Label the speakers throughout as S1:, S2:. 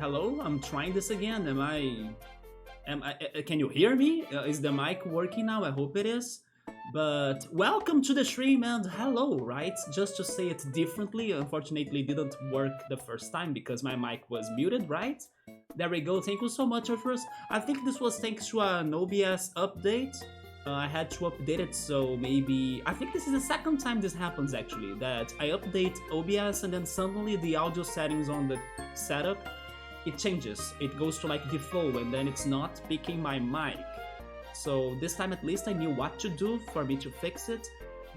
S1: Hello, I'm trying this again. Can you hear me? Is the mic working now? I hope it is. But welcome to the stream and hello, right? Just to say it differently, unfortunately, it didn't work the first time because my mic was muted, right? There we go. Thank you so much, Arthurs. I think this was thanks to an OBS update. I had to update it, so maybe I think this is the second time this happens actually. That I update OBS and then suddenly the audio settings on the setup it changes. It goes to like default and then it's not picking my mic. So this time at least I knew what to do for me to fix it.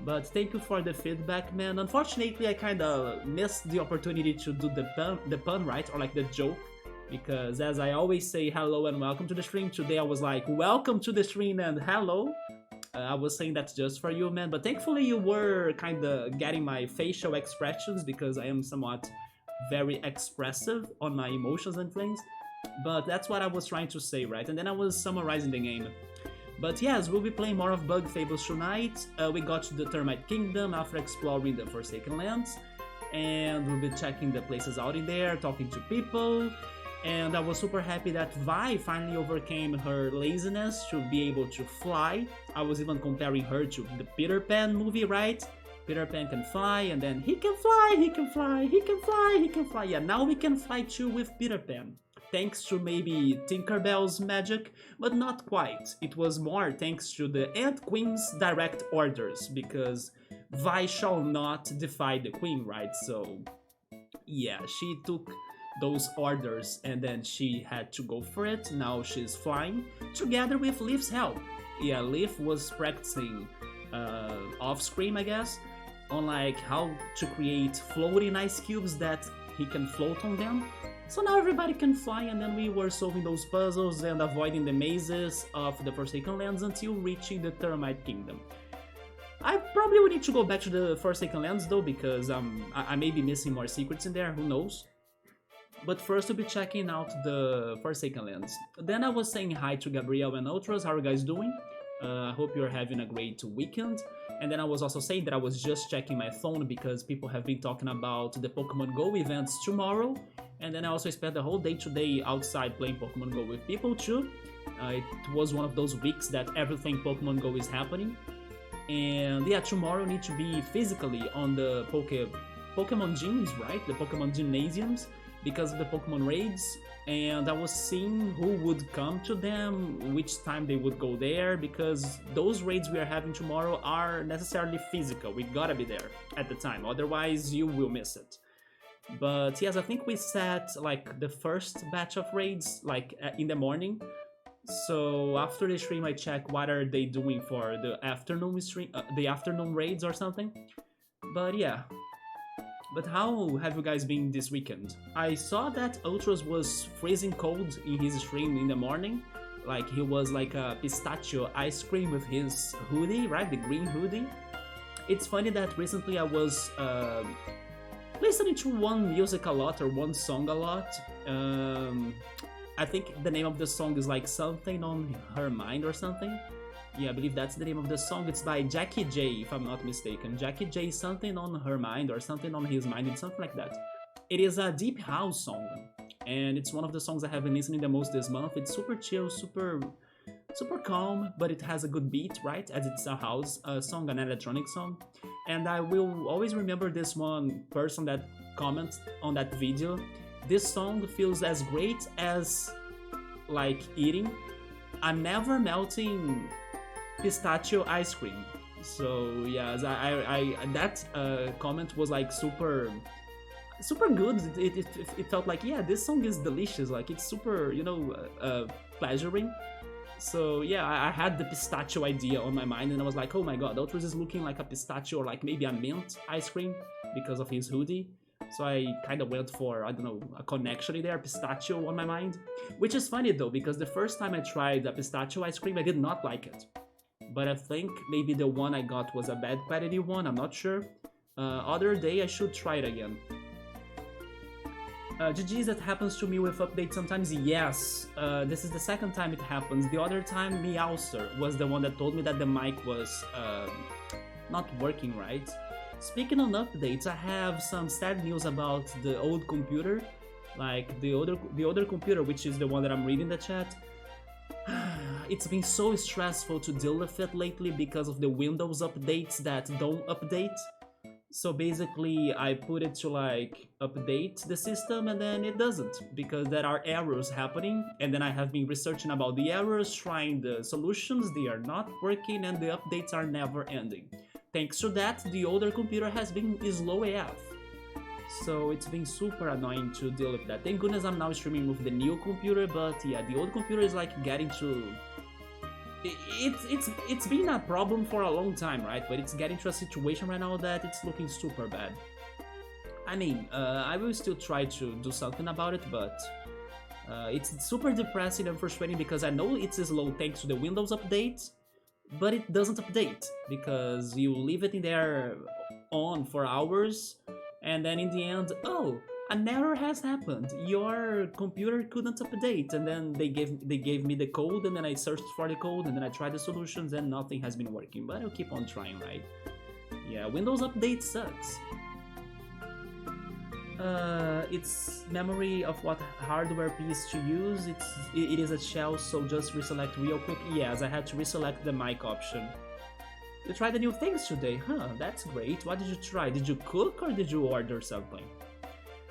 S1: But thank you for the feedback, man. Unfortunately, I kind of missed the opportunity to do the pun, right? Or like the joke. Because as I always say hello and welcome to the stream, today I was like, welcome to the stream and hello. I was saying that just for you, man. But thankfully you were kind of getting my facial expressions because I am somewhat very expressive on my emotions and things. But that's what I was trying to say, right? And then I was summarizing the game. But yes, we'll be playing more of Bug Fables tonight. We got to the Termite Kingdom after exploring the Forsaken Lands. And we'll be checking the places out in there, talking to people. And I was super happy that Vi finally overcame her laziness to be able to fly. I was even comparing her to the Peter Pan movie, right? Peter Pan can fly, and then he can fly, he can fly, he can fly, he can fly. Yeah, now we can fly too with Peter Pan. Thanks to maybe Tinkerbell's magic, but not quite. It was more thanks to the Ant Queen's direct orders, because Vi shall not defy the Queen, right? So, yeah, she took those orders and then she had to go for it. Now she's flying together with Leaf's help. Yeah, Leaf was practicing off screen, I guess, on like how to create floating ice cubes that he can float on them. So now everybody can fly, and then we were solving those puzzles and avoiding the mazes of the Forsaken Lands until reaching the Termite Kingdom. I probably would need to go back to the Forsaken Lands though, because I may be missing more secrets in there, who knows. But first we'll be checking out the Forsaken Lands. Then I was saying hi to Gabriel and Ultras, how are you guys doing? I hope you're having a great weekend. And then I was also saying that I was just checking my phone because people have been talking about the Pokemon Go events tomorrow. And then I also spent the whole day today outside playing Pokemon Go with people too. It was one of those weeks that everything Pokemon Go is happening. And yeah, tomorrow I need to be physically on the Pokemon gyms, right? The Pokemon gymnasiums because of the Pokemon raids. And I was seeing who would come to them, which time they would go there, because those raids we are having tomorrow are necessarily physical. We gotta be there at the time, otherwise you will miss it. But yes, I think we set like the first batch of raids like in the morning. So after the stream I check what are they doing for the afternoon stream, the afternoon raids or something. But yeah. But how have you guys been this weekend? I saw that Ultras was freezing cold in his stream in the morning. Like he was like a pistachio ice cream with his hoodie, right? The green hoodie. It's funny that recently I was listening to one music a lot or one song a lot. I think the name of the song is like Something on Her Mind or something. Yeah, I believe that's the name of the song. It's by Jackie J, if I'm not mistaken. Jackie J, Something on Her Mind or Something on His Mind, it's something like that. It is a deep house song, and it's one of the songs I have been listening the most this month. It's super chill, super calm, but it has a good beat, right? As it's a house song, an electronic song. And I will always remember this one person that comments on that video. This song feels as great as like eating a never melting pistachio ice cream. So yeah, that comment was like super good. It felt like, yeah, this song is delicious, like it's super, you know, pleasuring. So yeah, I had the pistachio idea on my mind and I was like, oh my god, Ultras is looking like a pistachio or like maybe a mint ice cream because of his hoodie. So I kind of went for, I don't know, a connection there, pistachio on my mind. Which is funny though, because the first time I tried a pistachio ice cream, I did not like it. But I think maybe the one I got was a bad quality one, I'm not sure. Other day I should try it again. GG's, that happens to me with updates sometimes, yes. This is the second time it happens. The other time, Meowster was the one that told me that the mic was not working right. Speaking on updates, I have some sad news about the old computer. Like the other computer, which is the one that I'm reading the chat, it's been so stressful to deal with it lately because of the Windows updates that don't update. So basically, I put it to like update the system and then it doesn't because there are errors happening. And then I have been researching about the errors, trying the solutions, they are not working, and the updates are never ending. Thanks to that, the older computer has been slow AF. So it's been super annoying to deal with that. Thank goodness I'm now streaming with the new computer, but yeah, the old computer is like getting to it's been a problem for a long time, right? But it's getting to a situation right now that it's looking super bad. I mean, I will still try to do something about it, but it's super depressing and frustrating because I know it's slow thanks to the Windows update, but it doesn't update because you leave it in there on for hours, and then in the end, oh, an error has happened. Your computer couldn't update, and then they gave me the code, and then I searched for the code, and then I tried the solutions, and nothing has been working. But I'll keep on trying, right? Yeah, Windows Update sucks. Its memory of what hardware piece to use. It is a shell, so just reselect real quick. Yes, I had to reselect the mic option. You tried the new things today, huh? That's great. What did you try? Did you cook or did you order something?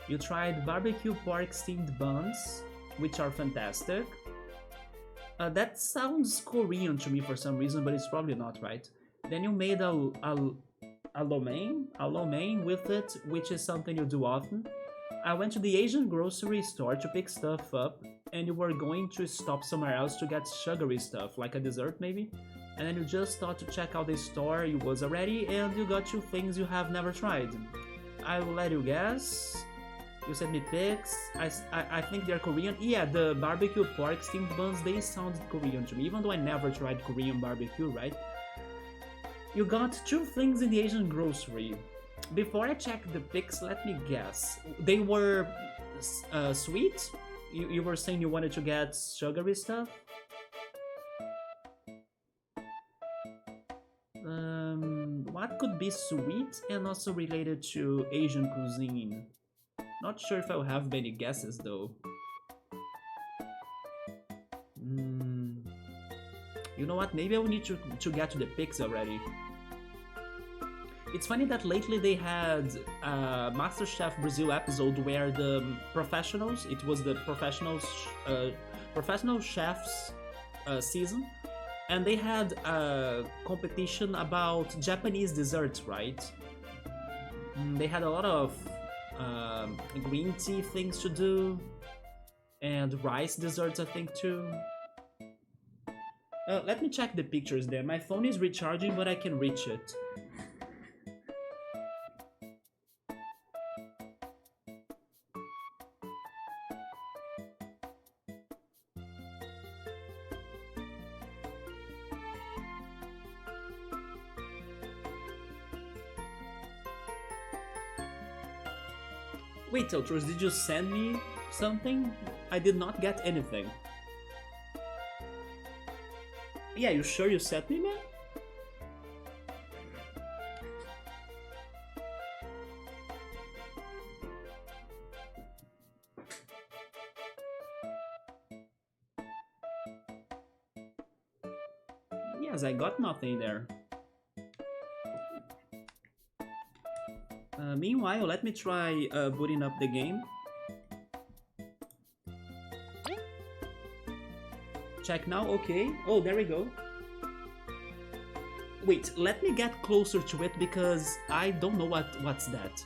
S1: You tried barbecue pork steamed buns, which are fantastic. That sounds Korean to me for some reason, but it's probably not, right? Then you made a lo mein with it, which is something you do often. I went to the Asian grocery store to pick stuff up, and you were going to stop somewhere else to get sugary stuff, like a dessert maybe? And then you just thought to check out the store you was already, and you got two things you have never tried. I will let you guess. You sent me pics. I think they're Korean. Yeah, the barbecue pork steamed buns, they sounded Korean to me, even though I never tried Korean barbecue, right? You got two things in the Asian grocery. Before I check the pics, let me guess. They were sweet? You were saying you wanted to get sugary stuff? What could be sweet and also related to Asian cuisine? Not sure if I'll have many guesses though. You know what? Maybe I will need to get to the pics already. It's funny that lately they had a MasterChef Brazil episode where the professionals, it was the professional chefs season, and they had a competition about Japanese desserts, right? They had a lot of green tea things to do, and rice desserts I think too. Let me check the pictures there. My phone is recharging, but I can reach it. Wait, Teltros, did you send me something? I did not get anything. Yeah, you sure you sent me, man? Yes, I got nothing there. Meanwhile, let me try booting up the game. Check now, okay. Oh, there we go. Wait, let me get closer to it because I don't know what's that.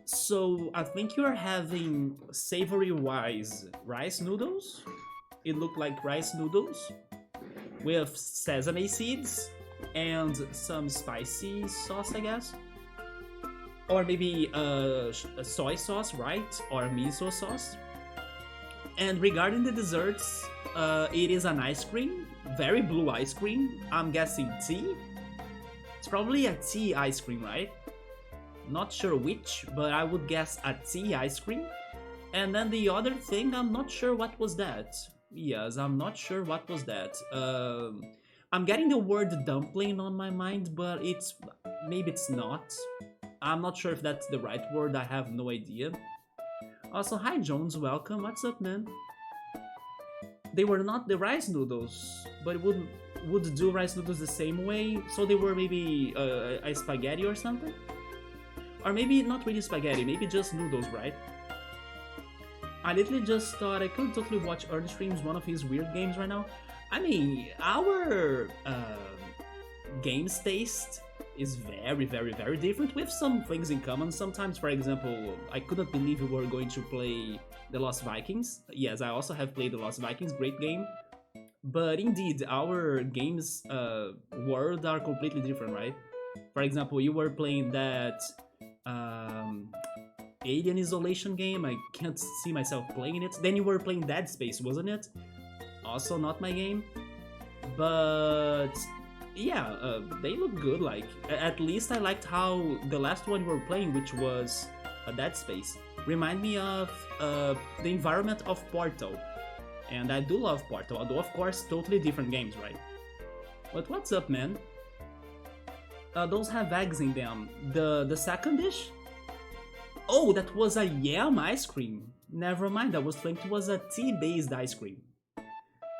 S1: So I think you're having savory rice noodles. It looked like rice noodles with sesame seeds and some spicy sauce, I guess. Or maybe a soy sauce, right? Or miso sauce. And regarding the desserts, it is an ice cream very blue ice cream. I'm guessing tea. It's probably a tea ice cream, right? Not sure which, but I would guess a tea ice cream. And then the other thing, I'm not sure what was that. Yes, I'm not sure what was that. I'm getting the word dumpling on my mind, but maybe it's not. I'm not sure if that's the right word, I have no idea. Also, hi Jones, welcome. What's up, man? They were not the rice noodles, but would do rice noodles the same way, so they were maybe a spaghetti or something? Or maybe not really spaghetti, maybe just noodles, right? I literally just thought I could totally watch Earth streams one of his weird games right now. I mean, our games taste is very, very, very different with some things in common. Sometimes, for example, I couldn't believe we were going to play The Lost Vikings. Yes, I also have played The Lost Vikings, great game. But indeed, our games world are completely different, right? For example, you were playing that Alien Isolation game. I can't see myself playing it. Then you were playing Dead Space, wasn't it? Also not my game. But yeah, they look good. Like, at least I liked how the last one we were playing, which was Dead Space, remind me of the environment of Portal. And I do love Portal, although of course totally different games, right? But what's up, man? Those have eggs in them. The second dish? Oh, that was a yam ice cream. Never mind, I was thinking it was a tea-based ice cream.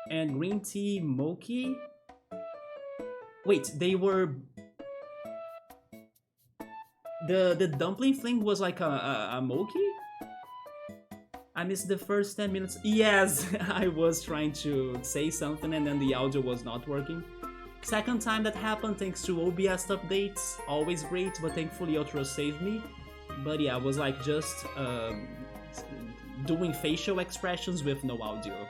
S1: And green tea mochi? Wait, they were... The dumpling thing was like a mochi? I missed the first 10 minutes. Yes, I was trying to say something and then the audio was not working. Second time that happened thanks to OBS updates. Always great, but thankfully Outro saved me. But yeah, I was like just doing facial expressions with no audio.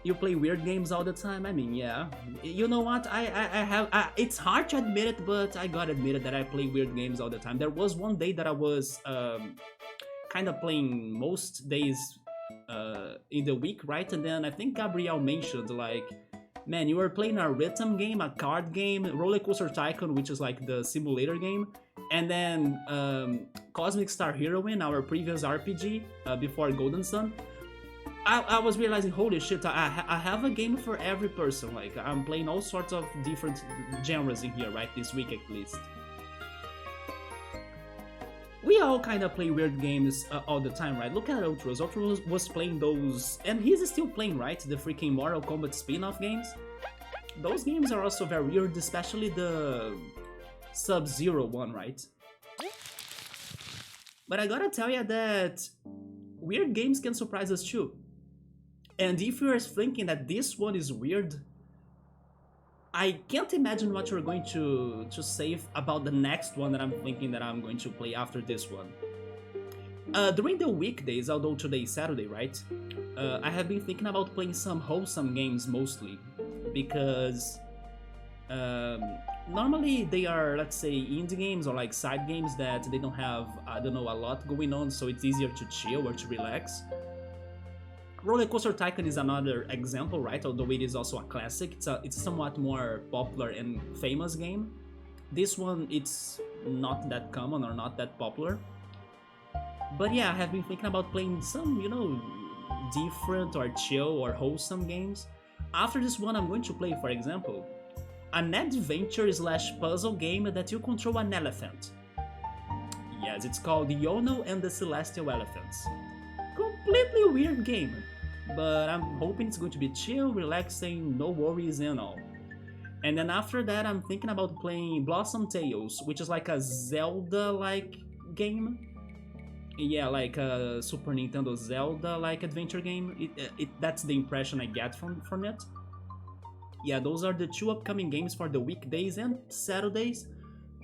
S1: You play weird games all the time? I mean, yeah. You know what? I have... it's hard to admit it, but I gotta admit it that I play weird games all the time. There was one day that I was kind of playing most days in the week, right? And then I think Gabriel mentioned, like, man, you were playing a rhythm game, a card game, Roller Coaster Tycoon, which is like the simulator game, and then Cosmic Star Heroine, our previous RPG before Golden Sun. I was realizing, holy shit, I have a game for every person. Like, I'm playing all sorts of different genres in here, right? This week at least. We all kind of play weird games all the time, right? Look at Outros. Outros was playing those, and he's still playing, right? The freaking Mortal Kombat spin-off games. Those games are also very weird, especially the Sub-Zero one, right? But I gotta tell you that weird games can surprise us too. And if you're thinking that this one is weird, I can't imagine what you're going to say about the next one that I'm thinking that I'm going to play after this one. During the weekdays, although today is Saturday, right? I have been thinking about playing some wholesome games mostly, because normally they are, let's say, indie games or like side games that they don't have, I don't know, a lot going on, so it's easier to chill or to relax. Roller Coaster Tycoon is another example, right? Although it is also a classic, it's a somewhat more popular and famous game. This one, it's not that common or not that popular. But yeah, I have been thinking about playing some, you know, different or chill or wholesome games. After this one, I'm going to play, for example, an adventure/puzzle game that you control an elephant. Yes, it's called Yono and the Celestial Elephants. Completely weird game, but I'm hoping it's going to be chill, relaxing, no worries and all. And then after that, I'm thinking about playing Blossom Tales, which is like a Zelda-like game. Yeah, like a Super Nintendo Zelda-like adventure game. That's the impression I get from it. Yeah, those are the two upcoming games for the weekdays and Saturdays,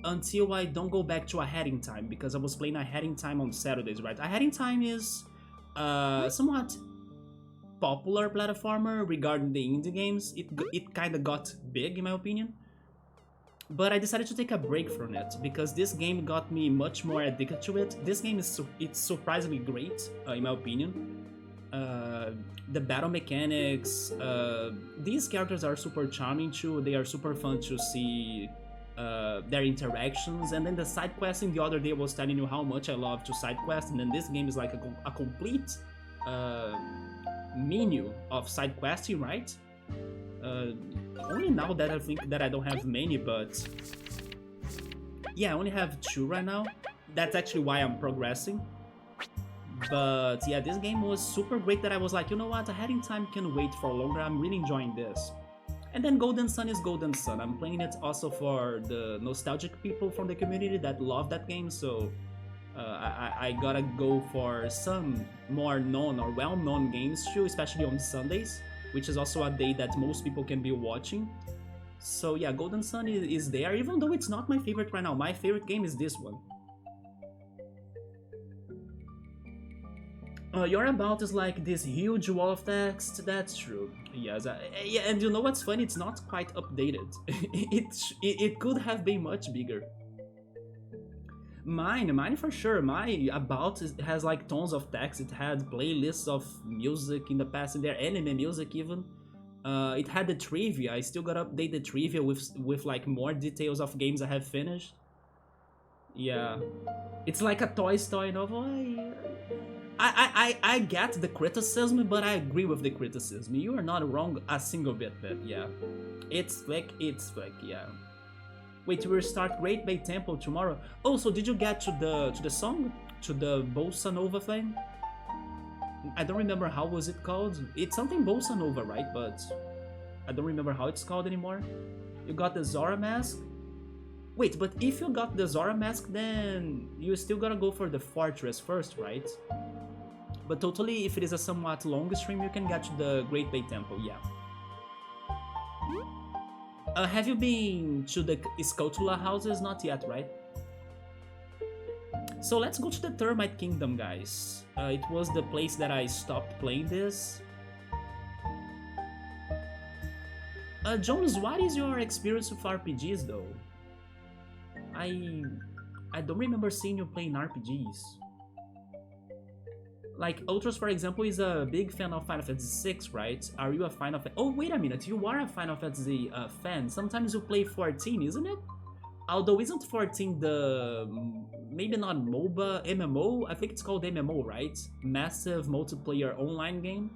S1: until I don't go back to A Hat in Time, because I was playing A Hat in Time on Saturdays, right? A Hat in Time is somewhat popular platformer regarding the indie games. It kind of got big, in my opinion. But I decided to take a break from it, because this game got me much more addicted to it. This game is it's surprisingly great, in my opinion. the battle mechanics. These characters are super charming too. They are super fun to see their interactions. And then the side questing, the other day I was telling you how much I love to side quest, and then this game is like a complete menu of side questing, right? Only now that I think that I don't have many, but yeah, I only have 2 right now. That's actually why I'm progressing. But yeah, this game was super great that I was like, you know what, ahead in time can wait for longer, I'm really enjoying this. And then Golden Sun is Golden Sun. I'm playing it also for the nostalgic people from the community that love that game, so I gotta go for some more known or well-known games too, especially on Sundays, which is also a day that most people can be watching. So yeah, Golden Sun is there, even though it's not my favorite right now. My favorite game is this one. Your about is like this huge wall of text. That's true. Yes, yeah, and you know what's funny? It's not quite updated. it could have been much bigger. Mine for sure. My about has like tons of text. It had playlists of music in the past, and there anime music even. It had the trivia. I still gotta update the trivia with like more details of games I have finished. Yeah, it's like a Toy Story novel. I get the criticism, but I agree with the criticism. You are not wrong a single bit, but yeah. It's fake, yeah. Wait, we'll start Great Bay Temple tomorrow. Oh, so did you get to the song? To the Bossa Nova thing? I don't remember how was it called. It's something Bossa Nova, right? But I don't remember how it's called anymore. You got the Zora mask? Wait, but if you got the Zora mask, then you still gotta go for the fortress first, right? But totally, if it is a somewhat long stream, you can get to the Great Bay Temple, yeah. Have you been to the Skulltula houses? Not yet, right? So let's go to the Termite Kingdom, guys. It was the place that I stopped playing this. Jones, what is your experience with RPGs, though? I don't remember seeing you playing RPGs. Like, Ultros, for example, is a big fan of Final Fantasy VI, right? Are you a Final Fantasy... Oh, wait a minute, you are a Final Fantasy fan. Sometimes you play 14, isn't it? Although, isn't 14 the... maybe not MOBA, MMO? I think it's called MMO, right? Massive multiplayer online game.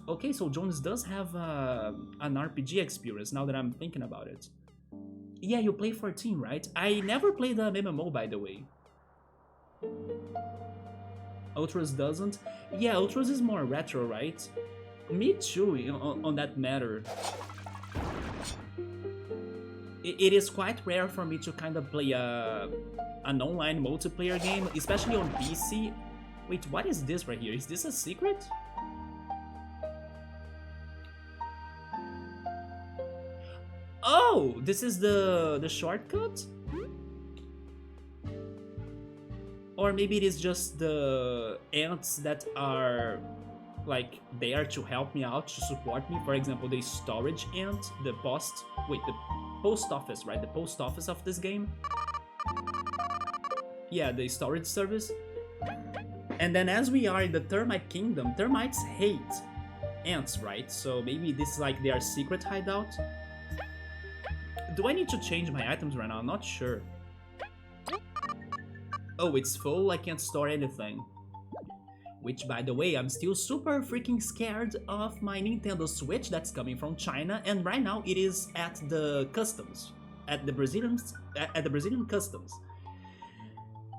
S1: Okay, so Jones does have an RPG experience, now that I'm thinking about it. Yeah, you play 14, right? I never played an MMO, by the way. Ultras doesn't? Yeah, Ultras is more retro, right? Me too, on that matter. It is quite rare for me to kind of play an online multiplayer game, especially on PC. Wait, what is this right here? Is this a secret? Oh, this is the shortcut? Or maybe it is just the ants that are like there to help me out, to support me. For example, the storage ant, the post office, right? The post office of this game. Yeah, the storage service. And then as we are in the Termite Kingdom, termites hate ants, right? So maybe this is like their secret hideout. Do I need to change my items right now? I'm not sure. Oh, it's full, I can't store anything. Which, by the way, I'm still super freaking scared of my Nintendo Switch that's coming from China, and right now it is at the customs. At the Brazilian customs.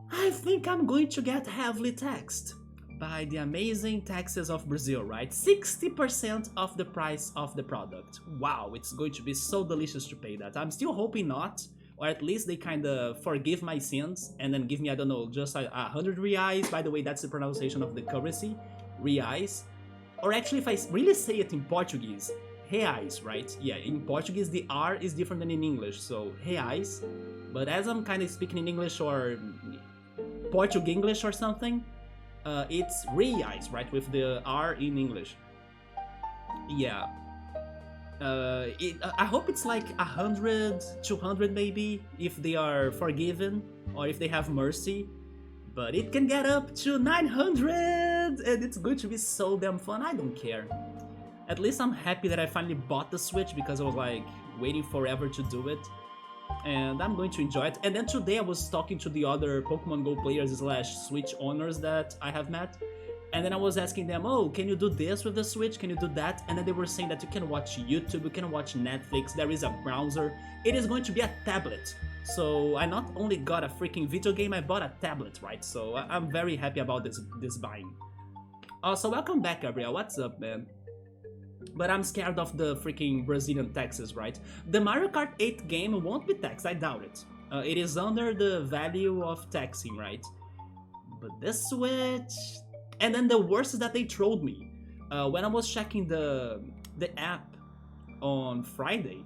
S1: I think I'm going to get heavily taxed by the amazing taxes of Brazil, right? 60% of the price of the product. Wow, it's going to be so delicious to pay that. I'm still hoping not. Or at least they kind of forgive my sins and then give me, I don't know, just 100 reais. By the way, that's the pronunciation of the currency, reais. Or actually, if I really say it in Portuguese, reais, right? Yeah, in Portuguese, the R is different than in English, so reais. But as I'm kind of speaking in English or Portuguese English or something, it's reais, right? With the R in English. Yeah. I hope it's like 100, 200 maybe, if they are forgiven or if they have mercy. But it can get up to 900 excited, and it's going to be so damn fun. I don't care. At least I'm happy that I finally bought the Switch because I was like waiting forever to do it. And I'm going to enjoy it. And then today I was talking to the other Pokemon Go players slash Switch owners that I have met. And then I was asking them, oh, can you do this with the Switch? Can you do that? And then they were saying that you can watch YouTube, you can watch Netflix, there is a browser. It is going to be a tablet. So I not only got a freaking video game, I bought a tablet, right? So I'm very happy about this buying. So welcome back, Gabriel. What's up, man? But I'm scared of the freaking Brazilian taxes, right? The Mario Kart 8 game won't be taxed, I doubt it. It is under the value of taxing, right? But this Switch... And then the worst is that they trolled me. When I was checking the app on Friday,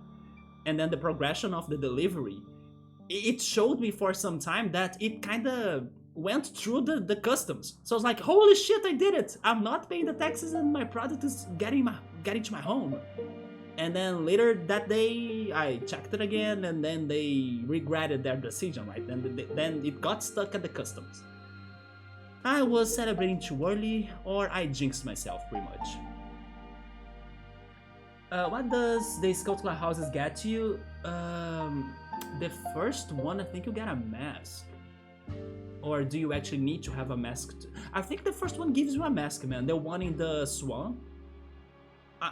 S1: and then the progression of the delivery, it showed me for some time that it kind of went through the customs. So I was like, holy shit, I did it! I'm not paying the taxes and my product is getting to my home. And then later that day, I checked it again, and then they regretted their decision, right? Then it got stuck at the customs. I was celebrating too early, or I jinxed myself, pretty much. What does the Scout Claw houses get you? The first one, I think you get a mask. Or do you actually need to have a mask? I think the first one gives you a mask, man. The one in the swamp.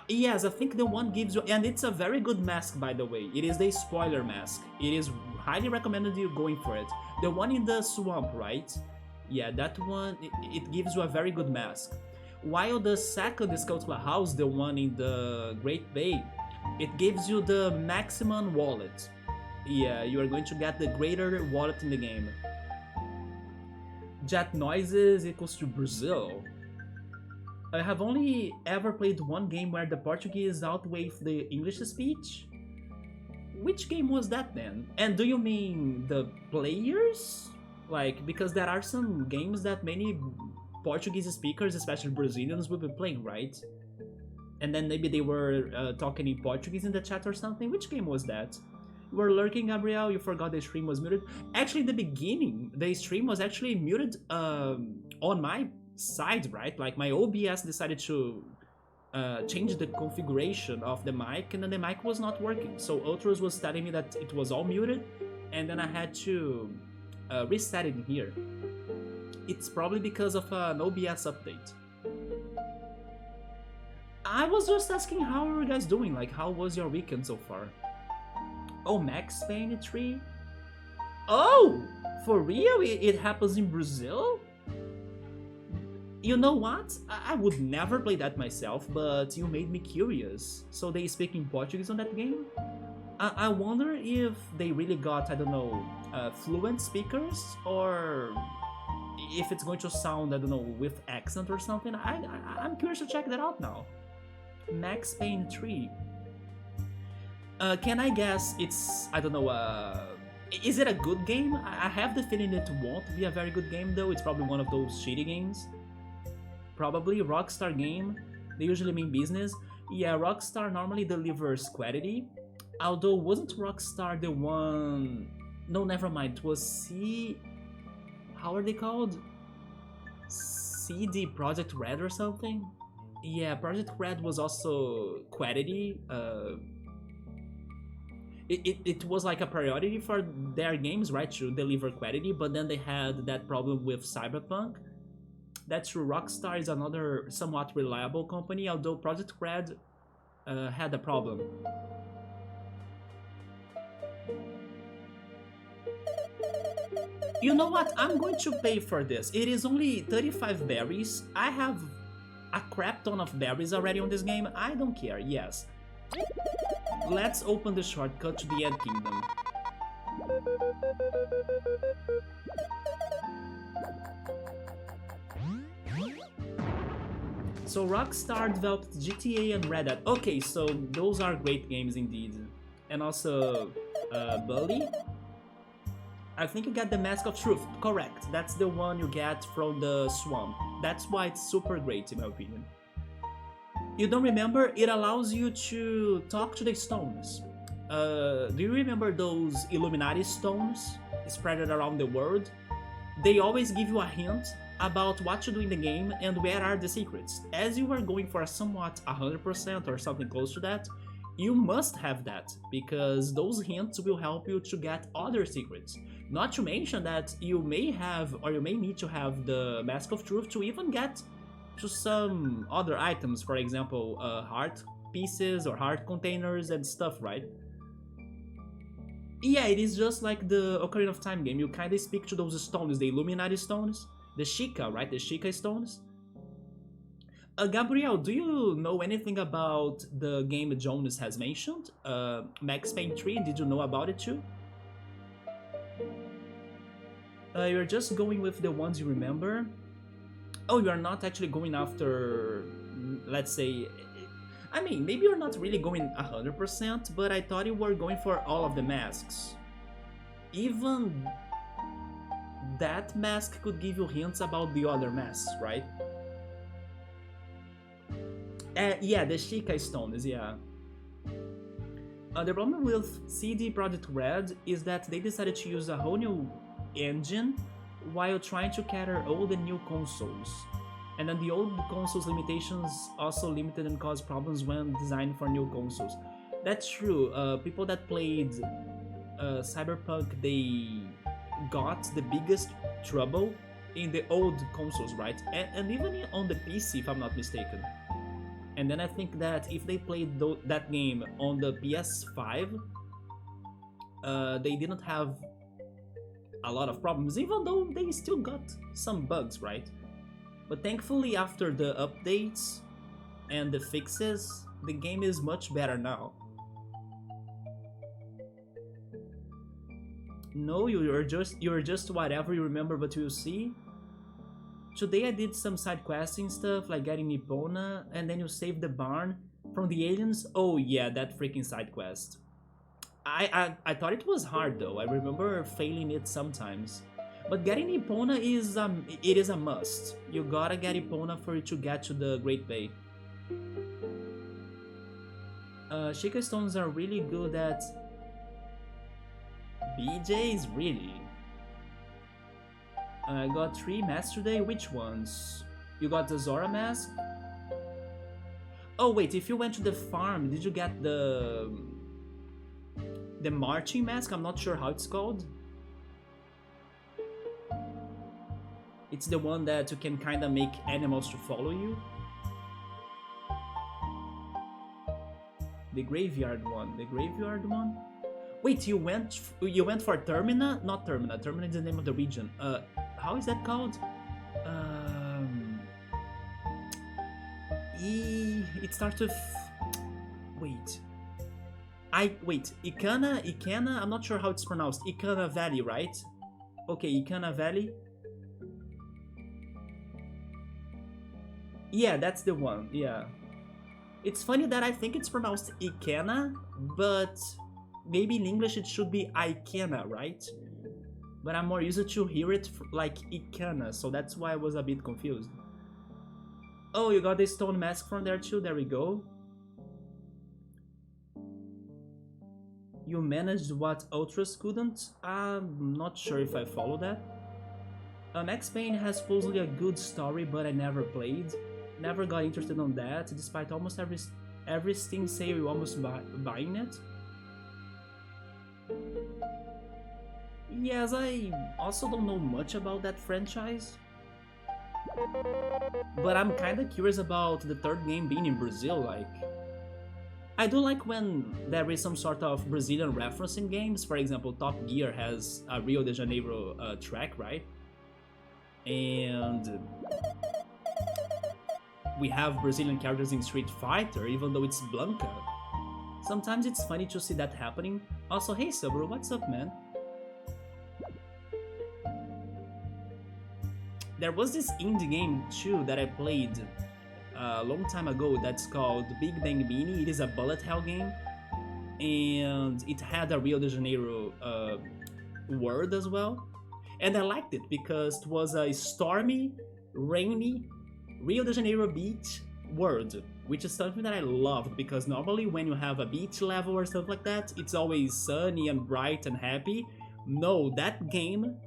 S1: Yes, I think the one gives you... And it's a very good mask, by the way. It is the spoiler mask. It is highly recommended you going for it. The one in the swamp, right? Yeah, that one, it gives you a very good mask. While the second Scout Claw house, the one in the Great Bay, it gives you the maximum wallet. Yeah, you are going to get the greater wallet in the game. Jet noises equals to Brazil. I have only ever played one game where the Portuguese outweighs the English speech. Which game was that then? And do you mean the players? Like, because there are some games that many Portuguese speakers, especially Brazilians, will be playing, right? And then maybe they were talking in Portuguese in the chat or something. Which game was that? You were lurking, Gabriel? You forgot the stream was muted? Actually, in the beginning, the stream was actually muted on my side, right? Like, my OBS decided to change the configuration of the mic, and then the mic was not working. So Ultros was telling me that it was all muted, and then I had to... reset it here. It's probably because of an OBS update. I was just asking how are you guys doing, like how was your weekend so far? Oh, Max Payne 3? Oh! For real? It happens in Brazil? You know what? I would never play that myself, but you made me curious. So they speak in Portuguese on that game? I wonder if they really got, I don't know, fluent speakers, or if it's going to sound, I don't know, with accent or something. I'm curious to check that out now. Max Payne 3. Can I guess it's, I don't know, is it a good game? I have the feeling it won't be a very good game though. It's probably one of those shitty games. Probably Rockstar game. They usually mean business. Yeah, Rockstar normally delivers quality. Although, wasn't Rockstar the one... No, never mind. It was How are they called? CD Project Red or something? Yeah, Project Red was also quality. It was like a priority for their games, right? To deliver quality, but then they had that problem with Cyberpunk. That's true. Rockstar is another somewhat reliable company, although Project Red had a problem. You know what? I'm going to pay for this. It is only 35 berries. I have a crap ton of berries already on this game. I don't care. Yes. Let's open the shortcut to the End Kingdom. So Rockstar developed GTA and Red Dead. Okay, so those are great games indeed. And also, Bully. I think you get the Mask of Truth, correct. That's the one you get from the swamp. That's why it's super great in my opinion. You don't remember? It allows you to talk to the stones. Do you remember those Illuminati stones spread around the world? They always give you a hint about what to do in the game and where are the secrets. As you are going for a somewhat 100% or something close to that, you must have that, because those hints will help you to get other secrets. Not to mention that you may have, or you may need to have the Mask of Truth to even get to some other items, for example, heart pieces or heart containers and stuff, right? Yeah, it is just like the Ocarina of Time game. You kinda speak to those stones, the Illuminati stones, the Sheikah, right? The Sheikah stones. Gabriel, do you know anything about the game Jonas has mentioned? Max Payne 3, did you know about it too? You're just going with the ones you remember? Oh, you are not actually going after, let's say, I mean, maybe you're not really going 100%, but I thought you were going for all of the masks. Even that mask could give you hints about the other masks, right? Yeah, the Sheikah stones, yeah. The problem with CD Projekt Red is that they decided to use a whole new engine while trying to cater all the new consoles. And then the old consoles limitations also limited and caused problems when designing for new consoles. That's true, people that played Cyberpunk, they got the biggest trouble in the old consoles, right? And even on the PC, if I'm not mistaken. And then I think that if they played that game on the PS5, they didn't have a lot of problems, even though they still got some bugs, right? But thankfully, after the updates and the fixes, the game is much better now. No, you're just whatever you remember, but you'll see. Today I did some side questing stuff, like getting Nippona, and then you save the barn from the aliens. Oh yeah, that freaking side quest. I thought it was hard though. I remember failing it sometimes. But getting Nippona is it is a must. You gotta get Nippona for you to get to the Great Bay. Sheikah stones are really good at BJ's, really. I got 3 masks today. Which ones? You got the Zora mask? Oh wait, if you went to the farm, did you get the marching mask? I'm not sure how it's called. It's the one that you can kinda make animals to follow you. The graveyard one. The graveyard one? Wait, you went for Termina? Not Termina. Termina is the name of the region. How is that called? It starts with. Wait. Ikana. I'm not sure how it's pronounced. Ikana Valley, right? Okay, Ikana Valley. Yeah, that's the one. Yeah. It's funny that I think it's pronounced Ikana, but maybe in English it should be Ikana, right? But I'm more used to hear it like Ikana, so that's why I was a bit confused. Oh, you got the stone mask from there too, there we go. You managed what Ultras couldn't? I'm not sure if I follow that. Max Payne has supposedly a good story, but I never played. Never got interested on that, despite almost every Steam sale you almost buying it. Yes, I also don't know much about that franchise. But I'm kinda curious about the third game being in Brazil, like... I do like when there is some sort of Brazilian reference in games. For example, Top Gear has a Rio de Janeiro track, right? And... we have Brazilian characters in Street Fighter, even though it's Blanca. Sometimes it's funny to see that happening. Also, hey Subro, what's up, man? There was this indie game too that I played a long time ago that's called Big Bang Beanie. It is a bullet hell game, and it had a Rio de Janeiro world as well. And I liked it because it was a stormy, rainy Rio de Janeiro beach world, which is something that I loved because normally when you have a beach level or stuff like that, it's always sunny and bright and happy. No, that game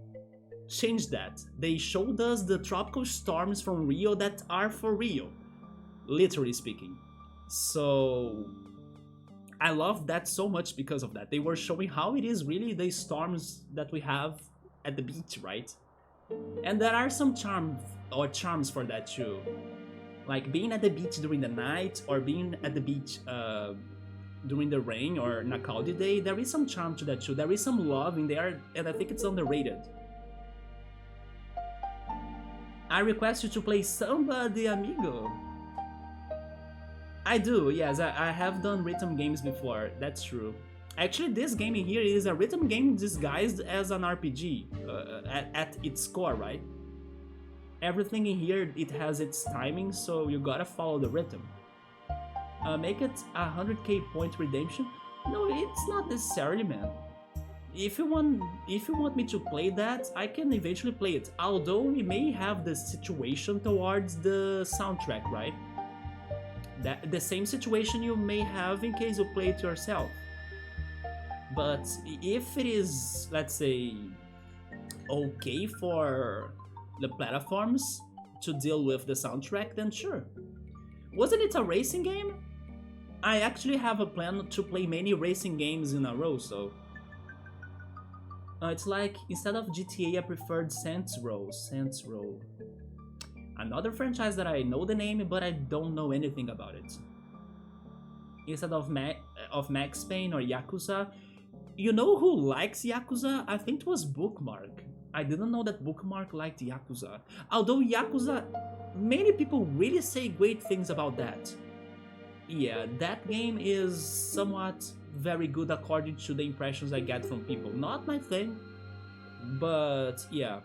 S1: change that. They showed us the tropical storms from Rio that are for real, literally speaking. So I love that so much because of that. They were showing how it is really the storms that we have at the beach, right? And there are some charms for that too. Like being at the beach during the night or being at the beach during the rain or in a cloudy day, there is some charm to that too. There is some love in there, and I think it's underrated. I request you to play Somebody Amigo. I do, yes, I have done rhythm games before, that's true. Actually, this game in here is a rhythm game disguised as an RPG at its core, right? Everything in here, it has its timing, so you gotta follow the rhythm. Make it 100k point redemption? No, it's not necessarily, man. If you want me to play that, I can eventually play it. Although we may have the situation towards the soundtrack, right? The same situation you may have in case you play it yourself. But if it is, let's say, okay for the platforms to deal with the soundtrack, then sure. Wasn't it a racing game? I actually have a plan to play many racing games in a row, so... it's like, instead of GTA, I preferred Saints Row. Saints Row. Another franchise that I know the name, but I don't know anything about it. Instead of Max Payne or Yakuza. You know who likes Yakuza? I think it was Bookmark. I didn't know that Bookmark liked Yakuza. Although Yakuza, many people really say great things about that. Yeah, that game is somewhat very good according to the impressions I get from people. Not my thing, but yeah.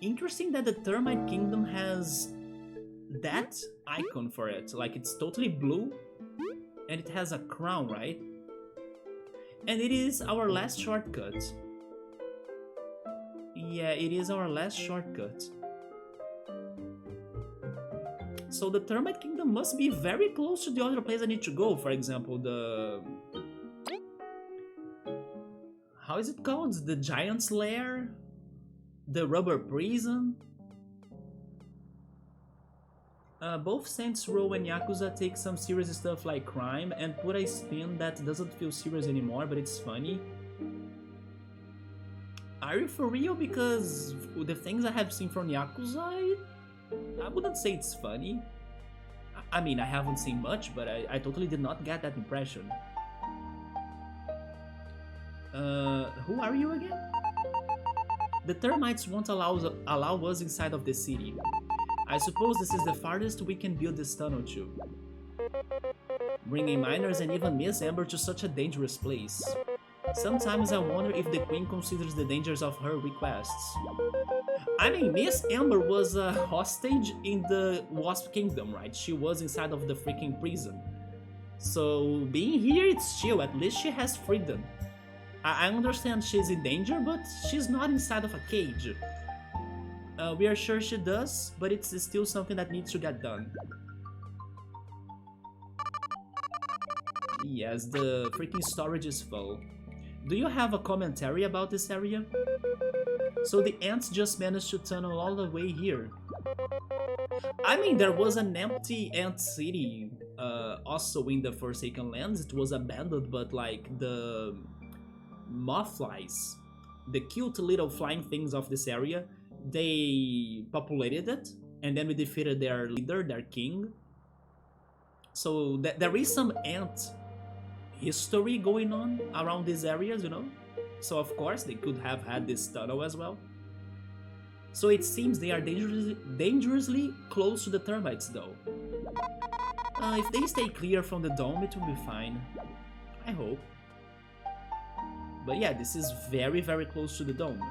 S1: Interesting that the Termite Kingdom has that icon for it. Like, it's totally blue and it has a crown, right? And it is our last shortcut. Yeah, it is our last shortcut. So the Termite Kingdom must be very close to the other place I need to go. For example, the... how is it called? The Giant's Lair? The Rubber Prison? Both Saints Row and Yakuza take some serious stuff like crime and put a spin that doesn't feel serious anymore, but it's funny. Are you for real? Because the things I have seen from Yakuza, I wouldn't say it's funny. I mean, I haven't seen much, but I totally did not get that impression. Who are you again? The termites won't allow us inside of the city. I suppose this is the farthest we can build this tunnel to. Bringing miners and even Miss Amber to such a dangerous place. Sometimes I wonder if the Queen considers the dangers of her requests. I mean, Miss Amber was a hostage in the Wasp Kingdom, right? She was inside of the freaking prison. So being here, it's chill. At least she has freedom. I understand she's in danger, but she's not inside of a cage. We are sure she does, but it's still something that needs to get done. Yes, the freaking storage is full. Do you have a commentary about this area? So the ants just managed to tunnel all the way here. I mean, there was an empty ant city also in the Forsaken Lands. It was abandoned, but like the mothflies, the cute little flying things of this area, they populated it, and then we defeated their leader, their king. So there is some ant history going on around these areas, you know? So of course they could have had this tunnel as well. So it seems they are dangerously close to the termites though. If they stay clear from the dome, it will be fine. I hope. But yeah, this is very, very close to the dome.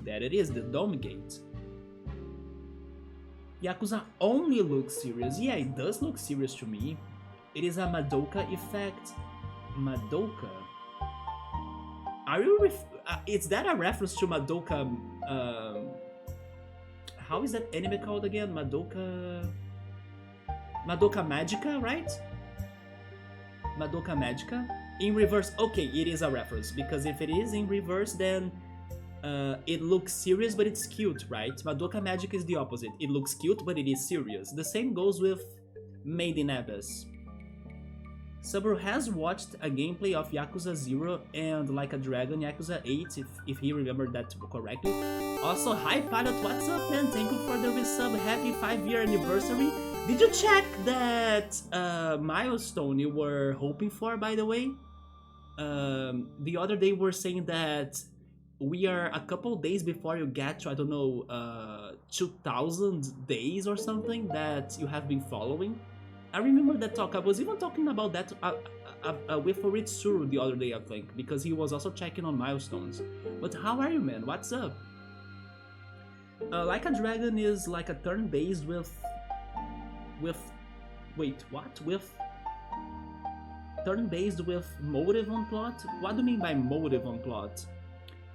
S1: There it is, the dome gate. Yakuza only looks serious. Yeah, it does look serious to me. It is a Madoka effect. Madoka? Are you is that a reference to Madoka, how is that anime called again? Madoka Magica, right? Madoka Magica in reverse. Okay, it is a reference, because if it is in reverse, then it looks serious but it's cute, right? Madoka Magic is the opposite. It looks cute but it is serious. The same goes with Made in Abyss. Saburo has watched a gameplay of Yakuza 0 and Like a Dragon Yakuza 8, if he remembered that correctly. Also, hi Pilot, what's up, man? Thank you for the resub. Happy 5-year anniversary. Did you check that milestone you were hoping for, by the way? The other day we're saying that we are a couple days before you get to, I don't know, 2,000 days or something that you have been following. I remember that talk. I was even talking about that with Ritsuru the other day, I think, because he was also checking on milestones. But how are you, man? What's up? Like a Dragon is like a turn-based with... Wait, what? With... Turn-based with motive on plot? What do you mean by motive on plot?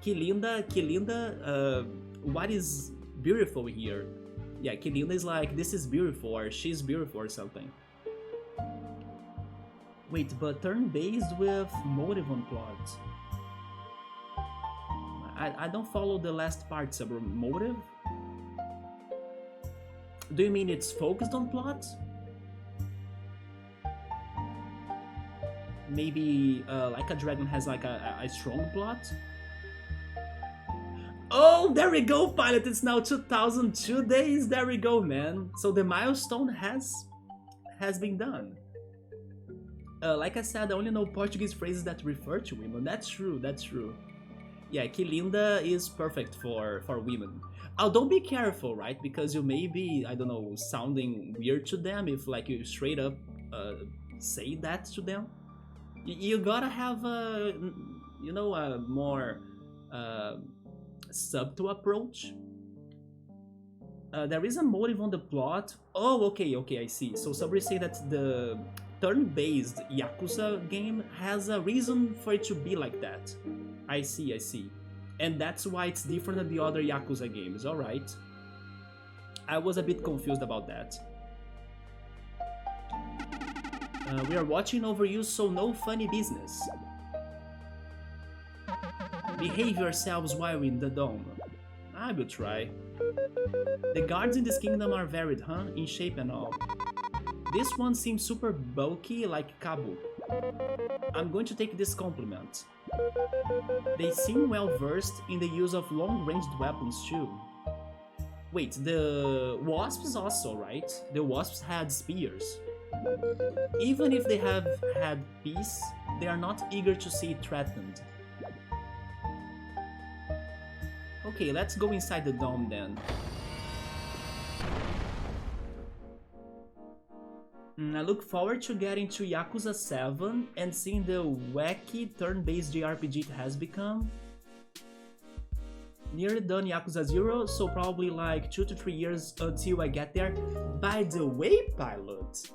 S1: Kilinda, what is beautiful here? Yeah, Kilinda is like, this is beautiful, or she's beautiful, or something. Wait, but turn-based with motive on plot. I don't follow the last part, Sabro. Motive? Do you mean it's focused on plot? Maybe Like a Dragon has like a strong plot? Oh, there we go, Pilot! It's now 2002 days, there we go, man. So the milestone has been done. Like I said, I only know Portuguese phrases that refer to women. That's true, that's true. Yeah, Kilinda is perfect for women. Oh, don't be careful, right? Because you may be, I don't know, sounding weird to them if like you straight up say that to them. You gotta have a, you know, a more subtle approach. There is a motive on the plot. Oh, okay, I see. So somebody say that the turn-based Yakuza game has a reason for it to be like that. I see. And that's why it's different than the other Yakuza games, alright. I was a bit confused about that. We are watching over you, so no funny business. Behave yourselves while in the dome. I will try. The guards in this kingdom are varied, huh? In shape and all. This one seems super bulky, like Kabu. I'm going to take this compliment. They seem well versed in the use of long-ranged weapons too. Wait, the wasps also, right? The wasps had spears. Even if they have had peace, they are not eager to see it threatened. Okay, let's go inside the dome then. I look forward to getting to Yakuza 7 and seeing the wacky turn-based JRPG it has become. Nearly done Yakuza 0, so probably like 2 to 3 years until I get there. By the way, Pilot,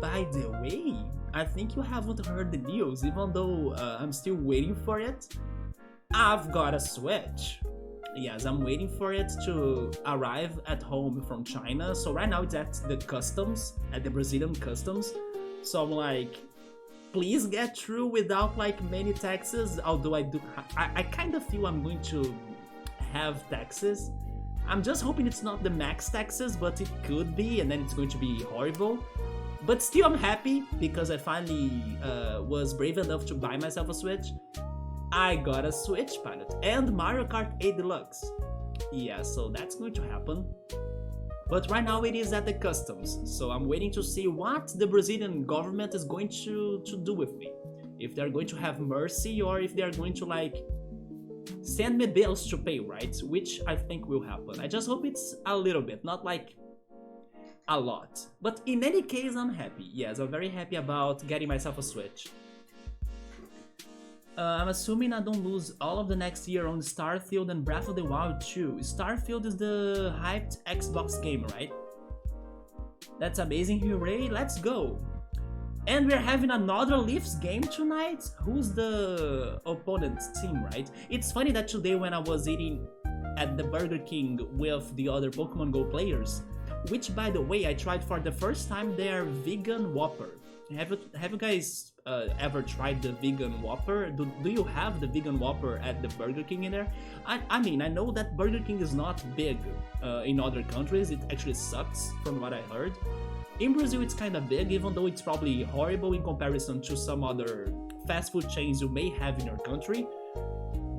S1: by the way, I think you haven't heard the news, even though I'm still waiting for it. I've got a Switch. Yes, I'm waiting for it to arrive at home from China. So right now it's at the customs, at the Brazilian customs. So I'm like, please get through without like many taxes. Although I kind of feel I'm going to have taxes. I'm just hoping it's not the max taxes, but it could be, and then it's going to be horrible. But still I'm happy because I finally was brave enough to buy myself a Switch. I got a Switch, Pilot, and Mario Kart 8 Deluxe. Yeah, so that's going to happen. But right now it is at the customs, so I'm waiting to see what the Brazilian government is going to do with me. If they're going to have mercy or if they're going to like send me bills to pay, right? Which I think will happen. I just hope it's a little bit, not like a lot. But in any case, I'm happy. Yes, I'm very happy about getting myself a Switch. I'm assuming I don't lose all of the next year on Starfield and Breath of the Wild 2. Starfield is the hyped Xbox game, right? That's amazing, hooray, let's go! And we're having another Leafs game tonight? Who's the opponent's team, right? It's funny that today when I was eating at the Burger King with the other Pokemon Go players, which by the way I tried for the first time their vegan Whopper. Have you guys ever tried the vegan Whopper? Do you have the vegan Whopper at the Burger King in there? I mean, I know that Burger King is not big in other countries. It actually sucks from what I heard. In Brazil, it's kind of big, even though it's probably horrible in comparison to some other fast food chains you may have in your country.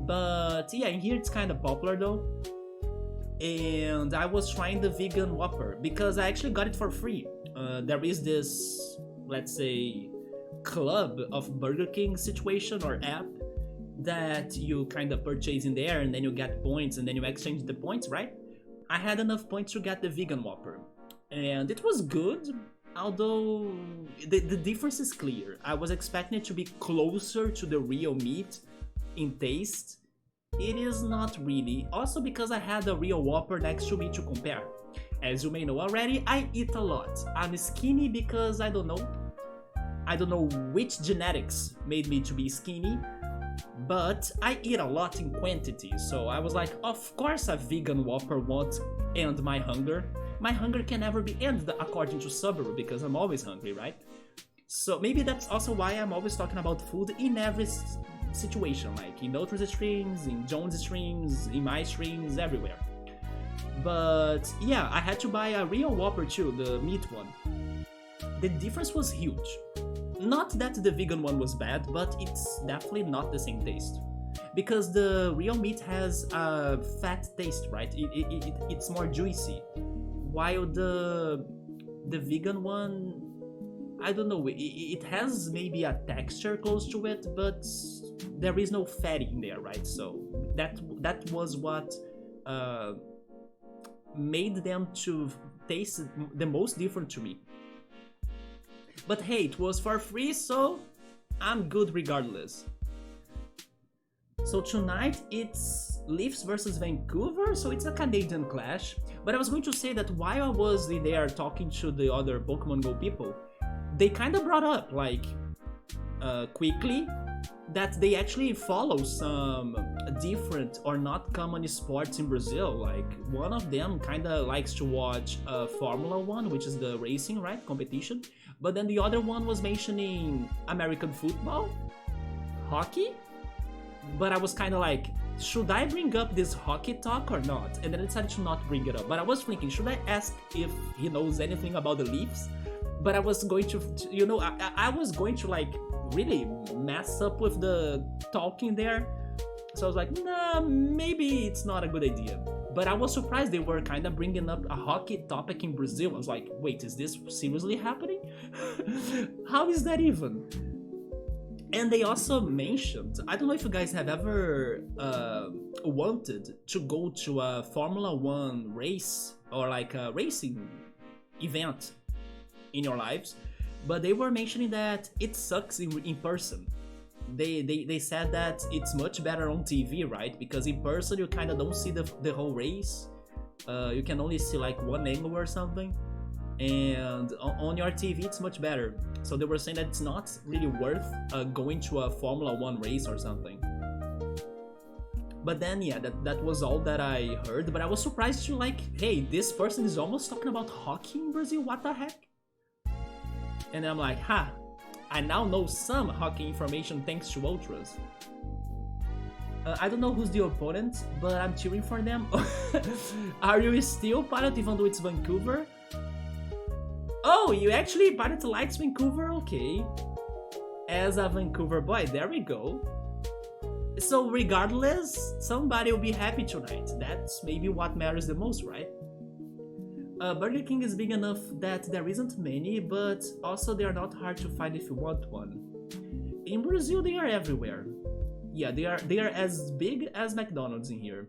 S1: But yeah, in here it's kind of popular though. And I was trying the vegan Whopper because I actually got it for free. There is this, let's say, club of Burger King situation or app that you kind of purchase in there, and then you get points, and then you exchange the points, right? I had enough points to get the vegan Whopper, and it was good, although the difference is clear. I was expecting it to be closer to the real meat in taste. It is not really, also because I had a real Whopper next to me to compare. As you may know already, I eat a lot. I'm skinny because I don't know which genetics made me to be skinny, but I eat a lot in quantity, so I was like, of course a vegan Whopper won't end my hunger. My hunger can never be ended according to Subaru, because I'm always hungry, right? So maybe that's also why I'm always talking about food in every situation, like in Ultra's streams, in Jones' streams, in my streams, everywhere. But yeah, I had to buy a real Whopper too, the meat one. The difference was huge. Not that the vegan one was bad, but it's definitely not the same taste. Because the real meat has a fat taste, right? It's more juicy. While the vegan one, I don't know, it has maybe a texture close to it, but there is no fat in there, right? So that was what made them to taste the most different to me. But hey, it was for free, so I'm good regardless. So tonight it's Leafs versus Vancouver, so it's a Canadian clash. But I was going to say that while I was in there talking to the other Pokemon Go people, they kind of brought up, like, quickly, that they actually follow some different or not common sports in Brazil. Like, one of them kind of likes to watch Formula 1, which is the racing, right, competition. But then the other one was mentioning American football, hockey. But I was kind of like, should I bring up this hockey talk or not? And then I decided to not bring it up. But I was thinking, should I ask if he knows anything about the Leafs? But I was going to, you know, I was going to like really mess up with the talking there. So I was like, nah, maybe it's not a good idea. But I was surprised they were kind of bringing up a hockey topic in Brazil. I was like, wait, is this seriously happening? How is that even? And they also mentioned, I don't know if you guys have ever wanted to go to a Formula 1 race or like a racing event in your lives, but they were mentioning that it sucks in person. They said that it's much better on TV, right? Because in person you kind of don't see the whole race. You can only see like one angle or something, and on your TV it's much better. So they were saying that it's not really worth going to a Formula 1 race or something. But then yeah, that was all that I heard. But I was surprised to like, hey, this person is almost talking about hockey in Brazil, what the heck? And I'm like, I now know some hockey information thanks to Ultras. I don't know who's the opponent, but I'm cheering for them. Are you still Pilot even though it's Vancouver? Oh, you actually Pilot likes Vancouver? Okay. As a Vancouver boy, there we go. So regardless, somebody will be happy tonight. That's maybe what matters the most, right? Burger King is big enough that there isn't many, but also they are not hard to find if you want one. In Brazil, they are everywhere. Yeah, they are as big as McDonald's in here.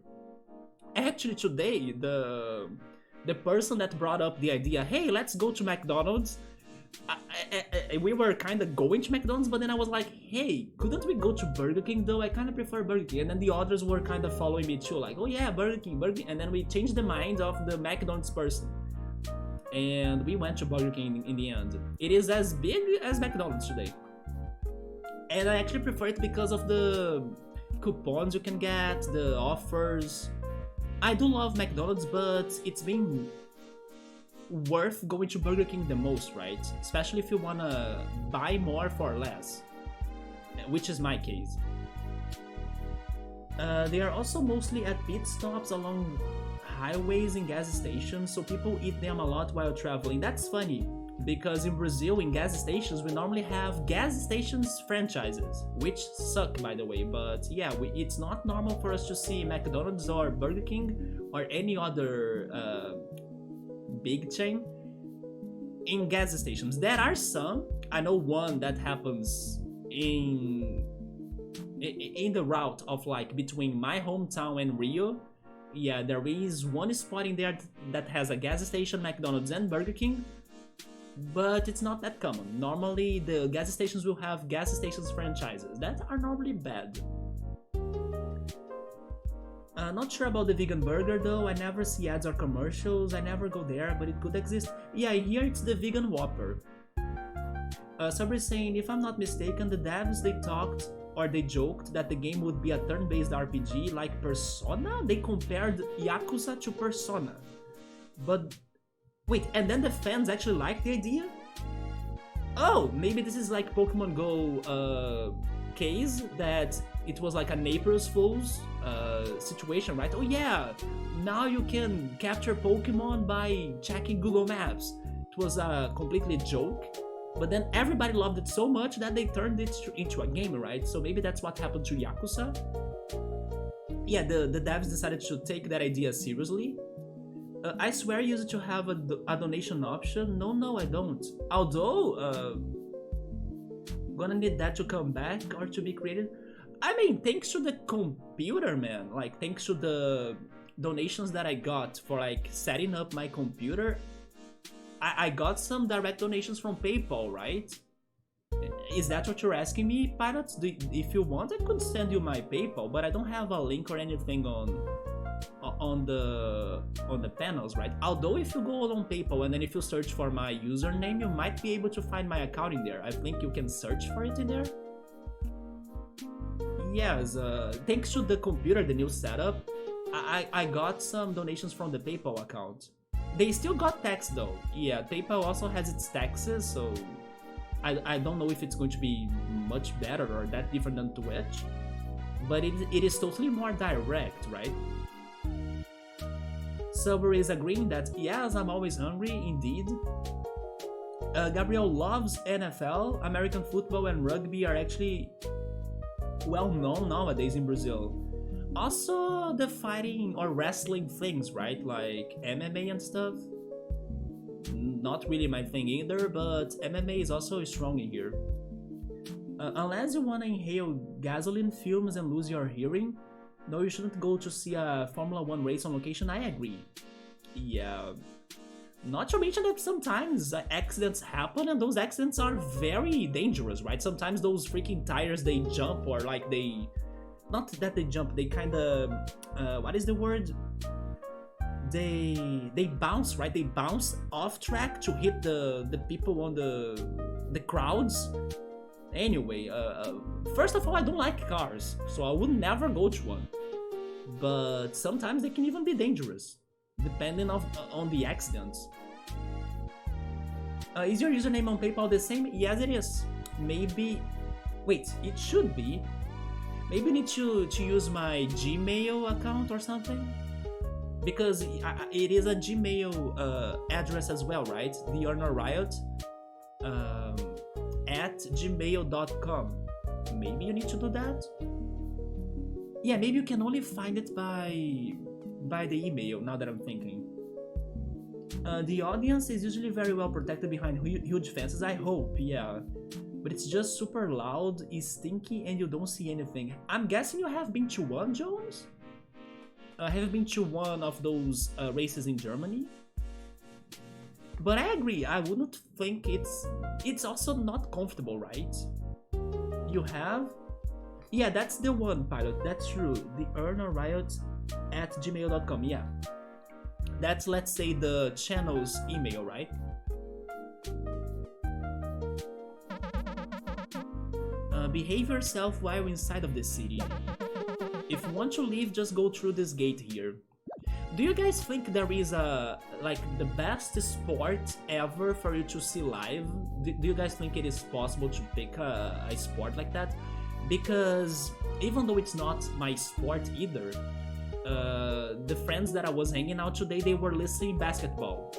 S1: Actually, today, the person that brought up the idea, hey, let's go to McDonald's, we were kind of going to McDonald's, but then I was like, hey, couldn't we go to Burger King though? I kind of prefer Burger King. And then the others were kind of following me too, like, oh yeah, Burger King. And then we changed the mind of the McDonald's person, and we went to Burger King in the end. It is as big as McDonald's today, and I actually prefer it because of the coupons you can get, the offers. I do love McDonald's, but it's been worth going to Burger King the most, right? Especially if you wanna buy more for less, which is my case. They are also mostly at pit stops along highways and gas stations, so people eat them a lot while traveling. That's funny, because in Brazil, in gas stations, we normally have gas stations franchises, which suck, by the way, but yeah, it's not normal for us to see McDonald's or Burger King or any other big chain in gas stations. There are some. I know one that happens in the route of like between my hometown and Rio. Yeah, there is one spot in there that has a gas station, McDonald's and Burger King, but it's not that common. Normally the gas stations will have gas stations franchises that are normally bad. Not sure about the vegan burger though, I never see ads or commercials, I never go there, but it could exist. Yeah, here it's the vegan Whopper. Somebody saying, if I'm not mistaken, the devs they joked that the game would be a turn-based RPG like Persona? They compared Yakuza to Persona. But wait, and then the fans actually liked the idea? Oh, maybe this is like Pokemon Go case, that it was like an April's Fool's situation, right? Oh yeah, now you can capture Pokemon by checking Google Maps. It was a completely joke. But then everybody loved it so much that they turned it into a game, right? So maybe that's what happened to Yakuza. Yeah, the devs decided to take that idea seriously. I swear you used to have a donation option. No, I don't. Although, gonna need that to come back or to be created. I mean, thanks to the computer, man. Like, thanks to the donations that I got for like setting up my computer, I got some direct donations from PayPal, right? Is that what you're asking me, Pirates? If you want, I could send you my PayPal, but I don't have a link or anything on the panels, right? Although if you go on PayPal and then if you search for my username, you might be able to find my account in there. I think you can search for it in there. Yes, thanks to the computer, the new setup, I got some donations from the PayPal account. They still got tax though. Yeah, PayPal also has its taxes, so I don't know if it's going to be much better or that different than Twitch, but it is totally more direct, right? Silver is agreeing that yes, I'm always hungry, indeed. Gabriel loves NFL, American football and rugby are actually well known nowadays in Brazil. Also, the fighting or wrestling things, right? Like MMA and stuff. Not really my thing either, but MMA is also strong in here. Unless you wanna inhale gasoline fumes and lose your hearing, no, you shouldn't go to see a Formula 1 race on location, I agree. Yeah. Not to mention that sometimes accidents happen and those accidents are very dangerous, right? Sometimes those freaking tires, they jump or like they... Not that they jump, they kinda... what is the word? They bounce, right? They bounce off track to hit the people on the crowds. Anyway, first of all, I don't like cars, so I would never go to one. But sometimes they can even be dangerous, depending on the accidents. Is your username on PayPal the same? Yes, it is. Maybe... Wait, it should be. Maybe you need to use my Gmail account or something? Because it is a Gmail address as well, right? The Honor Riot at gmail.com. Maybe you need to do that? Yeah, maybe you can only find it by the email, now that I'm thinking. The audience is usually very well protected behind huge fences, I hope, yeah. But it's just super loud, is stinky, and you don't see anything. I'm guessing you have been to one, Jones? Have you been to one of those races in Germany? But I agree, I wouldn't think it's also not comfortable, right? You have? Yeah, that's the one, Pilot, that's true. The Earner Riot at gmail.com, yeah. That's, let's say, the channel's email, right? Behave yourself while inside of the city. If you want to leave, just go through this gate here. Do you guys think there is a like the best sport ever for you to see live? Do you guys think it is possible to pick a sport like that? Because even though it's not my sport either, the friends that I was hanging out today, they were listening basketball.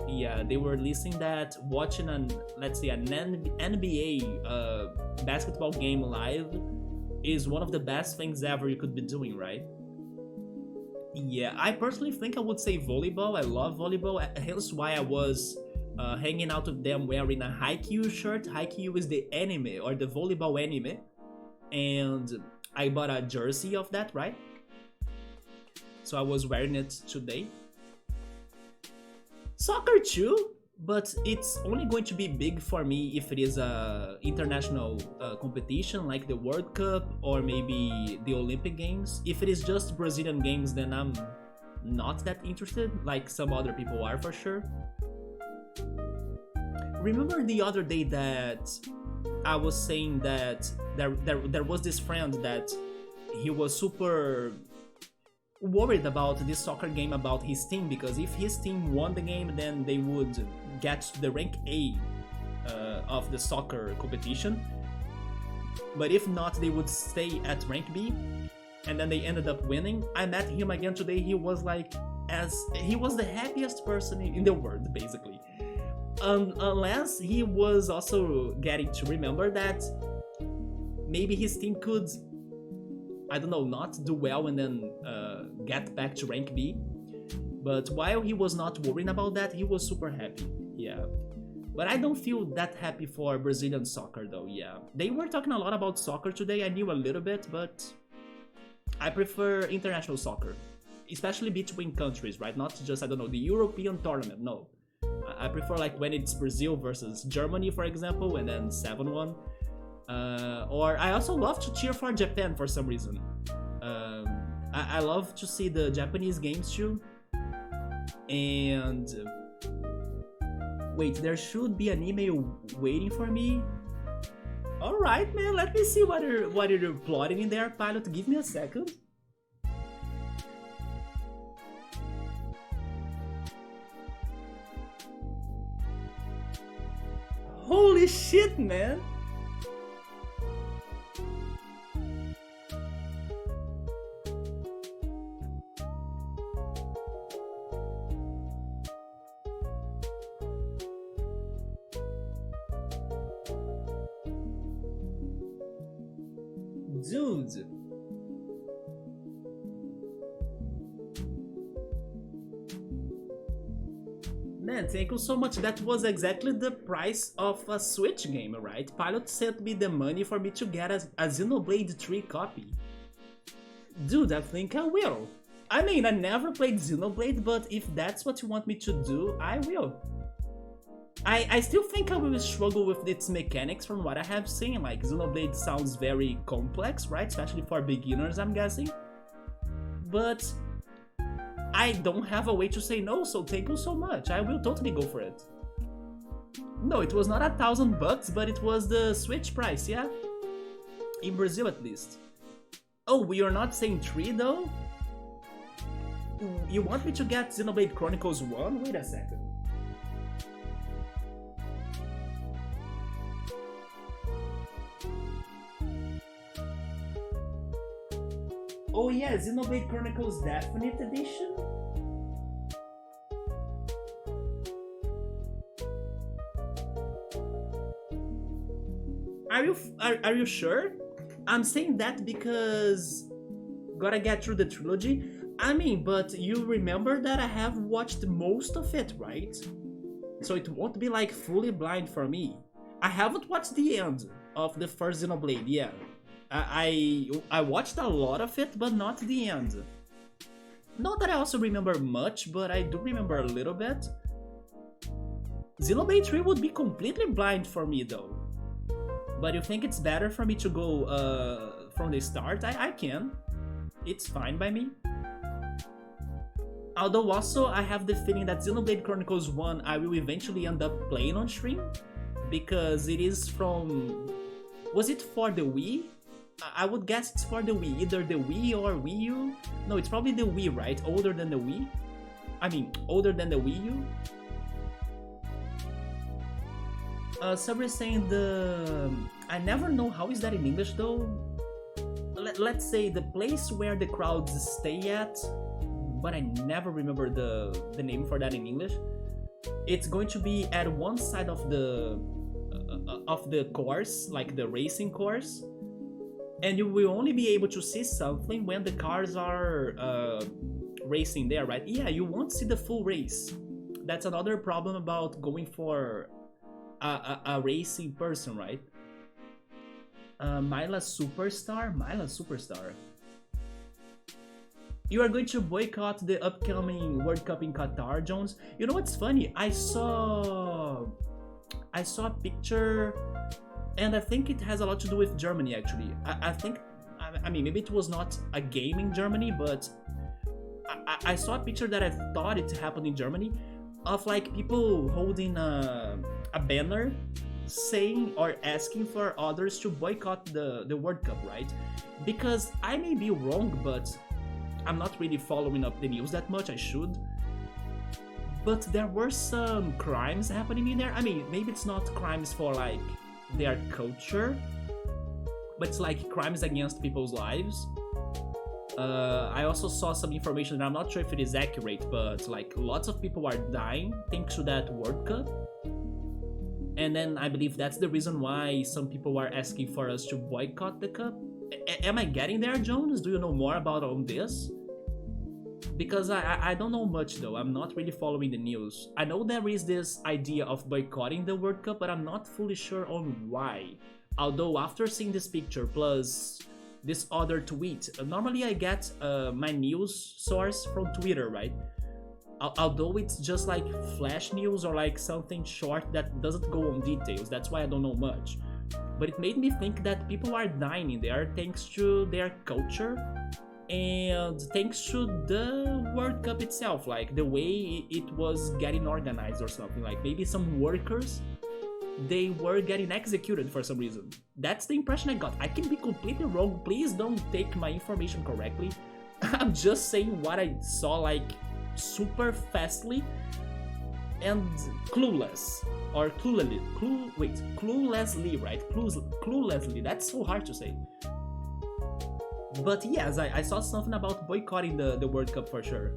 S1: Yeah, they were listening that watching an let's say an NBA basketball game live is one of the best things ever you could be doing, right? Yeah, I personally think I would say volleyball. I love volleyball, hence why I was hanging out with them wearing a Haikyuu shirt. Haikyuu is the anime or the volleyball anime, and I bought a jersey of that, right? So I was wearing it today. Soccer too, but it's only going to be big for me if it is a international competition like the World Cup or maybe the Olympic Games. If it is just Brazilian games, then I'm not that interested, like some other people are for sure. Remember the other day that I was saying that there was this friend that he was super worried about this soccer game about his team, because if his team won the game, then they would get to the rank A of the soccer competition, but if not, they would stay at rank B, and then they ended up winning. I met him again today. He was like, as he was the happiest person in the world, basically. Unless he was also getting to remember that maybe his team could, I don't know, not do well and then get back to rank B. But while he was not worrying about that, he was super happy. Yeah. But I don't feel that happy for Brazilian soccer though, yeah. They were talking a lot about soccer today. I knew a little bit, but I prefer international soccer. Especially between countries, right? Not just, I don't know, the European tournament, no. I prefer like when it's Brazil versus Germany, for example, and then 7-1. Or I also love to cheer for Japan for some reason. I love to see the Japanese games too. And wait, there should be an email waiting for me. All right, man. Let me see what you're plotting in there, Pilot. Give me a second. Holy shit, man. Dude. Man, thank you so much. That was exactly the price of a Switch game, right? Pilot sent me the money for me to get a Xenoblade 3 copy. Dude, I think I will. I mean, I never played Xenoblade, but if that's what you want me to do, I will. I still think I will struggle with its mechanics from what I have seen. Like, Xenoblade sounds very complex, right? Especially for beginners, I'm guessing. But I don't have a way to say no, so thank you so much. I will totally go for it. No, it was not $1,000, but it was the Switch price, yeah? In Brazil, at least. Oh, we are not saying 3, though? You want me to get Xenoblade Chronicles 1? Wait a second. Oh yeah, Xenoblade Chronicles Definite Edition? Are you sure? I'm saying that because gotta get through the trilogy. I mean, but you remember that I have watched most of it, right? So it won't be like fully blind for me. I haven't watched the end of the first Xenoblade, yeah. I watched a lot of it, but not the end. Not that I also remember much, but I do remember a little bit. Xenoblade 3 would be completely blind for me though. But you think it's better for me to go from the start? I can. It's fine by me. Although also I have the feeling that Xenoblade Chronicles 1 I will eventually end up playing on stream. Because it is from... Was it for the Wii? I would guess it's for the Wii, either the Wii or Wii U. No, it's probably the Wii, right? Older than the Wii. I mean, older than the Wii U. Somebody saying the... I never know how is that in English though. Let's say the place where the crowds stay at, but I never remember the name for that in English. It's going to be at one side of the course, like the racing course, and you will only be able to see something when the cars are racing there, right? Yeah, you won't see the full race. That's another problem about going for a racing person, right? Myla Superstar? You are going to boycott the upcoming World Cup in Qatar, Jones? You know what's funny? I saw a picture, and I think it has a lot to do with Germany, actually. I mean, maybe it was not a game in Germany, but I saw a picture that I thought it happened in Germany, of like people holding a banner saying or asking for others to boycott the World Cup, right? Because I may be wrong, but I'm not really following up the news that much. I should. But there were some crimes happening in there. I mean, maybe it's not crimes for like their culture, but it's like crimes against people's lives. I also saw some information, and I'm not sure if it is accurate, but like lots of people are dying thanks to that World Cup. And then I believe that's the reason why some people are asking for us to boycott the cup. Am I getting there, Jones? Do you know more about all this? Because I don't know much though. I'm not really following the news. I know there is this idea of boycotting the World Cup, but I'm not fully sure on why. Although after seeing this picture plus this other tweet, normally I get my news source from Twitter, right? Although it's just like flash news or like something short that doesn't go on details. That's why I don't know much. But it made me think that people are dying in there thanks to their culture and thanks to the World Cup itself, like the way it was getting organized or something. Like maybe some workers, they were getting executed for some reason. That's the impression I got. I can be completely wrong. Please don't take my information correctly. I'm just saying what I saw, like super fastly and clueless or cluelessly, right? Cluelessly. That's so hard to say. But yes, I saw something about boycotting the World Cup for sure.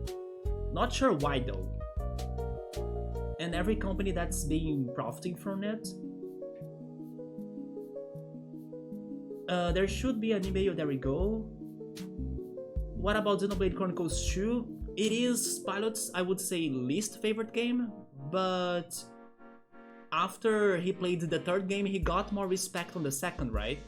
S1: Not sure why though. And every company that's been profiting from it. There should be an email. There we go. What about Xenoblade Chronicles 2? It is Pilot's, I would say, least favorite game, but after he played the third game, he got more respect on the second, right?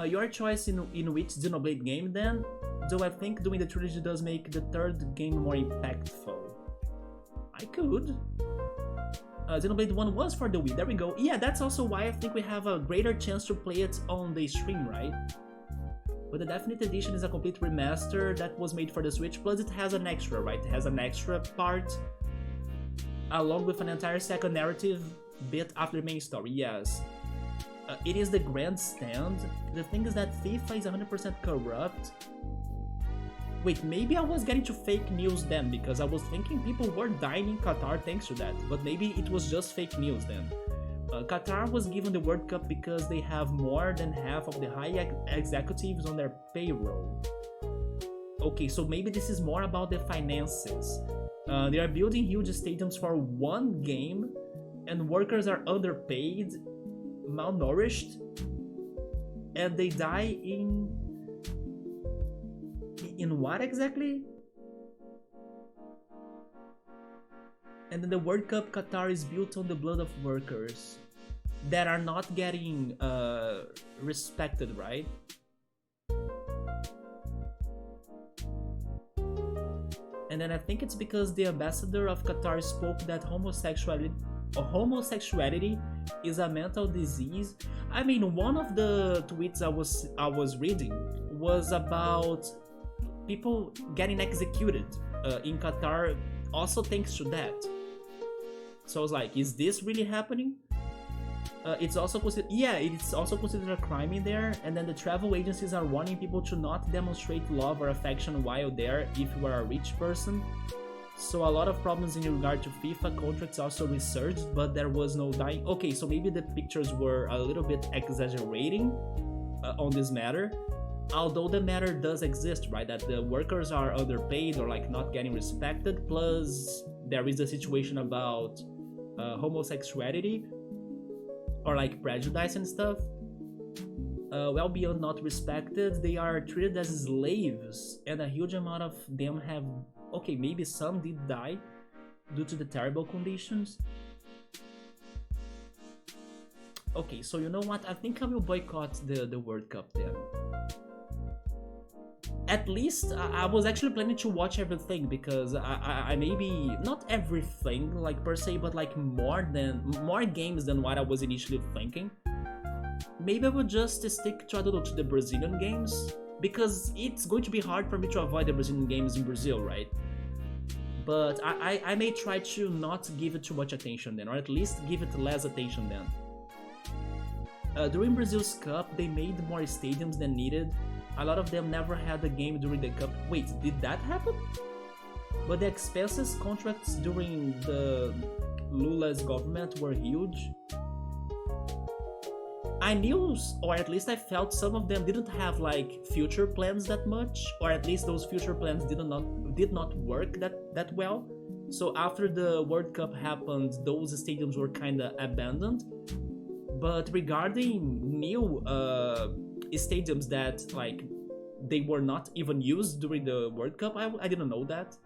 S1: Your choice in which Xenoblade game then? Though I think doing the trilogy does make the third game more impactful. I could. Xenoblade 1 was for the Wii, there we go. Yeah, that's also why I think we have a greater chance to play it on the stream, right? But the Definite Edition is a complete remaster that was made for the Switch, plus it has an extra, right? It has an extra part, along with an entire second narrative bit after the main story, yes. It is the grandstand. The thing is that FIFA is 100% corrupt. Wait, maybe I was getting to fake news then, because I was thinking people were dying in Qatar thanks to that, but maybe it was just fake news then. Qatar was given the World Cup because they have more than half of the high executives on their payroll. Okay, so maybe this is more about the finances. They are building huge stadiums for one game, and workers are underpaid, malnourished, and they die in what exactly? And then the World Cup Qatar is built on the blood of workers that are not getting respected, right? And then I think it's because the ambassador of Qatar spoke that homosexuality is a mental disease. I mean, one of the tweets I was reading was about people getting executed in Qatar also thanks to that. So I was like, is this really happening? It's also considered, yeah, it's also considered a crime in there. And then the travel agencies are warning people to not demonstrate love or affection while there if you are a rich person. So a lot of problems in regard to FIFA contracts also resurged, but there was no dying. Okay, so maybe the pictures were a little bit exaggerating on this matter. Although the matter does exist, right? That the workers are underpaid or like not getting respected. Plus, there is a situation about homosexuality or like prejudice and stuff. Well beyond not respected, they are treated as slaves, and a huge amount of them have. Okay, maybe some did die due to the terrible conditions. Okay, so you know what? I think I will boycott the World Cup then. At least I was actually planning to watch everything because I maybe not everything like per se, but like more games than what I was initially thinking. Maybe I would just stick to, I don't know, to the Brazilian games because it's going to be hard for me to avoid the Brazilian games in Brazil, right? But I may try to not give it too much attention then, or at least give it less attention then. During Brazil's Cup, they made more stadiums than needed. A lot of them never had a game during the Cup. Wait, did that happen? But the expenses contracts during the Lula's government were huge. I knew, or at least I felt, some of them didn't have like future plans that much, or at least those future plans did not work that well. So after the World Cup happened, those stadiums were kind of abandoned. But regarding new stadiums that like they were not even used during the World Cup, I didn't know that.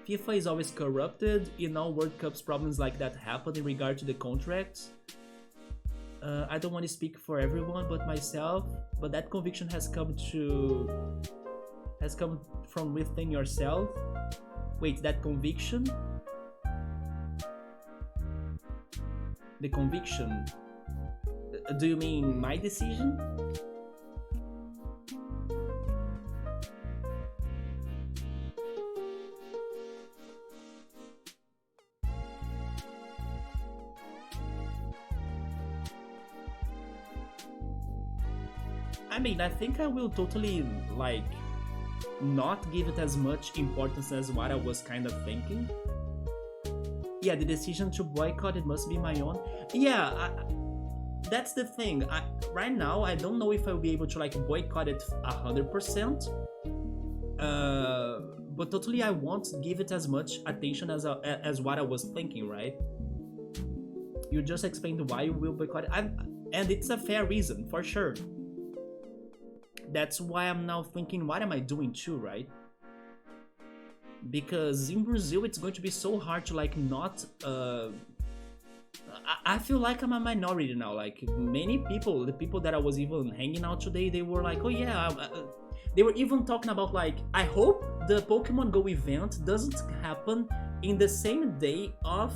S1: FIFA is always corrupted. In all World Cups, problems like that happen in regard to the contracts. I don't want to speak for everyone but myself, but that conviction has come from within yourself. Wait, that conviction? The conviction? Do you mean my decision? I mean, I think I will totally, like, not give it as much importance as what I was kind of thinking. Yeah, the decision to boycott, it must be my own. Yeah, that's the thing. Right now, I don't know if I'll be able to, like, boycott it 100%. But totally, I won't give it as much attention as what I was thinking, right? You just explained why you will boycott it. And it's a fair reason, for sure. That's why I'm now thinking, what am I doing too, right? Because in Brazil, it's going to be so hard to like not... I feel like I'm a minority now. Like many people, the people that I was even hanging out today, they were like, oh yeah, they were even talking about like, I hope the Pokemon Go event doesn't happen in the same day of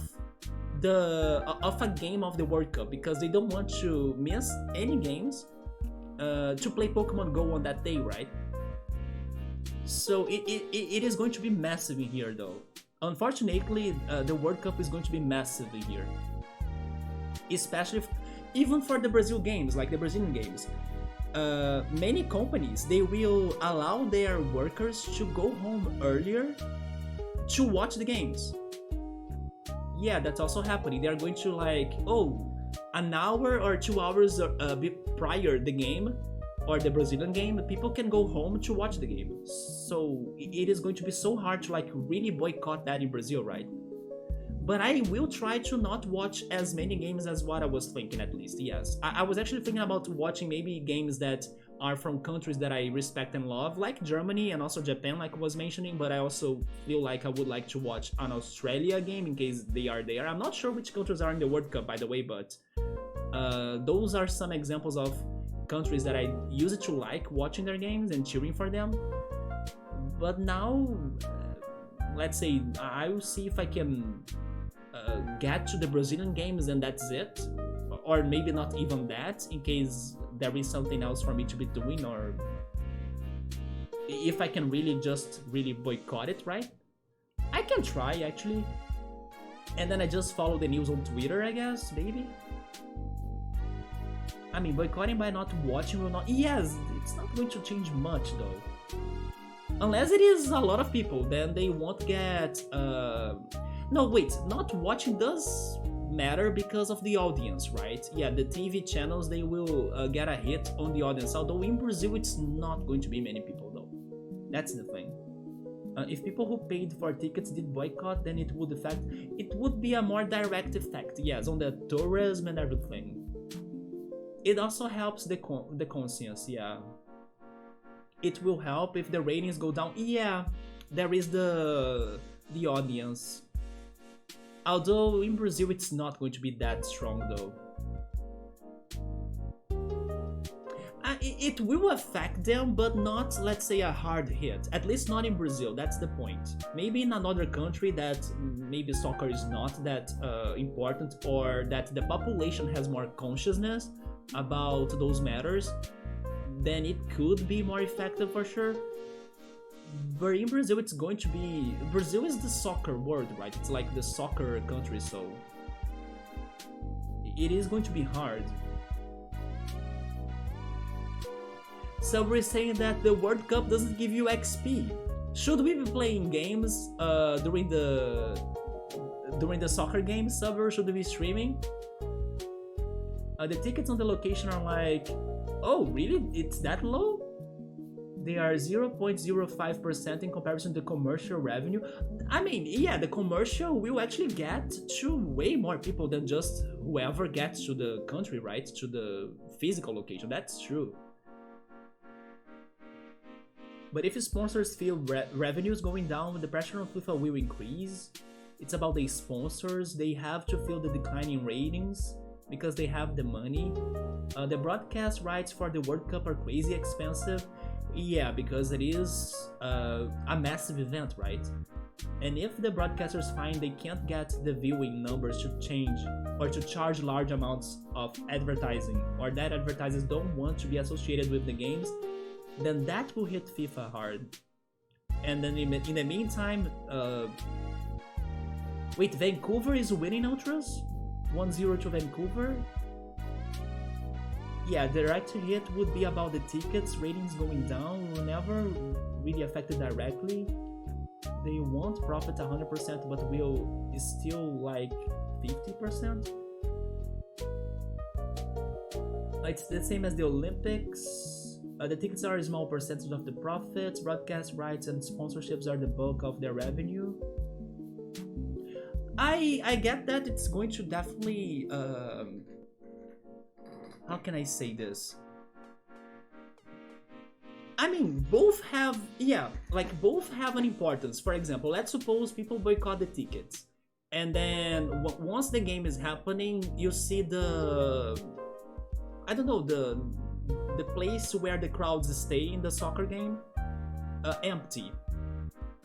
S1: a game of the World Cup, because they don't want to miss any games to play Pokemon Go on that day, right? So it is going to be massive in here though. Unfortunately, the World Cup is going to be massive in here. Especially, even for the Brazil games, like the Brazilian games. Many companies, they will allow their workers to go home earlier to watch the games. Yeah, that's also happening. They're going to like, an hour or 2 hours prior the game or the Brazilian game, people can go home to watch the game. So it is going to be so hard to like really boycott that in Brazil, right? But I will try to not watch as many games as what I was thinking, at least, yes. I was actually thinking about watching maybe games that are from countries that I respect and love, like Germany and also Japan, like I was mentioning, but I also feel like I would like to watch an Australia game in case they are there. I'm not sure which countries are in the World Cup, by the way, but those are some examples of countries that I used to like watching their games and cheering for them. But now, let's say, I will see if I can get to the Brazilian games and that's it. Or maybe not even that, in case there is something else for me to be doing, or if I can really just boycott it, right? I can try, actually. And then I just follow the news on Twitter, I guess, maybe? I mean, boycotting by not watching will not. Yes, it's not going to change much though. Unless it is a lot of people, then they won't get. No, wait, not watching does matter because of the audience, right? Yeah, the TV channels they will get a hit on the audience. Although in Brazil, it's not going to be many people though. That's the thing. If people who paid for tickets did boycott, then it would affect. It would be a more direct effect, yes, on the tourism and everything. It also helps the conscience, yeah. It will help if the ratings go down. Yeah, there is the audience. Although in Brazil it's not going to be that strong though. It will affect them, but not, let's say, a hard hit. At least not in Brazil, that's the point. Maybe in another country that maybe soccer is not that important, or that the population has more consciousness about those matters, then it could be more effective for sure. But in Brazil, it's going to be... Brazil is the soccer world, right? It's like the soccer country, so... It is going to be hard. So we're saying that the World Cup doesn't give you XP. Should we be playing games during the soccer games? Server should we be streaming? The tickets on the location are like, oh really? It's that low? They are 0.05% in comparison to commercial revenue. I mean, yeah, the commercial will actually get to way more people than just whoever gets to the country, right? To the physical location. That's true. But if sponsors feel revenues going down, the pressure on FIFA will increase. It's about the sponsors. They have to feel the decline in ratings because they have the money. The broadcast rights for the World Cup are crazy expensive. Yeah, because it is a massive event, right? And if the broadcasters find they can't get the viewing numbers to change or to charge large amounts of advertising, or that advertisers don't want to be associated with the games, then that will hit FIFA hard. And then in the meantime, wait, Vancouver is winning Ultras? 1-0 to Vancouver? Yeah, the direct hit would be about the tickets, ratings going down, will never really affect it directly. They won't profit 100%, but will still like 50%. It's the same as the Olympics. The tickets are a small percentage of the profits, broadcast rights and sponsorships are the bulk of their revenue. I get that it's going to definitely... how can I say this? I mean, both have... Yeah, like both have an importance. For example, let's suppose people boycott the tickets. And then once the game is happening, you see the... I don't know, the place where the crowds stay in the soccer game empty.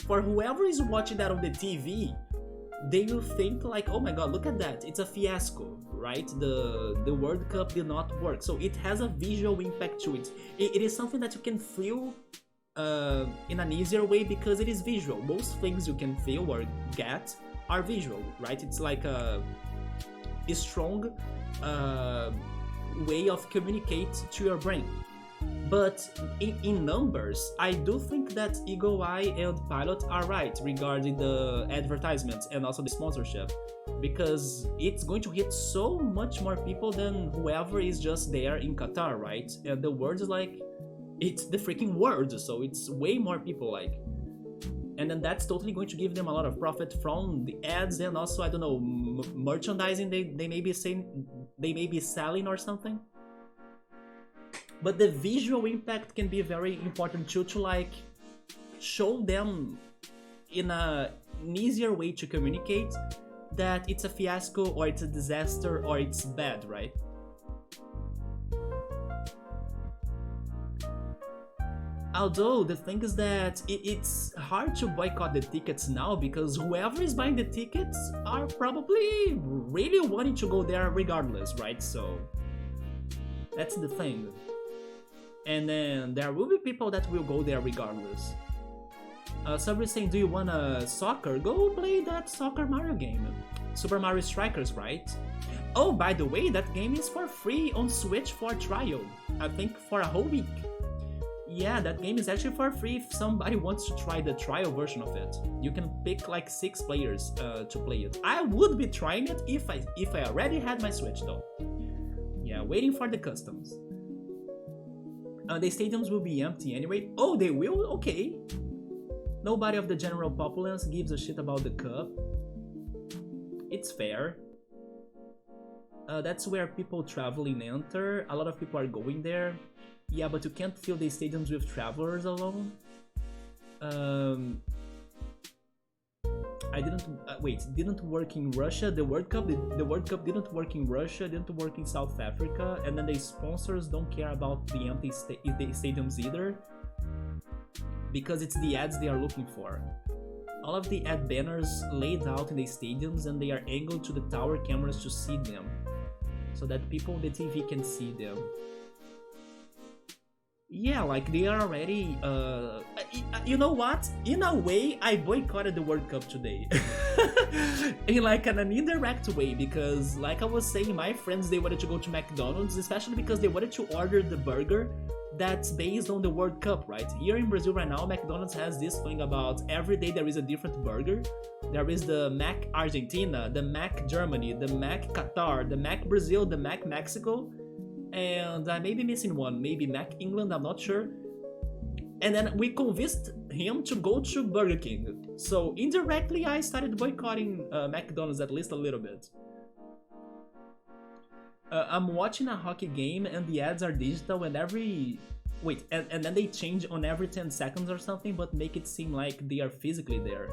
S1: For whoever is watching that on the TV, they will think like, oh my god, look at that, it's a fiasco, right? The World Cup did not work. So it has a visual impact to it. It is something that you can feel in an easier way because it is visual. Most things you can feel or get are visual, right? It's like a strong way of communicate to your brain. But in numbers, I do think that Eagle Eye and Pilot are right regarding the advertisements and also the sponsorship, because it's going to hit so much more people than whoever is just there in Qatar, right? And the world is like, it's the freaking world, so it's way more people like. And then that's totally going to give them a lot of profit from the ads and also, I don't know, merchandising they may be saying, they may be selling or something. But the visual impact can be very important too, to like show them in an easier way to communicate that it's a fiasco or it's a disaster or it's bad, right? Although the thing is that it's hard to boycott the tickets now because whoever is buying the tickets are probably really wanting to go there regardless, right? So that's the thing. And then there will be people that will go there regardless. Somebody's saying, do you want a soccer? Go play that Soccer Mario game. Super Mario Strikers, right? Oh, by the way, that game is for free on Switch for trial. I think for a whole week. Yeah, that game is actually for free if somebody wants to try the trial version of it. You can pick like 6 players to play it. I would be trying it if I already had my Switch though. Yeah, waiting for the customs. The stadiums will be empty anyway. Oh, they will? Okay. Nobody of the general populace gives a shit about the cup. It's fair. That's where people traveling enter. A lot of people are going there. Yeah, but you can't fill the stadiums with travelers alone. I didn't wait. Didn't work in Russia. The World Cup didn't work in Russia. Didn't work in South Africa. And then the sponsors don't care about the empty stadiums either, because it's the ads they are looking for. All of the ad banners laid out in the stadiums, and they are angled to the tower cameras to see them, so that people on the TV can see them. Yeah, like they are already. You know what? In a way, I boycotted the World Cup today, in like an indirect way, because like I was saying, my friends, they wanted to go to McDonald's, especially because they wanted to order the burger that's based on the World Cup, right? Here in Brazil right now, McDonald's has this thing about every day there is a different burger. There is the Mac Argentina, the Mac Germany, the Mac Qatar, the Mac Brazil, the Mac Mexico, and I may be missing one, maybe Mac England, I'm not sure. And then we convinced him to go to Burger King. So indirectly, I started boycotting McDonald's at least a little bit. I'm watching a hockey game and the ads are digital and every... Wait, and then they change on every 10 seconds or something, but make it seem like they are physically there.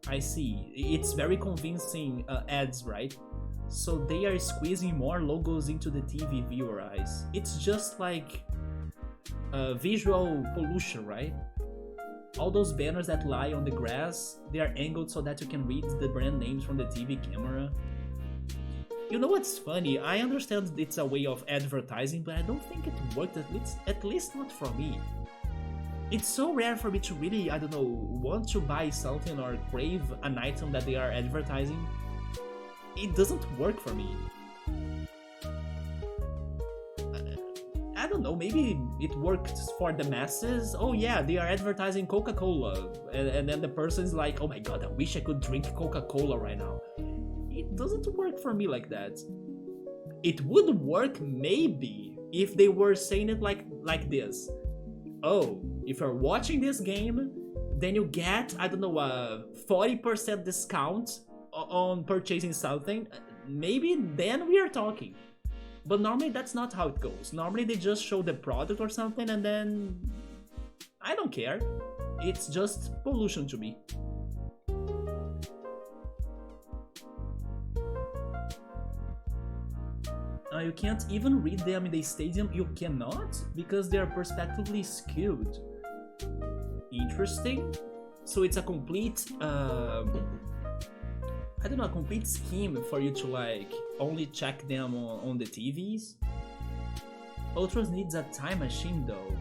S1: I see. It's very convincing ads, right? So they are squeezing more logos into the TV viewer eyes. It's just like visual pollution, right? All those banners that lie on the grass, they are angled so that you can read the brand names from the TV camera. You know what's funny? I understand it's a way of advertising, but I don't think it worked, at least not for me. It's so rare for me to really, I don't know, want to buy something or crave an item that they are advertising. It doesn't work for me. I don't know, maybe it worked for the masses. Oh yeah, they are advertising Coca-Cola. And then the person's like, oh my god, I wish I could drink Coca-Cola right now. It doesn't work for me like that. It would work maybe if they were saying it like this. Oh, if you're watching this game, then you get, I don't know, a 40% discount on purchasing something. Maybe then we are talking. But normally that's not how it goes. Normally they just show the product or something and then... I don't care. It's just pollution to me. You can't even read them in the stadium. You cannot? Because they are perspectively skewed. Interesting. So it's a complete... I don't know, a complete scheme for you to like only check them on the TVs. Ultras needs a time machine though.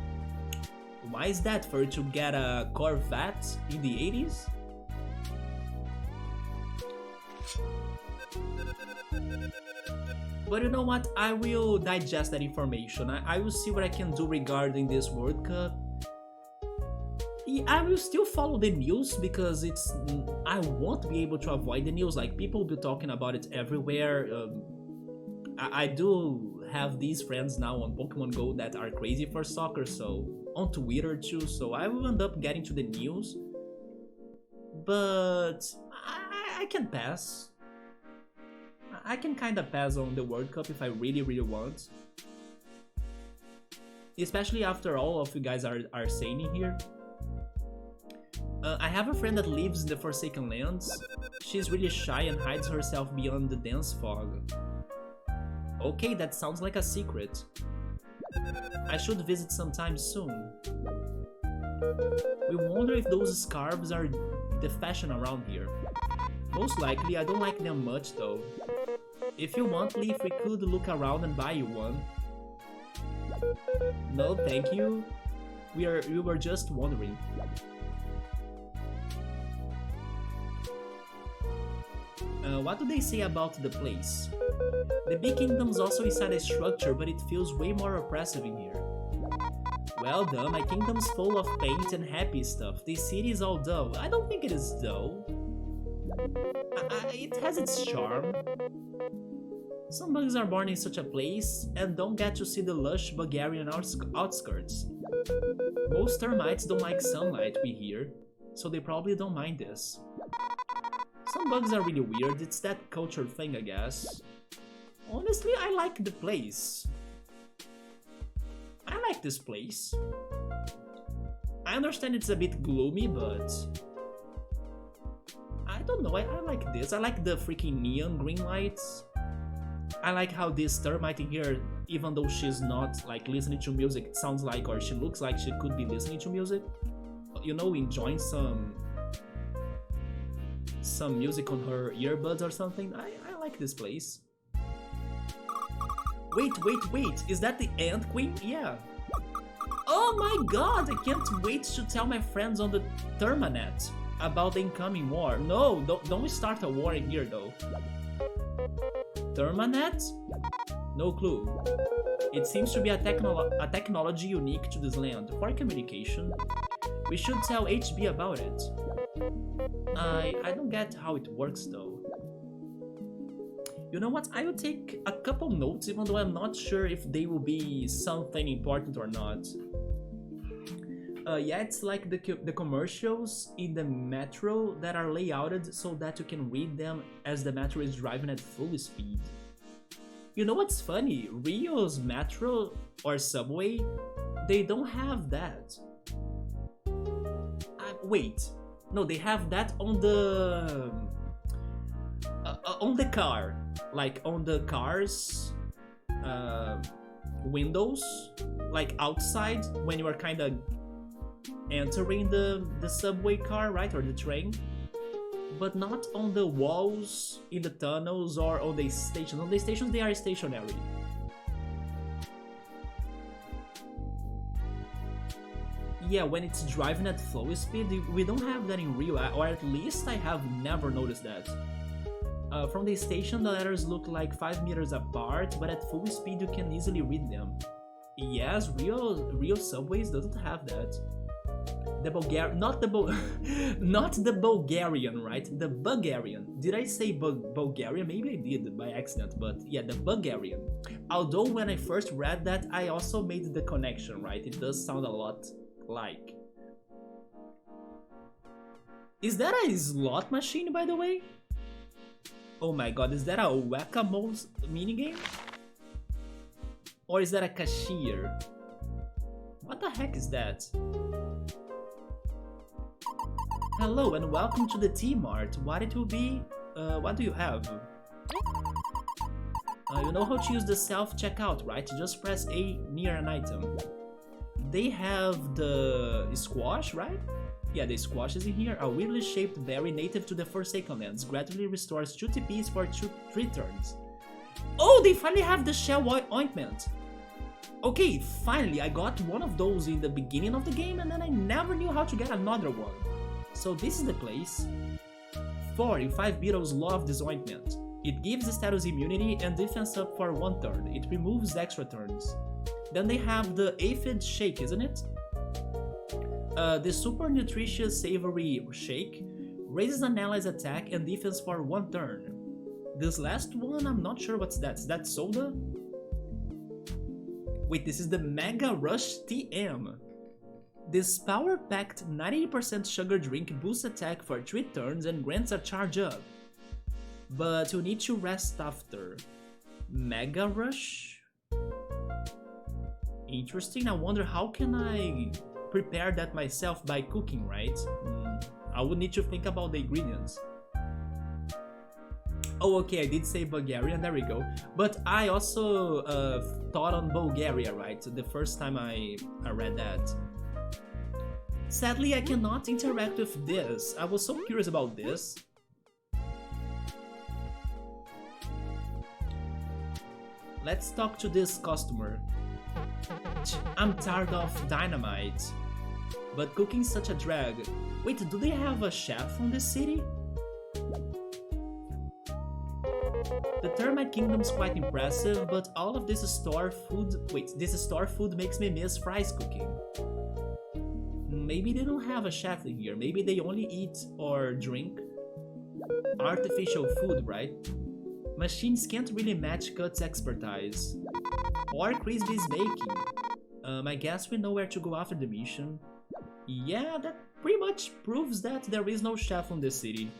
S1: Why is that? For you to get a Corvette in the 80s? But you know what? I will digest that information. I will see what I can do regarding this World Cup. I will still follow the news because I won't be able to avoid the news. Like, people will be talking about it everywhere. I do have these friends now on Pokemon Go that are crazy for soccer, so on Twitter too, so I will end up getting to the news. But I can pass. I can kinda pass on the World Cup if I really, really want. Especially after all of you guys are saying it here. I have a friend that lives in the Forsaken Lands. She's really shy and hides herself beyond the dense fog. Okay, that sounds like a secret. I should visit sometime soon. We wonder if those scarves are the fashion around here. Most likely, I don't like them much though. If you want, Leaf, we could look around and buy you one. No, thank you. We were just wondering. What do they say about the place? The big kingdom's also inside a structure, but it feels way more oppressive in here. Well done, my kingdom's full of paint and happy stuff. This city is all dull. I don't think it is dull. It has its charm. Some bugs are born in such a place and don't get to see the lush Bulgarian outskirts. Most termites don't like sunlight, we hear, so they probably don't mind this. Some bugs are really weird, it's that culture thing, I guess. Honestly, I like the place. I like this place. I understand it's a bit gloomy, but... I don't know, I like this. I like the freaking neon green lights. I like how this termite in here, even though she's not like listening to music, it sounds like, or she looks like she could be listening to music. You know, enjoying some music on her earbuds or something. I like this place. Wait, is that the Ant Queen? Yeah. Oh my god, I can't wait to tell my friends on the Termanet about the incoming war. No, don't start a war in here though. Termanet? No clue. It seems to be a technology unique to this land. For communication, we should tell HB about it. I don't get how it works though. You know what, I will take a couple notes even though I'm not sure if they will be something important or not. Yeah, it's like the commercials in the metro that are layouted so that you can read them as the metro is driving at full speed. You know what's funny? Rio's metro or subway, they don't have that. Wait, no, they have that on the car, like on the car's windows, like outside when you are kind of entering the subway car, right, or the train, but not on the walls, in the tunnels, or on the stations. On the stations they are stationary. Yeah, when it's driving at full speed, we don't have that in Rio, or at least I have never noticed that. From the station, the letters look like 5 meters apart, but at full speed you can easily read them. Yes, Rio subways doesn't have that. The Bulgarian, not the Bulgarian, right? The Bulgarian. Did I say Bulgarian? Maybe I did by accident, but yeah, the Bulgarian. Although when I first read that, I also made the connection, right? It does sound a lot like. Is that a slot machine, by the way? Oh my god, is that a whack-a-mole minigame? Or is that a cashier? What the heck is that? Hello and welcome to the T-Mart. What it will be? What do you have? You know how to use the self-checkout, right? Just press A near an item. They have the squash, right? Yeah, the squash is in here. A weirdly shaped berry native to the Forsaken Lands. Gradually restores 2 TPs for 3 turns. Oh, they finally have the shell ointment. Okay, finally, I got one of those in the beginning of the game and then I never knew how to get another one. So this is the place. 4 in 5 beetles love this ointment. It gives the status immunity and defense up for 1 turn. It removes extra turns. Then they have the aphid shake, isn't it? The super nutritious savory shake raises an ally's attack and defense for 1 turn. This last one, I'm not sure what's that. Is that soda? Wait, this is the Mega Rush TM. This power-packed 90% sugar drink boosts attack for 3 turns and grants a charge up. But you need to rest after. Mega Rush? Interesting, I wonder how can I prepare that myself by cooking, right? I would need to think about the ingredients. Oh, okay, I did say Bulgarian, there we go. But I also thought on Bulgaria, right? The first time I read that. Sadly, I cannot interact with this. I was so curious about this. Let's talk to this customer. I'm tired of dynamite. But cooking's such a drag. Wait, do they have a chef from this city? The Termite Kingdom is quite impressive, but all of this store food... Wait, this store food makes me miss fries cooking. Maybe they don't have a chef in here, maybe they only eat or drink artificial food, right? Machines can't really match Cut's expertise. Or Crispy's baking. I guess we know where to go after the mission. Yeah, that pretty much proves that there is no chef in the city.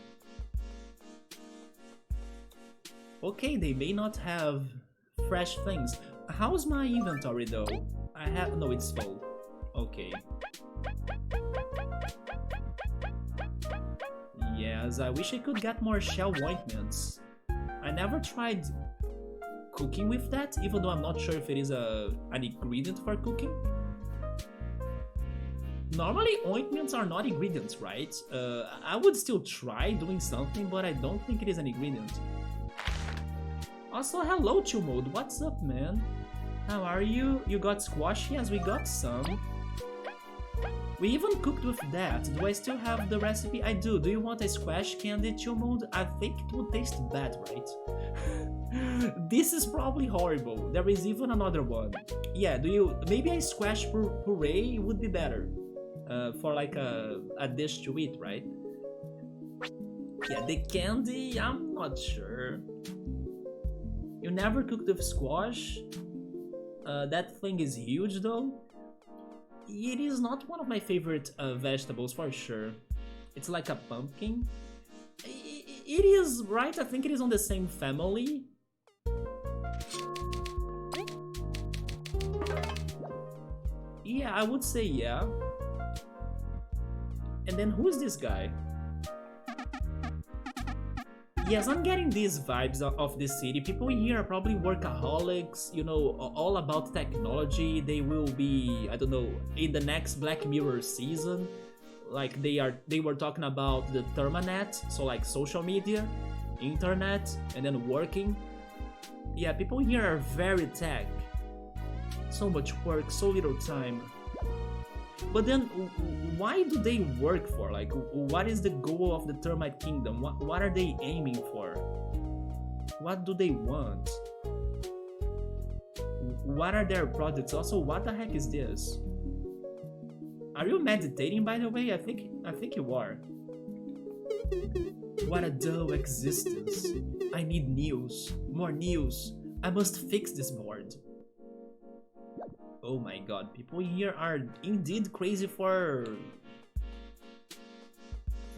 S1: Okay, they may not have fresh things. How's my inventory though? I have... no, it's full. Okay. Yes, I wish I could get more shell ointments. I never tried cooking with that, even though I'm not sure if it is an ingredient for cooking. Normally ointments are not ingredients, right? I would still try doing something, but I don't think it is an ingredient. Also, hello Chumode, what's up, man? How are you? You got squash? Yes, we got some. We even cooked with that. Do I still have the recipe? I do. Do you want a squash candy, Chumode? I think it would taste bad, right? This is probably horrible. There is even another one. Yeah, do you... maybe a squash puree would be better. For like a dish to eat, right? Yeah, the candy, I'm not sure. You never cooked with squash? That thing is huge though. It is not one of my favorite vegetables for sure. It's like a pumpkin. It is, right? I think it is on the same family. Yeah, I would say yeah. And then who is this guy? Yes, I'm getting these vibes of this city. People in here are probably workaholics, you know, all about technology. They will be, I don't know, in the next Black Mirror season. Like they were talking about the Termanet, so like social media, internet, and then working. Yeah, people in here are very tech. So much work, so little time. But then, why do they work for? Like, what is the goal of the Termite Kingdom? What are they aiming for? What do they want? What are their projects? Also, what the heck is this? Are you meditating, by the way? I think you are. What a dull existence. I need news. More news. I must fix this board. Oh my god, people here are indeed crazy for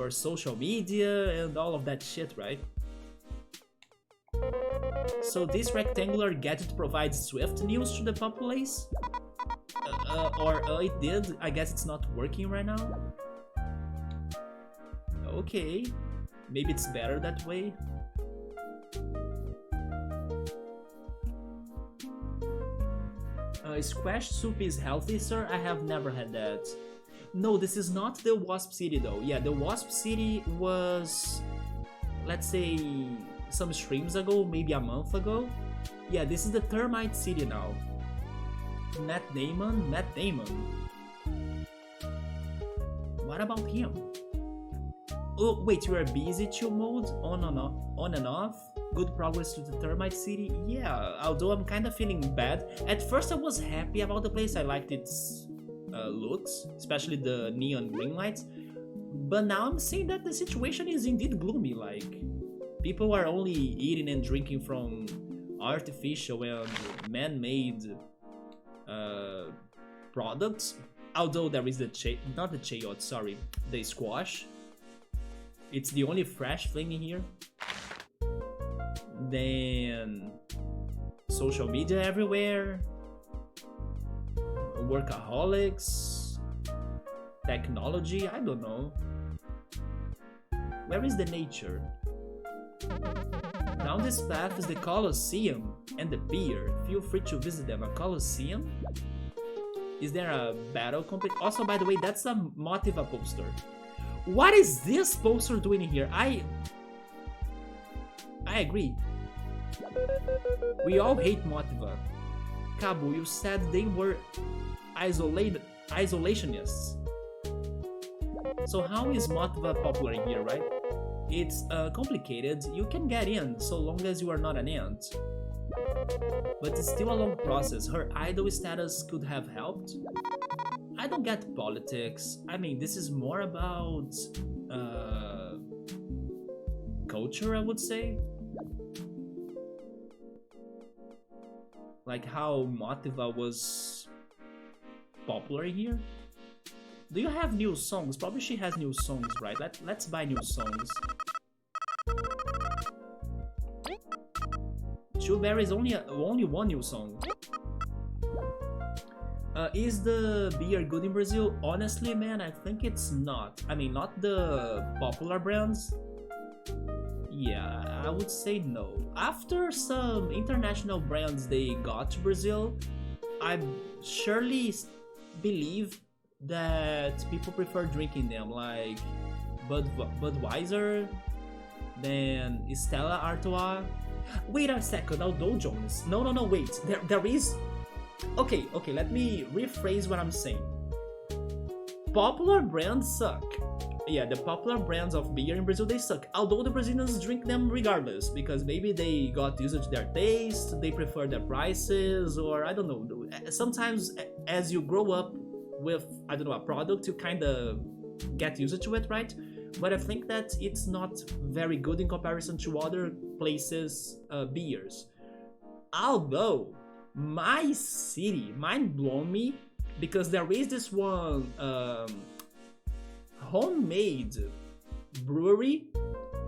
S1: social media and all of that shit, right? So this rectangular gadget provides swift news to the populace? It did, I guess it's not working right now? Okay, maybe it's better that way. Squash soup is healthy, sir? I have never had that. No, this is not the Wasp City though. Yeah, the Wasp City was, let's say, some streams ago, maybe a month ago. Yeah, this is the Termite City now. Matt Damon? Matt Damon. What about him? Oh, wait, you are busy, chill mode? On and off? Good progress to the Termite City? Yeah, although I'm kind of feeling bad. At first I was happy about the place, I liked its looks, especially the neon green lights. But now I'm seeing that the situation is indeed gloomy, like, people are only eating and drinking from artificial and man-made products. Although there is the not the chayote, sorry, the squash. It's the only fresh thing in here. Then social media everywhere, workaholics, technology, I don't know. Where is the nature? Down this path is the Colosseum and the pier. Feel free to visit them. A Colosseum? Is there a battle competition? Also, by the way, that's a Motiva poster. What is this poster doing here? I agree. We all hate Motiva. Kabu, you said they were isolationists. So how is Motiva popular here, right? It's complicated. You can get in so long as you are not an ant. But it's still a long process. Her idol status could have helped. I don't get politics. I mean, this is more about uh, culture, I would say. Like how Motiva was popular here. Do you have new songs? Probably she has new songs, right? Let's buy new songs. Chewberry is only one new song. Is the beer good in Brazil? Honestly, man, I think it's not. I mean, not the popular brands. Yeah, I would say no. After some international brands they got to Brazil, I surely believe that people prefer drinking them, like Budweiser, then Stella Artois. Wait a second, Aldo Jones. No, wait. There is. Okay, let me rephrase what I'm saying. Popular brands suck. Yeah, the popular brands of beer in Brazil, they suck. Although the Brazilians drink them regardless, because maybe they got used to their taste, they prefer their prices, or I don't know. Sometimes as you grow up with, I don't know, a product, you kind of get used to it, right? But I think that it's not very good in comparison to other places' beers. Although, my city mind blown me because there is this one homemade brewery,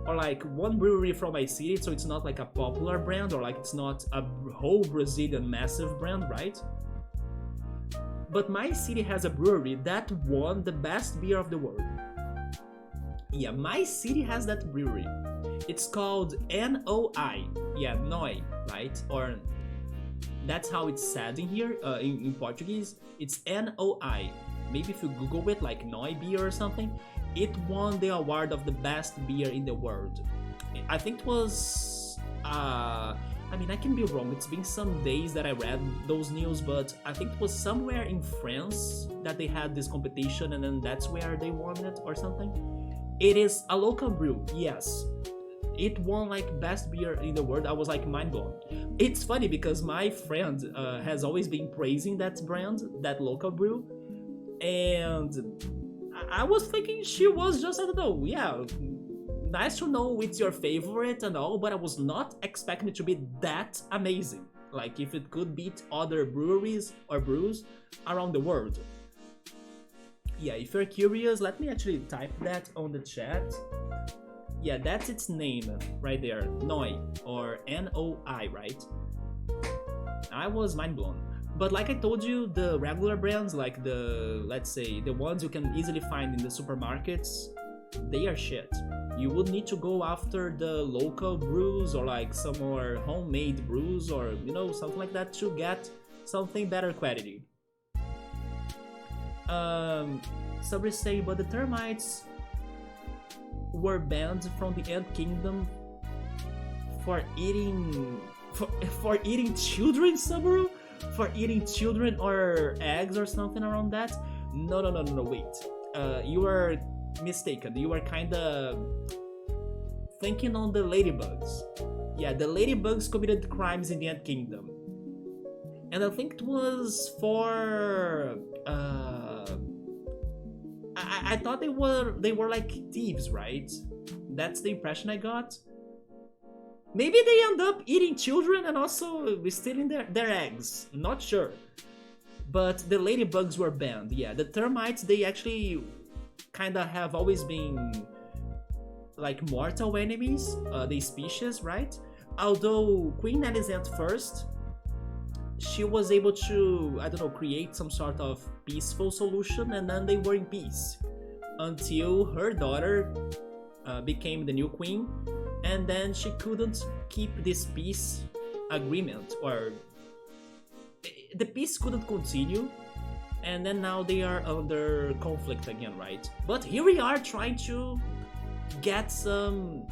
S1: or like one brewery from my city, so it's not like a popular brand, or like it's not a whole Brazilian massive brand, right? But my city has a brewery that won the best beer of the world. Yeah, my city has that brewery. It's called NOI. Yeah, NOI, right? Or that's how it's said in here, in Portuguese. It's NOI. Maybe if you Google it, like Noi beer or something, it won the award of the best beer in the world. I think it was, I mean, I can be wrong. It's been some days that I read those news, but I think it was somewhere in France that they had this competition, and then that's where they won it or something. It is a local brew, yes. It won like best beer in the world. I was like mind blown. It's funny because my friend has always been praising that brand, that local brew, and I was thinking she was just, I don't know, yeah, nice to know it's your favorite and all, but I was not expecting it to be that amazing. Like if it could beat other breweries or brews around the world. Yeah, if you're curious, let me actually type that on the chat. Yeah, that's its name right there, Noi, or N-O-I, right? I was mind blown. But like I told you, the regular brands, like the, let's say, the ones you can easily find in the supermarkets, they are shit. You would need to go after the local brews or like some more homemade brews or, you know, something like that to get something better quality. Somebody say, but the termites were banned from the Ant Kingdom for eating for eating children, Subaru? For eating children or eggs or something around that? No, wait. You are mistaken. You are kinda thinking on the ladybugs. Yeah, the ladybugs committed crimes in the Ant Kingdom. And I think it was for I thought they were like thieves, right? That's the impression I got. Maybe they end up eating children and also stealing their eggs. Not sure. But the ladybugs were banned. Yeah, the termites, they actually kinda have always been like mortal enemies, the species, right? Although Queen Alicent first, she was able to, I don't know, create some sort of peaceful solution, and then they were in peace until her daughter became the new queen, and then she couldn't keep this peace agreement, or the peace couldn't continue, and then now they are under conflict again, right? But here we are trying to get some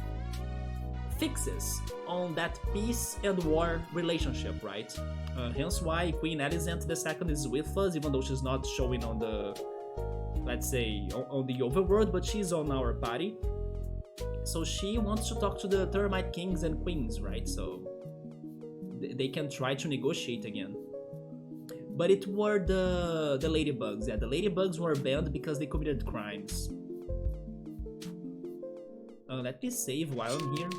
S1: fixes on that peace and war relationship, right? Hence why Queen Alicent II is with us, even though she's not showing on the, let's say, on the overworld, but she's on our party. So she wants to talk to the Termite Kings and Queens, right? So they can try to negotiate again. But it were the ladybugs. Yeah, the ladybugs were banned because they committed crimes. Let me save while I'm here.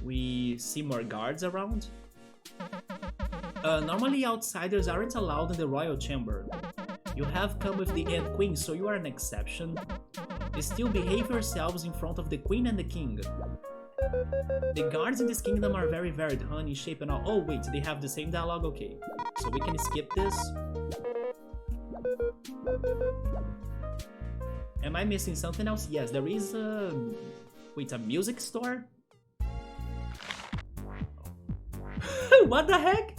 S1: We see more guards around. Normally outsiders aren't allowed in the royal chamber. You have come with the Ant Queen, so you are an exception. Still behave yourselves in front of the queen and the king. The guards in this kingdom are very varied, honey, shape and all. Oh wait, they have the same dialogue? Okay. So we can skip this. Am I missing something else? Yes, there is a... Wait, a music store? What the heck?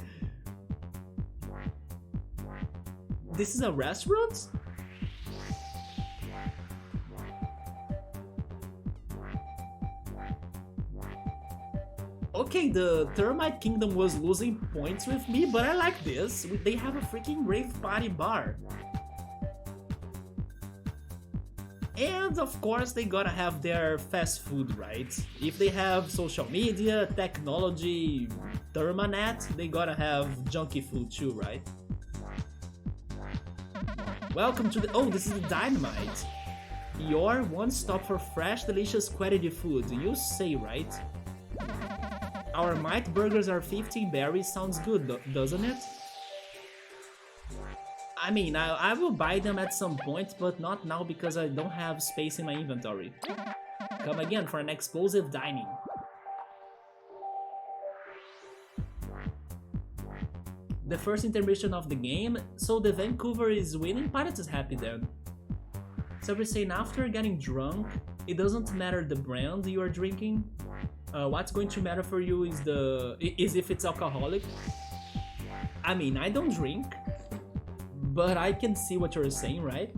S1: This is a restaurant? Okay, the Termite Kingdom was losing points with me, but I like this. They have a freaking rave party bar. And of course they gotta have their fast food, right? If they have social media, technology, Termanet, they gotta have junky food too, right? Welcome to the... Oh, this is the Dynamite. Your one stop for fresh, delicious quality food. You say, right? Our Might Burgers are 15 berries. Sounds good, doesn't it? I mean, I will buy them at some point, but not now because I don't have space in my inventory. Come again for an explosive dining. The first intermission of the game, so the Vancouver is winning. Pirate is happy then. So we're saying after getting drunk, it doesn't matter the brand you are drinking. What's going to matter for you is if it's alcoholic. I mean, I don't drink, but I can see what you're saying, right?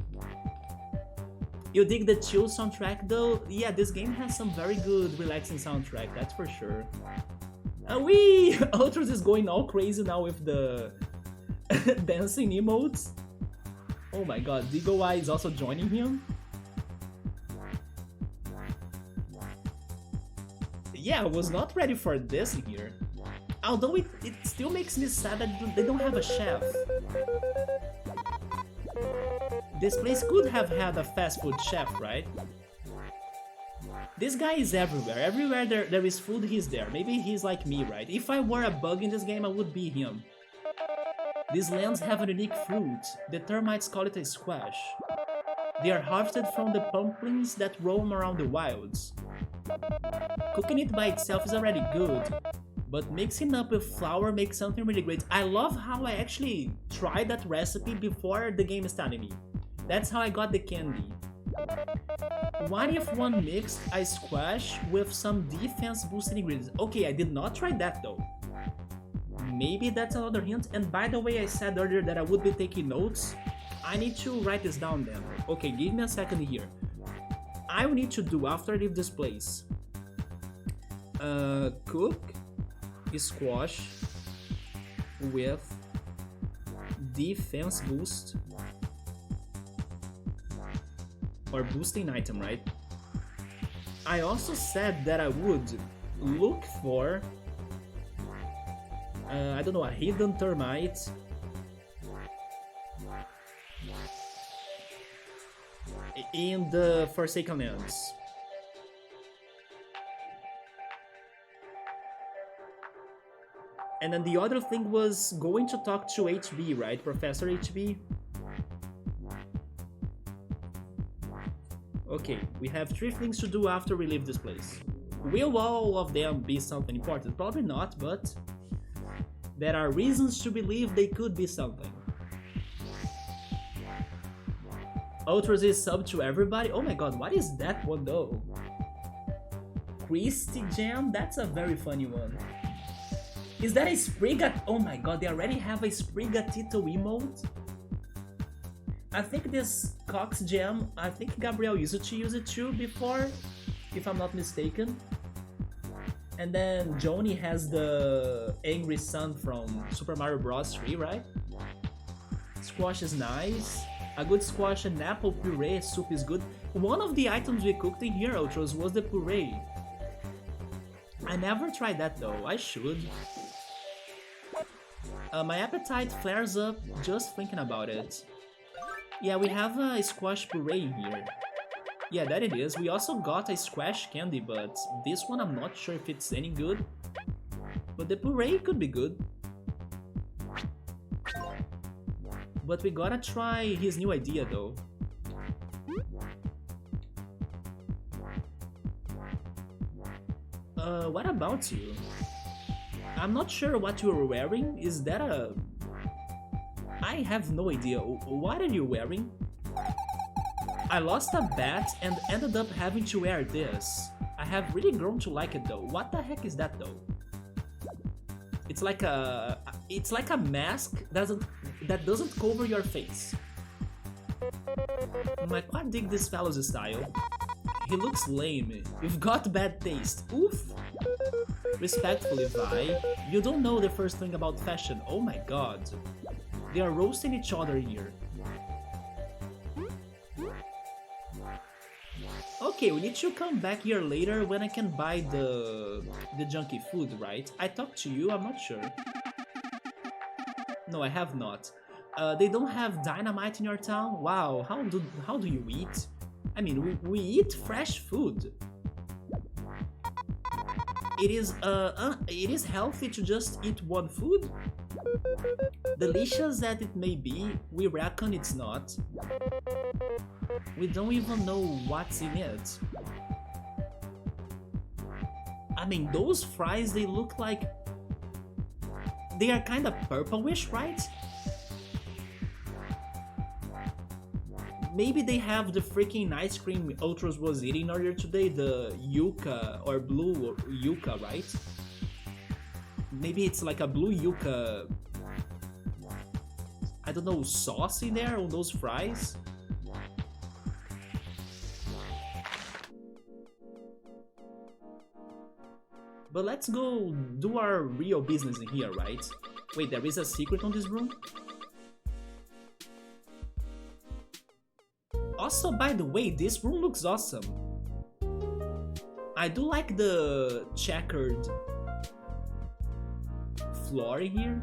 S1: You dig the chill soundtrack though? Yeah, this game has some very good relaxing soundtrack, that's for sure. Ultras is going all crazy now with the dancing emotes. Oh my god, Deagle Eye is also joining him. Yeah, I was not ready for this here. Although it still makes me sad that they don't have a chef. This place could have had a fast food chef, right? This guy is everywhere. Everywhere there is food, he's there. Maybe he's like me, right? If I were a bug in this game, I would be him. These lands have a unique fruit. The termites call it a squash. They are harvested from the pumpkins that roam around the wilds. Cooking it by itself is already good, but mixing up with flour makes something really great. I love how I actually tried that recipe before the game started me. That's how I got the candy. What if one mixed a squash with some defense boosting ingredients? Okay, I did not try that though. Maybe that's another hint. And by the way, I said earlier that I would be taking notes. I need to write this down then. Okay, give me a second here. I will need to do after I leave this place. Cook squash with defense boost or boosting item, right? I also said that I would look for I don't know, a hidden termite in the Forsaken Lands. And then the other thing was going to talk to HB, right? Professor HB. Okay, we have 3 things to do after we leave this place. Will all of them be something important? Probably not, but there are reasons to believe they could be something. Ultras is sub to everybody. Oh my god, what is that one though? Christy Jam? That's a very funny one. Is that a Sprigat? Oh my god, they already have a Sprigatito emote? I think this Cox Jam, I think Gabriel used to use it too before, if I'm not mistaken. And then Joni has the Angry Sun from Super Mario Bros. 3, right? Squash is nice. A good squash and apple puree soup is good. One of the items we cooked in here, Outros, was the puree. I never tried that though, I should. My appetite flares up just thinking about it. Yeah, we have a squash puree in here. Yeah, that it is. We also got a squash candy, but this one I'm not sure if it's any good. But the puree could be good. But we gotta try his new idea though. What about you? I'm not sure what you're wearing. Is that a... I have no idea. What are you wearing? I lost a bet and ended up having to wear this. I have really grown to like it though. What the heck is that though? It's like a mask that doesn't cover your face. I quite dig this fellow's style. He looks lame. You've got bad taste. Oof. Respectfully, Vi, you don't know the first thing about fashion. Oh my god. They are roasting each other here. Okay, we need to come back here later when I can buy the junky food, right? I talked to you, I'm not sure. No, I have not. They don't have dynamite in your town? Wow, how do you eat? I mean, we eat fresh food. It is healthy to just eat one food? Delicious as it may be, we reckon it's not. We don't even know what's in it. I mean, those fries, they look like... They are kind of purplish, right? Maybe they have the freaking ice cream Ultros was eating earlier today, the yucca or blue yucca, right? Maybe it's like a blue yucca, I don't know, sauce in there on those fries? But let's go do our real business in here, right? Wait, there is a secret on this room? Also, by the way, this room looks awesome. I do like the checkered floor here.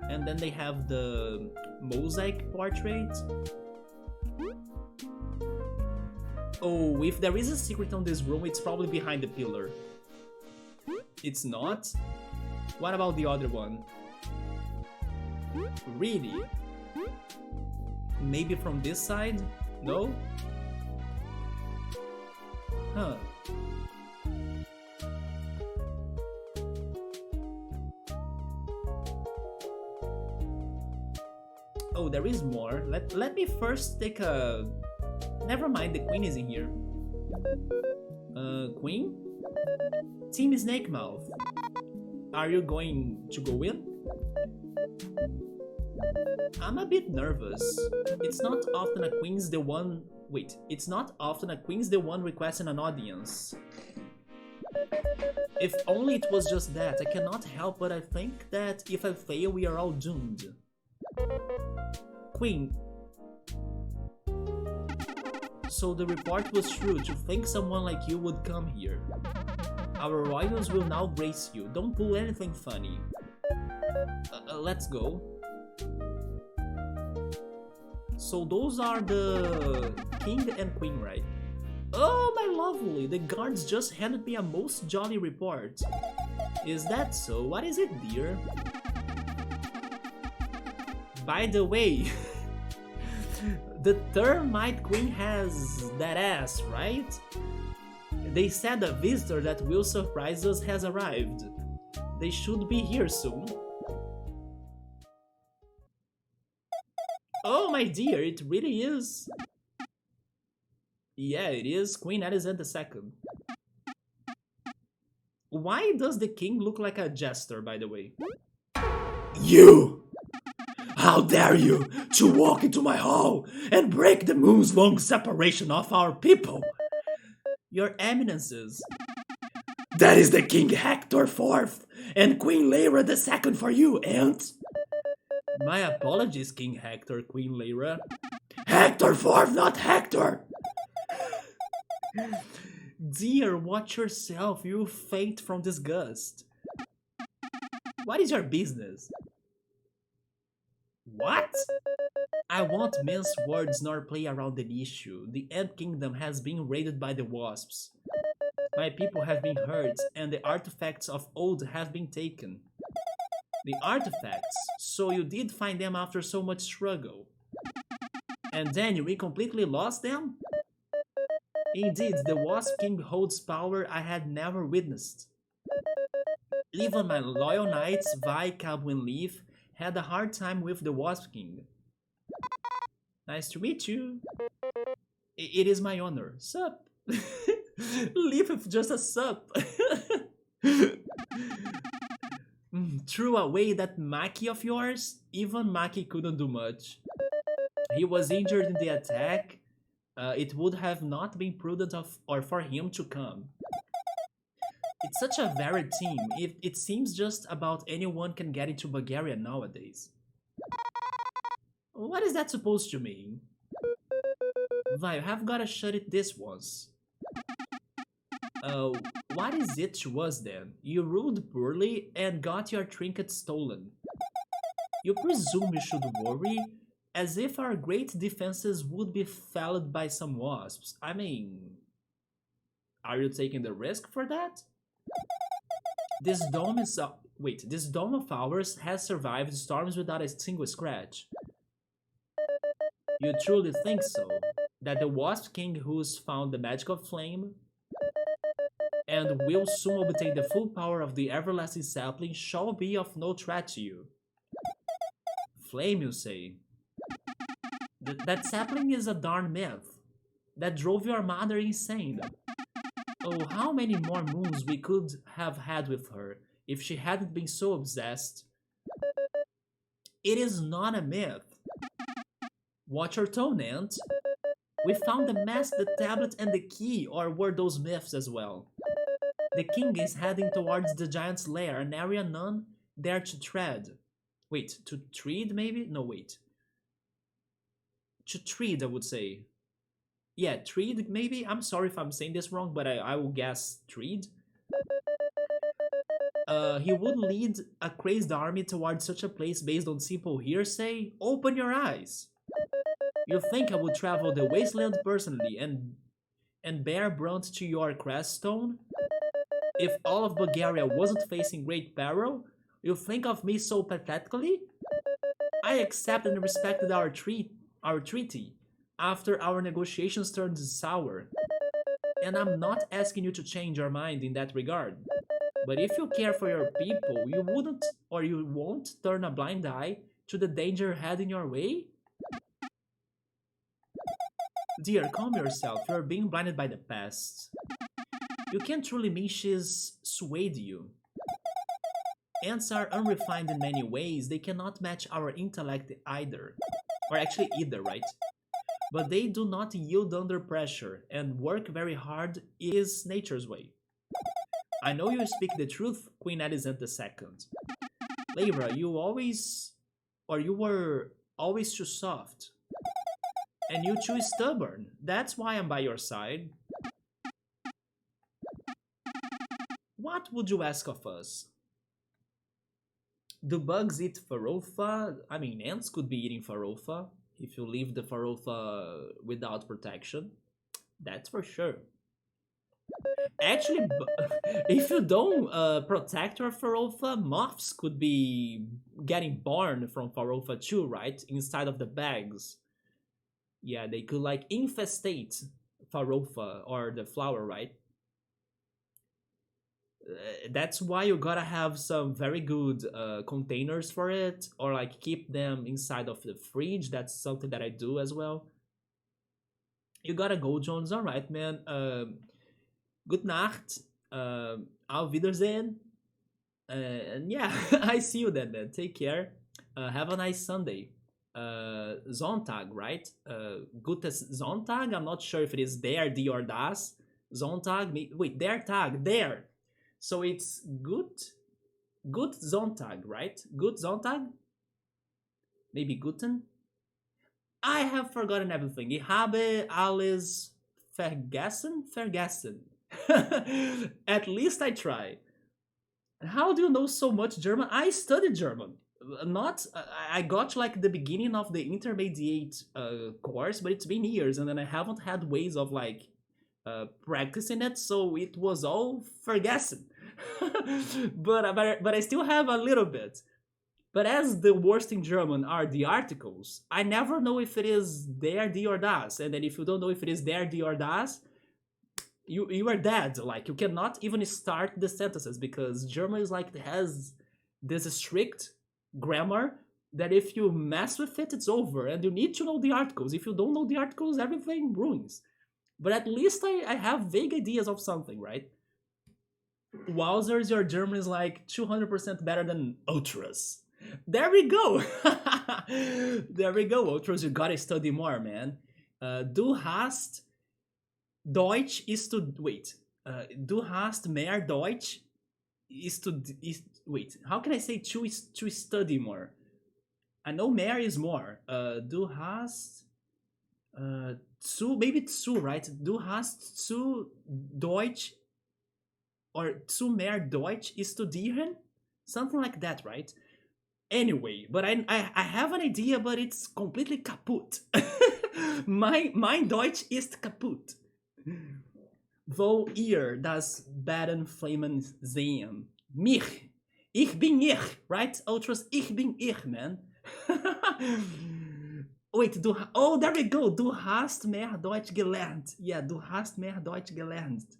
S1: And then they have the mosaic portrait. Oh, if there is a secret on this room, it's probably behind the pillar. It's not? What about the other one? Really? Maybe from this side? No? Huh. Oh, there is more. Let me first take a... Never mind, the queen is in here. Queen? Team Snake Mouth. Are you going to go in? I'm a bit nervous. It's not often a queen's the one... Wait, it's not often a queen's the one requesting an audience. If only it was just that, I cannot help but I think that if I fail, we are all doomed. Queen. So the report was true, to think someone like you would come here. Our royals will now grace you, don't pull anything funny. Let's go. So those are the king and queen, right? Oh my lovely, the guards just handed me a most jolly report. Is that so? What is it, dear? By the way, the Termite Queen has that ass, right? They said a visitor that will surprise us has arrived. They should be here soon. Oh my dear, it really is. Yeah, it is Queen Elizabeth II. Why does the king look like a jester, by the way? You! How dare you to walk into my hall and break the moon's long separation of our people? Your eminences. That is the King Hector IV and Queen Lyra II for you, and... My apologies, King Hector, Queen Lyra. Hector 4th, not Hector! Dear, watch yourself, you'll faint from disgust. What is your business? What? I won't mince words nor play around the issue. The Ant Kingdom has been raided by the wasps. My people have been hurt, and the artifacts of old have been taken. The artifacts? So you did find them after so much struggle. And then we completely lost them? Indeed, the Wasp King holds power I had never witnessed. Even my loyal knights, Vi, Cabo, and Leaf, had a hard time with the Wasp King. Nice to meet you. It is my honor. Sup? Leaf with just a sup. Threw away that Maki of yours? Even Maki couldn't do much. He was injured in the attack. It would have not been prudent or for him to come. It's such a varied team. It seems just about anyone can get into Bulgaria nowadays. What is that supposed to mean? Vi, you have gotta shut it this once. What is it to us then? You ruled poorly and got your trinket stolen. You presume we should worry? As if our great defenses would be felled by some wasps. I mean, are you taking the risk for that? This dome is this dome of ours has survived storms without a single scratch. You truly think so? That the Wasp King who's found the magical flame and will soon obtain the full power of the everlasting sapling shall be of no threat to you. Flame, you say? That sapling is a darn myth. That drove your mother insane. Oh, how many more moons we could have had with her if she hadn't been so obsessed. It is not a myth. Watch your tone, Ant. We found the mask, the tablet, and the key, or were those myths as well? The king is heading towards the giant's lair, an area none dare to tread. Wait, to tread maybe? No, wait. To tread, I would say. Yeah, tread maybe? I'm sorry if I'm saying this wrong, but I will guess tread. He would lead a crazed army towards such a place based on simple hearsay? Open your eyes! You think I would travel the wasteland personally and bear brunt to your crest stone? If all of Bulgaria wasn't facing great peril, you think of me so pathetically? I accepted and respected our treaty after our negotiations turned sour. And I'm not asking you to change your mind in that regard. But if you care for your people, you wouldn't or you won't turn a blind eye to the danger heading your way? Dear, calm yourself. You're being blinded by the past. You can't truly mean she's swayed you. Ants are unrefined in many ways. They cannot match our intellect either. Or actually either, right? But they do not yield under pressure and work very hard is nature's way. I know you speak the truth, Queen Elisant II. Lyra, you were always too soft. And you too stubborn. That's why I'm by your side. What would you ask of us? Do bugs eat farofa? I mean, ants could be eating farofa if you leave the farofa without protection. That's for sure. Actually, if you don't protect your farofa, moths could be getting born from farofa too, right? Inside of the bags. Yeah, they could like infestate farofa or the flower, right? That's why you gotta have some very good containers for it, or like keep them inside of the fridge. That's something that I do as well. You gotta go, Jones. All right, man. Good Nacht. Auf Wiedersehen. And yeah, I see you then, man. Take care. Have a nice Sunday. Sonntag, right? Gutes Sonntag. I'm not sure if it is der, die, or das. Sonntag. Wait, der Tag, der. So it's good Sonntag, right? Good Sonntag? Maybe Guten? I have forgotten everything. Ich habe alles vergessen? Vergessen. At least I try. How do you know so much German? I studied German. Not, I got like the beginning of the intermediate course, but it's been years, and then I haven't had ways of like practicing it, so it was all forgotten. But I still have a little bit. But as the worst in German are the articles, I never know if it is der, die, or das. And then if you don't know if it is der, die, or das, you are dead. Like you cannot even start the sentences because German is like has this strict grammar that if you mess with it, it's over. And you need to know the articles. If you don't know the articles, everything ruins. But at least I have vague ideas of something, right? Wowzers, your German is like 200% better than Ultras. There we go. There we go, Ultras. You gotta study more, man. Du hast Deutsch ist to wait. Du hast mehr Deutsch is to is wait. How can I say to study more? I know mehr is more. Du hast zu maybe zu right. Du hast zu Deutsch or zu mehr Deutsch studieren, something like that, right? Anyway, but I have an idea, but it's completely kaputt. Mein Deutsch ist kaputt. Wo ihr das Baden Flamen sehen. Mich. Ich bin ich, right? Ultras, ich bin ich, man. Wait, oh, there we go. Du hast mehr Deutsch gelernt. Yeah, du hast mehr Deutsch gelernt.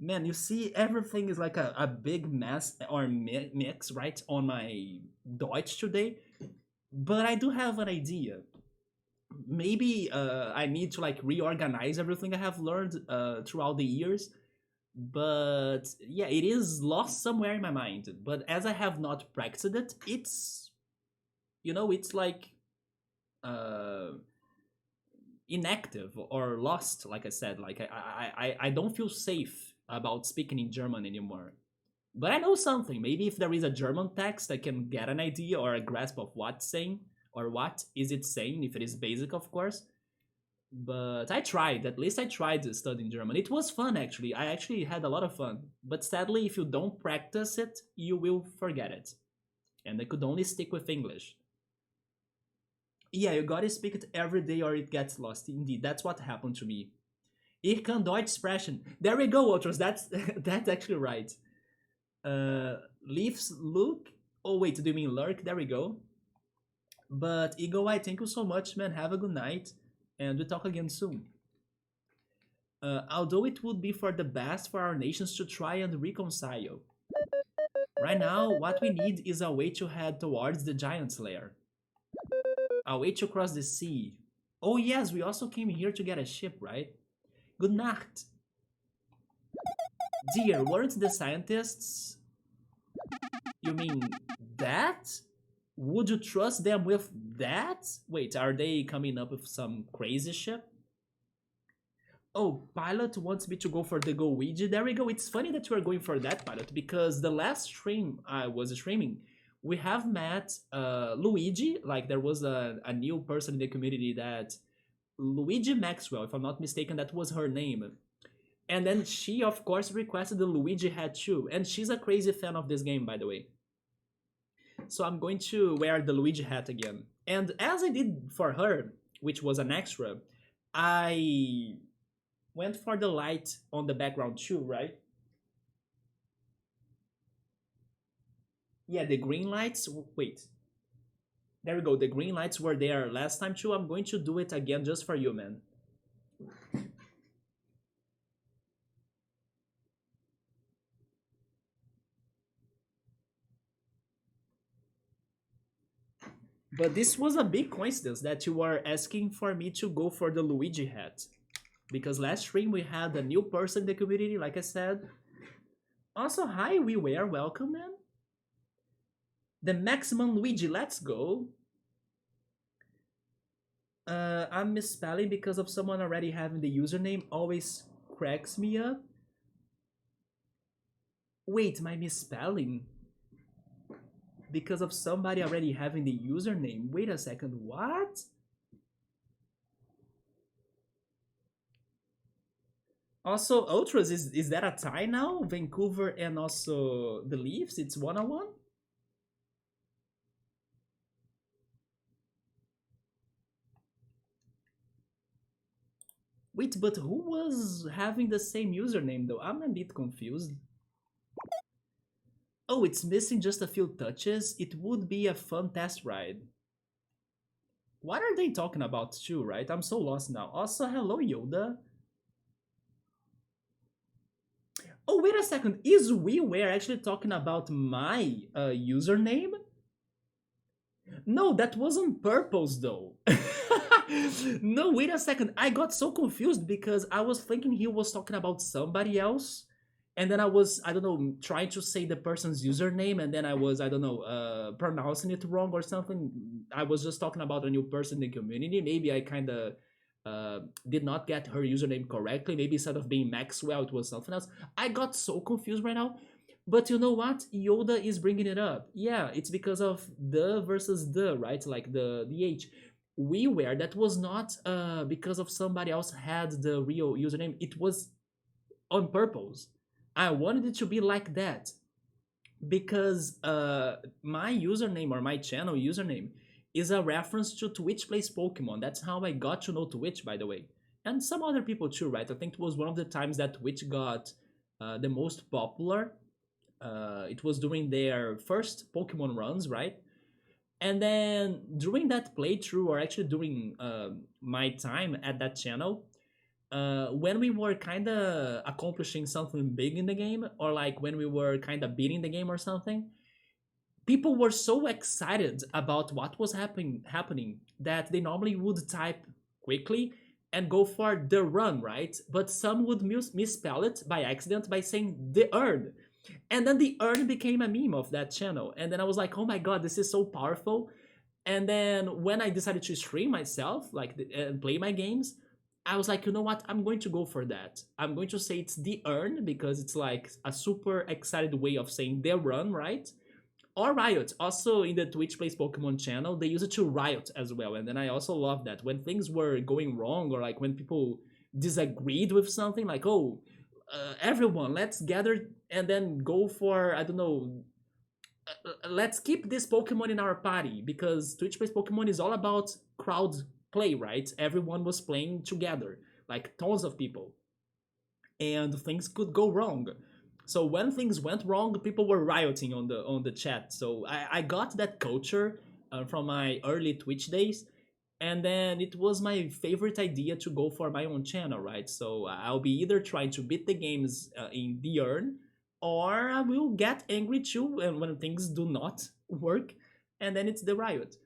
S1: Man, you see, everything is like a big mess or mix, right, on my Deutsch today. But I do have an idea. Maybe I need to like reorganize everything I have learned throughout the years. But yeah, it is lost somewhere in my mind. But as I have not practiced it, it's it's like uh, inactive or lost. Like I said, like I don't feel safe about speaking in German anymore. But I know something. Maybe if there is a German text, I can get an idea or a grasp of what's saying or what is it saying, if it is basic, of course. But I tried. At least I tried to study German. It was fun, actually. I actually had a lot of fun. But sadly, if you don't practice it, you will forget it. And I could only stick with English. Yeah, you gotta speak it every day or it gets lost. Indeed, that's what happened to me. Ich kann Deutsch sprechen. There we go, Ultras. That's actually right. Leaves look. Oh wait, do you mean lurk? There we go. But Eagle Eye, thank you so much, man. Have a good night, and we talk again soon. Although it would be for the best for our nations to try and reconcile. Right now, what we need is a way to head towards the Giant's Lair. A way to cross the sea. Oh yes, we also came here to get a ship, right? Good night. Dear, weren't the scientists... You mean that? Would you trust them with that? Wait, are they coming up with some crazy ship? Oh, Pilot wants me to go for the Goouija. There we go. It's funny that you are going for that, Pilot, because the last stream I was streaming, we have met Luigi. Like, there was a new person in the community that... Luigi Maxwell, if I'm not mistaken, that was her name. And then she, of course, requested the Luigi hat too. And she's a crazy fan of this game, by the way. So I'm going to wear the Luigi hat again. And as I did for her, which was an extra, I went for the light on the background too, right? Yeah, the green lights. Wait. There we go. The green lights were there last time too. I'm going to do it again just for you, man. But this was a big coincidence that you were asking for me to go for the Luigi hat. Because last stream we had a new person in the community, like I said. Also, hi, we were welcome, man. The maximum Luigi, let's go. I'm misspelling because of someone already having the username. Always cracks me up. Wait, my misspelling? because of somebody already having the username. Wait a second, what? Also, Ultras, is that a tie now? Vancouver and also the Leafs, it's 1-1? Wait, but who was having the same username though? I'm a bit confused. Oh, it's missing just a few touches. It would be a fun test ride. What are they talking about too, right? I'm so lost now. Also, hello Yoda. Oh, wait a second. Is we were actually talking about my username? No, that was on purpose though. No, wait a second. I got so confused because I was thinking he was talking about somebody else. And then I don't know, trying to say the person's username, and then I don't know, pronouncing it wrong or something. I was just talking about a new person in the community. Maybe I kind of did not get her username correctly. Maybe instead of being Maxwell, it was something else. I got so confused right now. But you know what? Yoda is bringing it up. Yeah, it's because of the versus the, right? Like the H. We were, that was not because of somebody else had the real username. It was on purpose. I wanted it to be like that because my username or my channel username is a reference to Twitch Plays Pokemon. That's how I got to know Twitch, by the way. And some other people too, right? I think it was one of the times that Twitch got the most popular. It was during their first Pokemon runs, right? And then during that playthrough, or actually during my time at that channel, when we were kind of accomplishing something big in the game, or like when we were kind of beating the game or something, people were so excited about what was happening that they normally would type quickly and go for the run, right? But some would misspell it by accident by saying the earn. And then the earn became a meme of that channel. And then I was like, oh my god, this is so powerful. And then when I decided to stream myself, like and play my games, I was like, you know what? I'm going to go for that. I'm going to say it's the earn because it's like a super excited way of saying the run, right? Or Riot. Also in the Twitch Plays Pokemon channel, they use it to Riot as well. And then I also love that. When things were going wrong or like when people disagreed with something, like, oh, everyone, let's gather and then go for, I don't know, let's keep this Pokemon in our party because Twitch Plays Pokemon is all about crowd play, right? Everyone was playing together, like tons of people, and things could go wrong. So when things went wrong, people were rioting on the chat. So I got that culture from my early Twitch days, and then it was my favorite idea to go for my own channel, right? So I'll be either trying to beat the games in the earn, or I will get angry too and when things do not work, and then it's the riot.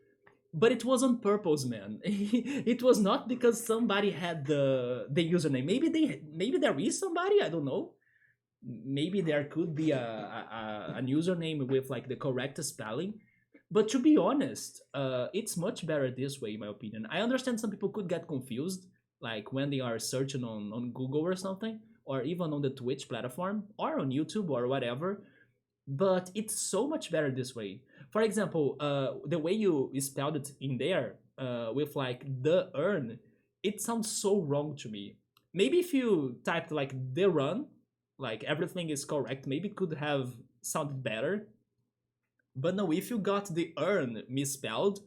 S1: But it was on purpose, man. It was not because somebody had the username. Maybe there is somebody, I don't know. Maybe there could be an username with like the correct spelling. But to be honest, it's much better this way, in my opinion. I understand some people could get confused, like when they are searching on Google or something, or even on the Twitch platform, or on YouTube or whatever. But it's so much better this way. For example, the way you spelled it in there, with like the earn, it sounds so wrong to me. Maybe if you typed like the run, like everything is correct, maybe it could have sounded better. But no, if you got the earn misspelled,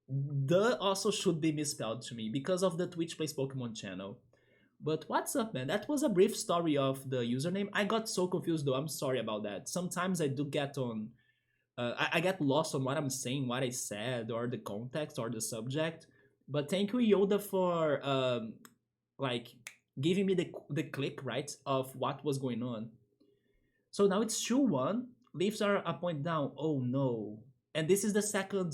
S1: the also should be misspelled to me because of the Twitch Plays Pokemon channel. But what's up, man? That was a brief story of the username. I got so confused though. I'm sorry about that. Sometimes I do get on. I get lost on what I'm saying, what I said, or the context or the subject. But thank you, Yoda, for like giving me the click right of what was going on. So now it's 2-1. Leafs are a point down. Oh no. And this is the second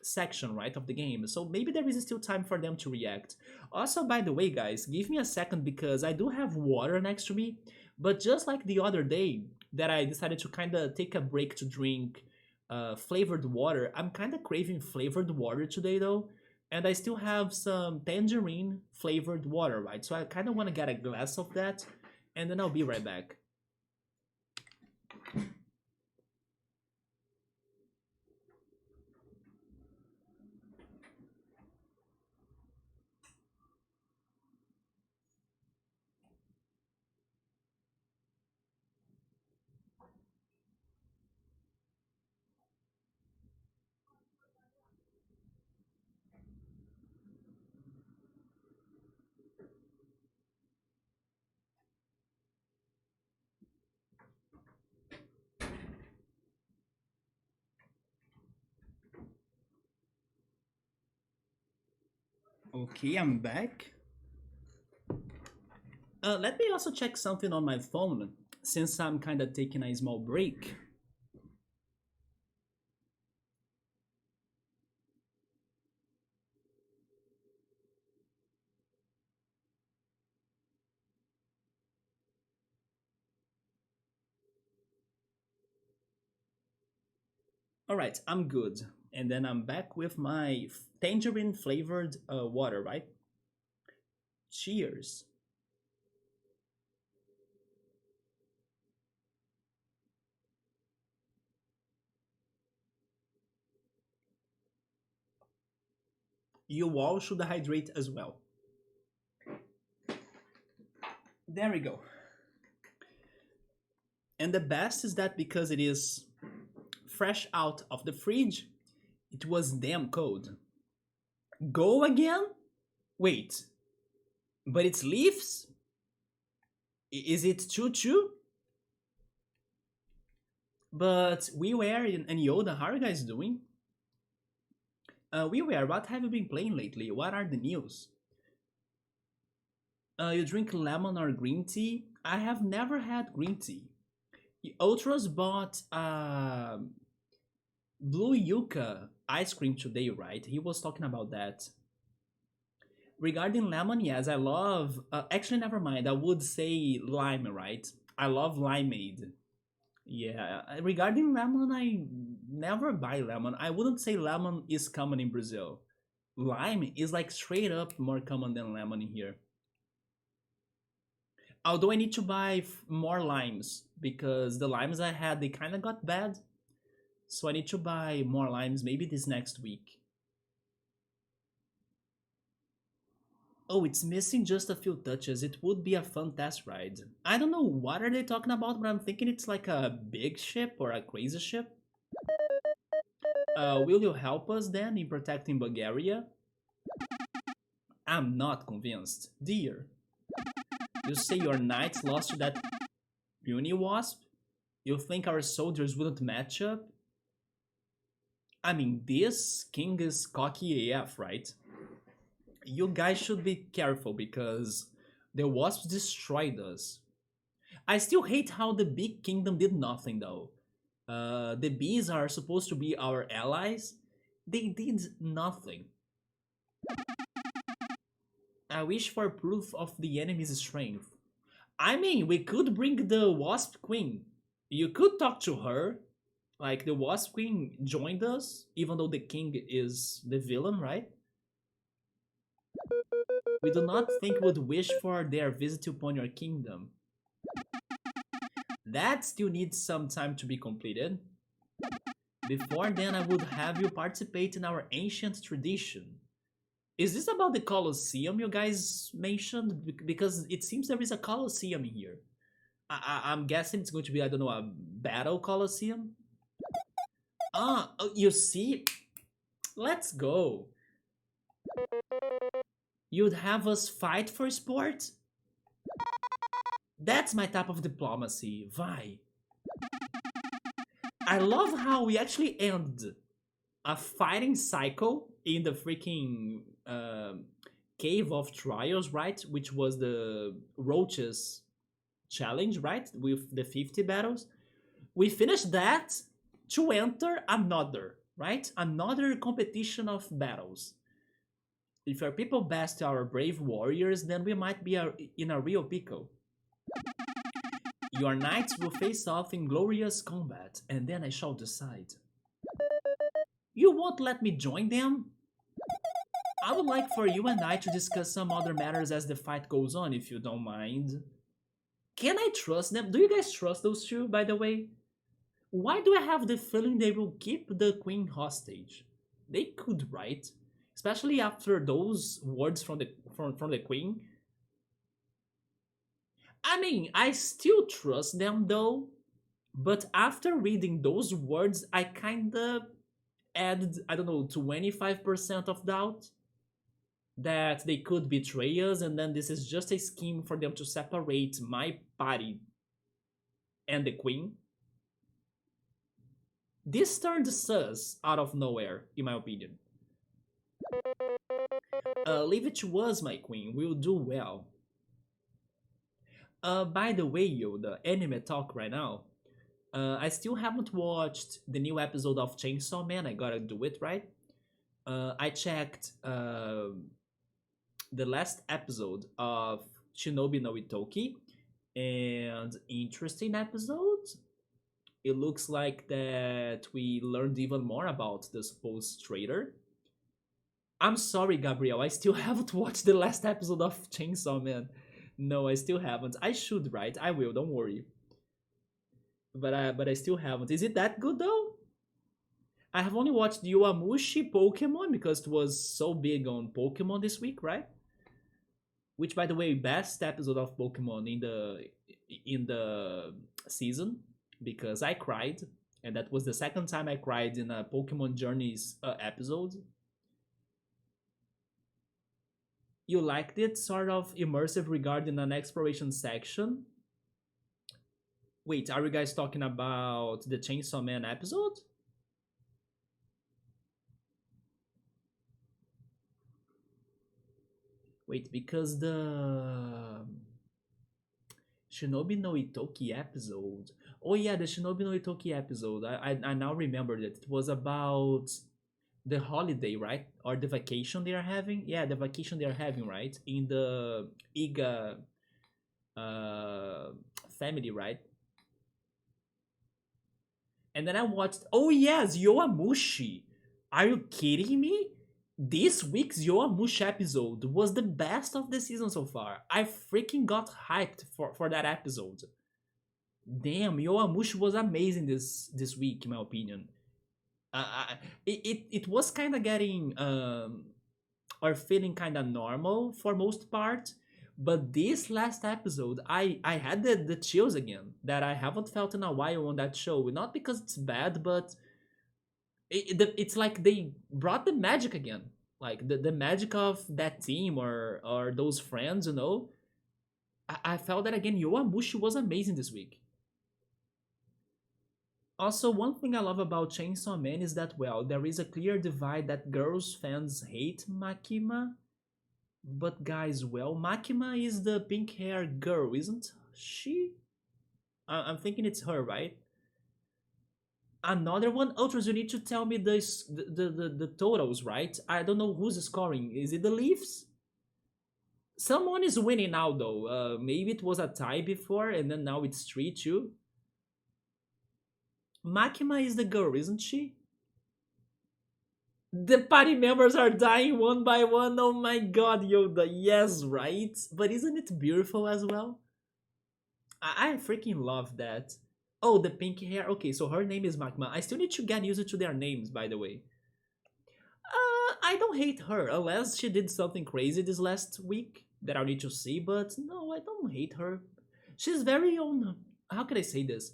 S1: section, right, of the game. So maybe there is still time for them to react. Also, by the way, guys, give me a second because I do have water next to me. But just like the other day that I decided to kind of take a break to drink flavored water, I'm kind of craving flavored water today though. And I still have some tangerine flavored water, right? So I kind of want to get a glass of that. And then I'll be right back. Okay, I'm back. Let me also check something on my phone since I'm kind of taking a small break. All right, I'm good. And then I'm back with my tangerine flavored water, right? Cheers. You all should hydrate as well. There we go. And the best is that because it is fresh out of the fridge, it was damn cold. Go again? Wait, but it's leaves? Is it choo choo? But we were and Yoda, how are you guys doing? We were. What have you been playing lately? What are the news? You drink lemon or green tea? I have never had green tea. Ultras bought blue yucca ice cream today, right? He was talking about that. Regarding lemon, yes, I love. Actually, never mind. I would say lime, right? I love limeade. Yeah, regarding lemon, I never buy lemon. I wouldn't say lemon is common in Brazil. Lime is like straight up more common than lemon here. Although I need to buy more limes because the limes I had they kind of got bad, so I need to buy more limes maybe this next week. Oh, it's missing just a few touches. It would be a fun test ride. I don't know what are they talking about, but I'm thinking it's like a big ship or a crazy ship. Will you help us then in protecting Bulgaria? I'm not convinced. Dear, you say your knights lost to that puny wasp? You think our soldiers wouldn't match up? I mean, this king is cocky AF, right? You guys should be careful because the wasps destroyed us. I still hate how the big kingdom did nothing though. The bees are supposed to be our allies. They did nothing. I wish for proof of the enemy's strength. I mean, we could bring the Wasp Queen. You could talk to her. Like, the Wasp Queen joined us, even though the king is the villain, right? We do not think would wish for their visit upon your kingdom. That still needs some time to be completed. Before then, I would have you participate in our ancient tradition. Is this about the Colosseum you guys mentioned? Because it seems there is a Colosseum here. I'm guessing it's going to be, I don't know, a battle Colosseum? You see? Let's go. You'd have us fight for sport? That's my type of diplomacy. Why? I love how we actually end a fighting cycle in the freaking Cave of Trials, right? Which was the Roaches challenge, right? With the 50 battles. We finished that to enter another, right? Another competition of battles. If our people best our brave warriors, then we might be in a real pickle. Your knights will face off in glorious combat, and then I shall decide. You won't let me join them? I would like for you and I to discuss some other matters as the fight goes on, if you don't mind. Can I trust them? Do you guys trust those two, by the way? Why do I have the feeling they will keep the queen hostage? They could, right? Especially after those words from the queen. I mean, I still trust them though, but after reading those words, I kinda added, I don't know, 25% of doubt that they could betray us and then this is just a scheme for them to separate my party and the queen. This turned sus out of nowhere, in my opinion. Leave it to us, my queen. We'll do well. By the way, yo, the anime talk right now. I still haven't watched the new episode of Chainsaw Man. I gotta do it right. I checked the last episode of Shinobi no Itoki, and interesting episode. It looks like that we learned even more about the supposed traitor. I'm sorry, Gabriel. I still haven't watched the last episode of Chainsaw Man. No, I still haven't. I should, right? I will. Don't worry. But I still haven't. Is it that good though? I have only watched Yowamushi Pokemon because it was so big on Pokemon this week, right? Which, by the way, best episode of Pokemon in the season because I cried, and that was the second time I cried in a Pokemon Journeys episode. You liked it, sort of immersive regarding an exploration section. Wait, are you guys talking about the Chainsaw Man episode? Wait, because the Shinobi no Itoki episode. Oh yeah, the Shinobi no Itoki episode. I now remembered it. It was about the holiday, right? Or the vacation they are having. Yeah, the vacation they are having, right? In the Iga uh, family, right? And then I watched. Oh yes, Yowamushi. Are you kidding me? This week's Yowamushi episode was the best of the season so far. I freaking got hyped for that episode. Damn, Yowamushi was amazing this week, in my opinion. It was kind of getting or feeling kind of normal for most part, but this last episode, I had the chills again that I haven't felt in a while on that show. Not because it's bad, but it's like they brought the magic again, like the magic of that team or those friends, you know. I felt that again. Yowamushi was amazing this week. Also, one thing I love about Chainsaw Man is that, well, there is a clear divide that girls fans hate Makima, but guys, well, Makima is the pink hair girl, isn't she? I'm thinking it's her, right? Another one, Ultras, you need to tell me the totals, right? I don't know who's scoring. Is it the Leafs? Someone is winning now, though. Maybe it was a tie before, and then now it's 3-2. Makima is the girl, isn't she? The party members are dying one by one. Oh my god, Yoda. Yes, right? But isn't it beautiful as well? I freaking love that. Oh, the pink hair. Okay, so her name is Makima. I still need to get used to their names, by the way. I don't hate her, unless she did something crazy this last week that I need to see, but no, I don't hate her. She's very on. How can I say this?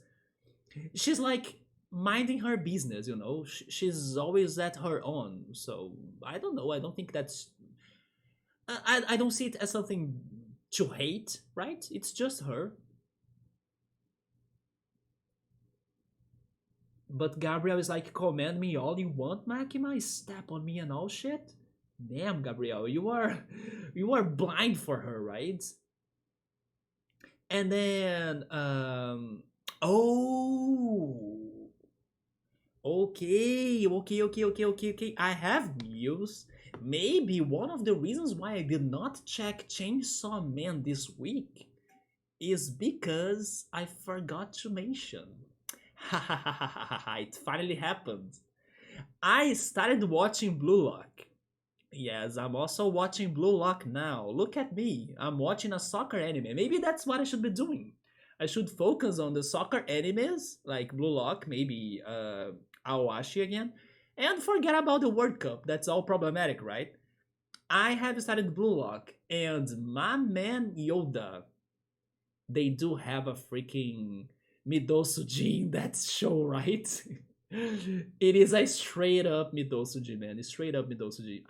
S1: She's like minding her business, you know? She's always at her own, so I don't know. I don't think that's. I don't see it as something to hate, right? It's just her. But Gabriel is like, command me all you want, Makima. Step on me and all shit. Damn, Gabriel, you are blind for her, right? And then, oh, okay. I have news. Maybe one of the reasons why I did not check Chainsaw Man this week is because I forgot to mention. It finally happened. I started watching Blue Lock. Yes, I'm also watching Blue Lock now. Look at me. I'm watching a soccer anime. Maybe that's what I should be doing. I should focus on the soccer animes like Blue Lock, maybe Awashi again, and forget about the World Cup. That's all problematic, right? I have started Blue Lock, and my man Yoda, they do have a freaking Midosuji in that show, right? It is a straight up Midosuji, man. It's straight up Midosuji.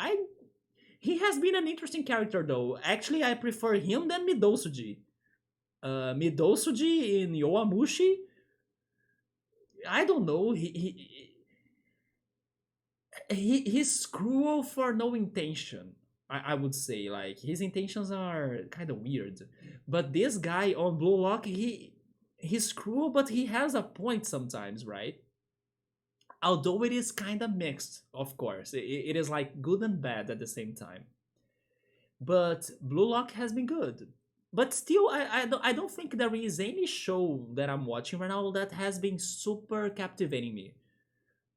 S1: He has been an interesting character though. Actually, I prefer him than Midosuji. Midosuji in Yowamushi, I don't know. He's cruel for no intention. I would say like his intentions are kind of weird, but this guy on Blue Lock, he's cruel, but he has a point sometimes, right? Although it is kind of mixed, of course, it is like good and bad at the same time. But Blue Lock has been good. But still, I don't think there is any show that I'm watching right now that has been super captivating me.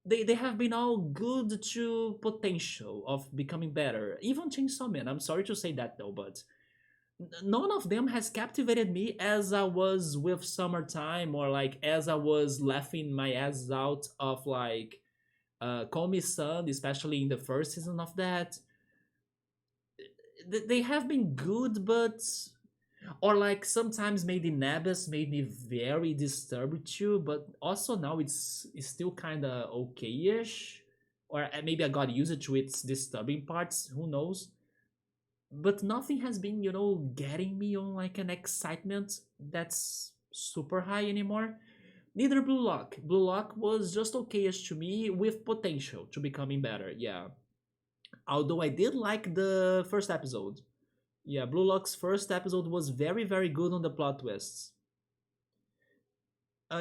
S1: They have been all good to potential of becoming better. Even Chainsaw Man, I'm sorry to say that though, but none of them has captivated me as I was with Summertime, or like as I was laughing my ass out of like Call Me Sun, especially in the first season of that. They have been good, but or like sometimes maybe Nabis made me very disturbed too, but also now it's still kind of okay-ish, or maybe I got used to its disturbing parts. Who knows? But nothing has been, getting me on like an excitement that's super high anymore. Neither Blue Lock. Blue Lock was just okay-ish to me with potential to becoming better. Yeah. Although I did like the first episode. Yeah, Blue Lock's first episode was very, very good on the plot twists.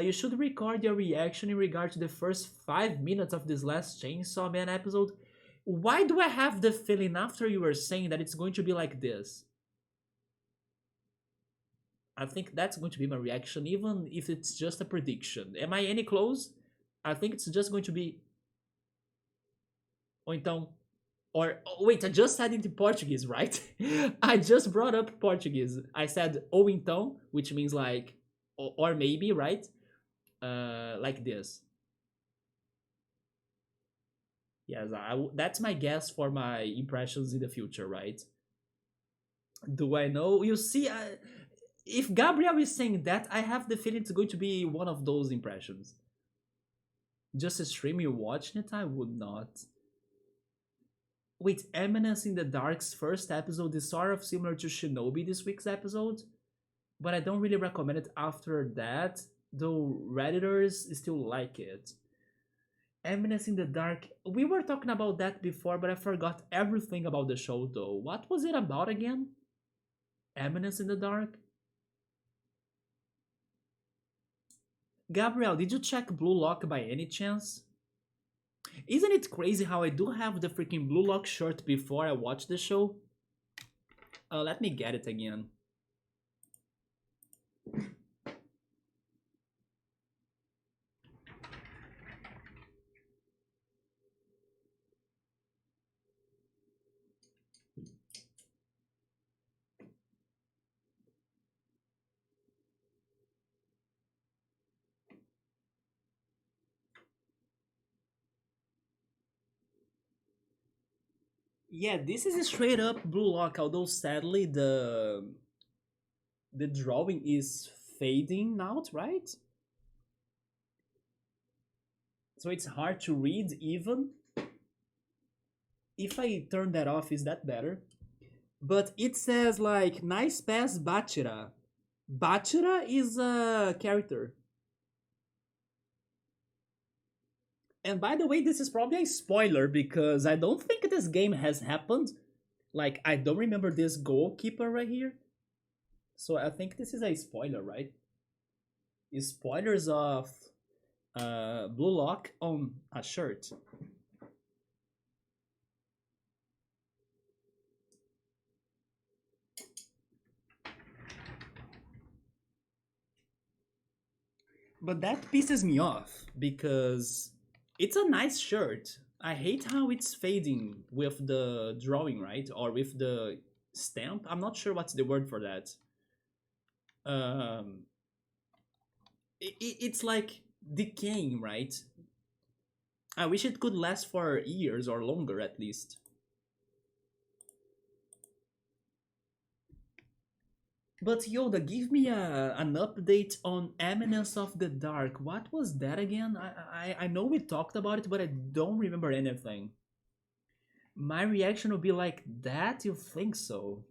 S1: You should record your reaction in regard to the first 5 minutes of this last Chainsaw Man episode. Why do I have the feeling after you were saying that it's going to be like this? I think that's going to be my reaction, even if it's just a prediction. Am I any close? I think it's just going to be. Ou então. Or, oh, wait, I just said it in Portuguese, right? I just brought up Portuguese. I said ou então, which means like, or maybe, right? Like this. Yes, that's my guess for my impressions in the future, right? Do I know? You see, if Gabriel is saying that, I have the feeling it's going to be one of those impressions. Just a stream you watching it, I would not. Wait, Eminence in the Dark's first episode is sort of similar to Shinobi this week's episode, but I don't really recommend it after that, though Redditors still like it. Eminence in the Dark, we were talking about that before, but I forgot everything about the show though. What was it about again? Eminence in the Dark? Gabriel, did you check Blue Lock by any chance? Isn't it crazy how I do have the freaking Blue Lock shirt before I watch the show? Let me get it again. Yeah, this is a straight up Blue Lock, although sadly the drawing is fading out, right? So it's hard to read even. If I turn that off, is that better? But it says like nice pass Bachira. Bachira is a character. And by the way, this is probably a spoiler because I don't think this game has happened. Like, I don't remember this goalkeeper right here. So I think this is a spoiler, right? Spoilers of Blue Lock on a shirt. But that pisses me off because it's a nice shirt. I hate how it's fading with the drawing, right? Or with the stamp. I'm not sure what's the word for that. Um, it's like decaying, right? I wish it could last for years or longer at least. But Yoda, give me an update on Eminence of the Dark. What was that again? I know we talked about it, but I don't remember anything. My reaction would be like that. You think so?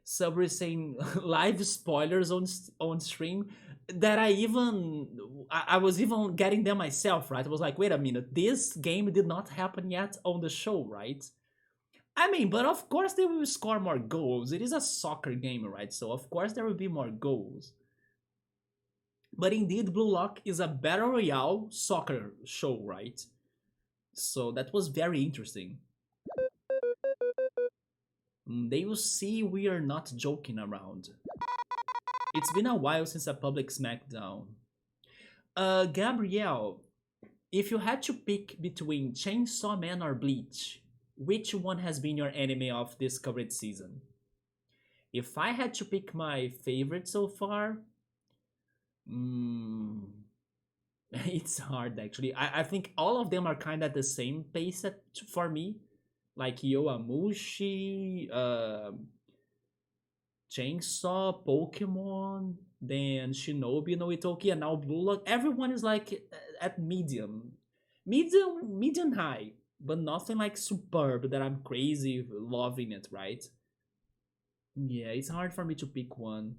S1: Subri saying live spoilers on stream that I was even getting them myself, right? I was like, wait a minute, this game did not happen yet on the show, right? I mean, but of course they will score more goals. It is a soccer game, right? So of course there will be more goals. But indeed, Blue Lock is a battle royale soccer show, right? So that was very interesting. They will see we are not joking around. It's been a while since a public smackdown. Gabrielle, if you had to pick between Chainsaw Man or Bleach, which one has been your anime of this coverage season? If I had to pick my favorite so far, mm, it's hard actually. I think all of them are kind of at the same pace for me. Like Yoamushi, Chainsaw, Pokemon, then Shinobi no Itoki, and now Blue Lock. Everyone is like at medium high, but nothing like superb that I'm crazy loving it, right? Yeah, it's hard for me to pick one.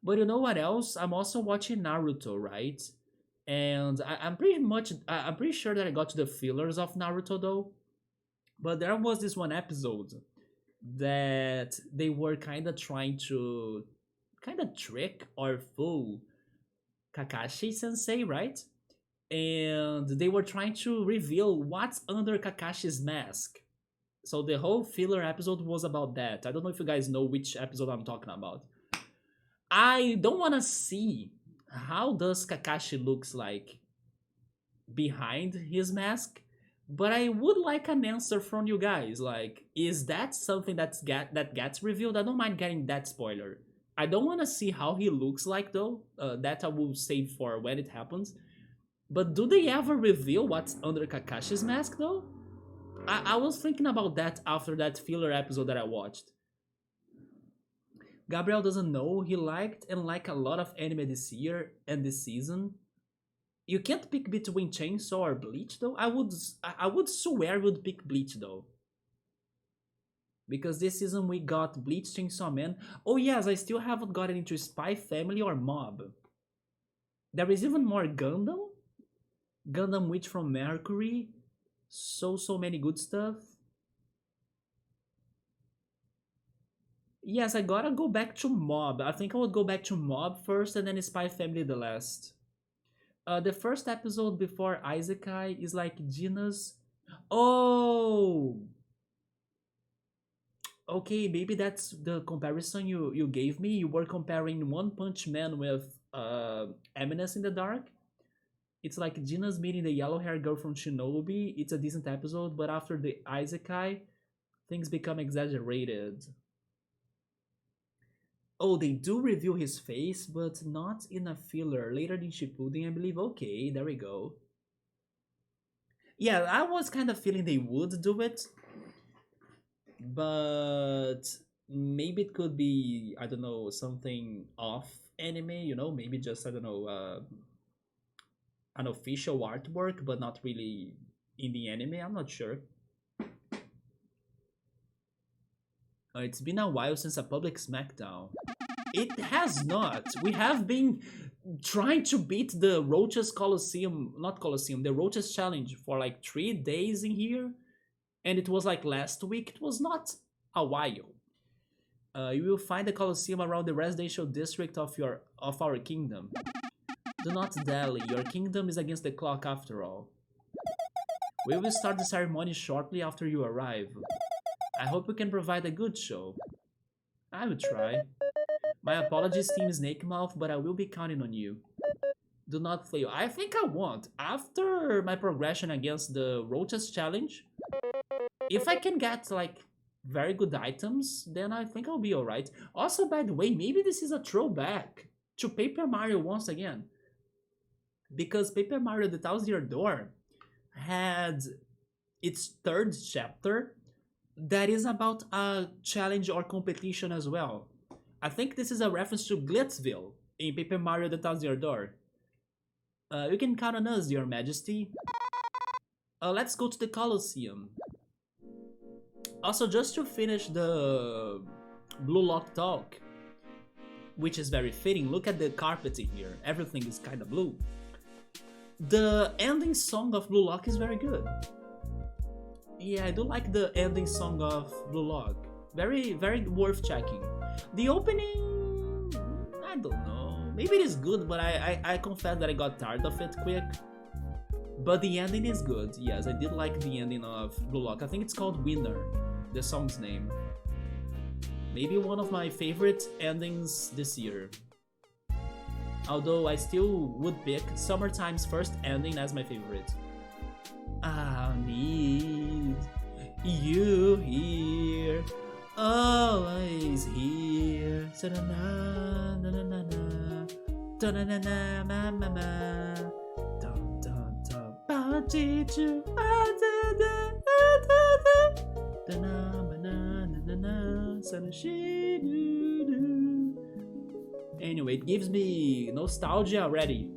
S1: But you know what else? I'm also watching Naruto, right? And I'm pretty sure that I got to the fillers of Naruto though. But there was this one episode that they were kind of trying to kind of trick or fool Kakashi Sensei, right? And they were trying to reveal what's under Kakashi's mask. So the whole filler episode was about that. I don't know if you guys know which episode I'm talking about. I don't want to see how does Kakashi looks like behind his mask, but I would like an answer from you guys. Like, is that something that gets revealed? I don't mind getting that spoiler. I don't want to see how he looks like though. That I will save for when it happens. But do they ever reveal what's under Kakashi's mask though? I was thinking about that after that filler episode that I watched. Gabriel doesn't know he liked and like a lot of anime this year and this season. You can't pick between Chainsaw or Bleach though. I would swear I would pick Bleach though. Because this season we got Bleach, Chainsaw Man. Oh yes, I still haven't gotten into Spy Family or Mob. There is even more Gundam. Gundam Witch from Mercury. So many good stuff. Yes, I gotta go back to Mob. I think I would go back to Mob first and then Spy Family the last. The first episode before Isekai is like Gina's. Oh! Okay, maybe that's the comparison you gave me. You were comparing One Punch Man with Eminence in the Dark. It's like Gina's meeting the yellow hair girl from Shinobi. It's a decent episode, but after the Isekai, things become exaggerated. Oh, they do reveal his face, but not in a filler. Later in Shippuden, I believe. Okay, there we go. Yeah, I was kind of feeling they would do it, but maybe it could be, I don't know, something off anime, maybe just, I don't know, an official artwork, but not really in the anime. I'm not sure. It's been a while since a public smackdown. It has not. We have been trying to beat the Roaches Colosseum, not Colosseum, the Roaches Challenge for like 3 days in here. And it was like last week. It was not a while. You will find the Colosseum around the residential district of our kingdom. Do not dally. Your kingdom is against the clock after all. We will start the ceremony shortly after you arrive. I hope we can provide a good show. I will try. My apologies, Team Snake Mouth, but I will be counting on you. Do not fail. I think I won't. After my progression against the Roaches challenge, if I can get like very good items, then I think I'll be alright. Also, by the way, maybe this is a throwback to Paper Mario once again. Because Paper Mario The Thousand Year Door had its third chapter that is about a challenge or competition as well. I think this is a reference to Glitzville in Paper Mario The Thousand Year Door. You can count on us, Your Majesty. Let's go to the Colosseum. Also, just to finish the Blue Lock talk, which is very fitting, look at the carpeting here. Everything is kind of blue. The ending song of Blue Lock is very good. Yeah, I do like the ending song of Blue Log. Very, very worth checking. The opening, I don't know. Maybe it is good, but I confess that I got tired of it quick. But the ending is good. Yes, I did like the ending of Blue Lock. I think it's called Winner, the song's name. Maybe one of my favorite endings this year. Although I still would pick Summertime's first ending as my favorite. I need you here, always here. Anyway, it gives me nostalgia already.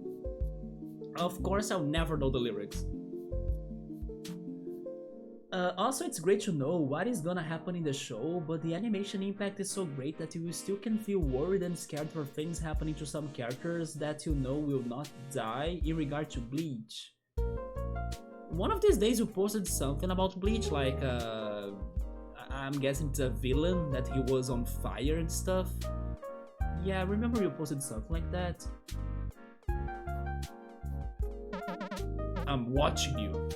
S1: Of course, I'll never know the lyrics. Also, it's great to know what is gonna happen in the show, but the animation impact is so great that you still can feel worried and scared for things happening to some characters that you know will not die in regard to Bleach. One of these days you posted something about Bleach, like I'm guessing it's a villain that he was on fire and stuff. Yeah, I remember you posted something like that. I'm watching you.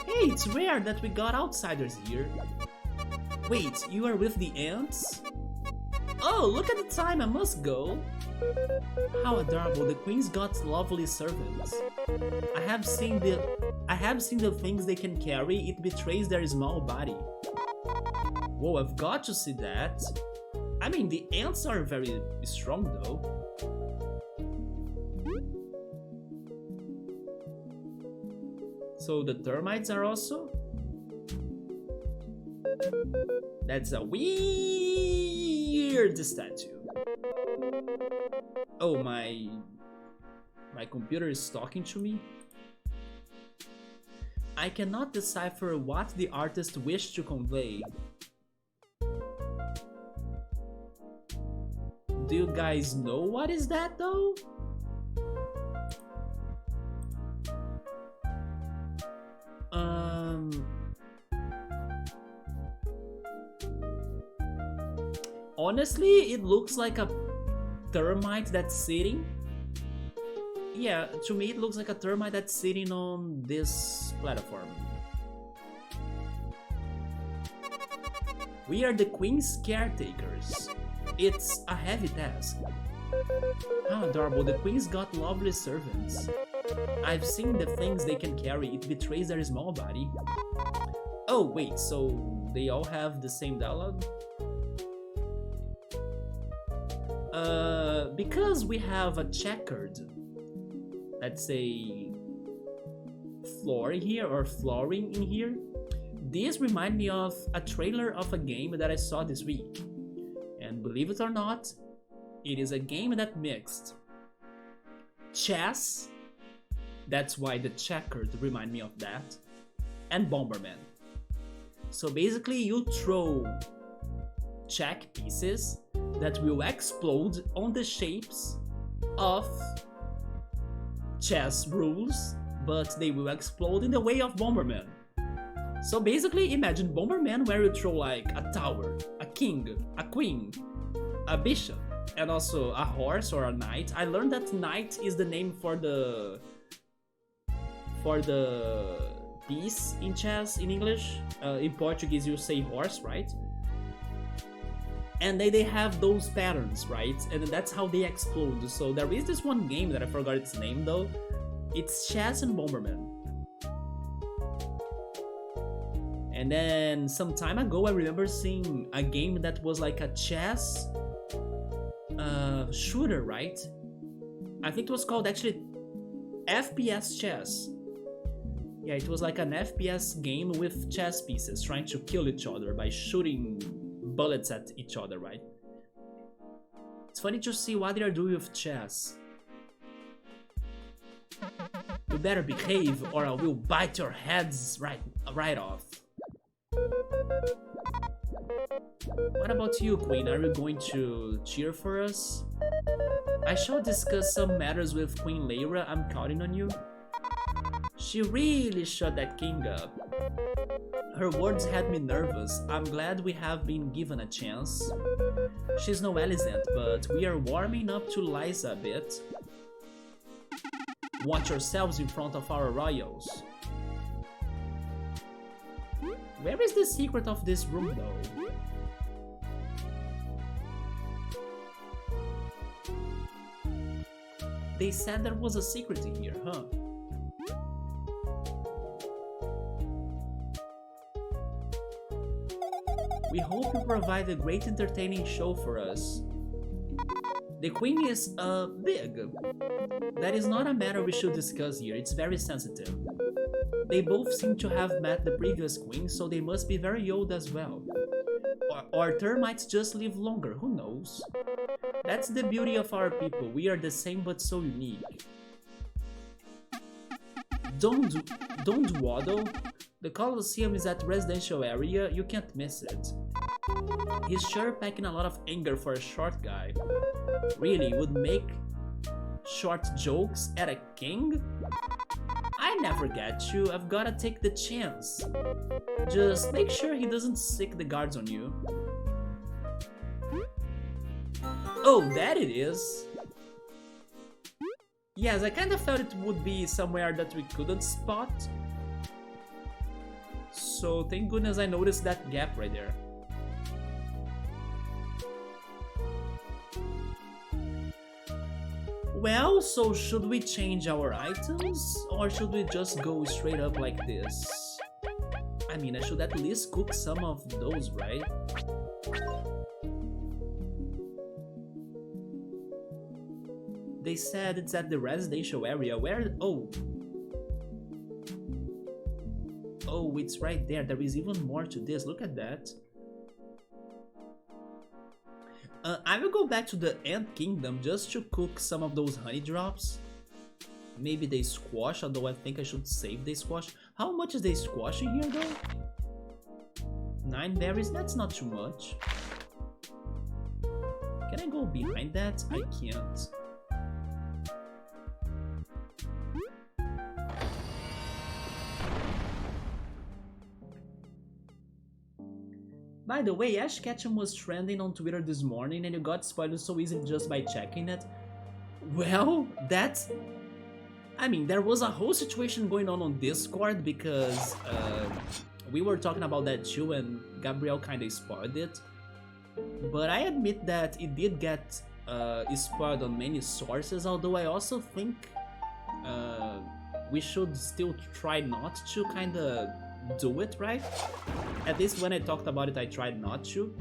S1: Hey, it's rare that we got outsiders here. Wait, you are with the ants? Oh, look at the time, I must go. How adorable, the queen's got lovely servants. I have seen the things they can carry, it betrays their small body. Whoa, I've got to see that. I mean, the ants are very strong though. So the termites are also? That's a weird statue. Oh, my computer is talking to me. I cannot decipher what the artist wished to convey. Do you guys know what is that though? Honestly, it looks like a termite that's sitting. Yeah, to me it looks like a termite that's sitting on this platform. We are the queen's caretakers. It's a heavy task. How adorable, the queen's got lovely servants. I've seen the things they can carry, it betrays their small body. Oh wait, so they all have the same dialogue? Because we have a checkered, let's say, floor here, or flooring in here, this reminds me of a trailer of a game that I saw this week. And believe it or not, it is a game that mixed chess, that's why the checkered remind me of that, and Bomberman. So basically you throw check pieces that will explode on the shapes of chess rules, but they will explode in the way of Bomberman. So basically imagine Bomberman where you throw like a tower, a king, a queen, a bishop, and also a horse or a knight. I learned that knight is the name for the piece in chess in English. In Portuguese you say horse, right? And they have those patterns, right? And that's how they explode. So there is this one game that I forgot its name though. It's chess and Bomberman. And then some time ago I remember seeing a game that was like a chess shooter, right? I think it was called actually FPS chess. Yeah, it was like an FPS game with chess pieces trying to kill each other by shooting bullets at each other, right? It's funny to see what they are doing with chess. You better behave or I will bite your heads right off. What about you, Queen? Are you going to cheer for us? I shall discuss some matters with Queen Lyra. I'm counting on you. She really shut that king up. Her words had me nervous. I'm glad we have been given a chance. She's no Alicent, but we are warming up to Liza a bit. Watch yourselves in front of our royals. Where is the secret of this room, though? They said there was a secret in here, huh? We hope you provide a great entertaining show for us. The queen is, big. That is not a matter we should discuss here, it's very sensitive. They both seem to have met the previous queen, so they must be very old as well. Or termites just live longer, who knows? That's the beauty of our people, we are the same but so unique. Don't waddle. The Colosseum is at residential area, you can't miss it. He's sure packing a lot of anger for a short guy. Really, would make short jokes at a king? I never get you, I've gotta take the chance. Just make sure he doesn't sick the guards on you. Oh, that it is. Yes, I kinda felt it would be somewhere that we couldn't spot. So thank goodness I noticed that gap right there. Well, so should we change our items? Or should we just go straight up like this? I mean, I should at least cook some of those, right? They said it's at the residential area. Where? Oh. Oh, it's right there. There is even more to this. Look at that. I will go back to the Ant Kingdom just to cook some of those honey drops. Maybe the squash, although I think I should save the squash. How much is the squash in here though? 9 berries? That's not too much. Can I go behind that? I can't. By the way, Ash Ketchum was trending on Twitter this morning and you got spoiled so easily just by checking it. Well, that's... I mean, there was a whole situation going on Discord because we were talking about that too and Gabriel kinda spoiled it. But I admit that it did get spoiled on many sources, although I also think we should still try not to kinda do it, right? At least when I talked about it, I tried not to.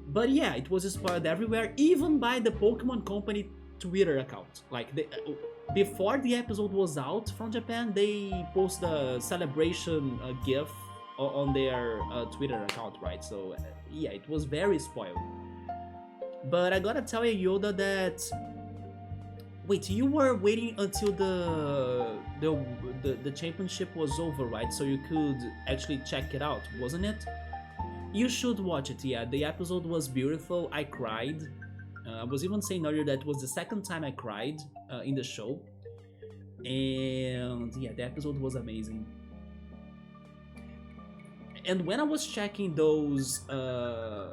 S1: But yeah, it was spoiled everywhere, even by the Pokemon Company Twitter account. Like, before the episode was out from Japan, they posted a celebration GIF on their Twitter account, right? So yeah, it was very spoiled. But I gotta tell you, Yoda, that... Wait, you were waiting until the championship was over, right? So you could actually check it out, wasn't it? You should watch it, yeah. The episode was beautiful, I cried. I was even saying earlier that it was the second time I cried in the show. And yeah, the episode was amazing. And when I was checking those, I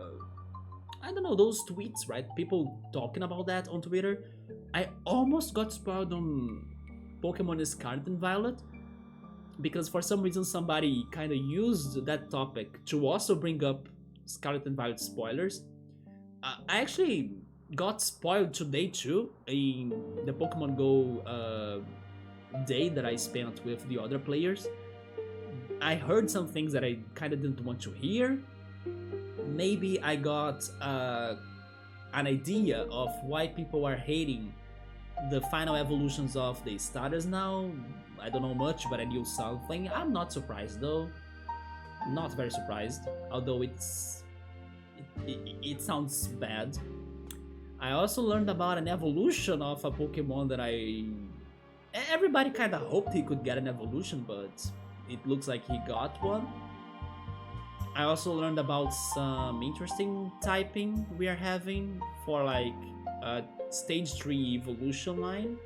S1: don't know, those tweets, right? People talking about that on Twitter, I almost got spoiled on Pokemon Scarlet and Violet because for some reason somebody kind of used that topic to also bring up Scarlet and Violet spoilers. I actually got spoiled today too in the Pokemon Go day that I spent with the other players. I heard some things that I kind of didn't want to hear. Maybe I got an idea of why people are hating the final evolutions of the starters now. I don't know much, but I knew something. I'm not surprised though. Not very surprised, although it sounds bad. I also learned about an evolution of a Pokemon that everybody kinda hoped he could get an evolution, but it looks like he got one. I also learned about some interesting typing we are having for like a stage 3 evolution line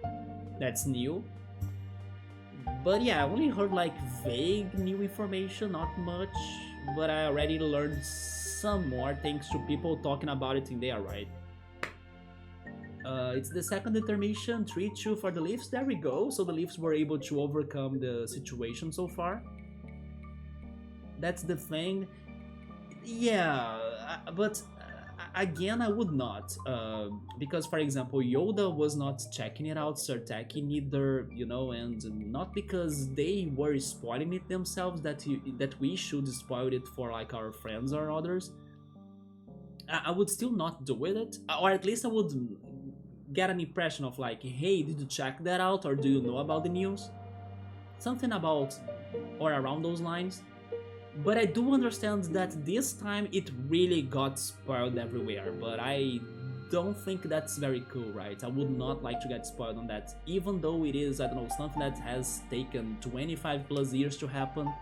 S1: that's new. But yeah, I only heard like vague new information, not much, but I already learned some more thanks to people talking about it in there, right? It's the second intermission, 3-2 for the Leafs. There we go. So the Leafs were able to overcome the situation so far. That's the thing. Yeah, but again, I would not, because for example, Yoda was not checking it out, Sertaki neither, you know, and not because they were spoiling it themselves that we should spoil it for like our friends or others. I would still not do it, or at least I would get an impression of like, hey, did you check that out, or do you know about the news? Something about or around those lines. But I do understand that this time it really got spoiled everywhere, but I don't think that's very cool, right? I would not like to get spoiled on that, even though it is, I don't know, something that has taken 25 plus years to happen,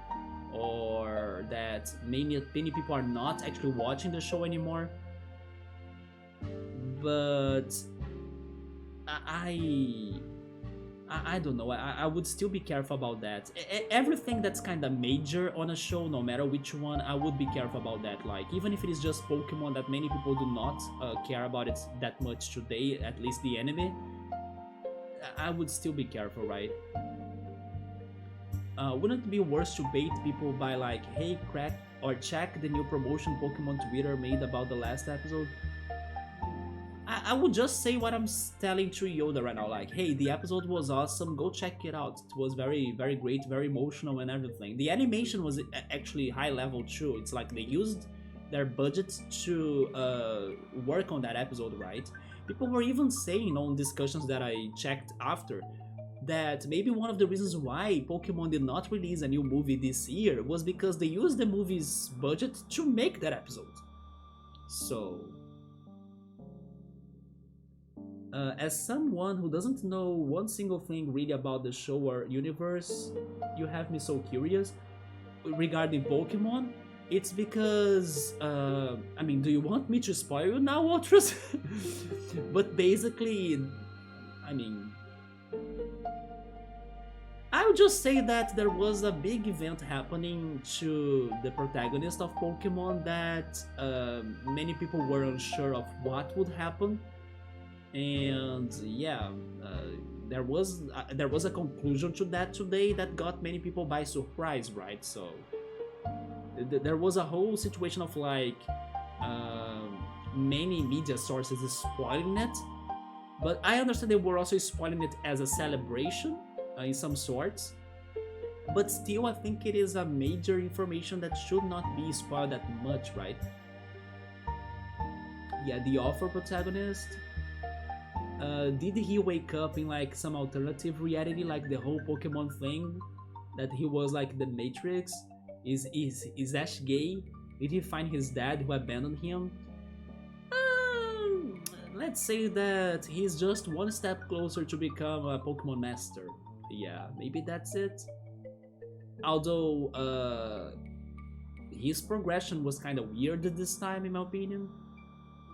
S1: or that many people are not actually watching the show anymore. But I I don't know. I would still be careful about that. Everything that's kind of major on a show, no matter which one, I would be careful about that. Like, even if it is just Pokemon that many people do not care about it that much today, at least the anime, I would still be careful, right? Wouldn't it be worse to bait people by like, hey, crack or check the new promotion Pokemon Twitter made about the last episode? I would just say what I'm telling to Yoda right now, like, hey, the episode was awesome, go check it out. It was very, very great, very emotional and everything. The animation was actually high level too. It's like they used their budget to work on that episode, right? People were even saying on discussions that I checked after that maybe one of the reasons why Pokemon did not release a new movie this year was because they used the movie's budget to make that episode. So as someone who doesn't know one single thing really about the show or universe, you have me so curious regarding Pokemon. It's because, I mean, do you want me to spoil you now, Ultras? But basically, I mean, I would just say that there was a big event happening to the protagonist of Pokemon that many people were unsure of what would happen. And yeah, there was a conclusion to that today that got many people by surprise, right? So there was a whole situation of like many media sources spoiling it, but I understand they were also spoiling it as a celebration in some sorts. But still, I think it is a major information that should not be spoiled that much, right? Yeah, the offer protagonist. Did he wake up in like some alternative reality, like the whole Pokemon thing? That he was like the Matrix? Is Ash gay? Did he find his dad who abandoned him? Let's say that he's just one step closer to become a Pokemon master. Yeah, maybe that's it. Although his progression was kind of weird this time, in my opinion.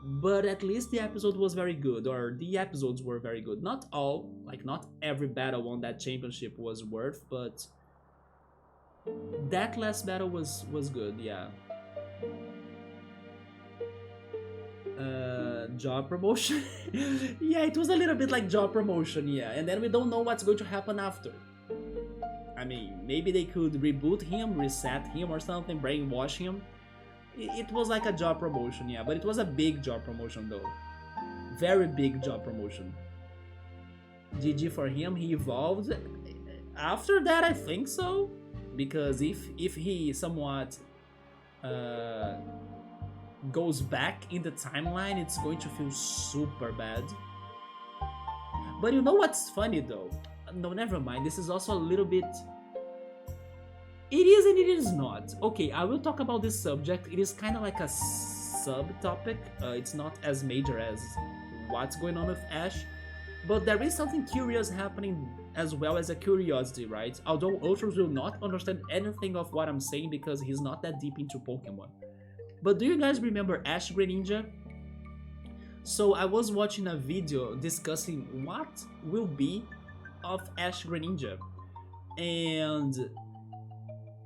S1: But at least the episode was very good, or the episodes were very good. Not all, like not every battle on that championship was worth, but that last battle was good, yeah. Job promotion? Yeah, it was a little bit like job promotion, yeah. And then we don't know what's going to happen after. I mean, maybe they could reboot him, reset him or something, brainwash him. It was like a job promotion, yeah, but it was a big job promotion though. Very big job promotion. GG for him, he evolved. After that, I think so. Because if he somewhat goes back in the timeline, it's going to feel super bad. But you know what's funny though? No, never mind. This is also a little bit... It is and it is not. Okay, I will talk about this subject. It is kind of like a subtopic. It's not as major as what's going on with Ash. But there is something curious happening as well as a curiosity, right? Although Ultros will not understand anything of what I'm saying because he's not that deep into Pokemon. But do you guys remember Ash Greninja? So I was watching a video discussing what will be of Ash Greninja. And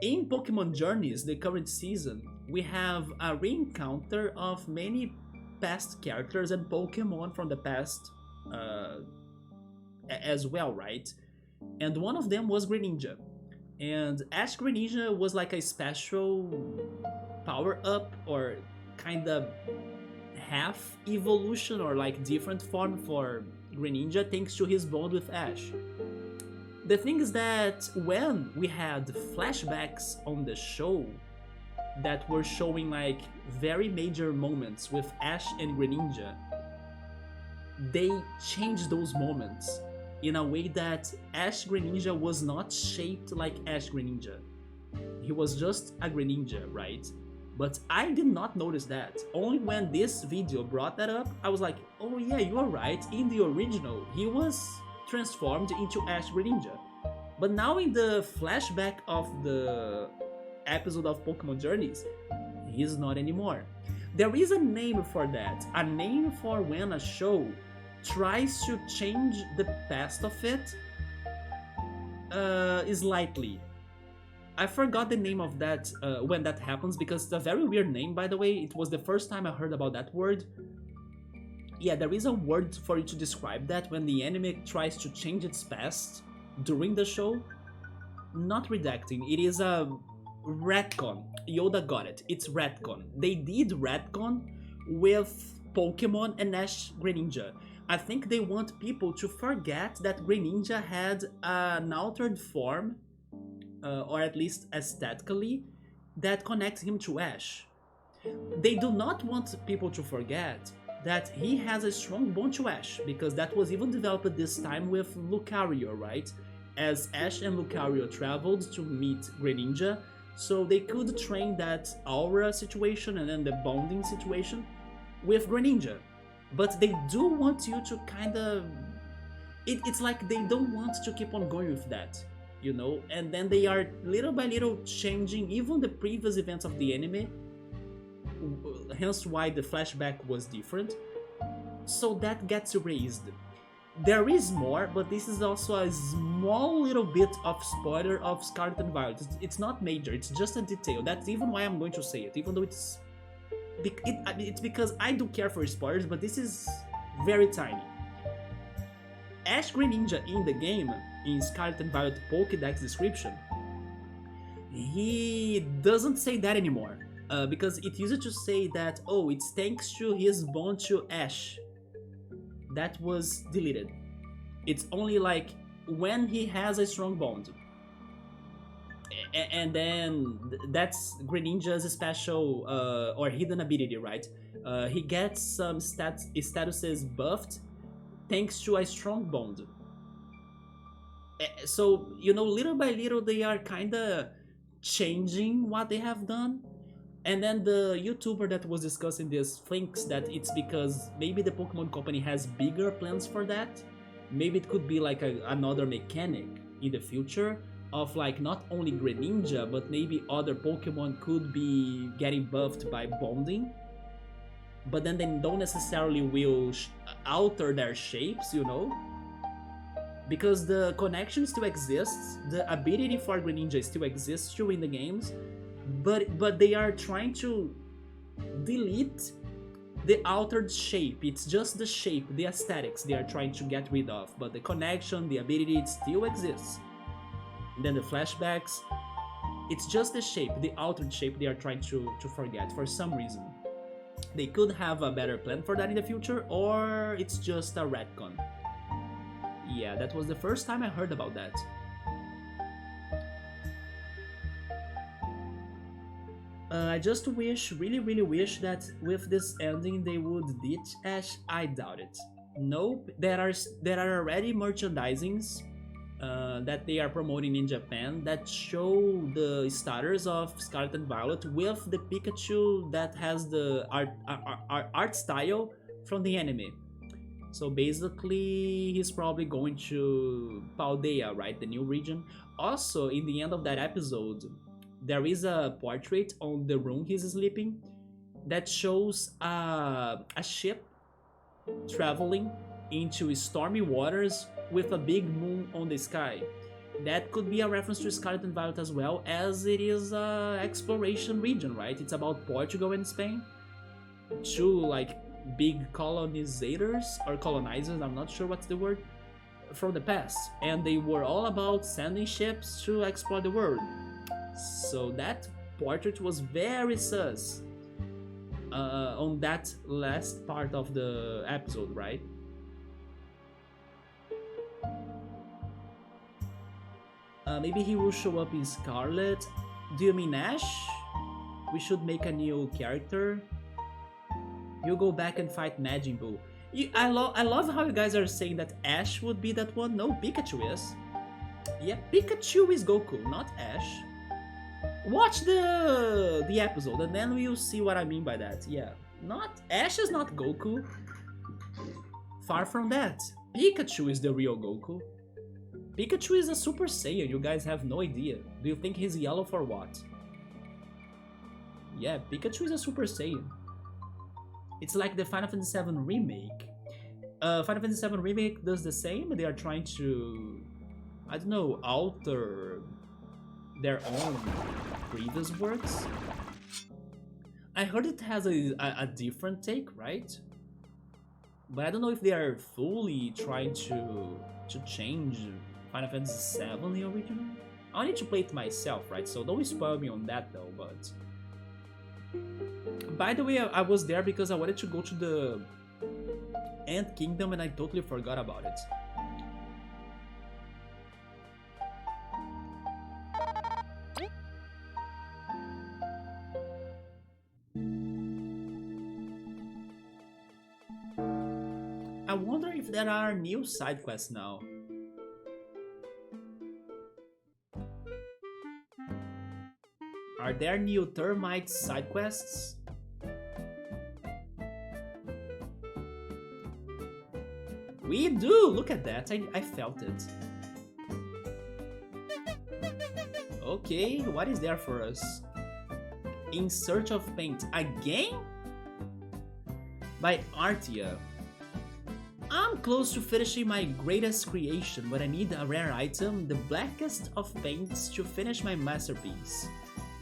S1: in Pokemon Journeys, the current season, we have a re-encounter of many past characters and Pokemon from the past uh, as well, right? And one of them was Greninja. And Ash Greninja was like a special power up or kind of half evolution or like different form for Greninja thanks to his bond with Ash. The thing is that when we had flashbacks on the show that were showing like very major moments with Ash and Greninja, they changed those moments in a way that Ash Greninja was not shaped like Ash Greninja. He was just a Greninja, right? But I did not notice that. Only when this video brought that up, I was like, oh yeah, you are right. In the original, he was transformed into Ash Greninja. But now in the flashback of the episode of Pokemon Journeys, he's not anymore. There is a name for that. A name for when a show tries to change the past of it slightly. I forgot the name of that when that happens because it's a very weird name, by the way. It was the first time I heard about that word. Yeah, there is a word for it to describe that when the anime tries to change its past during the show. Not redacting, it is a retcon. Yoda got it. It's retcon. They did retcon with Pokemon and Ash Greninja. I think they want people to forget that Greninja had an altered form, or at least aesthetically, that connects him to Ash. They do not want people to forget that he has a strong bond to Ash, because that was even developed this time with Lucario, right? As Ash and Lucario traveled to meet Greninja, so they could train that aura situation and then the bonding situation with Greninja. But they do want you to kind of... It's like they don't want to keep on going with that, you know? And then they are little by little changing even the previous events of the anime, hence why the flashback was different. So that gets erased. There is more, but this is also a small little bit of spoiler of Scarlet and Violet. It's not major, it's just a detail. That's even why I'm going to say it, even though it's because I do care for spoilers, but this is very tiny. Ash Greninja in the game, in Scarlet and Violet Pokédex description, he doesn't say that anymore. Because it used to say that, oh, it's thanks to his bond to Ash. That was deleted. It's only like when he has a strong bond. And then that's Greninja's special or hidden ability, right? He gets some statuses buffed thanks to a strong bond. So, you know, little by little they are kinda changing what they have done. And then the YouTuber that was discussing this thinks that it's because maybe the Pokemon Company has bigger plans for that. Maybe it could be like another mechanic in the future of like not only Greninja, but maybe other Pokemon could be getting buffed by bonding. But then they don't necessarily will alter their shapes, you know? Because the connection still exists, the ability for Greninja still exists too in the games, but they are trying to delete the altered shape. It's just the shape, the aesthetics they are trying to get rid of, but the connection, the ability, it still exists. And then the flashbacks, it's just the shape, the altered shape they are trying to forget for some reason. They could have a better plan for that in the future, or it's just a retcon. Yeah, that was the first time I heard about that. I just wish, really wish that with this ending they would ditch Ash. I doubt it. Nope, there are already merchandisings that they are promoting in Japan that show the starters of Scarlet and Violet with the Pikachu that has the art style from the anime. So basically, he's probably going to Paldea, right? The new region. Also, in the end of that episode, there is a portrait on the room he's sleeping that shows a ship traveling into stormy waters with a big moon on the sky. That could be a reference to Scarlet and Violet as well, as it is a exploration region, right? It's about Portugal and Spain. Two like big colonizers or colonizers, I'm not sure what's the word, from the past, and they were all about sending ships to explore the world. So that portrait was very sus on that last part of the episode, right? Maybe he will show up in Scarlet. Do you mean Ash? We should make a new character. You go back and fight Majin Buu. I love how you guys are saying that Ash would be that one. No, Pikachu is. Yeah, Pikachu is Goku, not Ash. Watch the episode and then we'll see what I mean by that. Yeah, not Ash is not Goku. Far from that. Pikachu is the real Goku. Pikachu is a Super Saiyan, you guys have no idea. Do you think he's yellow for what? Yeah, Pikachu is a Super Saiyan. It's like the Final Fantasy VII Remake. Final Fantasy VII Remake does the same, they are trying to, I don't know, alter their own previous works. I heard it has a different take, right? But I don't know if they are fully trying to change Final Fantasy VII, the original. I need to play it myself, right? So don't spoil me on that though, but... By the way, I was there because I wanted to go to the Ant Kingdom and I totally forgot about it. I wonder if there are new side quests now. Are there new Termite side quests? We do! Look at that, I felt it. Okay, what is there for us? In Search of Paint. Again? By Artia. I'm close to finishing my greatest creation, but I need a rare item, the blackest of paints, to finish my masterpiece.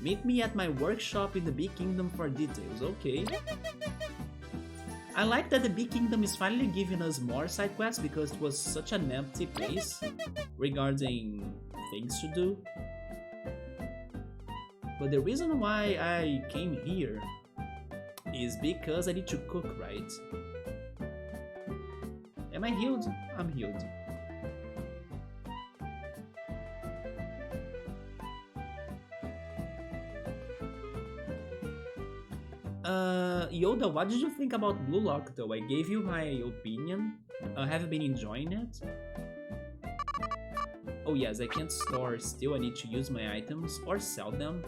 S1: Meet me at my workshop in the Bee Kingdom for details, okay? I like that the Bee Kingdom is finally giving us more side quests because it was such an empty place regarding things to do. But the reason why I came here is because I need to cook, right? Am I healed? I'm healed. Yoda, what did you think about Blue Lock though? I gave you my opinion. Have you been enjoying it? Oh yes, I can't store still, I need to use my items or sell them.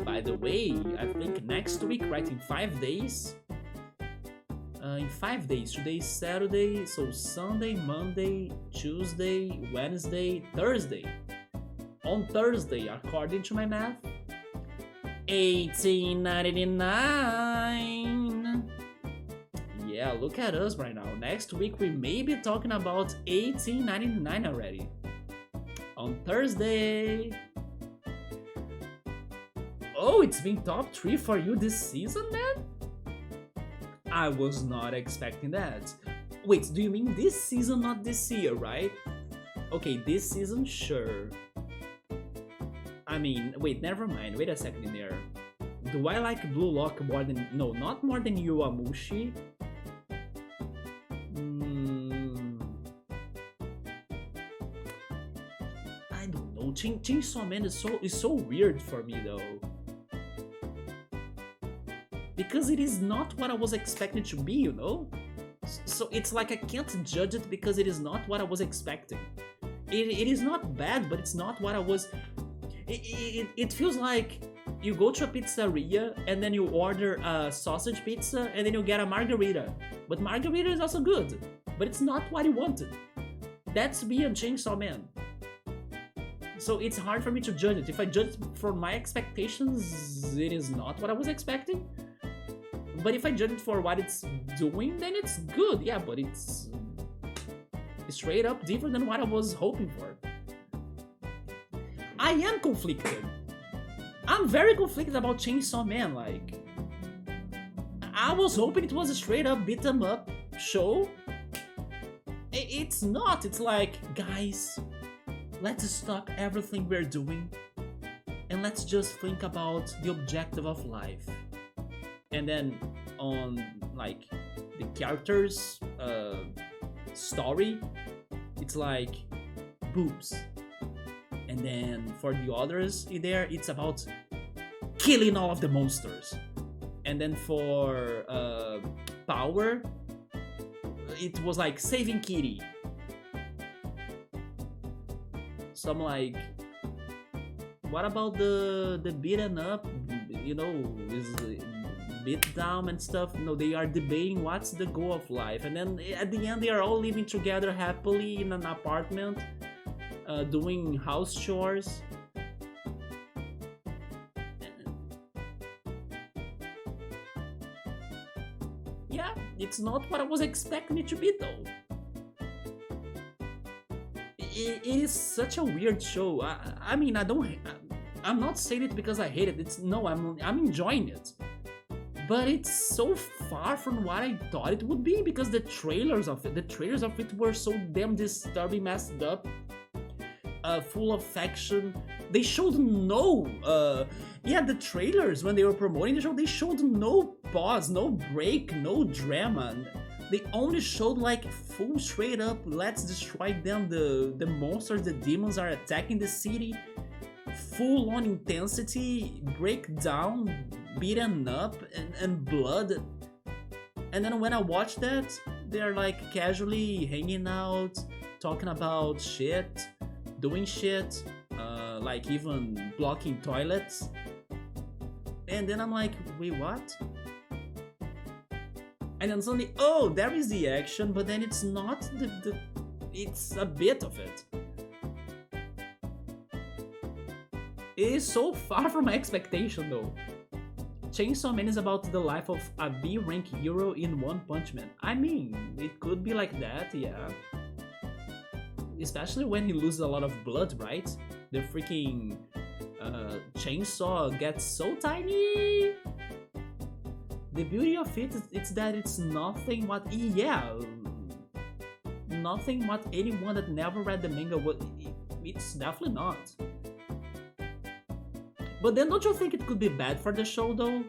S1: By the way, I think next week, right, in 5 days? In 5 days, today is Saturday, so Sunday, Monday, Tuesday, Wednesday, Thursday. On Thursday, according to my math, 1899. Yeah, look at us right now. Next week we may be talking about 1899 already. On Thursday. Oh, it's been top 3 for you this season, man? I was not expecting that. Wait, do you mean this season, not this year, right? Okay, this season, sure. I mean, wait, never mind, wait a second in there. Do I like Blue Lock more than... No, not more than Yuamushi. I don't know, Chainsaw Man is so weird for me though. Because it is not what I was expecting to be, you know? So it's like I can't judge it because it is not what I was expecting. It is not bad, but it's not what I was... It feels like you go to a pizzeria and then you order a sausage pizza and then you get a margarita. But margarita is also good, but it's not what you wanted. That's me and Chainsaw Man. So it's hard for me to judge it. If I judge for my expectations, it is not what I was expecting. But if I judge it for what it's doing, then it's good. Yeah, but it's straight up different than what I was hoping for. I am conflicted. I'm very conflicted about Chainsaw Man. Like, I was hoping it was a straight up beat 'em up show. It's not. It's like, guys, let's stop everything we're doing and let's just think about the objective of life. And then on like the characters' story, it's like boobs. And then for the others in there, it's about killing all of the monsters. And then for Power, it was like saving Kitty. So I'm like, what about the beaten up, is beat down and stuff? They are debating what's the goal of life. And then at the end, they are all living together happily in an apartment, doing house chores. Yeah, it's not what I was expecting it to be though. It is such a weird show. I mean, I'm not saying it because I hate it. I'm enjoying it. But it's so far from what I thought it would be, because the trailers of it were so damn disturbing, messed up, full of action. They showed the trailers, when they were promoting the show, they showed no pause, no break, no drama. They only showed like full straight up, let's destroy them, the monsters, the demons are attacking the city, full on intensity, breakdown, beaten up, and blood. And then when I watch that, they're like casually hanging out, talking about shit, doing shit, like even blocking toilets. And then I'm like, wait, what? And then suddenly, oh, there is the action, but then it's not it's a bit of it. It is so far from my expectation though. Chainsaw Man is about the life of a B-rank hero in One Punch Man. I mean, it could be like that, yeah. Especially when he loses a lot of blood, right? The freaking chainsaw gets so tiny. The beauty of it is that it's nothing what anyone that never read the manga would. It's definitely not. But then don't you think it could be bad for the show though?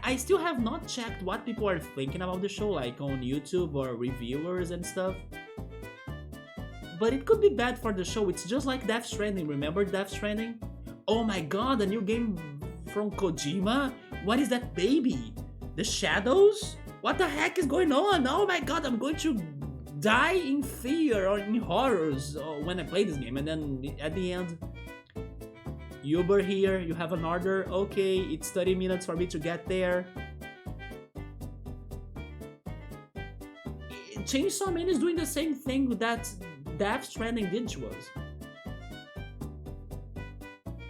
S1: I still have not checked what people are thinking about the show, like on YouTube or reviewers and stuff. But it could be bad for the show. It's just like Death Stranding. Remember Death Stranding? Oh my god, a new game from Kojima? What is that baby? The shadows? What the heck is going on? Oh my god, I'm going to die in fear or in horrors when I play this game. And then at the end, Uber here, you have an order. Okay, it's 30 minutes for me to get there. Chainsaw Man is doing the same thing that Death Stranding did to us.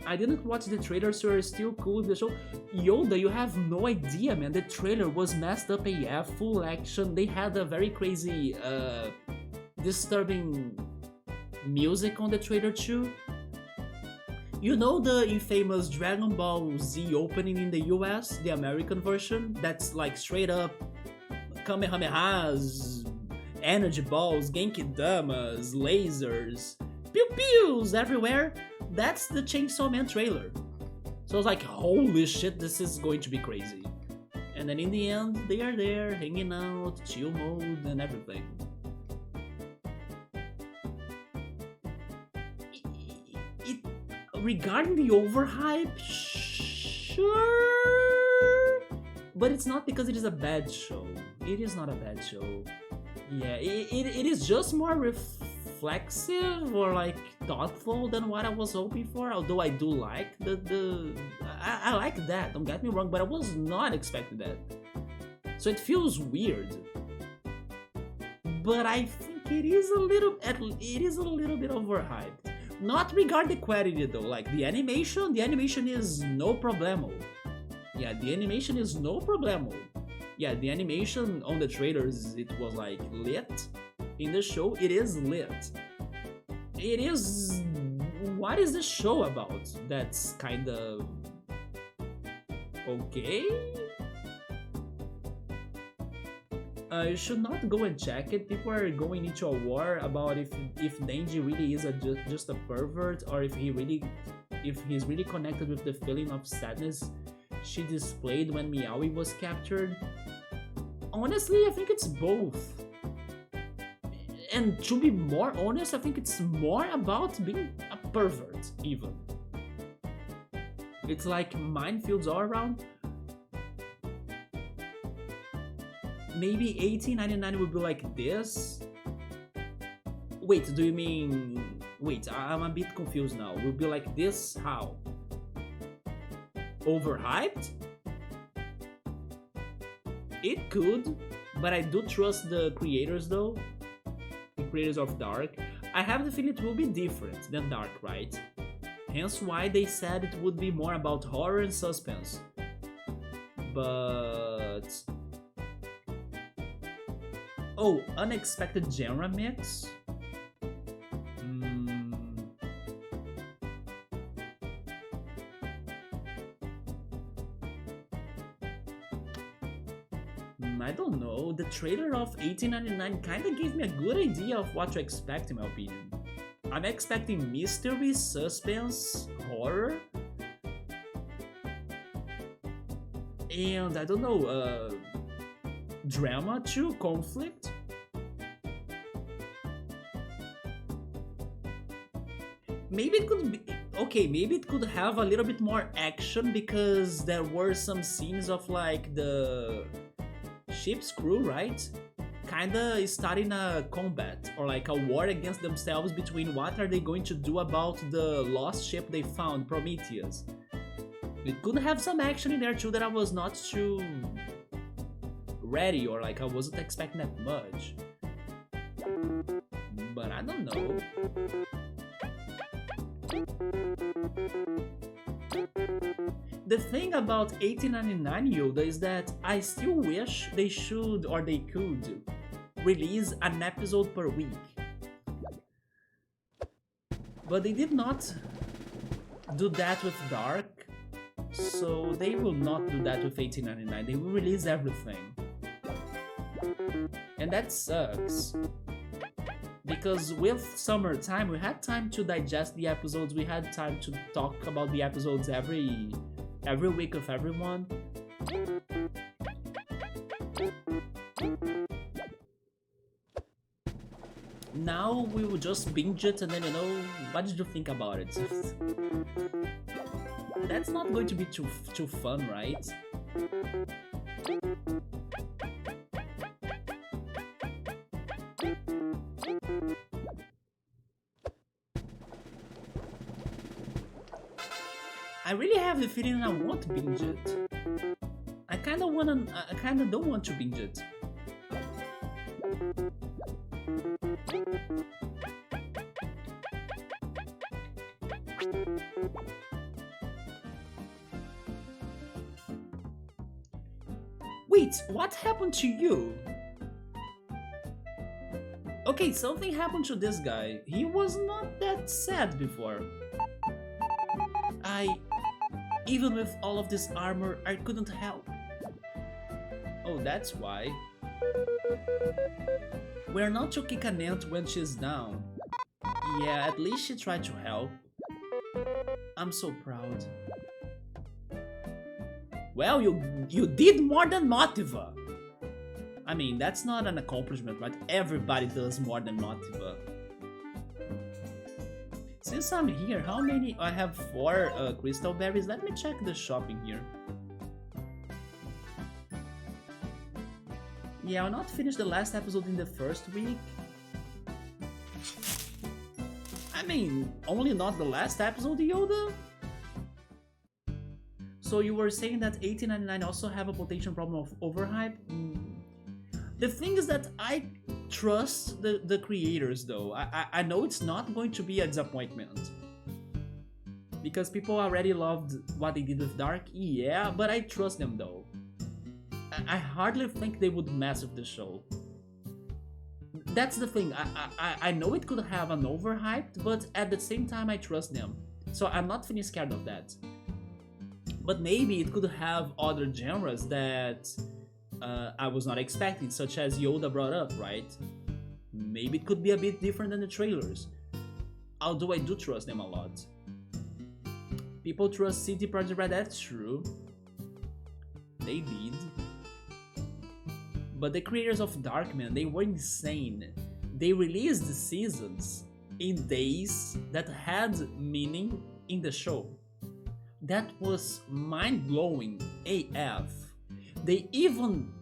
S1: I didn't watch the trailer, so you're still cool with the show. Yoda, you have no idea, man. The trailer was messed up AF, full action. They had a very crazy, disturbing music on the trailer too. You know the infamous Dragon Ball Z opening in the US, the American version? That's like straight up Kamehamehas, energy balls, Genki-damas, lasers, pew-pews everywhere. That's the Chainsaw Man trailer. So I was like, holy shit, this is going to be crazy. And then in the end, they are there, hanging out, chill mode and everything. Regarding the overhype, sure, but it's not because it is a bad show. It is not a bad show. Yeah, it is just more reflexive or like thoughtful than what I was hoping for. Although I do like I like that. Don't get me wrong, but I was not expecting that. So it feels weird. But I think it is a little bit overhyped. Not regard the quality though. Like the animation is no problemo. Yeah, the animation is no problemo. Yeah, the animation on the trailers, it was like lit. In the show, it is lit. It is... What is the show about? That's kind of... okay? You should not go and check it. People are going into a war about if Denji really is just a pervert, or if he's really connected with the feeling of sadness she displayed when Meowie was captured. Honestly, I think it's both. And to be more honest, I think it's more about being a pervert, even. It's like minefields all around. Maybe 1899 would be like this. Wait, do you mean... Wait, I'm a bit confused now. Will be like this how? Overhyped? It could, but I do trust the creators though. The creators of Dark. I have the feeling it will be different than Dark, right? Hence why they said it would be more about horror and suspense. But... Oh, unexpected genre mix? I don't know. The trailer of 1899 kinda gave me a good idea of what to expect in my opinion. I'm expecting mystery, suspense, horror, and I don't know, drama too, conflict. Maybe it could be... Okay, maybe it could have a little bit more action because there were some scenes of like the ship's crew, right? Kinda starting a combat or like a war against themselves between what are they going to do about the lost ship they found, Prometheus. It could have some action in there too that I was not too ready or like I wasn't expecting that much. But I don't know. The thing about 1899 Yoda is that I still wish they should or they could release an episode per week. But they did not do that with Dark, so they will not do that with 1899. They will release everything. And that sucks. Because with summertime, we had time to digest the episodes, we had time to talk about the episodes every week with everyone. Now we will just binge it and then, you know, what did you think about it? That's not going to be too fun, right? I really have the feeling I won't binge it. I kinda don't want to binge it. Wait, what happened to you? Okay, something happened to this guy. He was not that sad before. Even with all of this armor, I couldn't help. Oh, that's why. We're not to kick an ant when she's down. Yeah, at least she tried to help. I'm so proud. Well, you did more than Motiva. I mean, that's not an accomplishment, right? Everybody does more than Motiva. Since I'm here, how many? I have 4 crystal berries. Let me check the shopping here. Yeah, I'll not finish the last episode in the first week. I mean, only not the last episode, Yoda? So you were saying that 1899 also have a potential problem of overhype? The thing is that I trust the creators though. I know it's not going to be a disappointment. Because people already loved what they did with Dark, yeah, but I trust them though. I hardly think they would mess with the show. That's the thing, I know it could have an overhyped, but at the same time I trust them. So I'm not feeling scared of that. But maybe it could have other genres that I was not expecting, such as Yoda brought up, right? Maybe it could be a bit different than the trailers. Although I do trust them a lot. People trust CD Projekt Red, that's true. They did. But the creators of Darkman, they were insane. They released the seasons in days that had meaning in the show. That was mind-blowing AF. They even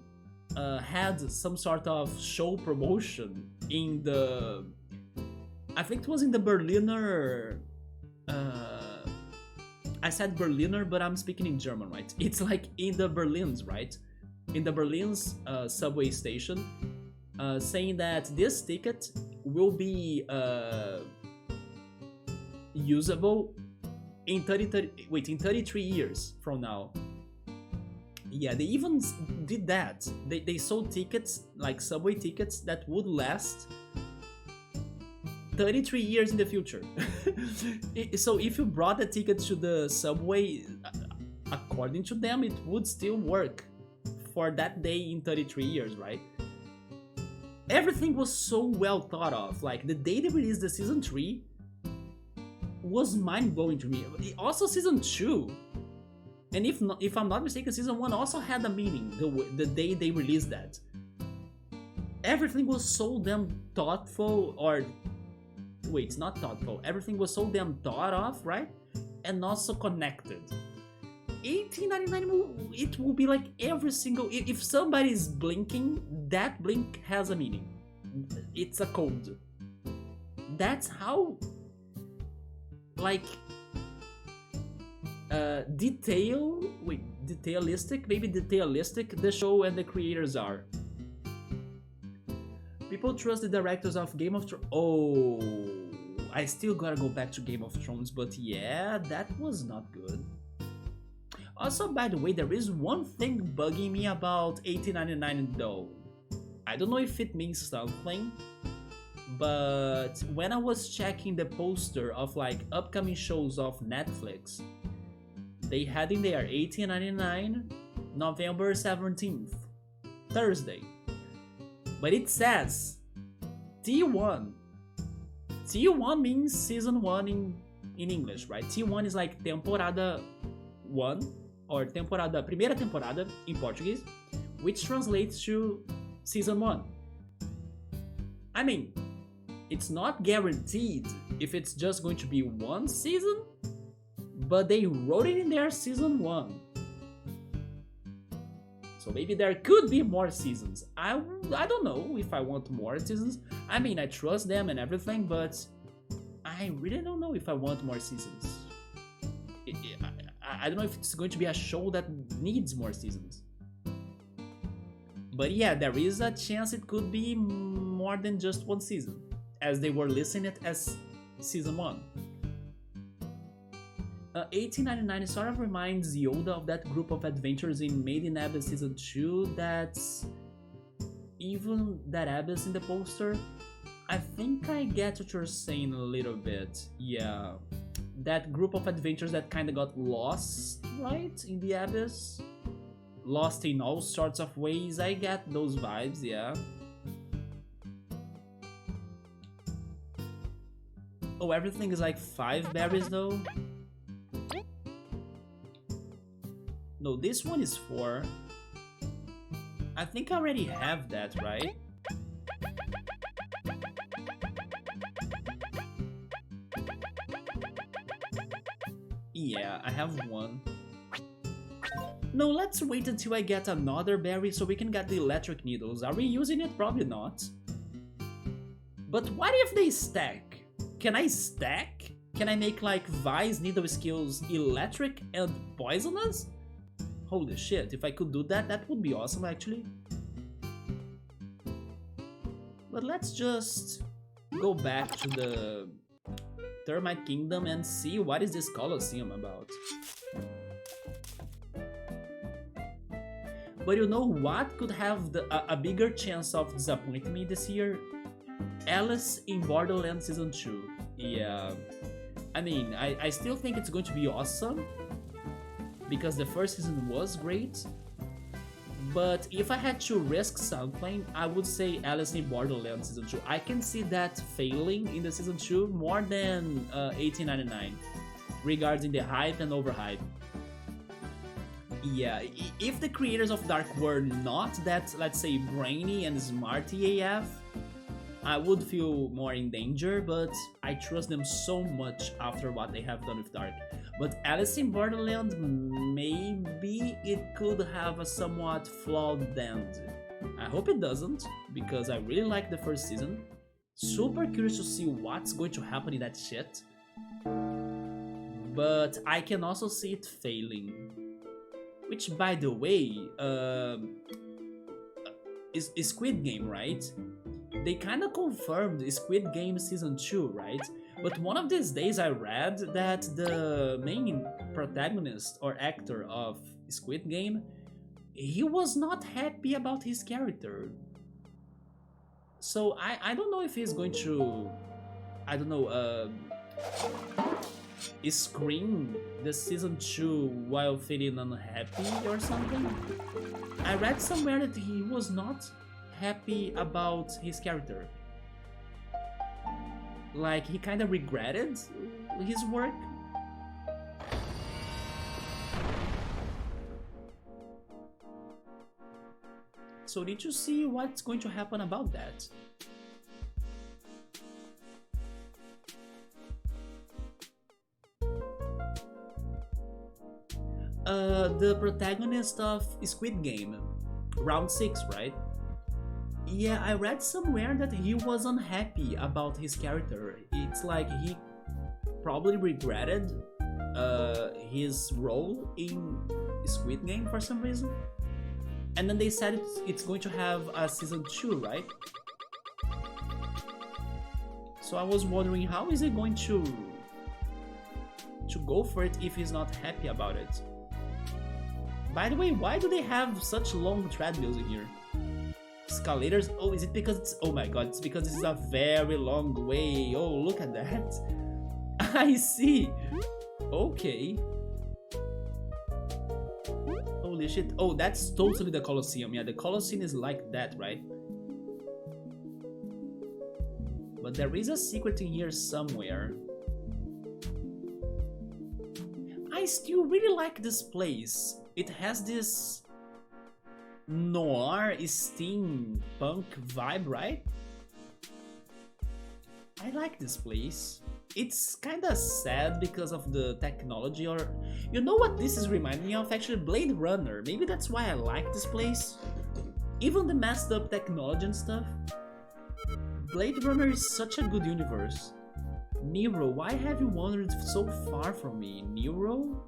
S1: had some sort of show promotion in the... I think it was in the Berliner... I said Berliner, but I'm speaking in German, right? It's like in the Berlins, right? In the Berlin's subway station, saying that this ticket will be usable in 33 years from now. Yeah, they even did that. They sold tickets, like subway tickets, that would last 33 years in the future. So if you brought the ticket to the subway, according to them, it would still work for that day in 33 years, right? Everything was so well thought of. Like, the day they released the season 3 was mind-blowing to me. Also season 2, and if I'm not mistaken, season 1 also had a meaning the day they released that. Everything was so damn thoughtful, or wait, it's not thoughtful. Everything was so damn thought of, right? And also connected. 1899, it will be like every single... If somebody's blinking, that blink has a meaning. It's a code. That's how... like... detailistic? Maybe detailistic the show and the creators are. People trust the directors of Game of Thrones. Oh... I still gotta go back to Game of Thrones, but yeah, that was not good. Also, by the way, there is one thing bugging me about 1899 though. I don't know if it means something, but when I was checking the poster of like upcoming shows of Netflix, they had in there 1899, November 17th, Thursday. But it says T1. T1 means season 1 in English, right? T1 is like temporada 1, or primeira temporada in Portuguese, which translates to season 1. I mean, it's not guaranteed if it's just going to be one season, but they wrote it in there season 1. So maybe there could be more seasons. I don't know if I want more seasons. I mean, I trust them and everything, but I really don't know if I want more seasons. I don't know if it's going to be a show that needs more seasons. But yeah, there is a chance it could be more than just one season, as they were listing it as season 1. 1899 sort of reminds Yoda of that group of adventures in Made in Abyss season 2 that's even that Abyss in the poster. I think I get what you're saying a little bit, yeah. That group of adventures that kinda got lost, right, in the Abyss? Lost in all sorts of ways, I get those vibes, yeah. Oh, everything is like 5 berries though? No, this one is 4. I think I already have that, right? Yeah, I have 1. No, let's wait until I get another berry so we can get the electric needles. Are we using it? Probably not. But what if they stack? Can I stack? Can I make like Vice needle skills electric and poisonous? Holy shit, if I could do that, that would be awesome actually. But let's just go back to the Termite Kingdom and see what is this Colosseum about. But you know what could have a bigger chance of disappointing me this year? Alice in Borderlands Season 2. Yeah, I mean, I still think it's going to be awesome because the first season was great. But if I had to risk something, I would say Alice in Borderlands Season 2. I can see that failing in the Season 2 more than 1899 regarding the hype and overhype. Yeah, if the creators of Dark were not that, let's say, brainy and smarty AF, I would feel more in danger, but I trust them so much after what they have done with Dark. But Alice in Borderland, maybe it could have a somewhat flawed end. I hope it doesn't, because I really like the first season. Super curious to see what's going to happen in that shit. But I can also see it failing. Which, by the way, is Squid Game, right? They kinda confirmed Squid Game Season 2, right? But one of these days I read that the main protagonist or actor of Squid Game, he was not happy about his character. So I don't know if he's going to, I don't know, screen the Season 2 while feeling unhappy or something. I read somewhere that he was not happy about his character. Like, he kind of regretted his work. So need to see what's going to happen about that. The protagonist of Squid Game, round 6, right? Yeah, I read somewhere that he was unhappy about his character. It's like he probably regretted his role in Squid Game for some reason. And then they said it's going to have a Season 2, right? So I was wondering, how is he going to go for it if he's not happy about it? By the way, why do they have such long treadmills in here? Escalators? Oh, is it because it's... Oh my god, it's because this is a very long way. Oh, look at that. I see. Okay. Holy shit. Oh, that's totally the Colosseum. Yeah, the Colosseum is like that, right? But there is a secret in here somewhere. I still really like this place. It has this noir steampunk vibe, right? I like this place. It's kinda sad because of the technology, or... You know what this is reminding me of? Actually, Blade Runner. Maybe that's why I like this place. Even the messed up technology and stuff. Blade Runner is such a good universe. Nero, why have you wandered so far from me? Nero?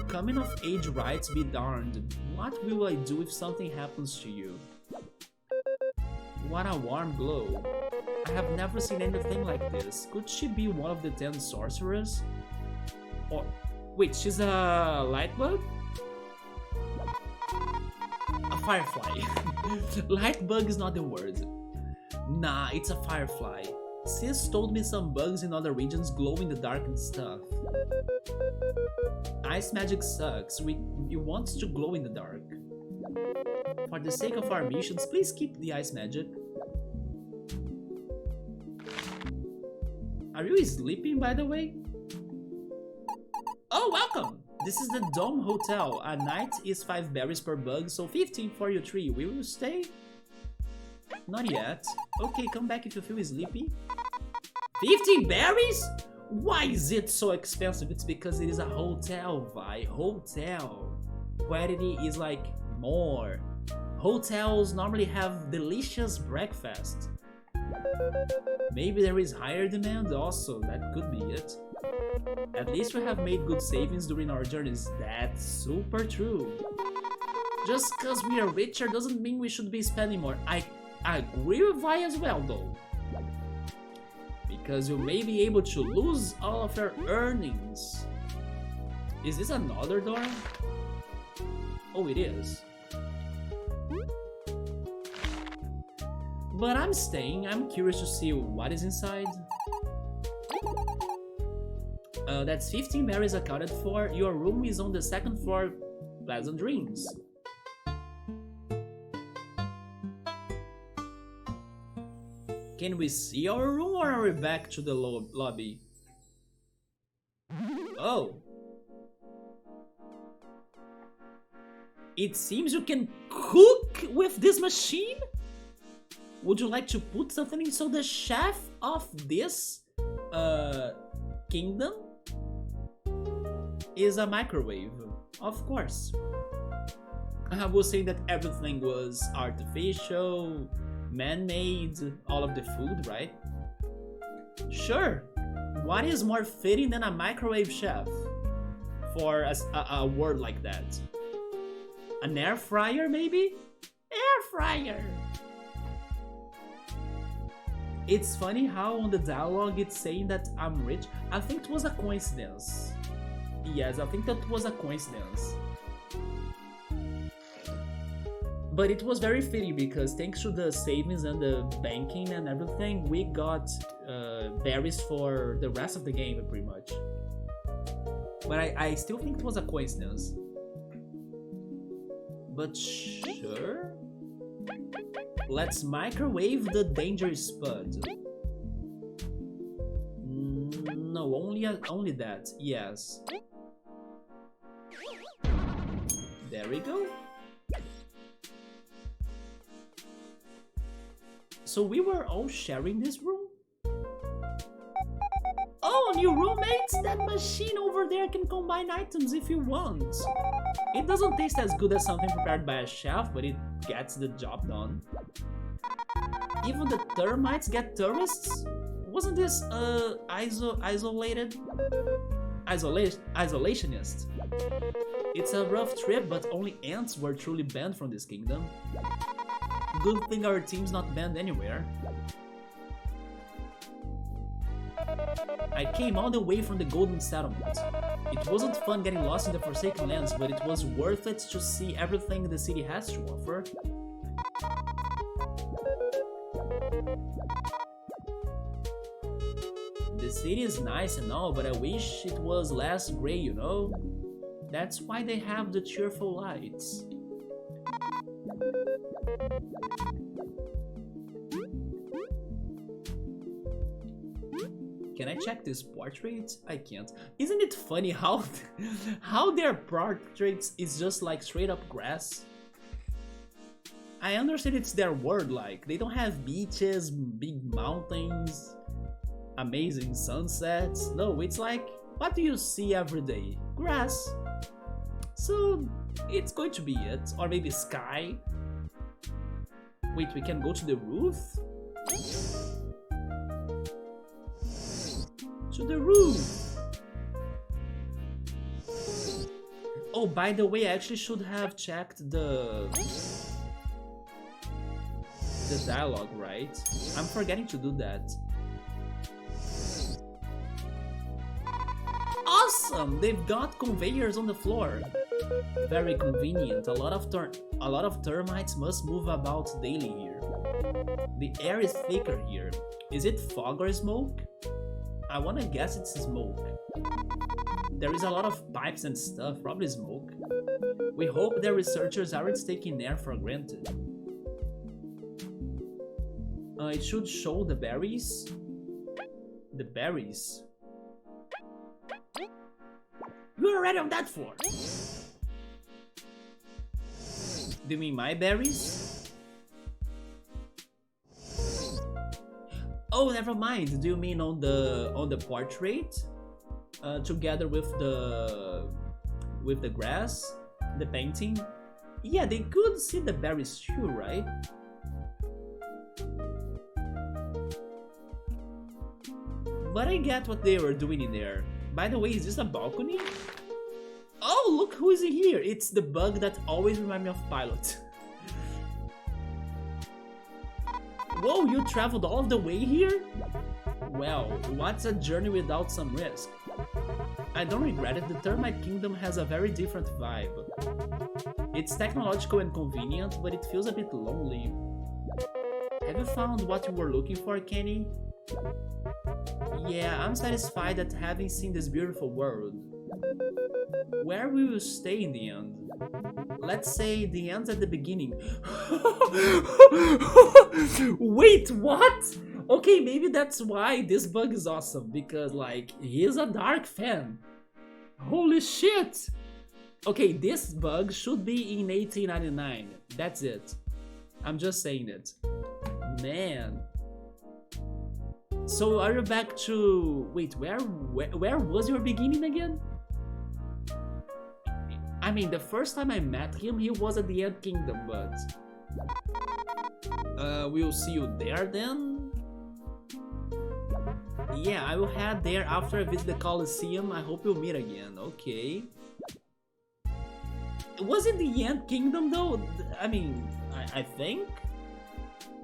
S1: Coming of age rights be darned. What will I do if something happens to you? What a warm glow. I have never seen anything like this. Could she be one of the 10 sorcerers? Or... Wait, she's a light bug? A firefly. Light bug is not the word. Nah, it's a firefly. Sis told me some bugs in other regions glow in the dark and stuff. Ice magic sucks. We want to glow in the dark. For the sake of our missions, please keep the ice magic. Are you sleeping, by the way? Oh, welcome! This is the Dome Hotel. A night is 5 berries per bug, so 15 for your tree. Will you stay? Not yet. Okay, come back if you feel sleepy. 15 berries? Why is it so expensive? It's because it is a hotel, Vi. Hotel. Quality is like more. Hotels normally have delicious breakfast. Maybe there is higher demand also, that could be it. At least we have made good savings during our journeys, that's super true. Just cause we are richer doesn't mean we should be spending more. I agree with Vi as well though. Because you may be able to lose all of your earnings. Is this another door? Oh, it is. But I'm staying, I'm curious to see what is inside. That's 15 berries accounted for. Your room is on the second floor. Pleasant dreams. Can we see our room or are we back to the lobby? Oh. It seems you can cook with this machine? Would you like to put something in? So the chef of this kingdom is a microwave, of course. I was saying that everything was artificial, man-made, all of the food, right? Sure. What is more fitting than a microwave chef for a word like that? An air fryer, maybe? Air fryer! It's funny how on the dialogue it's saying that I'm rich. I think it was a coincidence. Yes, I think that was a coincidence. But it was very fitting because thanks to the savings and the banking and everything, we got berries for the rest of the game pretty much. But I still think it was a coincidence. But sure. Let's microwave the danger spud. No, only that. Yes. There we go. So we were all sharing this room? Oh, new roommates! That machine over there can combine items if you want. It doesn't taste as good as something prepared by a chef, but it gets the job done. Even the termites get tourists? Wasn't this isolationist? It's a rough trip, but only ants were truly banned from this kingdom. Good thing our team's not banned anywhere. I came all the way from the Golden Settlement. It wasn't fun getting lost in the Forsaken Lands, but it was worth it to see everything the city has to offer. The city is nice and all, but I wish it was less grey, you know? That's why they have the cheerful lights. Can I check this portrait? I can't. Isn't it funny how their portraits is just like straight up grass? I understand it's their world, like they don't have beaches, big mountains, amazing sunsets. No, it's like what do you see every day? Grass. So it's going to be it, or maybe sky. Wait, we can go to the roof? To the roof! Oh, by the way, I actually should have checked the dialogue, right? I'm forgetting to do that. Awesome! They've got conveyors on the floor. Very convenient. A lot of termites must move about daily here. The air is thicker here. Is it fog or smoke? I wanna guess it's smoke. There is a lot of pipes and stuff, probably smoke. We hope the researchers aren't taking air for granted. It should show the berries. The berries. You're already on that floor. Do you mean my berries? Oh, never mind. Do you mean on the portrait? Together with the grass, the painting? Yeah, they could see the berries too, right? But I get what they were doing in there. By the way, is this a balcony? Oh, look who is in here! It's the bug that always reminds me of Pilot. Whoa, you traveled all the way here? Well, what's a journey without some risk? I don't regret it, the Termite Kingdom has a very different vibe. It's technological and convenient, but it feels a bit lonely. Have you found what you were looking for, Kenny? Yeah, I'm satisfied at having seen this beautiful world. Where will you stay in the end? Let's say the end's at the beginning. Wait, what? Okay, maybe that's why this bug is awesome, because like, he's a dark fan. Holy shit! Okay, this bug should be in 1899. That's it. I'm just saying it. Man. So are you back to... Wait, where was your beginning again? I mean, the first time I met him, he was at the End Kingdom, but... we'll see you there then? Yeah, I will head there after I visit the Colosseum. I hope we'll meet again. Okay. Was it the End Kingdom though? I mean, I think?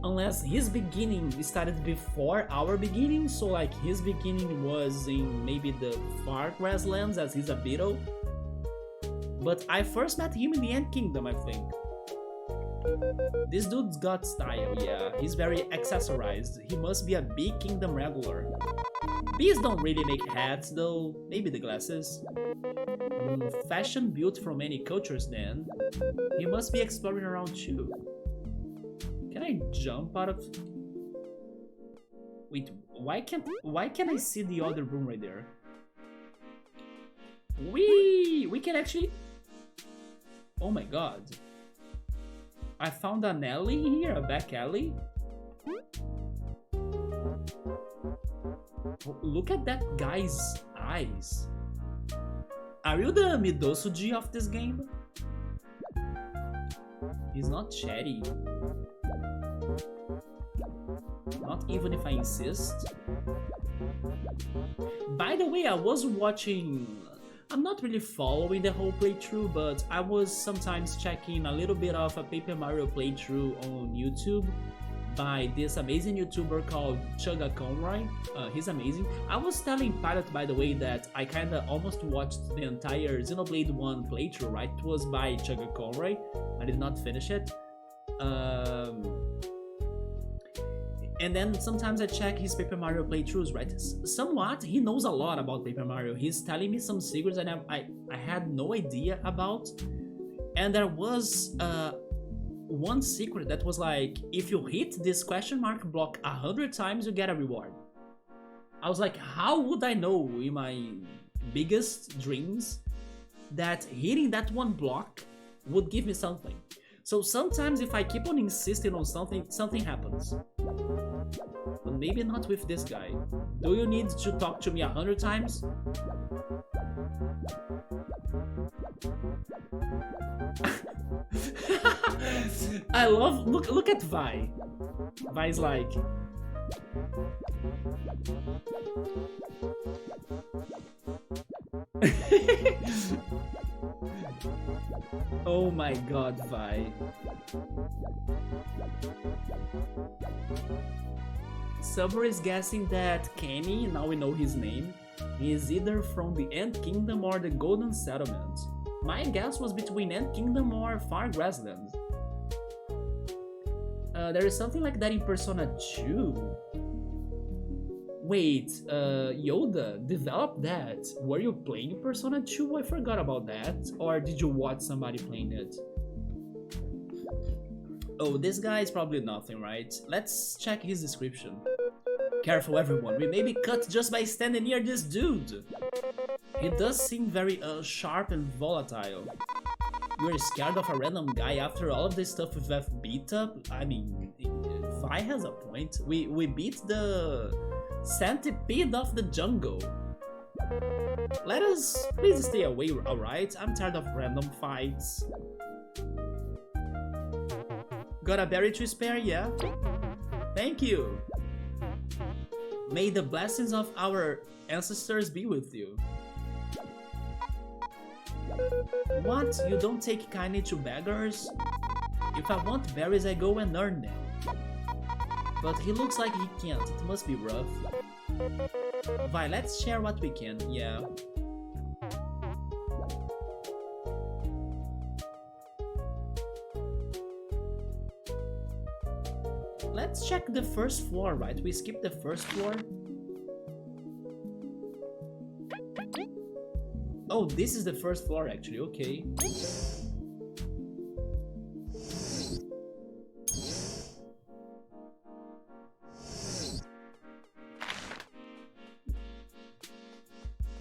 S1: Unless his beginning started before our beginning, so like his beginning was in maybe the far grasslands as he's a beetle. But I first met him in the End Kingdom, I think. This dude's got style, yeah. He's very accessorized. He must be a bee kingdom regular. Bees don't really make hats though, maybe the glasses. Fashion built from many cultures then. He must be exploring around too. Can I jump out of... Wait, why can't I see the other room right there? We can actually... Oh my god. I found an alley here, a back alley. Oh, look at that guy's eyes. Are you the Midosuji of this game? He's not chatty. Not even if I insist. By the way, I was watching... I'm not really following the whole playthrough, but I was sometimes checking a little bit of a Paper Mario playthrough on YouTube by this amazing YouTuber called Chugga Conroy. He's amazing. I was telling Pilot, by the way, that I kinda almost watched the entire Xenoblade 1 playthrough, right? It was by Chugga Conroy. I did not finish it. And then sometimes I check his Paper Mario playthroughs, right? Somewhat, he knows a lot about Paper Mario. He's telling me some secrets that I had no idea about. And there was one secret that was like, if you hit this question mark block 100 times, you get a reward. I was like, how would I know in my biggest dreams that hitting that one block would give me something? So sometimes if I keep on insisting on something, something happens. But maybe not with this guy. Do you need to talk to me 100 times? I love... Look at Vi. Vi's like... Oh my god, Vi. Summer is guessing that Kenny, now we know his name, is either from the End Kingdom or the Golden Settlement. My guess was between End Kingdom or Far Grasslands. There is something like that in Persona 2. Wait, Yoda developed that. Were you playing Persona 2? I forgot about that. Or did you watch somebody playing it? Oh, this guy is probably nothing, right? Let's check his description. Careful everyone, we may be cut just by standing near this dude. He does seem very sharp and volatile. You're scared of a random guy after all of this stuff we've beat up? I mean, Vi has a point. We beat the centipede of the jungle. Let us please stay away, alright? I'm tired of random fights. Got a berry to spare, yeah? Thank you. May the blessings of our ancestors be with you. What? You don't take kindly to beggars? If I want berries, I go and earn them. But he looks like he can't. It must be rough. Vi, let's share what we can. Yeah. Let's check the first floor, right? We skipped the first floor. Oh, this is the first floor actually, okay.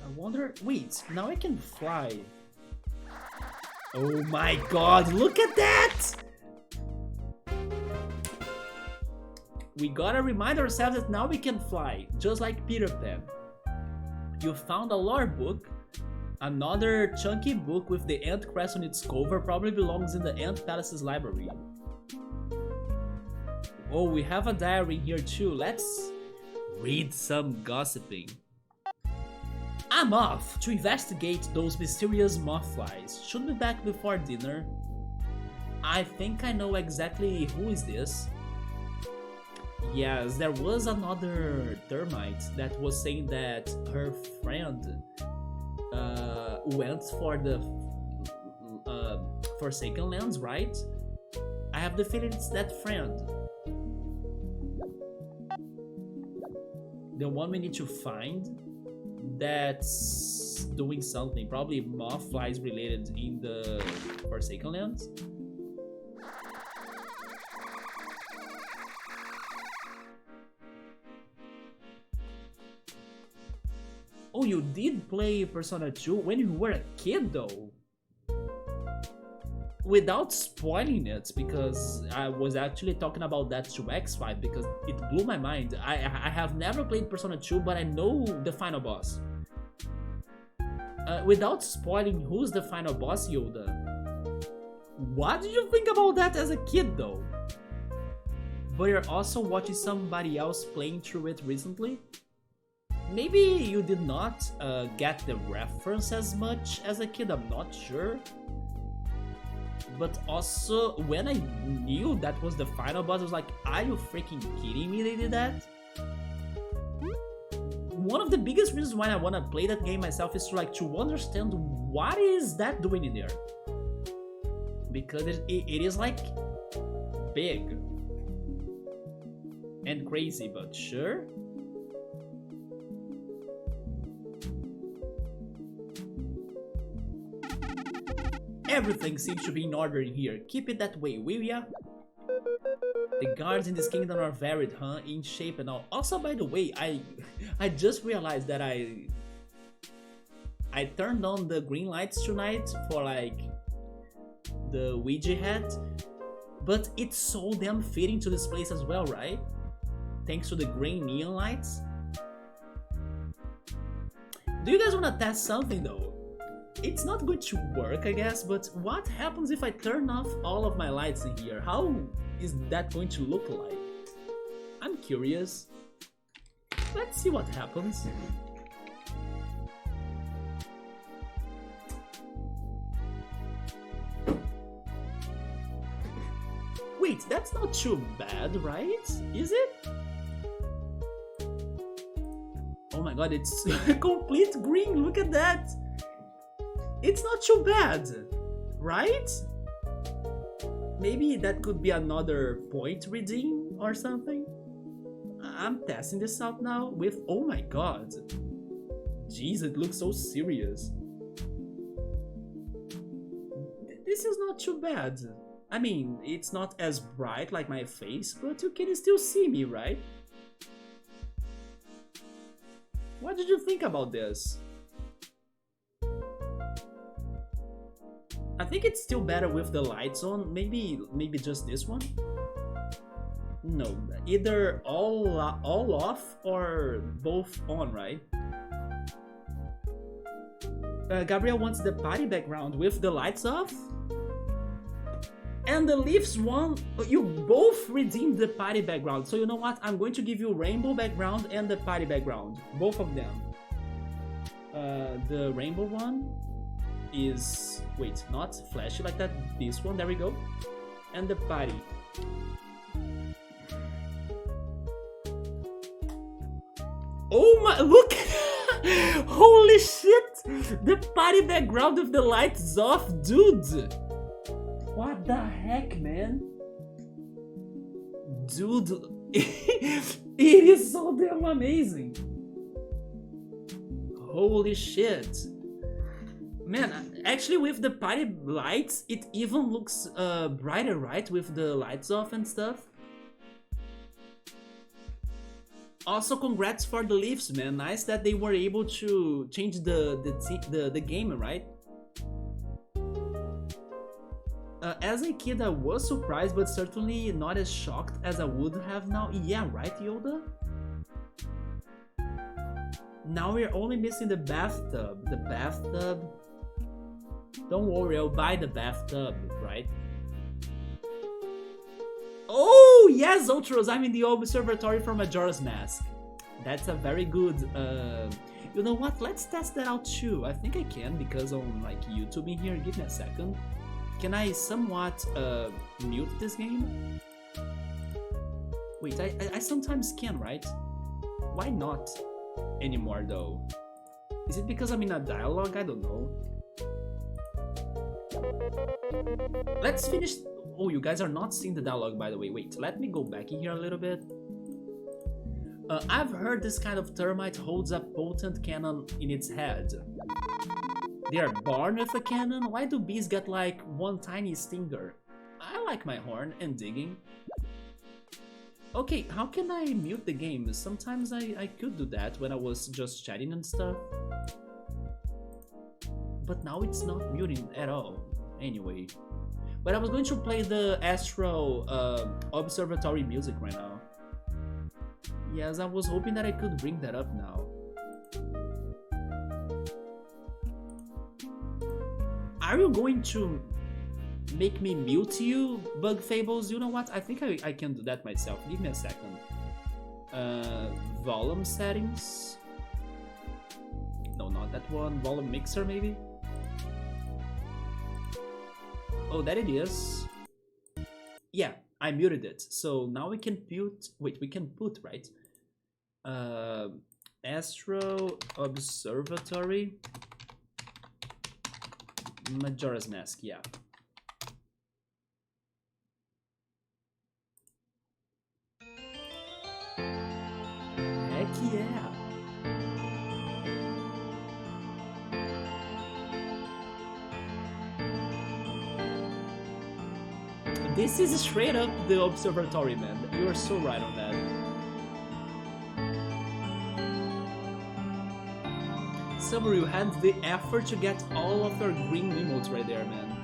S1: I wonder, wait, now I can fly. Oh my god, look at that! We gotta remind ourselves that now we can fly, just like Peter Pan. You found a lore book. Another chunky book with the ant crest on its cover probably belongs in the Ant Palace's library. Oh, we have a diary in here too. Let's read some gossiping. I'm off to investigate those mysterious moth flies. Should be back before dinner. I think I know exactly who is this. Yes, there was another termite that was saying that her friend went for the Forsaken Lands, right? I have the feeling it's that friend. The one we need to find that's doing something, probably moth flies related in the Forsaken Lands. Oh, you did play Persona 2 when you were a kid though? Without spoiling it, because I was actually talking about that to X5 because it blew my mind. I have never played Persona 2, but I know the final boss. Without spoiling, who's the final boss, Yoda? What did you think about that as a kid though? But you're also watching somebody else playing through it recently? Maybe you did not get the reference as much as a kid, I'm not sure. But also, when I knew that was the final boss, I was like, are you freaking kidding me they did that? One of the biggest reasons why I want to play that game myself is to understand what is that doing in there. Because it is like big and crazy, but sure. Everything seems to be in order in here. Keep it that way, will ya? The guards in this kingdom are varied, huh? In shape and all. Also, by the way, I just realized that I turned on the green lights tonight for like the Ouija hat, but it's so damn fitting to this place as well, right? Thanks to the green neon lights. Do you guys want to test something though? It's not going to work, I guess, but what happens if I turn off all of my lights in here? How is that going to look like? I'm curious. Let's see what happens. Wait, that's not too bad, right? Is it? Oh my god, it's complete green, look at that! It's not too bad, right? Maybe that could be another point redeem or something. I'm testing this out now with, oh my god. Jeez, it looks so serious. This is not too bad. I mean, it's not as bright like my face, but you can still see me, right? What did you think about this? I think it's still better with the lights on. Maybe just this one. No, either all off or both on, right? Gabriel wants the party background with the lights off. And the Leafs one, you both redeemed the party background. So you know what? I'm going to give you rainbow background and the party background. Both of them. The rainbow one is... Wait, not flashy like that. This one, there we go. And the party. Oh my, look! Holy shit! The party background with the lights off, dude! What the heck, man? Dude, it is so damn amazing. Holy shit. Man, actually with the party lights, it even looks brighter, right? With the lights off and stuff. Also, congrats for the Leafs, man. Nice that they were able to change the game, right? As a kid, I was surprised, but certainly not as shocked as I would have now. Yeah, right, Yoda? Now we're only missing the bathtub. The bathtub... Don't worry, I'll buy the bathtub, right? Oh, yes, Ultros, I'm in the observatory for Majora's Mask. That's a very good... You know what, let's test that out too. I think I can, because on like YouTube in here. Give me a second. Can I somewhat mute this game? Wait, I sometimes can, right? Why not anymore though? Is it because I'm in a dialogue? I don't know. Let's finish... Oh, you guys are not seeing the dialogue, by the way. Wait, let me go back in here a little bit. I've heard this kind of termite holds a potent cannon in its head. They are born with a cannon? Why do bees get like one tiny stinger? I like my horn and digging. Okay, how can I mute the game? Sometimes I could do that when I was just chatting and stuff. But now it's not muting at all. Anyway. But I was going to play the Astro Observatory music right now. Yes, I was hoping that I could bring that up now. Are you going to make me mute you, Bug Fables? You know what? I think I can do that myself. Give me a second. Volume settings. No, not that one. Volume mixer, maybe? Oh, that it is. Yeah, I muted it. So now we can put... Wait, we can put, right? Astro Observatory. Majora's Mask, yeah. Heck yeah. This is straight up the observatory, man. You are so right on that. Summer, you had the effort to get all of your green emotes right there, man.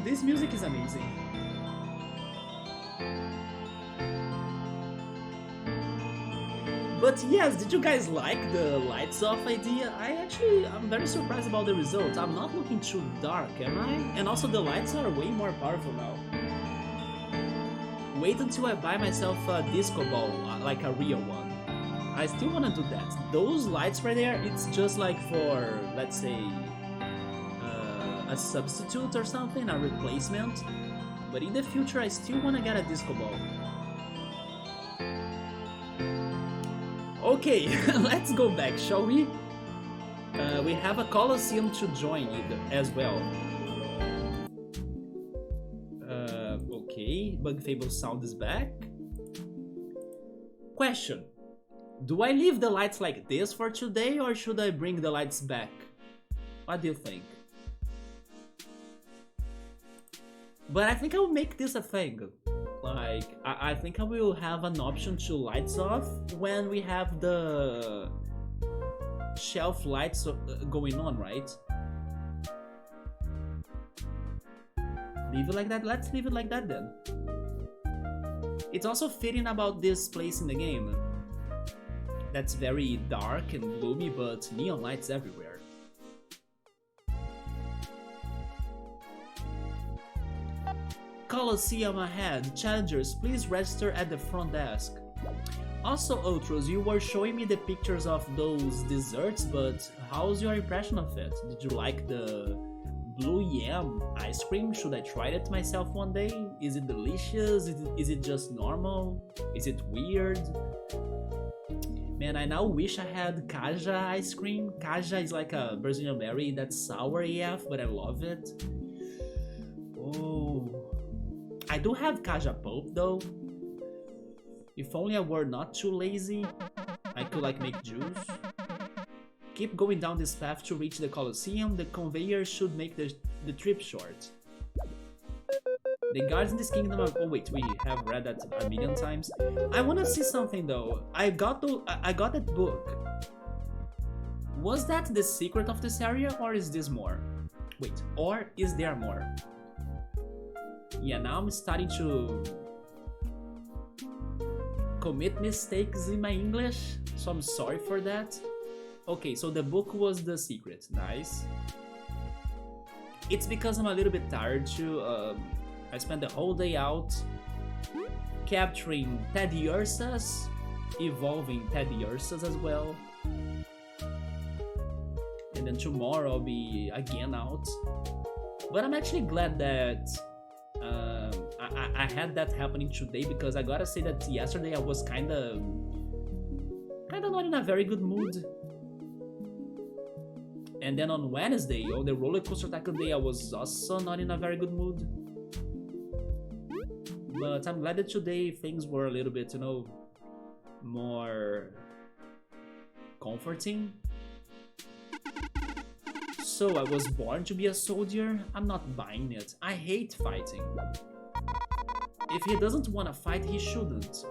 S1: This music is amazing. But yes, did you guys like the lights off idea? I'm very surprised about the result. I'm not looking too dark, am I? And also the lights are way more powerful now. Wait until I buy myself a disco ball, like a real one. I still want to do that. Those lights right there, it's just like for, let's say, a substitute or something, a replacement. But in the future, I still want to get a disco ball. Okay, let's go back, shall we? We have a Colosseum to join as well. Okay, Bug Fable sound is back. Question. Do I leave the lights like this for today, or should I bring the lights back? What do you think? But I think I will make this a thing. Like, I think I will have an option to lights off when we have the shelf lights going on, right? Leave it like that? Let's leave it like that then. It's also fitting about this place in the game. That's very dark and gloomy, but neon lights everywhere. Colosseum ahead. Challengers, please register at the front desk. Also, Outros, you were showing me the pictures of those desserts, but how's your impression of it? Did you like the blue yam ice cream? Should I try it myself one day? Is it delicious? Is it just normal? Is it weird? Man, I now wish I had Kaja ice cream. Kaja is like a Brazilian berry that's sour AF, but I love it. Oh, I do have Kaja pulp though. If only I were not too lazy, I could like make juice. Keep going down this path to reach the Colosseum. The conveyor should make the trip short. The guards in this kingdom are... Oh wait, we have read that a million times. I wanna see something though. I got that book. Was that the secret of this area, or is this more? Wait, or is there more? Yeah, now I'm starting to commit mistakes in my English, so I'm sorry for that. Okay, so the book was the secret. Nice. It's because I'm a little bit tired too. I spent the whole day out capturing Tediursas, evolving Tediursas as well. And then tomorrow I'll be again out. But I'm actually glad that I had that happening today, because I gotta say that yesterday I was kinda not in a very good mood. And then on Wednesday, on the roller coaster tycoon day, I was also not in a very good mood. But I'm glad that today things were a little bit, you know, more comforting. So I was born to be a soldier. I'm not buying it. I hate fighting. If he doesn't want to fight, he shouldn't.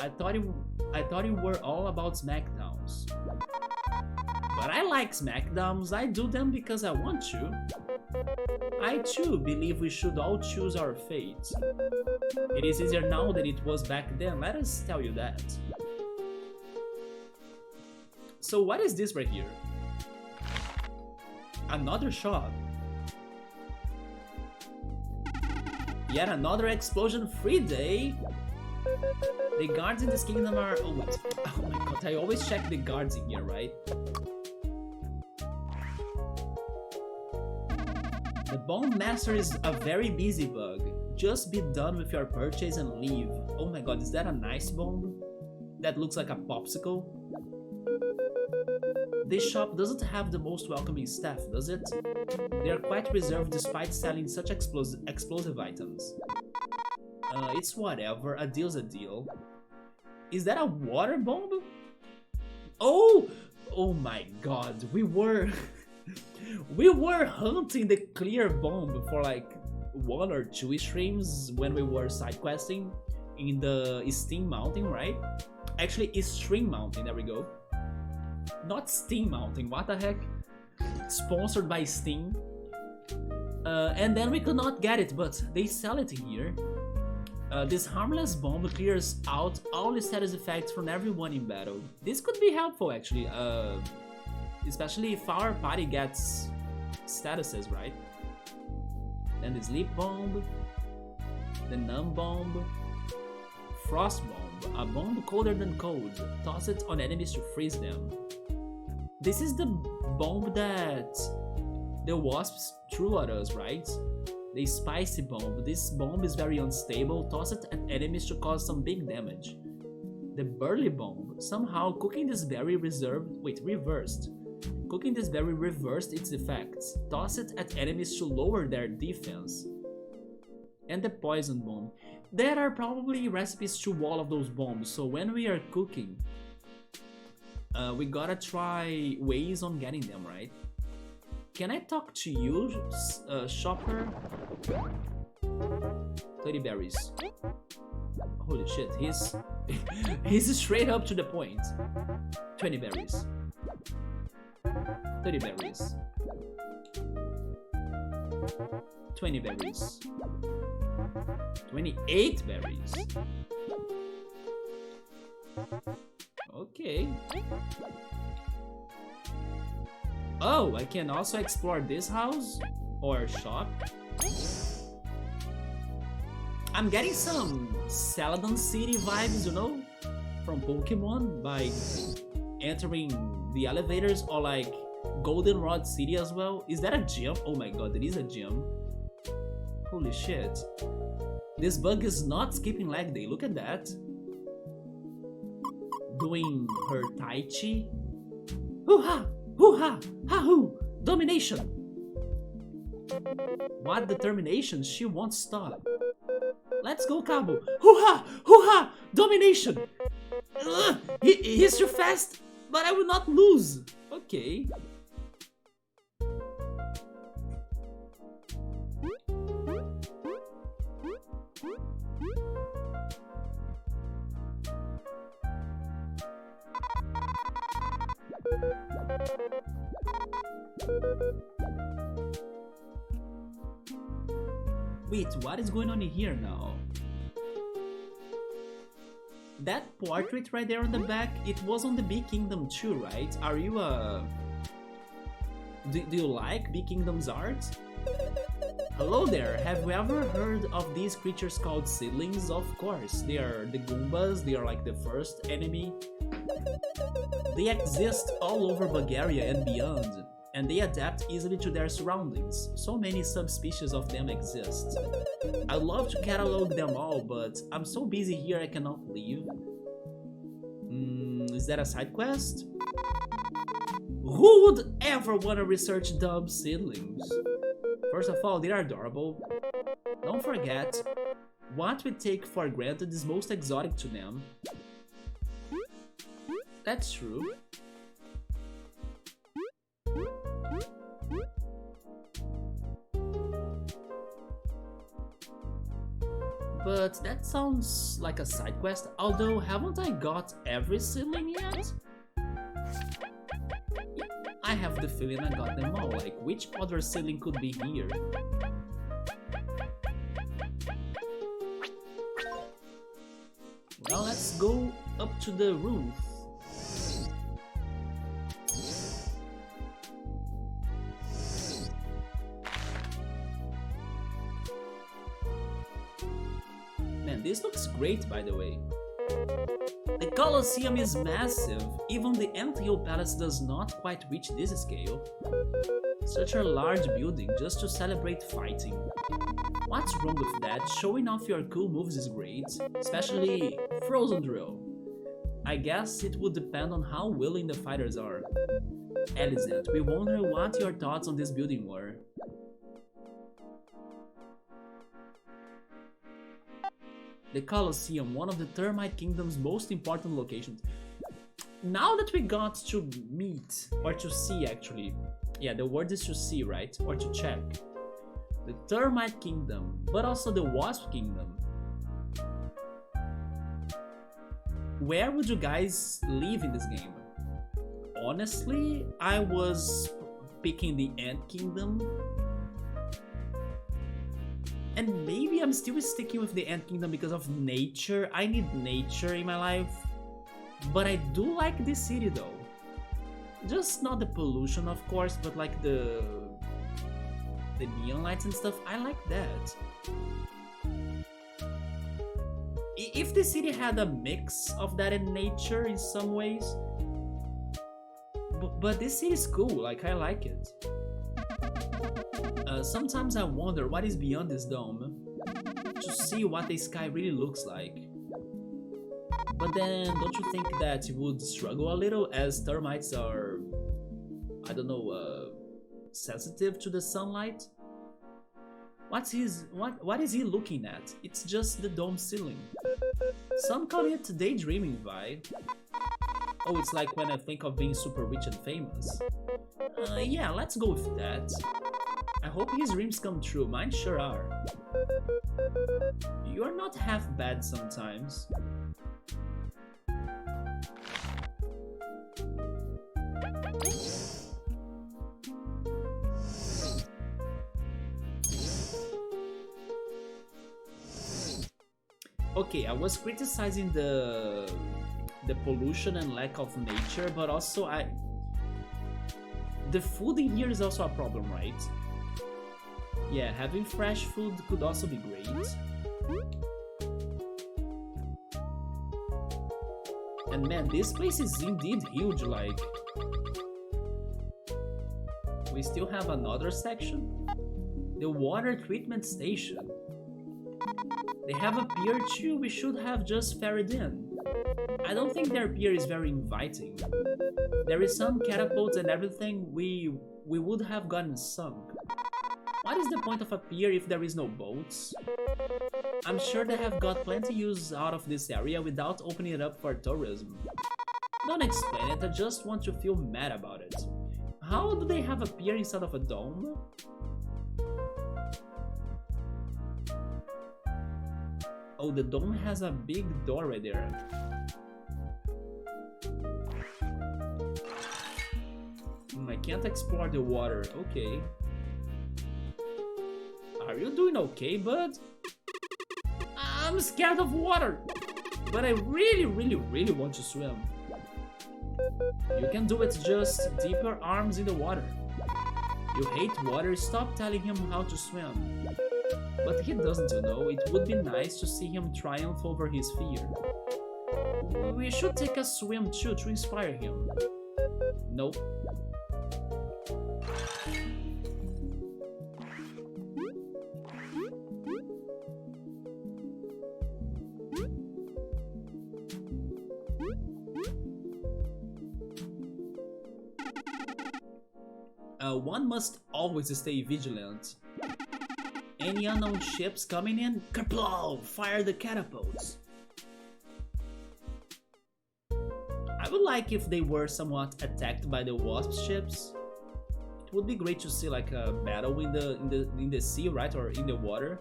S1: I thought you were all about smackdowns. But I like smackdowns. I do them because I want to. I too believe we should all choose our fate. It is easier now than it was back then, let us tell you that. So what is this right here? Another shop. Yet another explosion-free day. The guards in this kingdom are... Oh wait. Oh my god, I always check the guards in here, right? The Bomb Master is a very busy bug. Just be done with your purchase and leave. Oh my god, is that a nice bomb? That looks like a popsicle. This shop doesn't have the most welcoming staff, does it? They are quite reserved despite selling such explosive items. It's whatever, a deal's a deal. Is that a water bomb? Oh! Oh my god, we were... we were hunting the clear bomb for like 1 or 2 streams when we were side questing in the Steam Mountain, right? Actually, it's String Mountain, there we go. Not Steam Mountain, what the heck? Sponsored by Steam. And then we could not get it, but they sell it here. This harmless bomb clears out all the status effects from everyone in battle. This could be helpful actually, especially if our party gets statuses, right? Then the sleep bomb, the numb bomb, frost bomb, a bomb colder than cold. Toss it on enemies to freeze them. This is the bomb that the wasps threw at us, right? The spicy bomb. This bomb is very unstable. Toss it at enemies to cause some big damage. The burly bomb. Somehow cooking this berry reversed. Cooking this berry reversed its effects. Toss it at enemies to lower their defense. And the poison bomb. There are probably recipes to all of those bombs, so when we are cooking, we gotta try ways on getting them, right? Can I talk to you, shopper? 30 berries. Holy shit, he's straight up to the point. 20 berries. 30 berries. 20 berries. 28 berries. Okay. Oh, I can also explore this house or shop. I'm getting some Celadon City vibes, you know, from Pokemon by entering the elevators, or like Goldenrod City as well. Is that a gym? Oh my god, it is a gym. Holy shit. This bug is not skipping leg day, look at that. Doing her Tai Chi. Hoo-ha! Hoo-ha! Ha-hoo! Domination! What determination? She won't stop. Let's go, Cabo! Hoo-ha! Hoo-ha! Domination! He's too fast, but I will not lose. Okay. Wait, what is going on in here now? That portrait right there on the back, it was on the Bee Kingdom too, right? Are you Do you like Bee Kingdom's art? Hello there, have you ever heard of these creatures called seedlings? Of course, they are the Goombas, they are like the first enemy. They exist all over Bulgaria and beyond, and they adapt easily to their surroundings. So many subspecies of them exist. I'd love to catalog them all, but I'm so busy here I cannot leave. Is that a side quest? Who would ever want to research dumb seedlings? First of all, they are adorable. Don't forget, what we take for granted is most exotic to them. That's true. But that sounds like a side quest, although haven't I got every seedling yet? I have the feeling I got them all, like which other seedling could be here? Well, let's go up to the roof. Man, this looks great, by the way. The Colosseum is massive, even the Anthill Palace does not quite reach this scale. Such a large building just to celebrate fighting. What's wrong with that? Showing off your cool moves is great, especially Frozen Drill. I guess it would depend on how willing the fighters are. Elisant, we wonder what your thoughts on this building were. The Colosseum, one of the Termite Kingdom's most important locations. Now that we got to meet, or to see actually, yeah, the word is to see, right? Or to check. The Termite Kingdom, but also the Wasp Kingdom. Where would you guys live in this game? Honestly, I was picking the Ant Kingdom. And maybe I'm still sticking with the Ant Kingdom because of nature. I need nature in my life. But I do like this city though. Just not the pollution, of course, but like the neon lights and stuff. I like that. If the city had a mix of that and nature in some ways. But this city is cool, like I like it. Sometimes I wonder what is beyond this dome, to see what the sky really looks like. But then, don't you think that you would struggle a little, as termites are, I don't know, sensitive to the sunlight? What is he looking at? It's just the dome ceiling. Some call it daydreaming vibe. Oh, it's like when I think of being super rich and famous. Yeah, let's go with that. I hope his dreams come true, mine sure are. You're not half bad sometimes. Okay, I was criticizing the pollution and lack of nature, but also the food in here is also a problem, right? Yeah, having fresh food could also be great. And man, this place is indeed huge, like... We still have another section? The water treatment station. They have a pier too, we should have just ferried in. I don't think their pier is very inviting. There is some catapults and everything, we would have gotten sunk. What is the point of a pier if there is no boats? I'm sure they have got plenty use out of this area without opening it up for tourism. Don't explain it, I just want to feel mad about it. How do they have a pier instead of a dome? Oh, the dome has a big door right there. I can't explore the water, okay. Are you doing okay, bud? I'm scared of water, but I really want to swim. You can do it, just dip your arms in the water. You hate water, stop telling him how to swim. But he doesn't know, it would be nice to see him triumph over his fear. We should take a swim too to inspire him. Nope. One must always stay vigilant. Any unknown ships coming in? Kerplow! Fire the catapults! I would like if they were somewhat attacked by the wasp ships. It would be great to see like a battle in the sea, right, or in the water.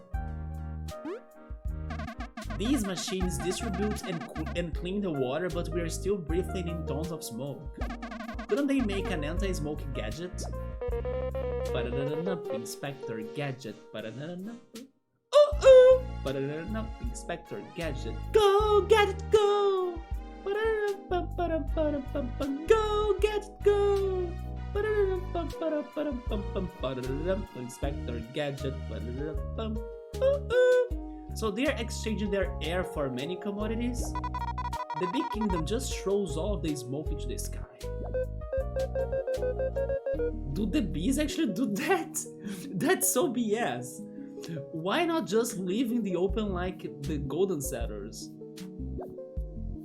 S1: These machines distribute and clean the water, but we are still breathing in tons of smoke. Couldn't they make an anti-smoke gadget? Inspector Gadget. Inspector Gadget. Go Gadget go! Go Gadget go! Inspector Gadget. So they are exchanging their air for many commodities? The big kingdom just throws all of the smoke into the sky. Do the bees actually do that? That's so BS. Why not just live in the open like the golden setters?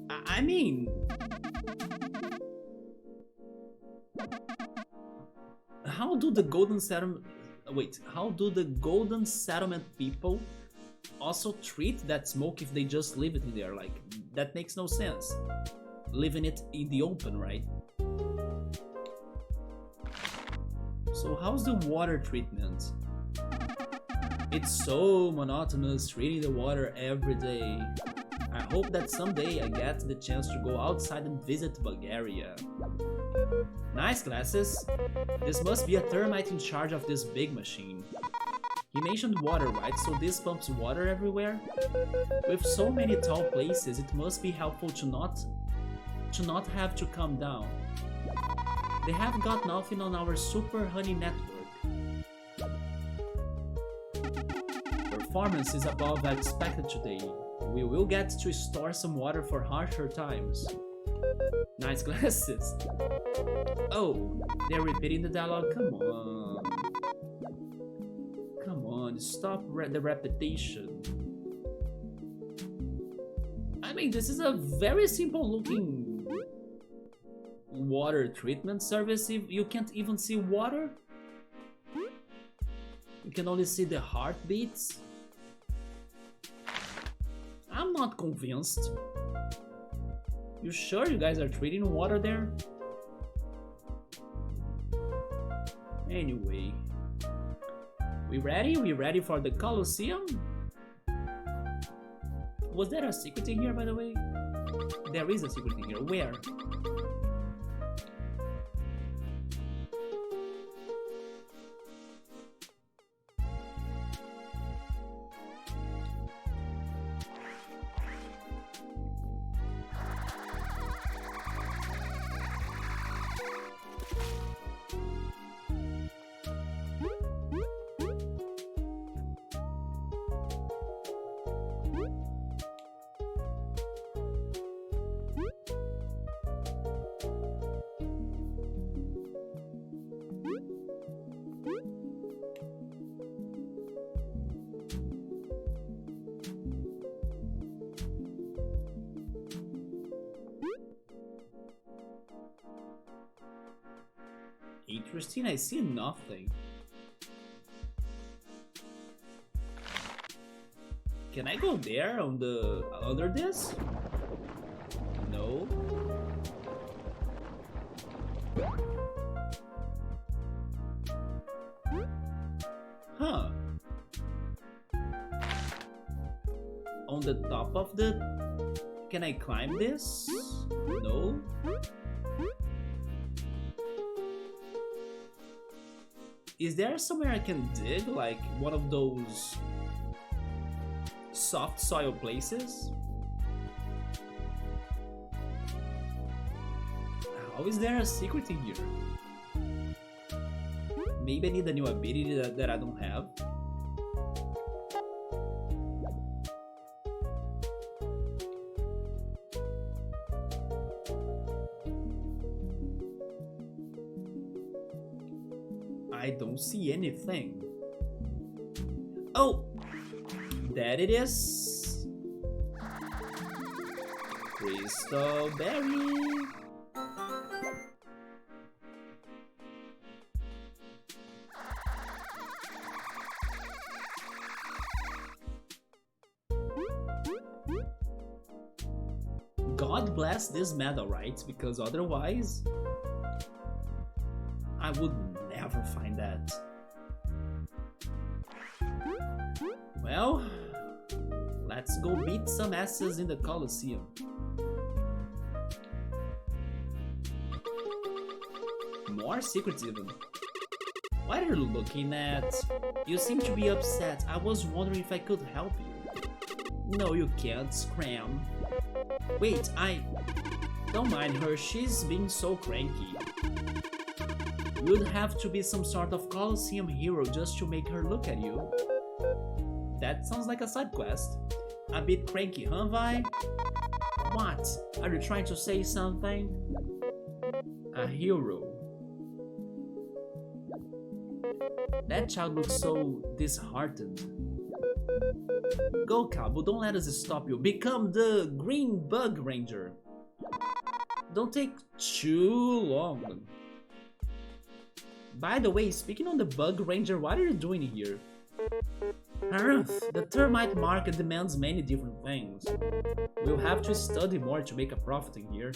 S1: I mean... How do the golden settlement... Wait, how do the golden settlement people also treat that smoke if they just leave it in there? Like, that makes no sense. Leaving it in the open, right? So how's the water treatment? It's so monotonous treating the water every day. I hope that someday I get the chance to go outside and visit Bulgaria. Nice glasses. This must be a termite in charge of this big machine. He mentioned water, right? So this pumps water everywhere? With so many tall places, it must be helpful to not have to come down. They have got nothing on our super honey network. Performance is above I expected today. We will get to store some water for harsher times. Nice glasses. Oh, they're repeating the dialogue. Come on. Come on, stop the repetition. I mean, this is a very simple looking water treatment service. If you can't even see water, you can only see the heartbeats. I'm not convinced. You sure you guys are treating water there? Anyway, we ready? We ready for the Colosseum? Was there a secret in here, by the way? There is a secret in here. Where? interesting. I see nothing. Can I go there on the under this? No. Huh. On the top of the... Can I climb this? No. Is there somewhere I can dig? Like one of those soft soil places? How is there a secret in here? Maybe I need a new ability that I don't have. I don't see anything. Oh! There it is! Crystal berry! God bless this medal, right? Because otherwise I would never find that. Well, let's go beat some asses in the Colosseum. More secrets even. What are you looking at? You seem to be upset. I was wondering if I could help you. No, you can't, Scram. Wait, don't mind her, she's being so cranky. You'd have to be some sort of Colosseum hero just to make her look at you. That sounds like a side quest. A bit cranky, huh, Vi? What? Are you trying to say something? A hero. That child looks so disheartened. Go, Cabo, don't let us stop you. Become the Green Bug Ranger. Don't take too long. By the way, speaking on the Bug Ranger, what are you doing here? The termite market demands many different things. We'll have to study more to make a profit in here.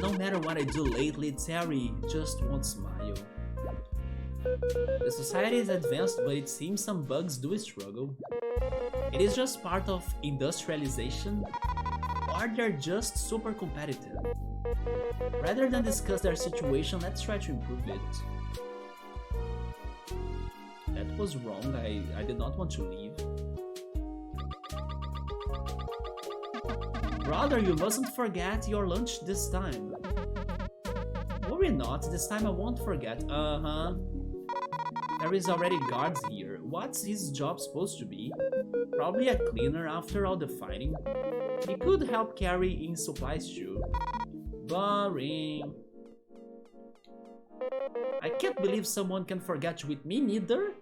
S1: No matter what I do lately, Terry just won't smile. The society is advanced, but it seems some bugs do struggle. It is just part of industrialization, or they're just super competitive. Rather than discuss their situation, let's try to improve it. That was wrong, I did not want to leave. Brother, you mustn't forget your lunch this time. Worry not, this time I won't forget. There is already guards here. What's his job supposed to be? Probably a cleaner after all the fighting. He could help carry in supplies too. Boring. I can't believe someone can forget with me neither.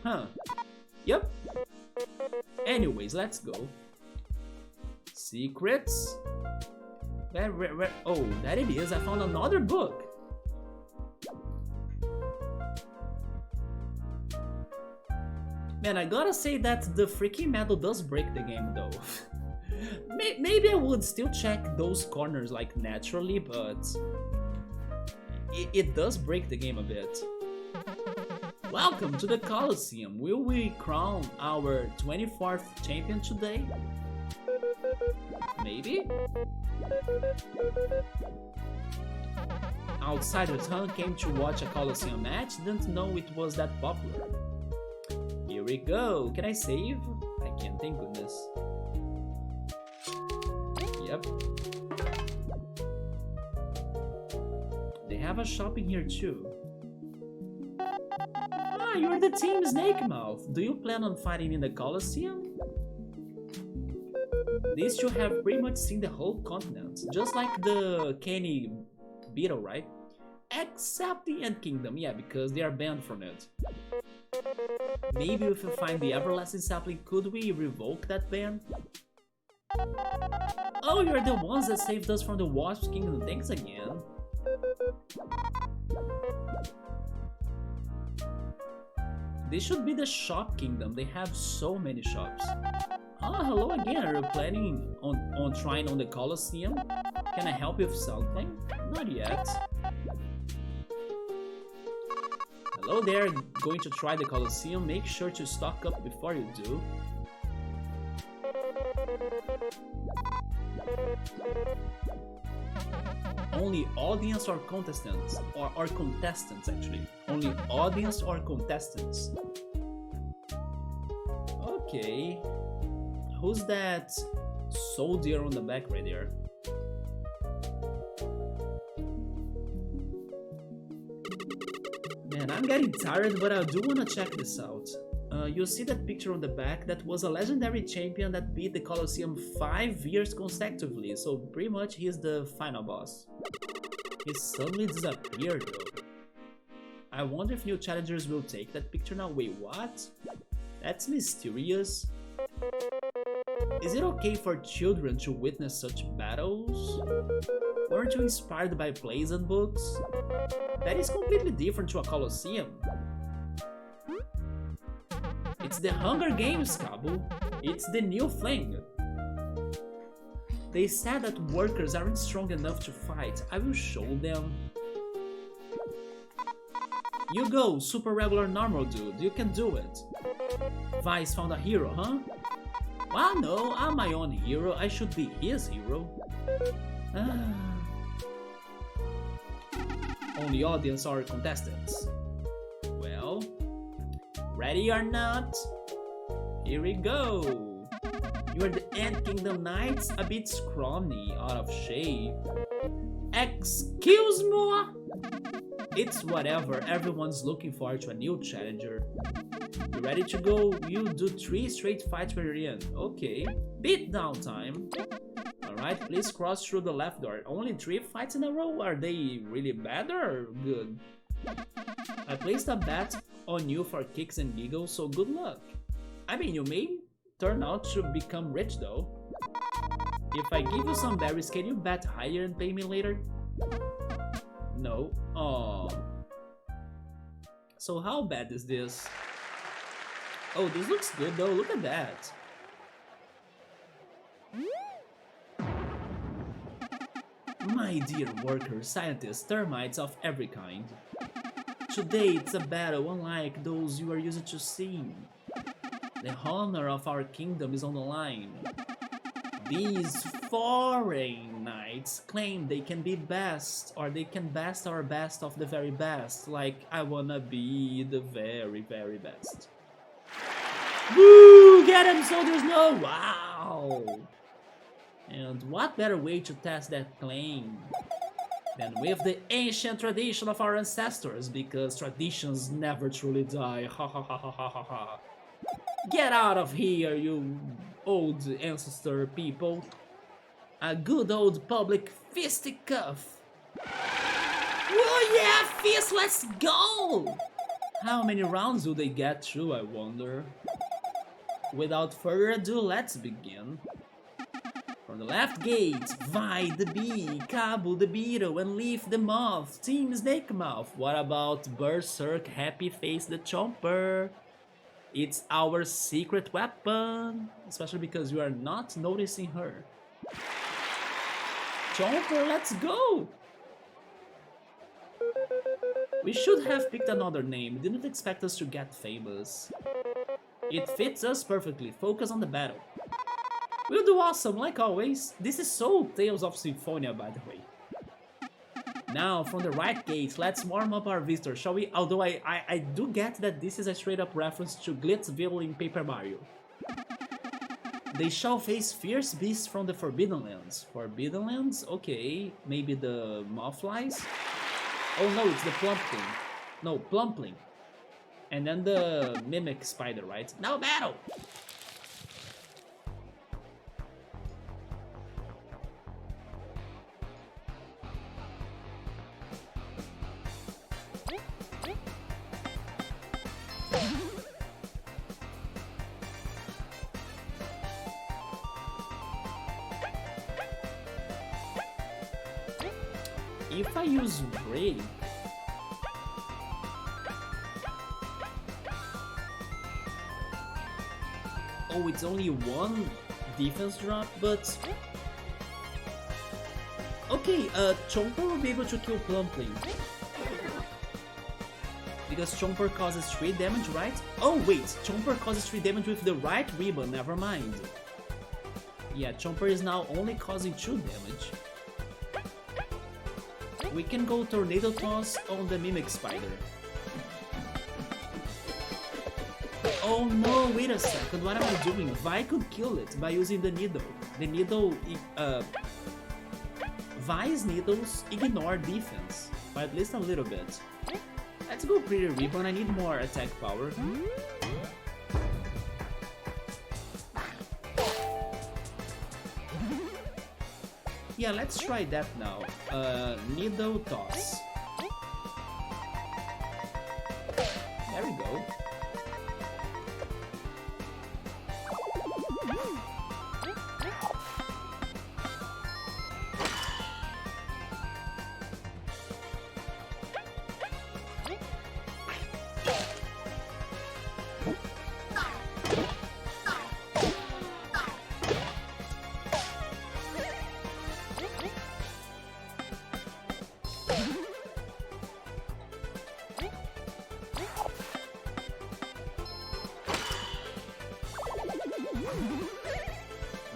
S1: Huh. Yep. Anyways, let's go. Secrets? Where? Oh, there it is. I found another book. Man, I gotta say that the freaking medal does break the game though. Maybe I would still check those corners like naturally, but it does break the game a bit. Welcome to the Colosseum. Will we crown our 24th champion today? Maybe? Outsider Town came to watch a Colosseum match, didn't know it was that popular. Here we go. Can I save? I can't, thank goodness. Yep. They have a shop in here too. Ah, you're the team Snake Mouth. Do you plan on fighting in the Colosseum? These two have pretty much seen the whole continent, just like the Kenny Beetle, right? Except the Ant Kingdom, yeah, because they are banned from it. Maybe if we find the everlasting sapling, could we revoke that ban? Oh, you're the ones that saved us from the Wasp Kingdom. Thanks again. This should be the Shop Kingdom. They have so many shops. Oh, hello again. Are you planning on trying on the Colosseum? Can I help you with something? Not yet. Hello there. Going to try the Colosseum? Make sure to stock up before you do. Only audience or contestants, or contestants actually. Only audience or contestants. Okay. Who's that soldier on the back right there? Man, I'm getting tired, but I do wanna check this out. You see that picture on the back? That was a legendary champion that beat the Colosseum 5 years consecutively, so pretty much he's the final boss. He suddenly disappeared though. I wonder if new challengers will take that picture now. Wait, what? That's mysterious. Is it okay for children to witness such battles? Weren't you inspired by plays and books? That is completely different to a Colosseum. It's the Hunger Games, Cabo. It's the new thing. They said that workers aren't strong enough to fight. I will show them. You go, super regular normal dude. You can do it. Vice found a hero, huh? Well, no, I'm my own hero. I should be his hero. Only audience or contestants. Well, ready or not? Here we go. You are the Ant Kingdom Knights, a bit scrawny, out of shape. Excuse me? It's whatever, everyone's looking forward to a new challenger. You ready to go? You do 3 straight fights per in. Okay. Beat down time. Alright, please cross through the left door. Only 3 fights in a row? Are they really bad or good? I placed a bet on you for kicks and giggles, so good luck. I mean, you may turn out to become rich though. If I give you some berries, can you bet higher and pay me later? No. Oh. So how bad is this? Oh, this looks good though, look at that. My dear workers, scientists, termites of every kind. Today it's a battle unlike those you are used to seeing. The honor of our kingdom is on the line. These foreign knights claim they can be best, or they can best our best of the very best, like I wanna be the very, very best. Woo! Get him, soldiers! No! Wow! And what better way to test that claim than with the ancient tradition of our ancestors, because traditions never truly die. Ha ha ha ha ha ha ha. Get out of here, you old ancestor people. A good old public fisticuff. Oh yeah, fist, let's go! How many rounds will they get through, I wonder? Without further ado, let's begin. From the left gate, Vi the Bee, Cabo the Beetle, and Leaf the Moth, Team Snake Mouth. What about Berserk Happy Face the Chomper? It's our secret weapon, especially because you are not noticing her. Chomper, let's go! We should have picked another name, didn't expect us to get Fables. It fits us perfectly, focus on the battle. We'll do awesome, like always. This is so Tales of Symphonia, by the way. Now, from the right gate, let's warm up our visitors, shall we? Although I do get that this is a straight-up reference to Glitzville in Paper Mario. They shall face fierce beasts from the Forbidden Lands. Forbidden Lands? Okay, maybe the Mothflies? Oh no, it's the Plumpling. No, Plumpling. And then the Mimic Spider, right? Now battle! If I use break, oh, it's only one defense drop, but okay, Chomper will be able to kill Plumpling because Chomper causes 3 damage, right? Oh wait, Chomper causes 3 damage with the right ribbon, never mind. Yeah, Chomper is now only causing 2 damage. We can go Tornado Toss on the Mimic Spider. Oh no, wait a second, what am I doing? Vi could kill it by using the needle. The needle, Vi's needles ignore defense, by at least a little bit. Let's go Pretty Ribbon, I need more attack power. Yeah, let's try that now. Needle Toss. There we go.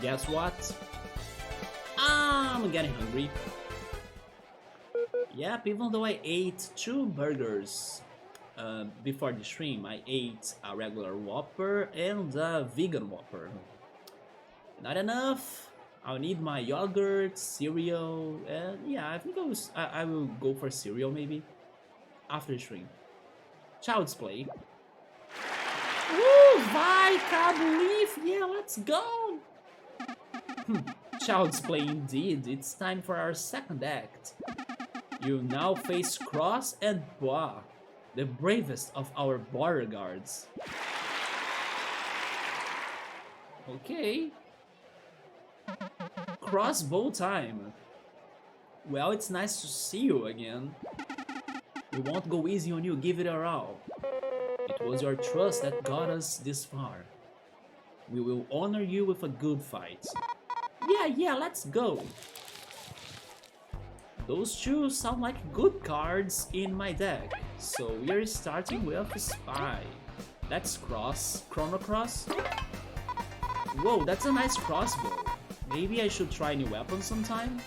S1: Guess what? I'm getting hungry. Yep, even though I ate 2 burgers before the stream, I ate a regular Whopper and a vegan Whopper. Not enough. I'll need my yogurt, cereal, and yeah, I think I will go for cereal maybe after the stream. Child's Play. Woo! Vi, Card Leaf! Yeah, let's go! Child's Play indeed. It's time for our second act. You now face Cross and Bois, the bravest of our border guards. Okay. Crossbow time. Well, it's nice to see you again. We won't go easy on you, give it our all. It was your trust that got us this far. We will honor you with a good fight. Yeah, let's go. Those 2 sound like good cards in my deck. So we are starting with Spy. That's Cross. Chrono Cross. Whoa, that's a nice crossbow. Maybe I should try new weapons sometime?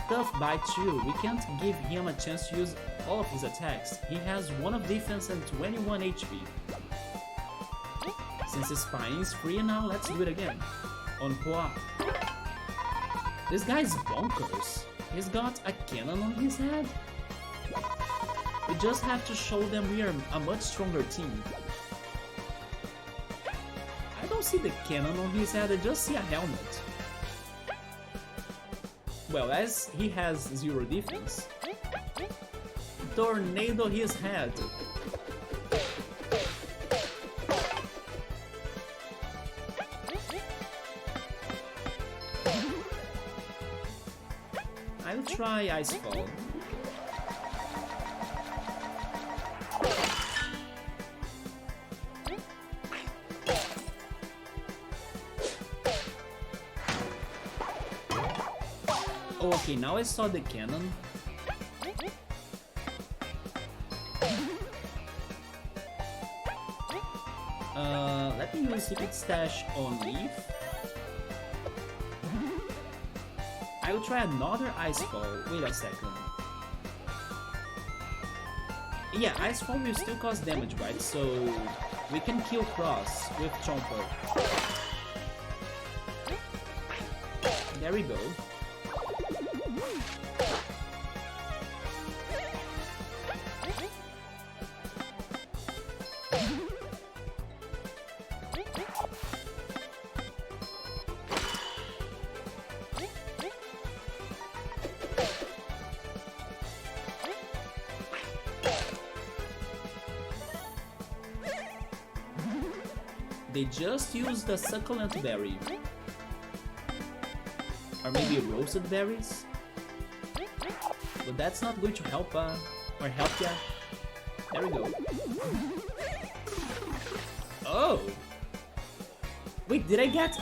S1: Tough Bite too. We can't give him a chance to use all of his attacks. He has 1 of defense and 21 HP. Since his spine is free now, let's do it again. On Pois. This guy's bonkers. He's got a cannon on his head. We just have to show them we are a much stronger team. I don't see the cannon on his head, I just see a helmet. Well, as he has 0 defense. Tornado his head. I'll try Icefall. Oh, okay, now I saw the cannon. Let me use Secret Stash on Leaf. I will try another Icefall. Wait a second. Yeah, Icefall will still cause damage, right? So we can kill Cross with Chomper. There we go. They just used the succulent berry. Or maybe roasted berries? but that's not going to help or help ya. There we go. Oh! Wait, did I get...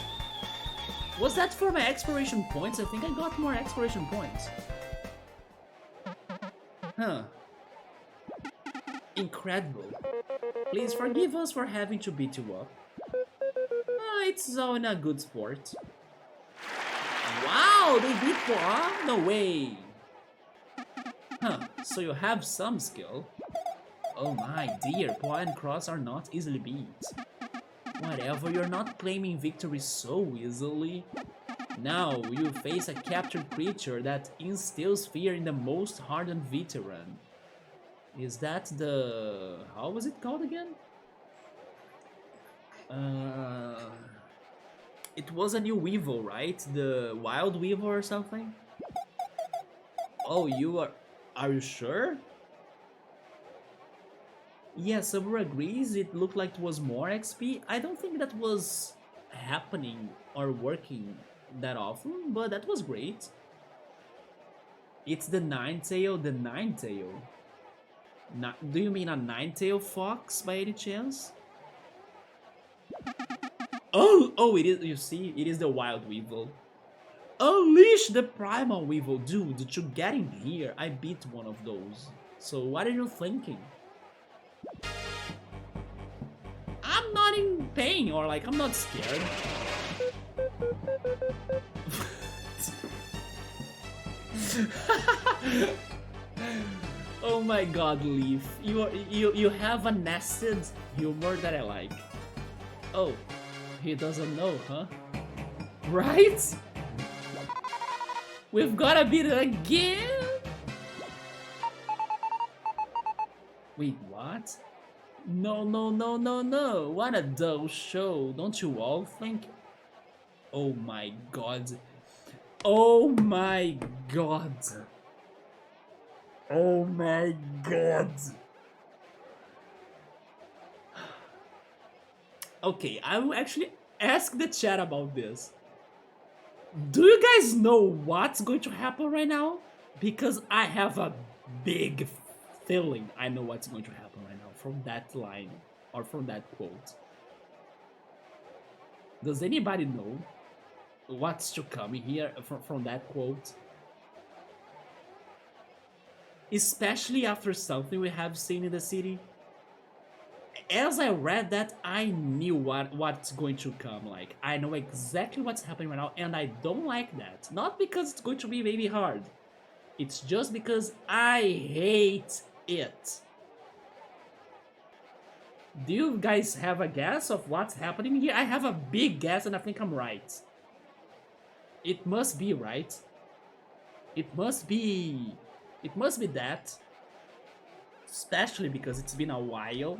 S1: Was that for my exploration points? I think I got more exploration points. Huh. Incredible. Please forgive us for having to beat you up. It's all in a good sport. Wow, they beat Poa? No way. Huh, so you have some skill. Oh my dear, Poa and Cross are not easily beat. Whatever, you're not claiming victory so easily. Now you face a captured creature that instills fear in the most hardened veteran. Is that the... how was it called again? It was a new Weevil, right? The Wild Weevil or something? Oh, you are... Are you sure? Yeah, Summer agrees, it looked like it was more XP. I don't think that was happening or working that often, but that was great. It's the Ninetail, the Ninetail. Do you mean a Ninetail fox by any chance? Oh, it is, you see, it is the Wild Weevil. Unleash the Primal Weevil. Dude, to get in here, I beat one of those. So what are you thinking? I'm not in pain, or like, I'm not scared. Oh my god, Leaf. You have a nested humor that I like. Oh, he doesn't know, huh? Right? We've gotta beat it again! Wait, what? No, no, no, no, no! What a dull show, don't you all think? Oh my god. Oh my god. Oh my god. Okay, I will actually ask the chat about this. Do you guys know what's going to happen right now? Because I have a big feeling I know what's going to happen right now from that line or from that quote. Does anybody know what's to come here from that quote? Especially after something we have seen in the city. As I read that, I knew what's going to come. Like, I know exactly what's happening right now, and I don't like that. Not because it's going to be maybe hard. It's just because I hate it. Do you guys have a guess of what's happening here? I have a big guess, and I think I'm right. It must be right. It must be that. Especially because it's been a while.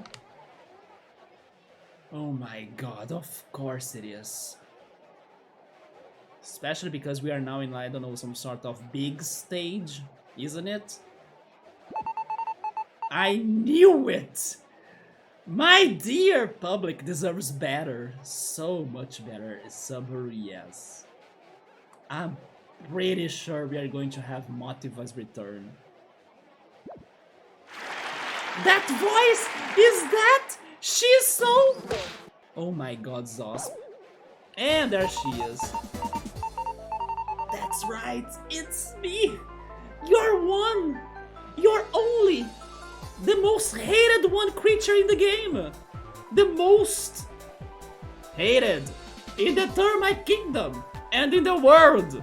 S1: Oh my god, of course it is. Especially because we are now in, I don't know, some sort of big stage, isn't it? I knew it! My dear public deserves better. So much better. Summer, yes. I'm pretty sure we are going to have Motiva's return. That voice! Is that? She's so... Oh my god, Zosp. And there she is. That's right, it's me! You're one! You're only! The most hated one creature in the game! The most hated in the Termite Kingdom and in the world!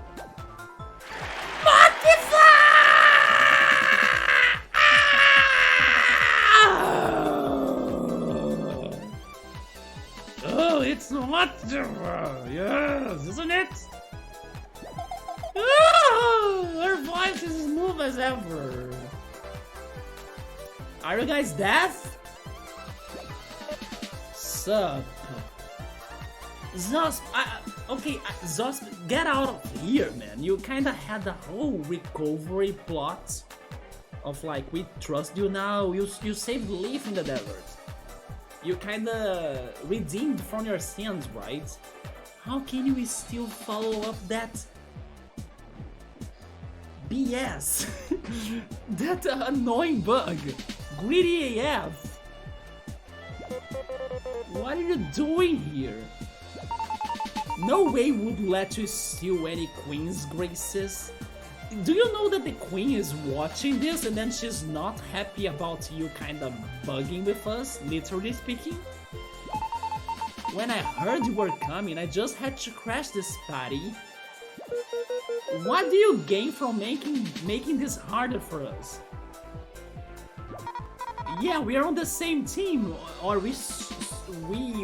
S1: It's not yes, isn't it? Her voice is as smooth as ever. Are you guys deaf? Sup? Zosp, okay, Zosp, get out of here, man. You kinda had the whole recovery plot of like, we trust you now. You saved Leaf in the desert. You kinda redeemed from your sins, right? How can you still follow up that? BS. That annoying bug. Greedy AF. What are you doing here? No way would let you steal any queen's graces. Do you know that the queen is watching this and then she's not happy about you kind of bugging with us, literally speaking? When I heard you were coming, I just had to crash this party. What do you gain from making this harder for us? Yeah, we are on the same team, or we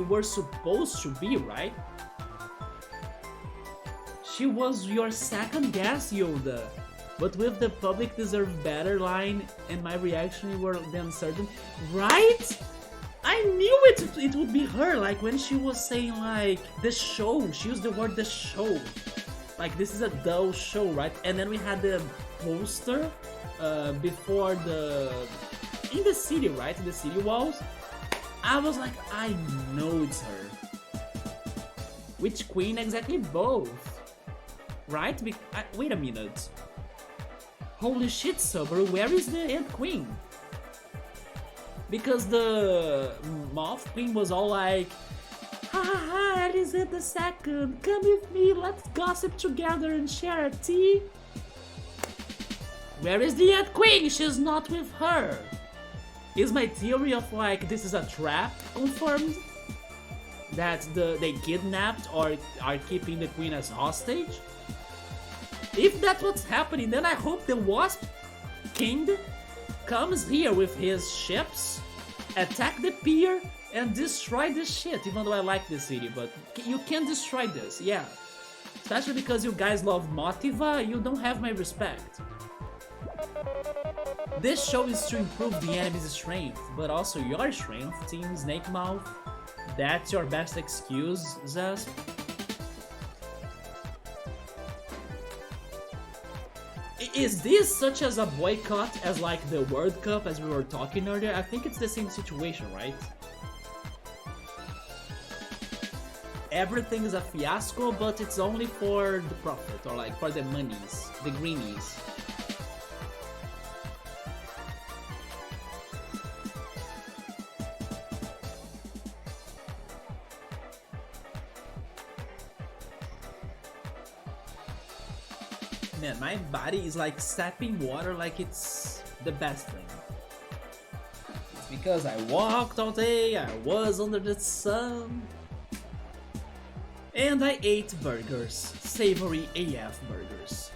S1: were supposed to be, right? She was your second guess, Yoda. But with the public deserve better line and my reaction, you were then certain. Right? I knew it would be her, like when she was saying like, the show, she used the word the show. Like this is a dull show, right? And then we had the poster before in the city, right? In the city walls. I was like, I know it's her. Which queen exactly? Both. Right? Wait a minute. Holy shit, Sober, where is the Ant Queen? Because the Moth Queen was all like, ha ha ha, Elisabeth the Second, come with me, let's gossip together and share a tea. Where is the Ant Queen? She's not with her. Is my theory of like, this is a trap confirmed? That they kidnapped or are keeping the queen as hostage? If that's what's happening, then I hope the Wasp King comes here with his ships, attack the pier, and destroy this shit, even though I like this city, but you can't destroy this, yeah. Especially because you guys love Motiva, you don't have my respect. This show is to improve the enemy's strength, but also your strength, Team Snake Mouth. That's your best excuse, Zasp. Is this such as a boycott as like the World Cup as we were talking earlier? I think it's the same situation, right? Everything is a fiasco, but it's only for the profit, or like for the monies, the greenies. Man, my body is like sapping water like it's the best thing. It's because I walked all day, I was under the sun. And I ate burgers, savory AF burgers.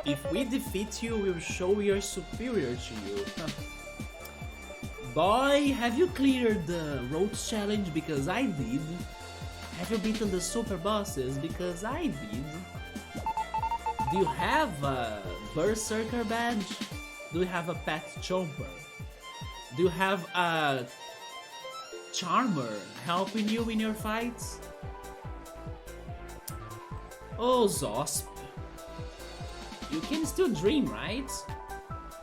S1: If we defeat you, we'll show we are superior to you. Boy, have you cleared the roads challenge? Because I did. Have you beaten the super bosses? Because I did. Do you have a Berserker badge? Do you have a pet chomper? Do you have a Charmer helping you in your fights? Oh, Zosp. You can still dream, right?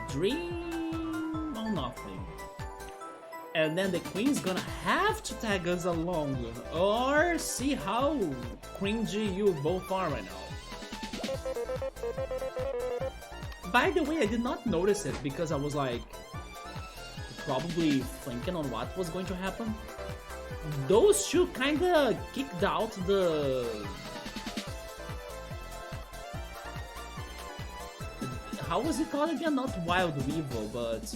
S1: Dream or nothing. And then the queen's gonna have to tag us along, or see how cringy you both are right now. By the way, I did not notice it because I was like probably thinking on what was going to happen. Those two kinda kicked out the... How was it called again? Not Wild Weevil, but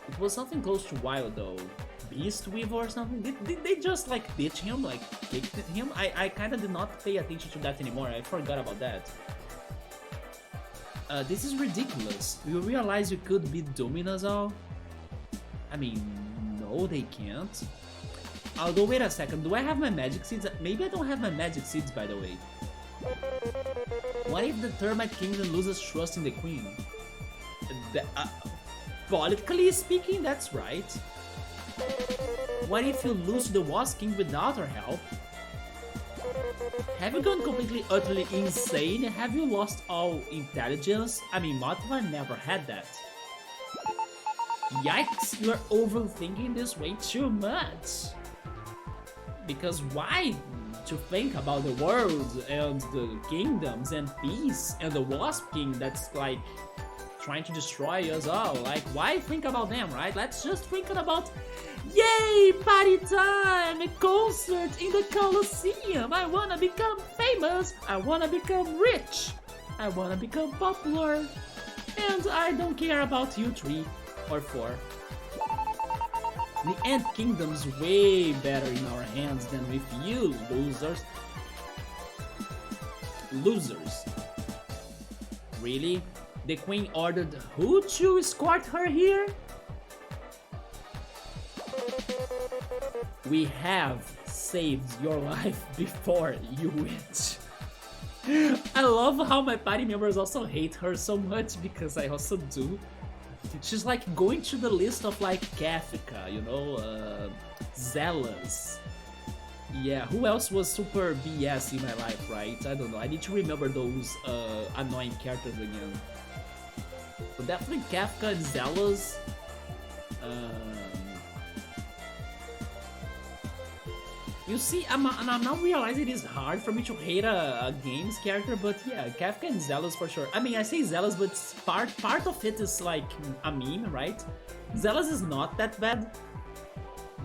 S1: it was something close to Wild though. Beast Weevil or something? Did they just like ditch him, like kicked him? I kinda did not pay attention to that anymore, I forgot about that. This is ridiculous. You realize you could beat Dooming us all? I mean, no they can't. Although wait a second, do I have my magic seeds? Maybe I don't have my magic seeds, by the way. What if the Termite Kingdom loses trust in the queen? Politically speaking, that's right. What if you lose to the Wasp King without our help? Have you gone completely utterly insane? Have you lost all intelligence? I mean, Motiva never had that. Yikes, you're overthinking this way too much. Because why to think about the world and the kingdoms and peace and the Wasp King that's like trying to destroy us all. Like, why think about them, right? Let's just think about, yay, party time, a concert in the Colosseum. I wanna become famous. I wanna become rich. I wanna become popular. And I don't care about you 3 or 4. The Ant Kingdom's way better in our hands than with you, losers. Losers. Really? The Queen ordered who to escort her here? We have saved your life before, you witch. I love how my party members also hate her so much, because I also do. She's like going to the list of like Kafka, you know, Zealous. Yeah, who else was super BS in my life, right? I don't know, I need to remember those annoying characters again. But definitely Kafka and Zealous. You see, I'm now realizing it is hard for me to hate a games character, but yeah, Kafka and Zealous for sure. I mean, I say Zealous, but part of it is like a meme, right? Zealous is not that bad,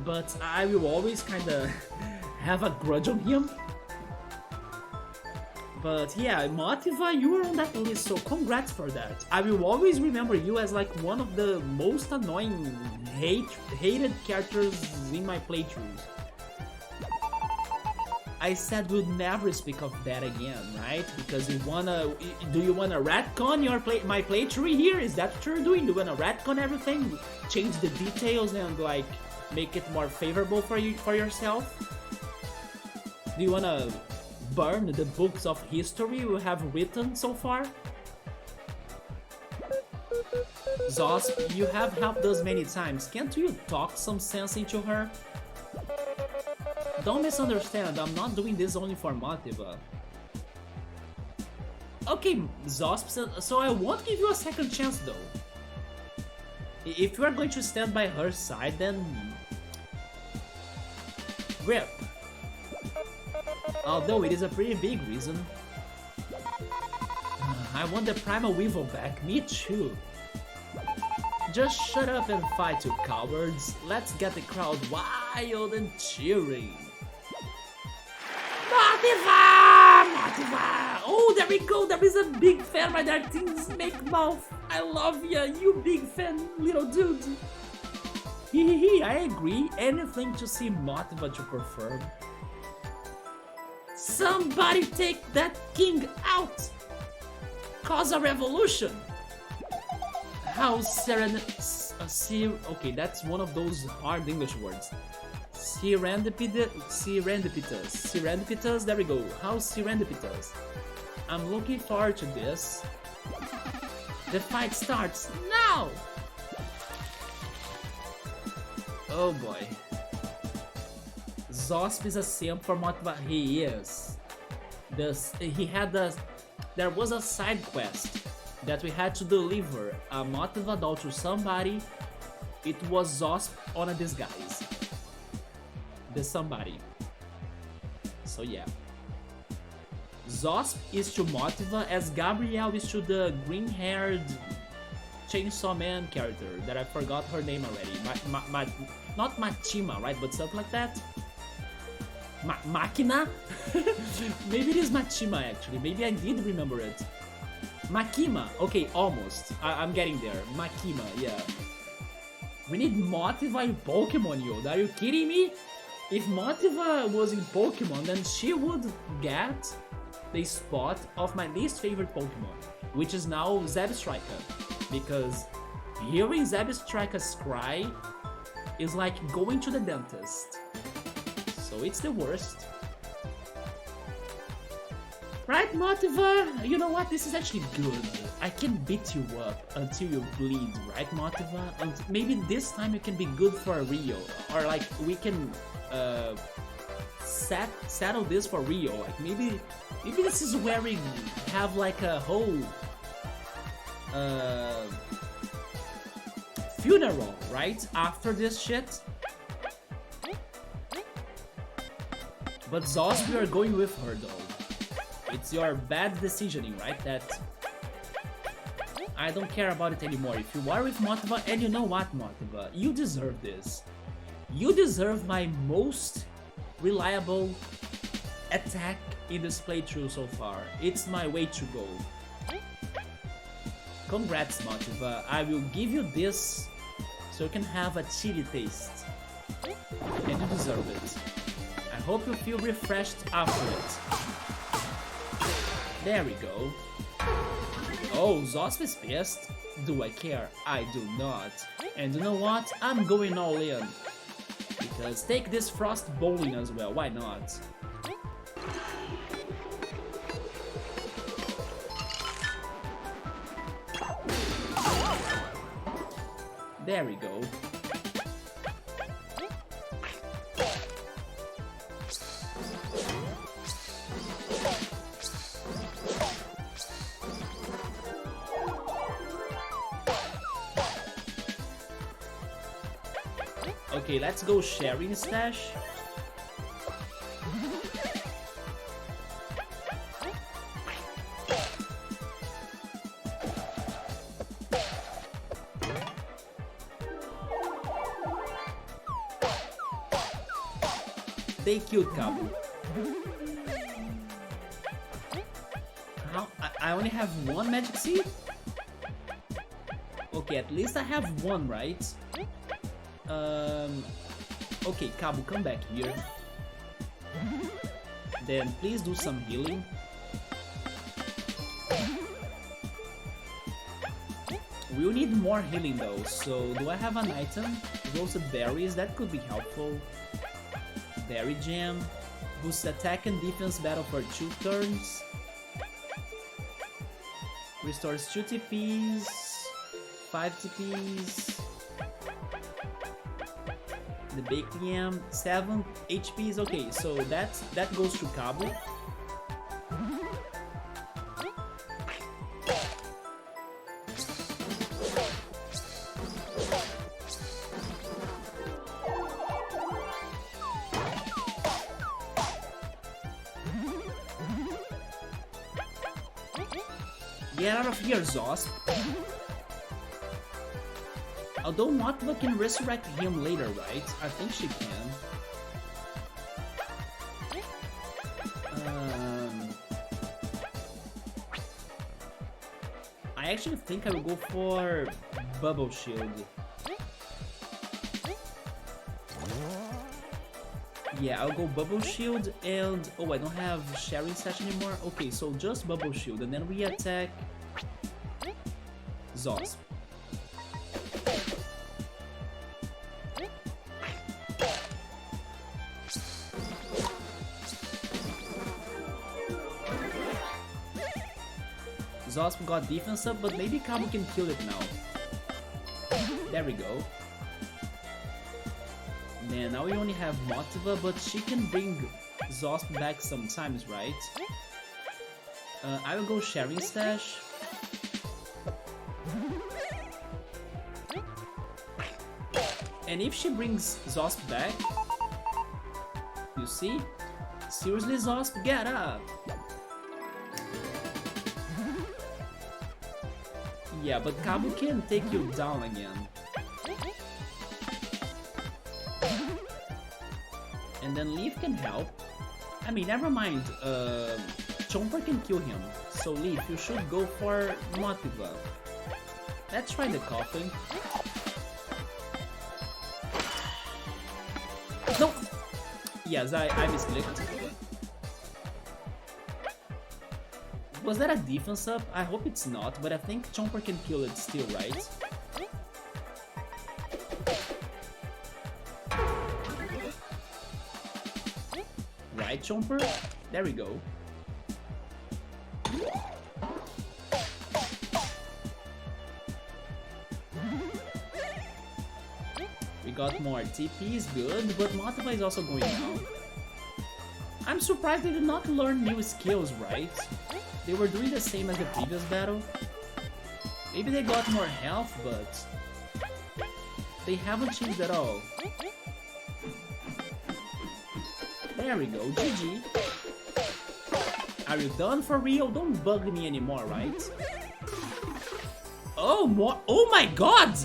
S1: but I will always kinda have a grudge on him. But yeah, Motiva, you were on that list, so congrats for that. I will always remember you as like one of the most annoying, hated characters in my playthroughs. I said we'll never speak of that again, right? Because do you wanna retcon my playthrough here? Is that what you're doing? Do you wanna retcon everything? Change the details and like make it more favorable for yourself? Do you wanna burn the books of history you have written so far? Zosp, you have helped us many times. Can't you talk some sense into her? Don't misunderstand, I'm not doing this only for Motiva. Okay, Zosp, so I won't give you a second chance though. If you are going to stand by her side, then RIP. Although it is a pretty big reason. I want the Primal Weevil back, me too. Just shut up and fight, you cowards. Let's get the crowd wild and cheering. Motiva! Motiva! Oh, there we go, there is a big fan right there, Snake Mouth. I love ya, you big fan, little dude. Hehehe, I agree, anything to see Motiva to perform. Somebody take that king out! Cause a revolution! How okay, that's one of those hard English words. Serendipitous, there we go. How serendipitous. I'm looking forward to this. The fight starts now! Oh boy. Zosp is a simp for Motiva. He is. There was a side quest that we had to deliver a Motiva doll to somebody. It was Zosp on a disguise. The somebody. So yeah. Zosp is to Motiva as Gabrielle is to the green-haired Chainsaw Man character that I forgot her name already. Not Machima, right? But something like that. Makina? Maybe it is Machima actually. Maybe I did remember it. Makima. Okay, almost. I'm getting there. Makima, yeah. We need Motiva in Pokemon, yo. Are you kidding me? If Motiva was in Pokemon, then she would get the spot of my least favorite Pokemon, which is now Zebstrika. Because hearing Zebstrika's cry is like going to the dentist. So it's the worst. Right, Motiva? You know what? This is actually good. I can beat you up until you bleed, right, Motiva? And maybe this time you can be good for Rio. Or like, we can settle this for Rio. Like, maybe this is where we have like a whole funeral, right? After this shit. But Zoss, we are going with her though. It's your bad decisioning, right? That I don't care about it anymore. If you are with Motiva, and you know what, Motiva, you deserve this. You deserve my most reliable attack in this playthrough so far. It's my way to go. Congrats, Motiva. I will give you this so you can have a chili taste. And you deserve it. I hope you feel refreshed after it. There we go. Oh, Zosp is pissed? Do I care? I do not. And you know what? I'm going all in. Because take this Frost Bowling as well, why not? There we go. Okay, let's go sharing stash. They killed Cabo. How? I only have one magic seed? Okay, at least I have one, right? Okay, Cabo, come back here. Then please do some healing. We'll need more healing though, so do I have an item? Roasted berries, that could be helpful. Berry Jam. Boosts attack and defense battle for 2 turns. Restores 2 TPs. 5 TPs. The Baked Yam, 7 HPs. Okay, so that goes to Cabo. Get out of here, Zosp. Although Motiva can resurrect him later, right? I think she can. I actually think I will go for Bubble Shield. Yeah, I'll go Bubble Shield and... Oh, I don't have Sharing Stash anymore? Okay, so just Bubble Shield and then we attack Zosp. Zosp got defense up, but maybe Cabo can kill it now. There we go. Man, now we only have Motiva, but she can bring Zosp back sometimes, right? I will go Sharing Stash. And if she brings Zosp back, you see? Seriously, Zosp, get up! Yeah, but Cabo can take you down again. And then Leaf can help. I mean, never mind. Chomper can kill him. So Leaf, you should go for Motiva. Let's try the Coffin. No! Yes, I misclicked. Was that a defense up? I hope it's not, but I think Chomper can kill it still, right? Right, Chomper? There we go. We got more TPs, good, but Motiva is also going down. I'm surprised they did not learn new skills, right? They were doing the same as the previous battle. Maybe they got more health, but they haven't changed at all. There we go, GG. Are you done for real? Don't bug me anymore, right? Oh, more. Oh my god!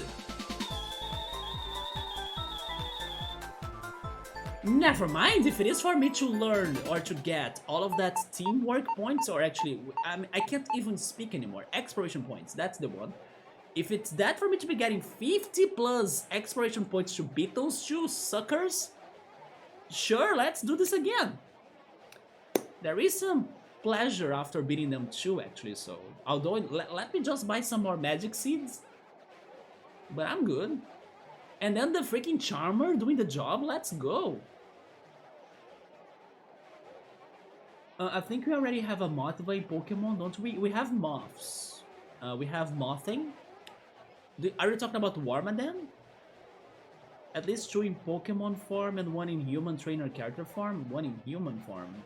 S1: Never mind, if it is for me to learn or to get all of that teamwork points, or actually, I can't even speak anymore. Exploration points, that's the one. If it's that for me to be getting 50 plus exploration points to beat those two suckers, sure, let's do this again. There is some pleasure after beating them too, actually, so although let me just buy some more magic seeds, but I'm good. And then the freaking charmer doing the job, let's go. I think we already have a Mothva in Pokemon, don't we? We have Moths. We have Mothing. Are you talking about Wormadam? At least 2 in Pokemon form and 1 in human trainer character form. 1 in human form.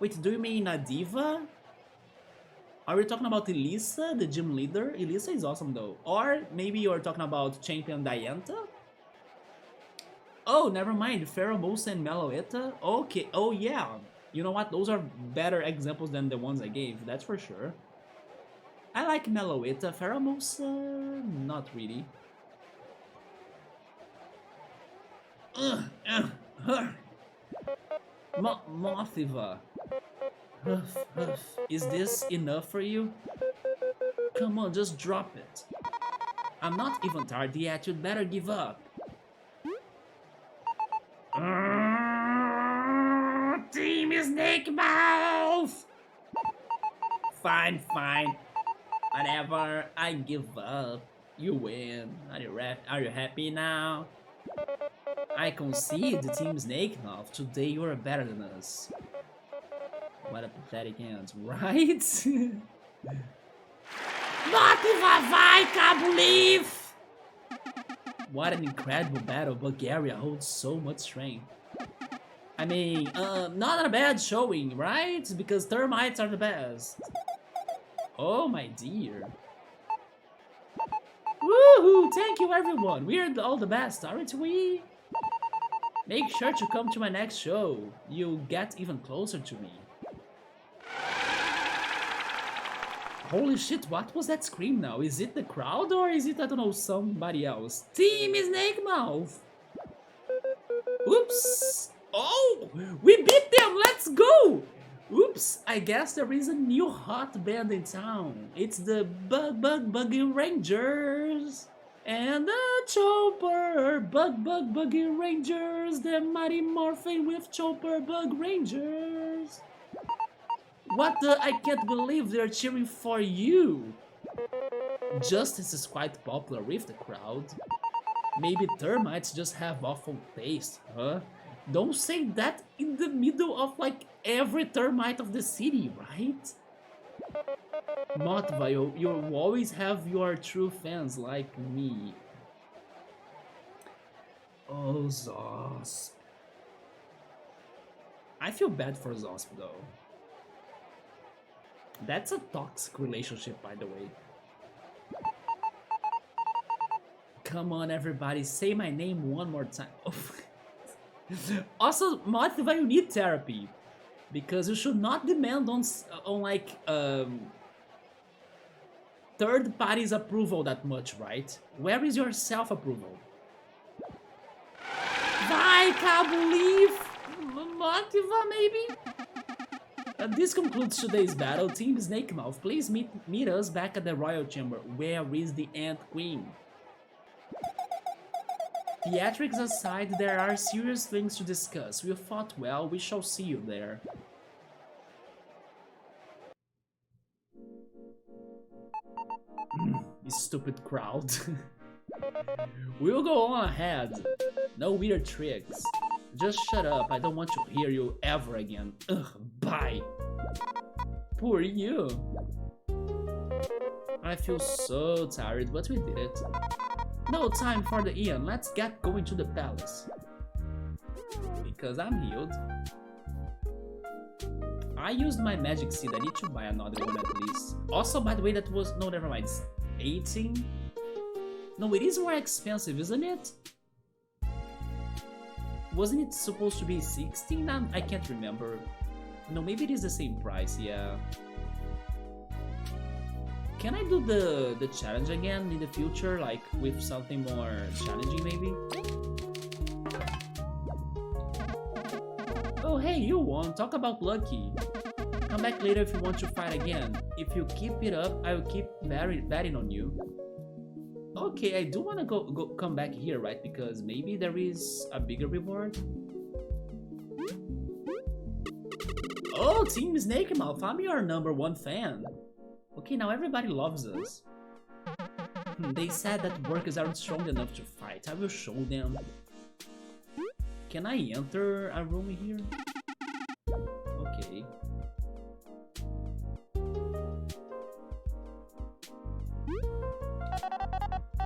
S1: Wait, do you mean a diva? Are we talking about Elisa, the gym leader? Elisa is awesome though. Or maybe you're talking about Champion Diantha? Oh, never mind. Pheromosa and Meloetta? Okay, oh yeah. You know what? Those are better examples than the ones I gave, that's for sure. I like Meloetta. Pheromosa, not really. Mothva. Is this enough for you? Come on, just drop it. I'm not even tired yet, you'd better give up. Team Snake Mouth! Fine, fine. Whatever, I give up. You win. Are you happy now? I concede, Team Snake Mouth. Today you are better than us. What a pathetic end, right? Mothva vai, Cabo Leaf! What an incredible battle. Bulgaria holds so much strength. I mean, not a bad showing, right? Because termites are the best. Oh my dear. Woohoo! Thank you everyone. We're all the best, aren't we? Make sure to come to my next show. You'll get even closer to me. Holy shit, what was that scream now? Is it the crowd or is it, I don't know, somebody else? Team Snake Mouth! Oops! Oh! We beat them! Let's go! Oops! I guess there is a new hot band in town. It's the Buggy Rangers! And the Chopper! Buggy Rangers! The Mighty Morphin with Chopper Bug Rangers! What the? I can't believe they're cheering for you! Justice is quite popular with the crowd. Maybe termites just have awful taste, huh? Don't say that in the middle of like every termite of the city, right? Mothva, you always have your true fans like me. Oh, Zosp. I feel bad for Zosp though. That's a toxic relationship, by the way. Come on, everybody, say my name one more time. Also, Mothva, you need therapy. Because you should not demand on like, third party's approval that much, right? Where is your self-approval? Vai, Cabo Leaf! Mothva, maybe? This concludes today's battle. Team Snake Mouth, please meet us back at the Royal Chamber. Where is the Ant Queen? Theatrics aside, there are serious things to discuss. We fought well, we shall see you there. This stupid crowd. We'll go on ahead. No weird tricks. Just shut up, I don't want to hear you ever again. Ugh, bye. Poor you. I feel so tired, but we did it. No time for the Ian, let's get going to the palace. Because I'm healed. I used my magic seed, I need to buy another one at least. Also, by the way, that was... no, never mind, it's 18? No, it is more expensive, isn't it? Wasn't it supposed to be 16? I can't remember. No, maybe it is the same price, yeah. Can I do the challenge again in the future, like with something more challenging maybe? Oh hey, you won, talk about lucky. Come back later if you want to fight again. If you keep it up, I will keep betting on you. Okay, I do want to come back here, right? Because maybe there is a bigger reward. Oh, Team Snake Mouth, I'm your #1 fan. Okay, now everybody loves us. They said that workers aren't strong enough to fight. I will show them. Can I enter a room here? Okay.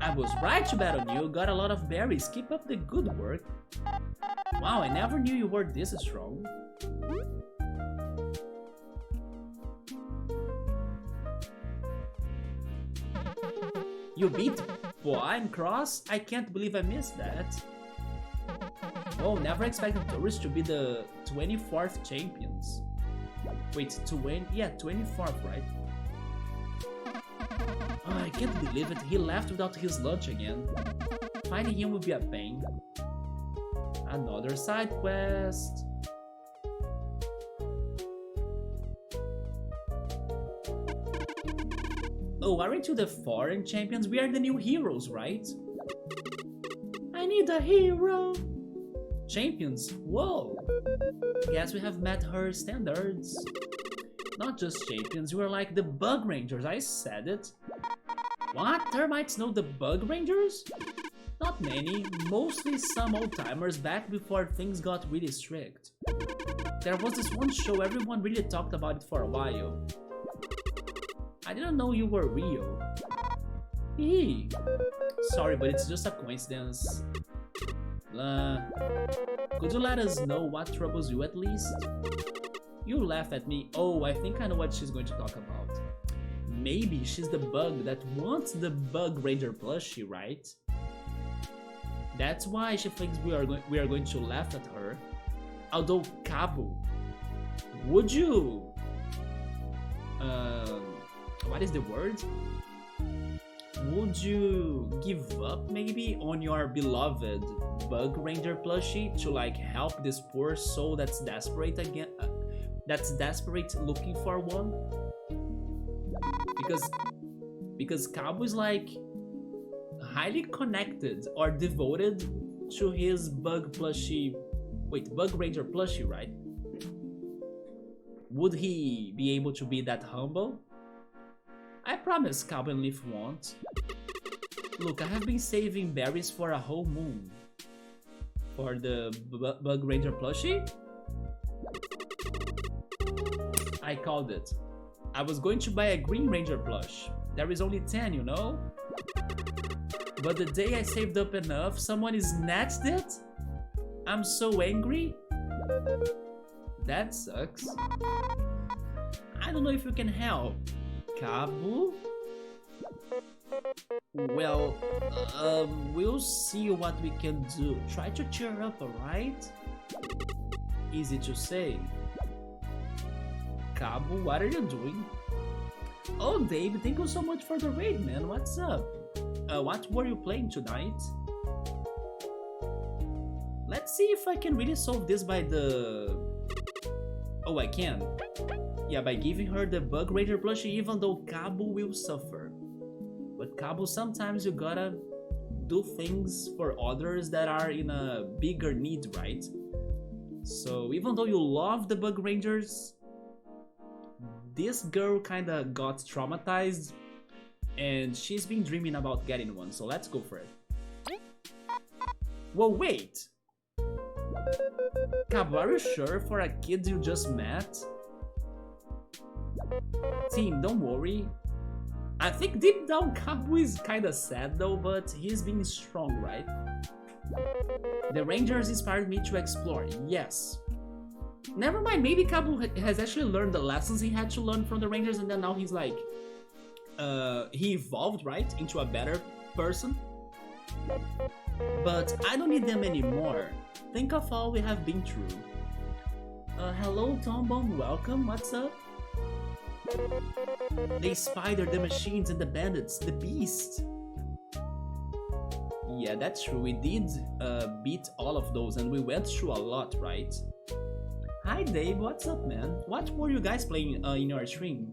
S1: I was right to bet on you. Got a lot of berries. Keep up the good work. Wow, I never knew you were this strong. You beat Boy Cross? I can't believe I missed that. Oh, never expected tourists to be the 24th champions. Wait, 20? Yeah, 24th, right? Oh, I can't believe it. He left without his lunch again. Finding him will be a pain. Another side quest. Oh, aren't you the foreign champions? We are the new heroes, right? I need a hero! Champions? Whoa! Guess we have met her standards. Not just champions, you are like the bug rangers, I said it. What? Termites know the bug rangers? Not many, mostly some old-timers back before things got really strict. There was this one show everyone really talked about it for a while. I didn't know you were real. Eee. Sorry, but it's just a coincidence. Could you let us know what troubles you at least? You laugh at me. Oh, I think I know what she's going to talk about. Maybe she's the bug that wants the Bug Ranger plushie, right? That's why she thinks we are going to laugh at her. Although, Cabo, would you... what is the word? Would you give up maybe on your beloved Bug Ranger plushie to like help this poor soul that's desperate again? That's desperate looking for one? Because Cabo is like highly connected or devoted to his Bug plushie. Wait, Bug Ranger plushie, right? Would he be able to be that humble? I promise Cabo and Leaf won't. Look, I have been saving berries for a whole moon. For the Bug Ranger plushie? I called it. I was going to buy a Green Ranger plush. There is only 10, you know? But the day I saved up enough, someone snatched it? I'm so angry. That sucks. I don't know if you can help. Cabo? Well, we'll see what we can do. Try to cheer up, alright? Easy to say. Cabo, what are you doing? Oh, Dave, thank you so much for the raid, man. What's up? What were you playing tonight? Let's see if I can really solve this by the... Oh, I can. Yeah, by giving her the Bug Ranger plushie, even though Cabo will suffer. But Cabo, sometimes you gotta do things for others that are in a bigger need, right? So even though you love the Bug Rangers, this girl kinda got traumatized and she's been dreaming about getting one, so let's go for it. Whoa, wait! Cabo, are you sure for a kid you just met? Team, don't worry. I think deep down Cabo is kinda sad though, but he's being strong, right? The Rangers inspired me to explore, yes. Never mind, maybe Cabo has actually learned the lessons he had to learn from the Rangers, and then now he's like... he evolved, right? Into a better person. But I don't need them anymore. Think of all we have been through. Hello, Tombone, welcome, what's up? The spider, the machines, and the bandits, the beast. Yeah, that's true, we did beat all of those and we went through a lot, right? Hi Dave, what's up man? What were you guys playing in your stream?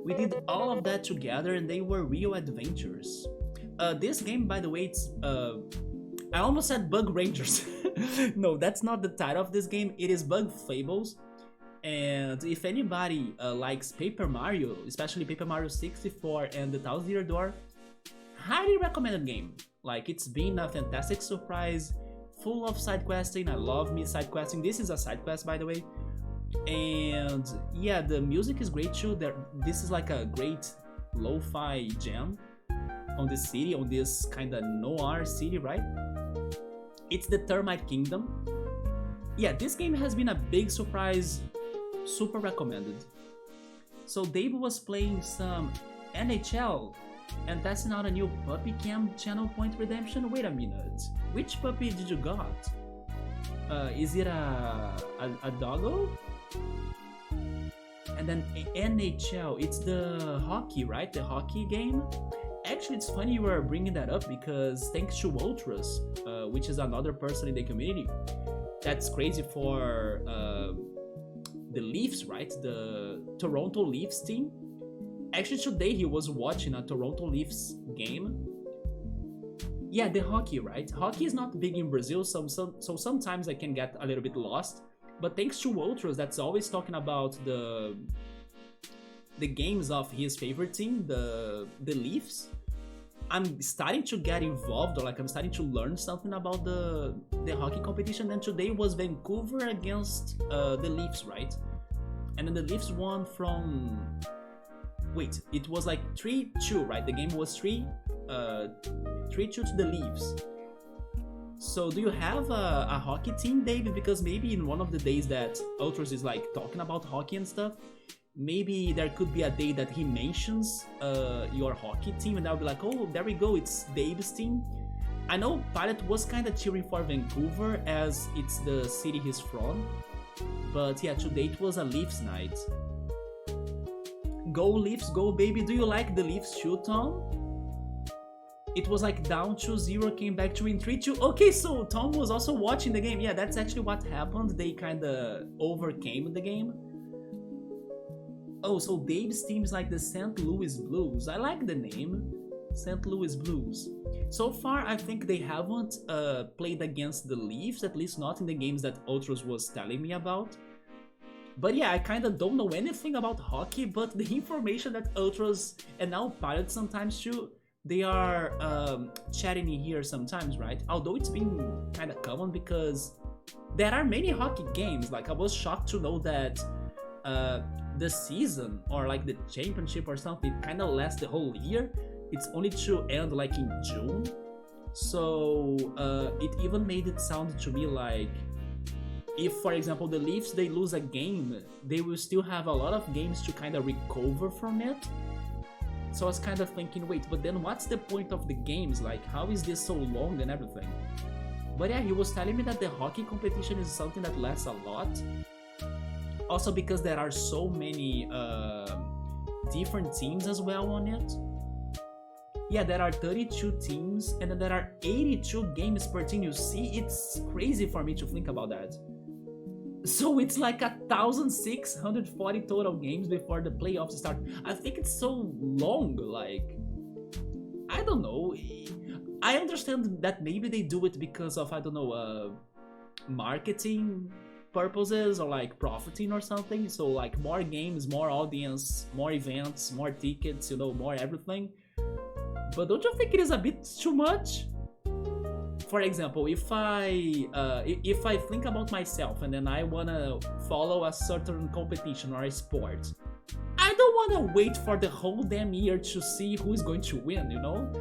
S1: We did all of that together and they were real adventures. This game, by the way, it's... I almost said Bug Rangers. No, that's not the title of this game, it is Bug Fables. And if anybody likes Paper Mario, especially Paper Mario 64 and the Thousand Year Door, highly recommended game. Like, it's been a fantastic surprise, full of side questing. I love me side questing. This is a side quest, by the way. And yeah, the music is great too. This is like a great lo-fi jam on this city, on this kind of noir city, right? It's the Termite Kingdom. Yeah, this game has been a big surprise, super recommended. So Dave was playing some NHL and testing out a new puppy cam channel point redemption. Wait a minute, which puppy did you got? Is it a doggo? And then NHL, it's the hockey, right? The hockey game. Actually, it's funny you were bringing that up because thanks to Ultras, which is another person in the community that's crazy for the Leafs, right? The Toronto Leafs team. Actually, today he was watching a Toronto Leafs game. Yeah, the hockey, right? Hockey is not big in Brazil, so sometimes I can get a little bit lost. But thanks to Ultras, that's always talking about the games of his favorite team, the Leafs. I'm starting to get involved, or like I'm starting to learn something about the hockey competition. And today was Vancouver against the Leafs, right? And then the Leafs won from... Wait, it was like 3-2, right? The game was 3-2 to the Leafs. So do you have a hockey team, David? Because maybe in one of the days that Ultras is like talking about hockey and stuff, maybe there could be a day that he mentions your hockey team and I'll be like, oh, there we go, it's Dave's team. I know Pilot was kind of cheering for Vancouver as it's the city he's from, but yeah, today it was a Leafs night. Go Leafs, go baby. Do you like the Leafs too, Tom? It was like down 2-0, came back to win 3-2. Okay, so Tom was also watching the game. Yeah, that's actually what happened. They kind of overcame the game. Oh, so Dave's team is like the St. Louis Blues. I like the name, St. Louis Blues. So far, I think they haven't played against the Leafs, at least not in the games that Ultras was telling me about. But yeah, I kind of don't know anything about hockey, but the information that Ultras and now Pilots sometimes too, they are chatting in here sometimes, right? Although it's been kind of common because there are many hockey games. Like, I was shocked to know that the season or like the championship or something kind of lasts the whole year. It's only to end like in June. So it even made it sound to me like if, for example, the Leafs, they lose a game, they will still have a lot of games to kind of recover from it. So I was kind of thinking, wait, but then what's the point of the games? Like, how is this so long and everything? But yeah, he was telling me that the hockey competition is something that lasts a lot. Also because there are so many different teams as well on it. Yeah, there are 32 teams and then there are 82 games per team. You see, it's crazy for me to think about that. So it's like 1,640 total games before the playoffs start. I think it's so long, like, I don't know. I understand that maybe they do it because of, I don't know, marketing purposes or like profiting or something. So like more games, more audience, more events, more tickets, you know, more everything. But don't you think it is a bit too much? For example, if I think about myself and then I wanna follow a certain competition or a sport, I don't wanna wait for the whole damn year to see who is going to win, you know?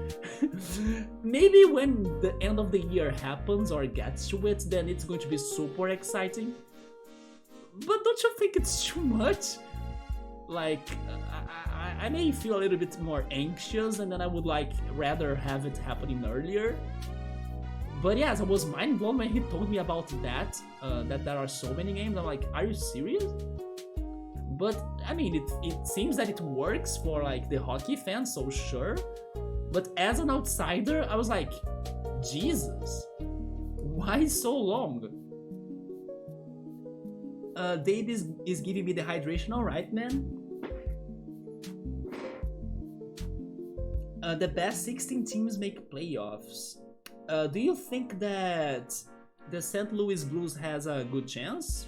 S1: Maybe when the end of the year happens or gets to it, then it's going to be super exciting. But don't you think it's too much? Like, I may feel a little bit more anxious and then I would like rather have it happening earlier. But yes, I was mind blown when he told me about that, that there are so many games. I'm like, are you serious? But I mean, it seems that it works for like the hockey fans, so sure. But as an outsider, I was like, Jesus, why so long? Dave is giving me the hydration, alright, man. The best 16 teams make playoffs. Do you think that the St. Louis Blues has a good chance?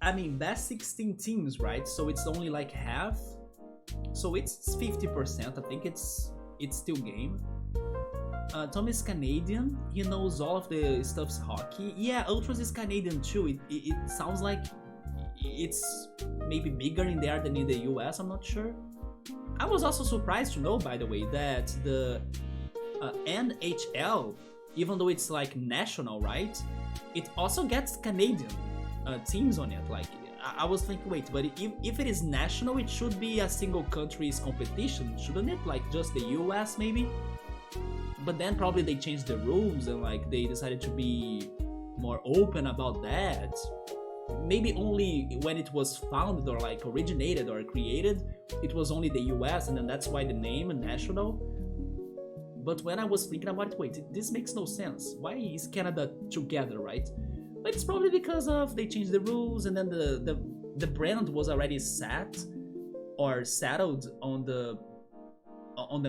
S1: I mean, best 16 teams, right? So it's only like half. So it's 50%. I think it's still game. Tom is Canadian. He knows all of the stuff's hockey. Yeah, Ultras is Canadian too. It sounds like it's maybe bigger in there than in the US. I'm not sure. I was also surprised to know, by the way, that the NHL, even though it's like national, right? It also gets Canadian teams on it. Like, I was thinking, wait, but if it is national, it should be a single country's competition, shouldn't it? Like just the US maybe? But then probably they changed the rules and like they decided to be more open about that. Maybe only when it was founded or like originated or created, it was only the US, and then that's why the name national. But when I was thinking about it, wait, this makes no sense. Why is Canada together, right? But it's probably because of they changed the rules, and then the brand was already set or settled on the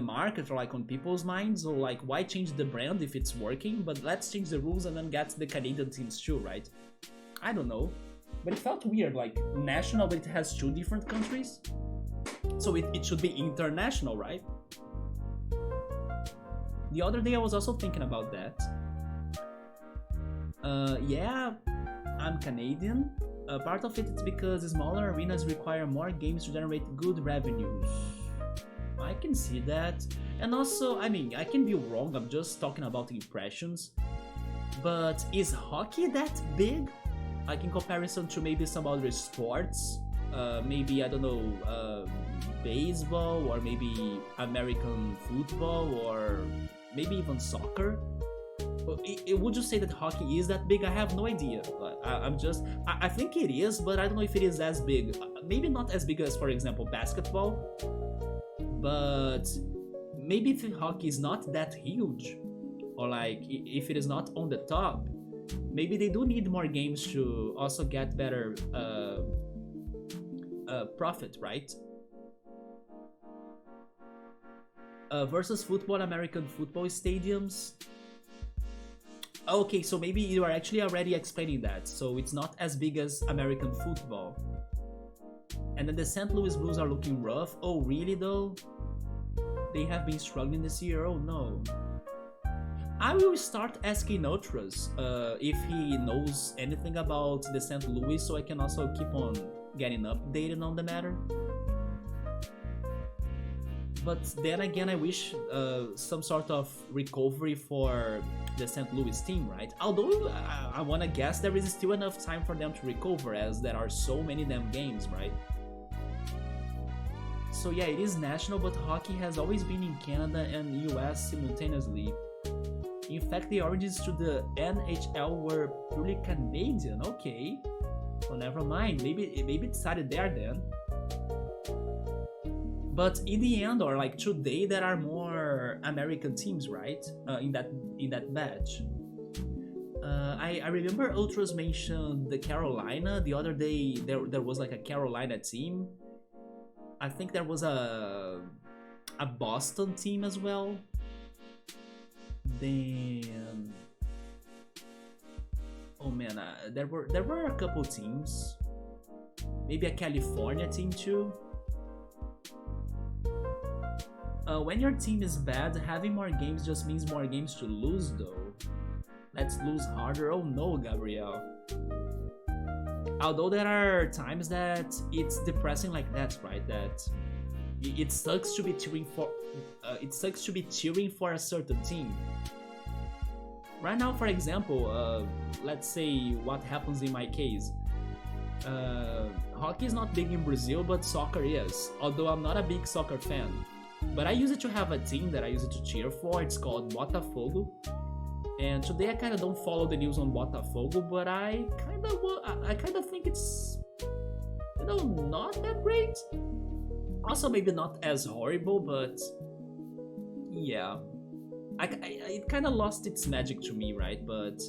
S1: market or like on people's minds. So like, why change the brand if it's working? But let's change the rules and then get the Canadian teams too, right? I don't know, but it felt weird, like national, but it has two different countries, so it should be international, right? The other day I was also thinking about that. Yeah, I'm Canadian. Part of it is because smaller arenas require more games to generate good revenues. I can see that. And also, I mean, I can be wrong, I'm just talking about impressions. But is hockey that big? Like in comparison to maybe some other sports? Maybe, I don't know, baseball, or maybe American football, or maybe even soccer? Would you say that hockey is that big? I have no idea. I think it is, but I don't know if it is as big. Maybe not as big as, for example, basketball, but maybe if hockey is not that huge, or like if it is not on the top, maybe they do need more games to also get better profit, right? Versus football, American football stadiums. Okay, so maybe you are actually already explaining that. So it's not as big as American football. And then the St. Louis Blues are looking rough. Oh, really though? They have been struggling this year. Oh no. I will start asking Ultras if he knows anything about the St. Louis, so I can also keep on getting updated on the matter. But then again, I wish some sort of recovery for the St. Louis team, right? Although I wanna guess there is still enough time for them to recover, as there are so many damn games, right? So yeah, it is national, but hockey has always been in Canada and US simultaneously. In fact, the origins to the NHL were purely Canadian. Okay, well, never mind. Maybe it started there then. But in the end, or like today, there are more American teams, right? In that batch. I remember Ultras mentioned the Carolina the other day. There was like a Carolina team. I think there was a Boston team as well. Then, oh man, there were a couple teams. Maybe a California team too. When your team is bad, having more games just means more games to lose though. Let's lose harder. Oh no, Gabriel. Although there are times that it's depressing like that, right? That it sucks to be cheering for a certain team. Right now, for example, let's say what happens in my case. Hockey is not big in Brazil, but soccer is. Although I'm not a big soccer fan. But I used to have a team that I used to cheer for. It's called Botafogo. And today I kind of don't follow the news on Botafogo, but I kind of think it's, you know, not that great. Also, maybe not as horrible, but yeah, it kind of lost its magic to me, right? But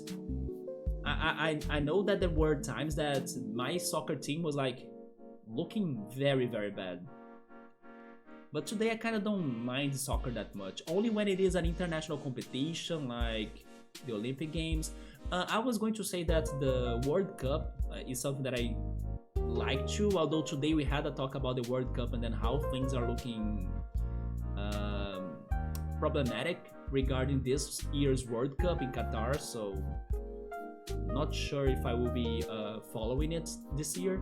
S1: I know that there were times that my soccer team was like looking very, very bad. But today I kind of don't mind soccer that much. Only when it is an international competition like the Olympic Games. I was going to say that the World Cup is something that I like to, although today we had a talk about the World Cup and then how things are looking problematic regarding this year's World Cup in Qatar, so not sure if I will be following it this year.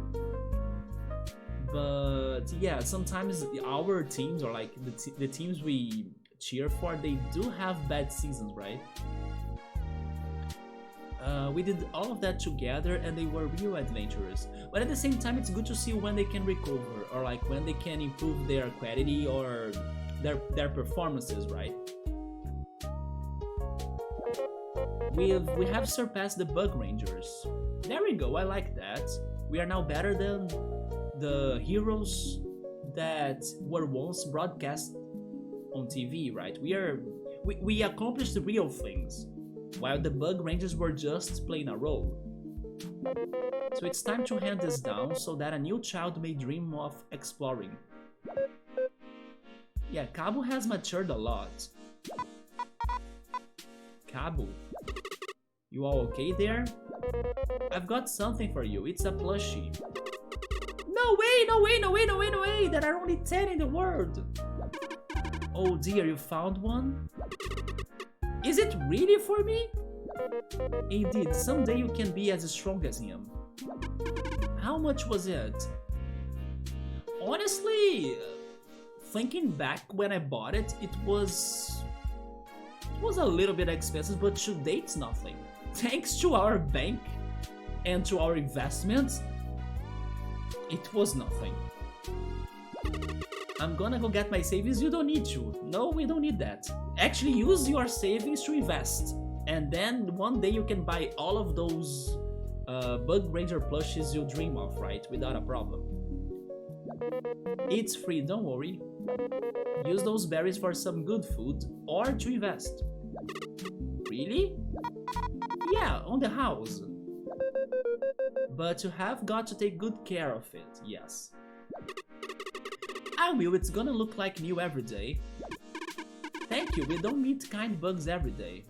S1: But yeah, sometimes our teams, or like the teams we cheer for, they do have bad seasons, right? We did all of that together and they were real adventurous. But at the same time, it's good to see when they can recover, or like when they can improve their quality or their performances, right? We have surpassed the Bug Rangers. There we go, I like that. We are now better than the heroes that were once broadcast on TV, right? We accomplished the real things, while the Bug Rangers were just playing a role. So it's time to hand this down so that a new child may dream of exploring. Yeah, Cabo has matured a lot. Cabo, you all okay there? I've got something for you, it's a plushie. No way, no way, no way, no way, no way! There are only 10 in the world! Oh dear, you found one? Is it really for me? Indeed, someday you can be as strong as him. How much was it? Honestly, thinking back when I bought it, it was a little bit expensive, but to date it's nothing. Thanks to our bank and to our investments, it was nothing. I'm gonna go get my savings, you don't need to. No, we don't need that. Actually, use your savings to invest. And then one day you can buy all of those Bug Ranger plushies you dream of, right? Without a problem. It's free, don't worry. Use those berries for some good food or to invest. Really? Yeah, on the house. But you have got to take good care of it, yes. I will, it's gonna look like new every day. Thank you, we don't meet kind bugs every day.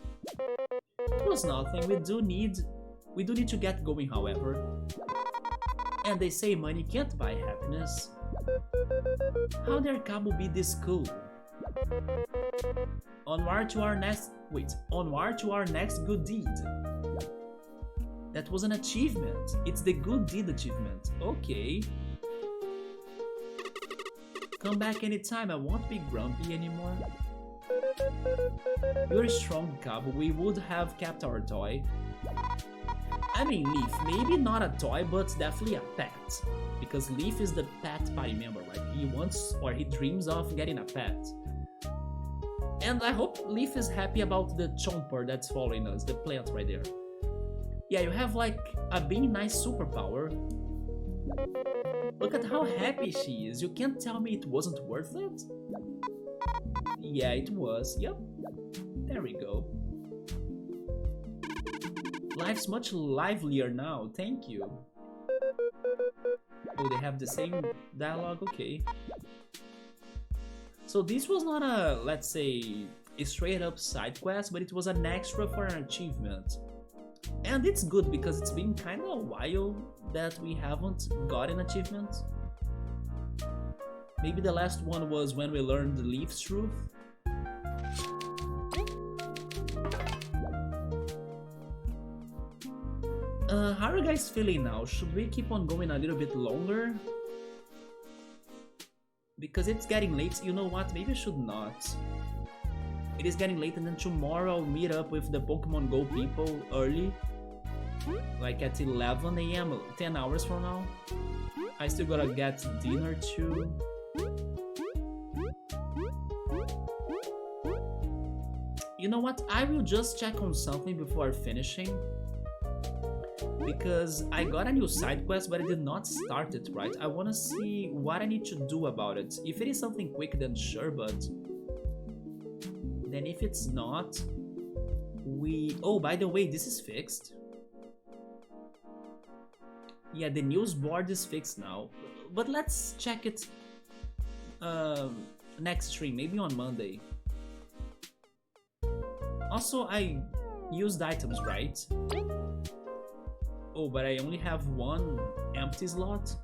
S1: It was nothing, we do need to get going, however. And they say money can't buy happiness. How dare Cabo be this cool? Onward to our next good deed. That was an achievement. It's the good deed achievement. Okay. Come back anytime, I won't be grumpy anymore. You're strong, Cabo. We would have kept our toy. I mean, Leaf, maybe not a toy, but definitely a pet. Because Leaf is the pet party member, right? He wants, or he dreams of getting a pet. And I hope Leaf is happy about the chomper that's following us, the plant right there. Yeah, you have like a being nice superpower. Look at how happy she is. You can't tell me it wasn't worth it? Yeah, it was. Yep. There we go. Life's much livelier now. Thank you. Oh, they have the same dialogue? Okay. So this was not a, let's say, a straight up side quest, but it was an extra for an achievement. And it's good because it's been kind of a while that we haven't got an achievement. Maybe the last one was when we learned the Leaf's truth. How are you guys feeling now? Should we keep on going a little bit longer? Because it's getting late. You know what? Maybe I should not. It is getting late, and then tomorrow I'll meet up with the Pokemon Go people early. Like at 11 AM, 10 hours from now. I still gotta get dinner too. You know what? I will just check on something before finishing. Because I got a new side quest, but I did not start it, right? I want to see what I need to do about it. If it is something quick, then sure, but... Then if it's not... Oh, by the way, this is fixed. Yeah, the news board is fixed now. But let's check it next stream, maybe on Monday. Also, I used items, right? Oh, but I only have one empty slot.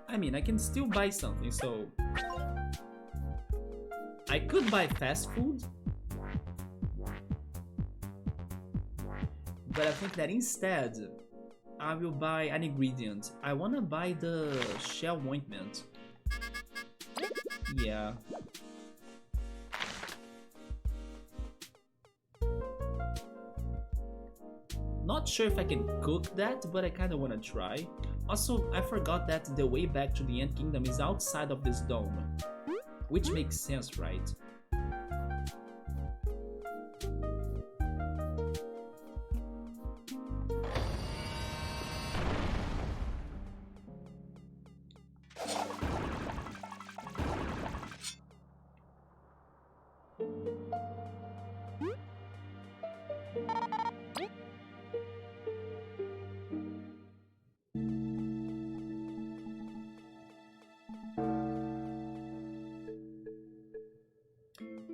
S1: I mean, I can still buy something, so... I could buy fast food. But I think that instead, I will buy an ingredient. I wanna buy the shell ointment. Yeah. Not sure if I can cook that, but I kinda wanna try. Also, I forgot that the way back to the Ant Kingdom is outside of this dome. Which makes sense, right?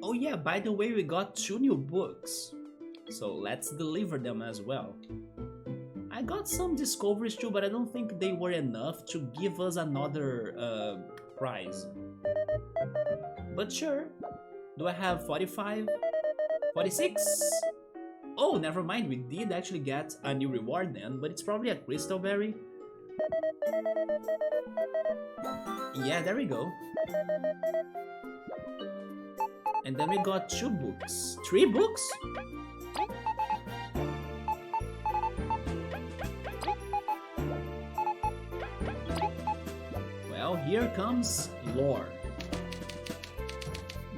S1: Oh yeah, by the way, we got 2 new books, so let's deliver them as well. I got some discoveries too, but I don't think they were enough to give us another prize. But sure, do I have 45? 46? Oh, never mind, we did actually get a new reward then, but it's probably a crystal berry. Yeah, there we go. And then we got 2 books. 3 books? Well, here comes lore.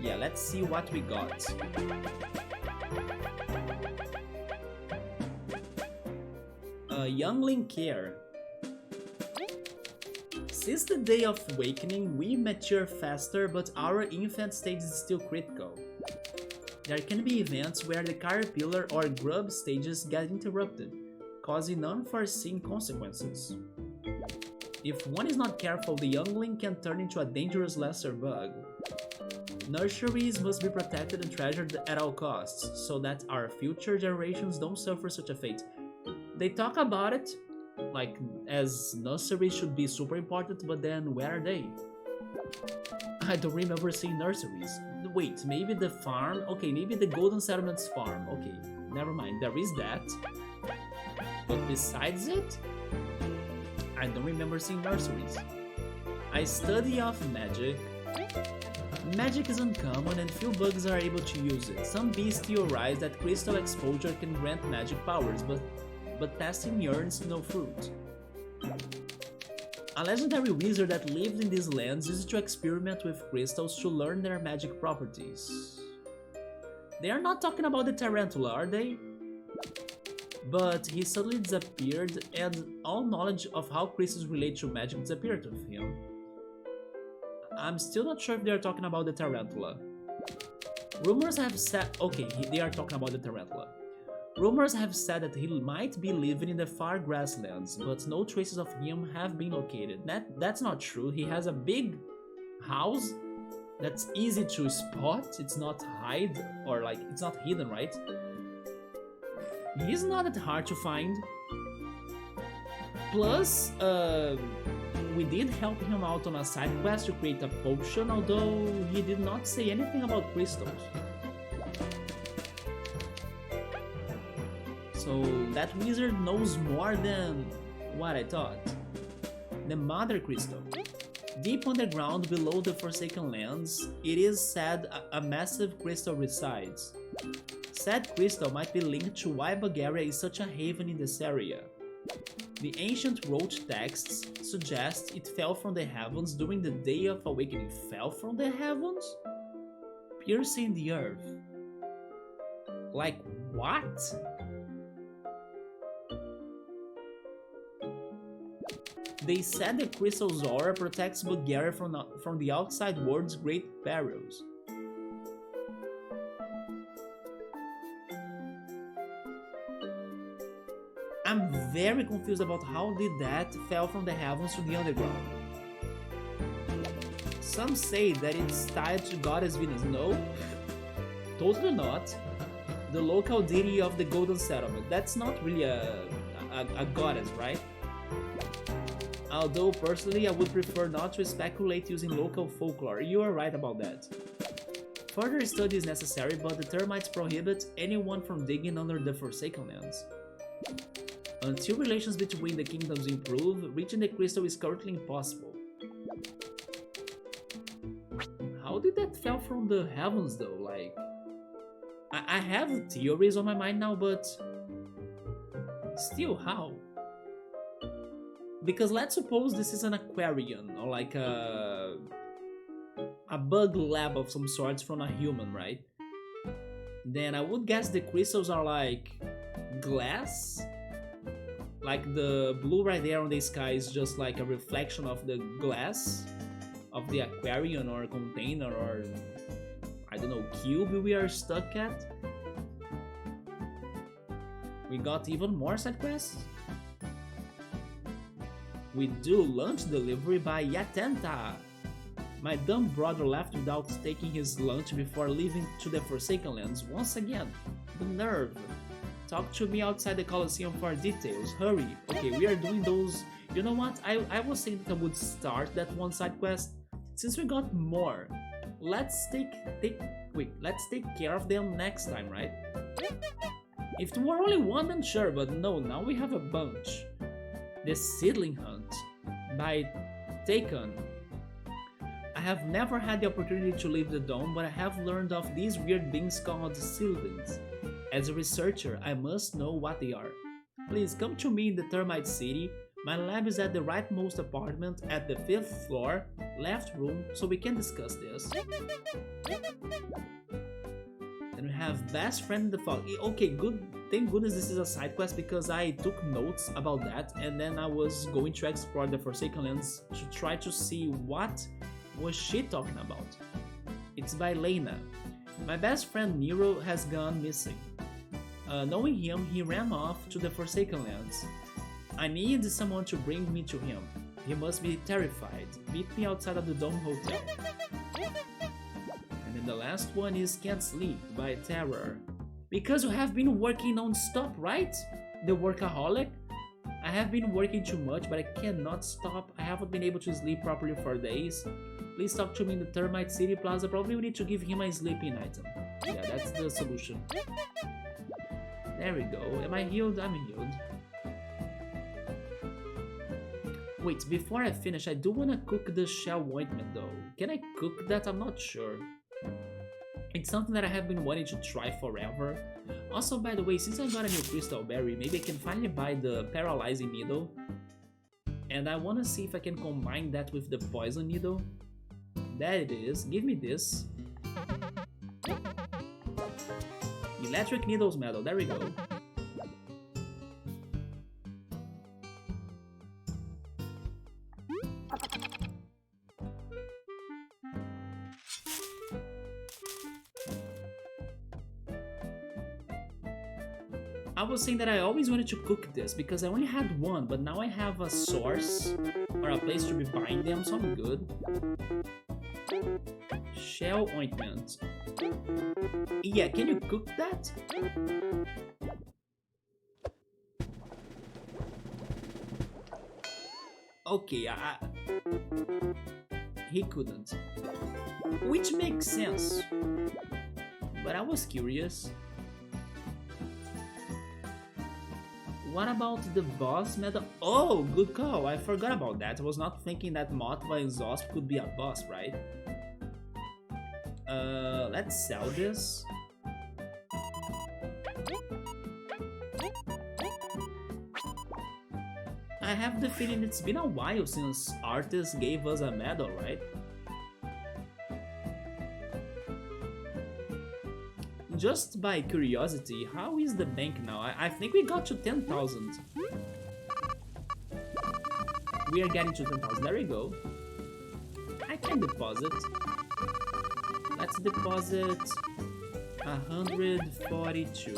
S1: Yeah, let's see what we got. Youngling Care. Since the day of awakening, we mature faster, but our infant stage is still critical. There can be events where the caterpillar or grub stages get interrupted, causing unforeseen consequences. If one is not careful, the youngling can turn into a dangerous lesser bug. Nurseries must be protected and treasured at all costs, so that our future generations don't suffer such a fate. They talk about it, like, as nurseries should be super important, but then where are they? I don't remember seeing nurseries. Wait, maybe the farm? Okay, maybe the Golden Settlements farm. Okay, never mind, there is that. But besides it, I don't remember seeing nurseries. I study of magic. Magic is uncommon and few bugs are able to use it. Some beasts theorize that crystal exposure can grant magic powers, but testing yearns no fruit. A legendary wizard that lived in these lands used to experiment with crystals to learn their magic properties. They are not talking about the tarantula, are they? But he suddenly disappeared and all knowledge of how crystals relate to magic disappeared with him. I'm still not sure if they are talking about the tarantula. Rumors have said... Okay, they are talking about the tarantula. Rumors have said that he might be living in the far grasslands, but no traces of him have been located. That's not true. He has a big house that's easy to spot. It's not it's not hidden, right? He's not that hard to find. Plus, we did help him out on a side quest to create a potion, although he did not say anything about crystals. So that wizard knows more than what I thought. The Mother Crystal. Deep underground below the Forsaken Lands, it is said a massive crystal resides. Said crystal might be linked to why Bulgaria is such a haven in this area. The ancient wrote texts suggest it fell from the heavens during the Day of Awakening. Fell from the heavens? piercing the earth. Like, what? They said the crystal's aura protects Bulgaria from the outside world's great perils. I'm very confused about how did that fell from the heavens to the underground. Some say that it's tied to goddess Venus. No, totally not. The local deity of the Golden Settlement. That's not really a goddess, right? Although personally I would prefer not to speculate using local folklore. You are right about that. Further study is necessary, but the termites prohibit anyone from digging under the Forsaken Lands. Until relations between the kingdoms improve, reaching the crystal is currently impossible. How did that fall from the heavens though? Like, I have theories on my mind now, but still, how? Because let's suppose this is an aquarium or like a bug lab of some sorts from a human, right? Then I would guess the crystals are like glass. Like the blue right there on the sky is just like a reflection of the glass of the aquarium or container or I don't know, cube we are stuck at. We got even more side quests. We do lunch delivery by Yatenta. My dumb brother left without taking his lunch before leaving to the Forsaken Lands once again. The nerve. Talk to me outside the Colosseum for details. Hurry. Okay, we are doing those. You know what? I was saying that I would start that one side quest. Since we got more, let's take care of them next time, right? If there were only one, then sure, but no, now we have a bunch. The Seedling Hunt by Taken. I have never had the opportunity to leave the dome, but I have learned of these weird beings called seedlings. As a researcher, I must know what they are. Please come to me in the Termite City. My lab is at the rightmost apartment at the 5th floor, left room, so we can discuss this. Then we have Best Friend in the Fog. Okay, good. Thank goodness this is a side quest because I took notes about that and then I was going to explore the Forsaken Lands to try to see what was she talking about. It's by Lena. My best friend Nero has gone missing. Knowing him, he ran off to the Forsaken Lands. I need someone to bring me to him. He must be terrified. Meet me outside of the Dome Hotel. And then the last one is Can't Sleep by Terror. Because you have been working non-stop, right? The workaholic? I have been working too much, but I cannot stop. I haven't been able to sleep properly for days. Please talk to me in the Termite City Plaza. Probably we need to give him a sleeping item. Yeah, that's the solution. There we go. Am I healed? I'm healed. Wait, before I finish, I do want to cook the shell ointment though. Can I cook that? I'm not sure. It's something that I have been wanting to try forever. Also, by the way, since I got a new crystal berry, maybe I can finally buy the paralyzing needle. And I want to see if I can combine that with the poison needle. There it is. Give me this. Electric Needles Medal. There we go. I was saying that I always wanted to cook this because I only had one, but now I have a source or a place to be buying them, so I'm good. Shell ointment. Yeah, can you cook that? Okay, he couldn't. Which makes sense. But I was curious. What about the boss medal? Oh, good call. I forgot about that. I was not thinking that Motva and Zosp could be a boss, right? Let's sell this. I have the feeling it's been a while since Artis gave us a medal, right? just by curiosity, how is the bank now? I think we got to 10,000. We are getting to 10,000. There we go. I can deposit. Let's deposit 142.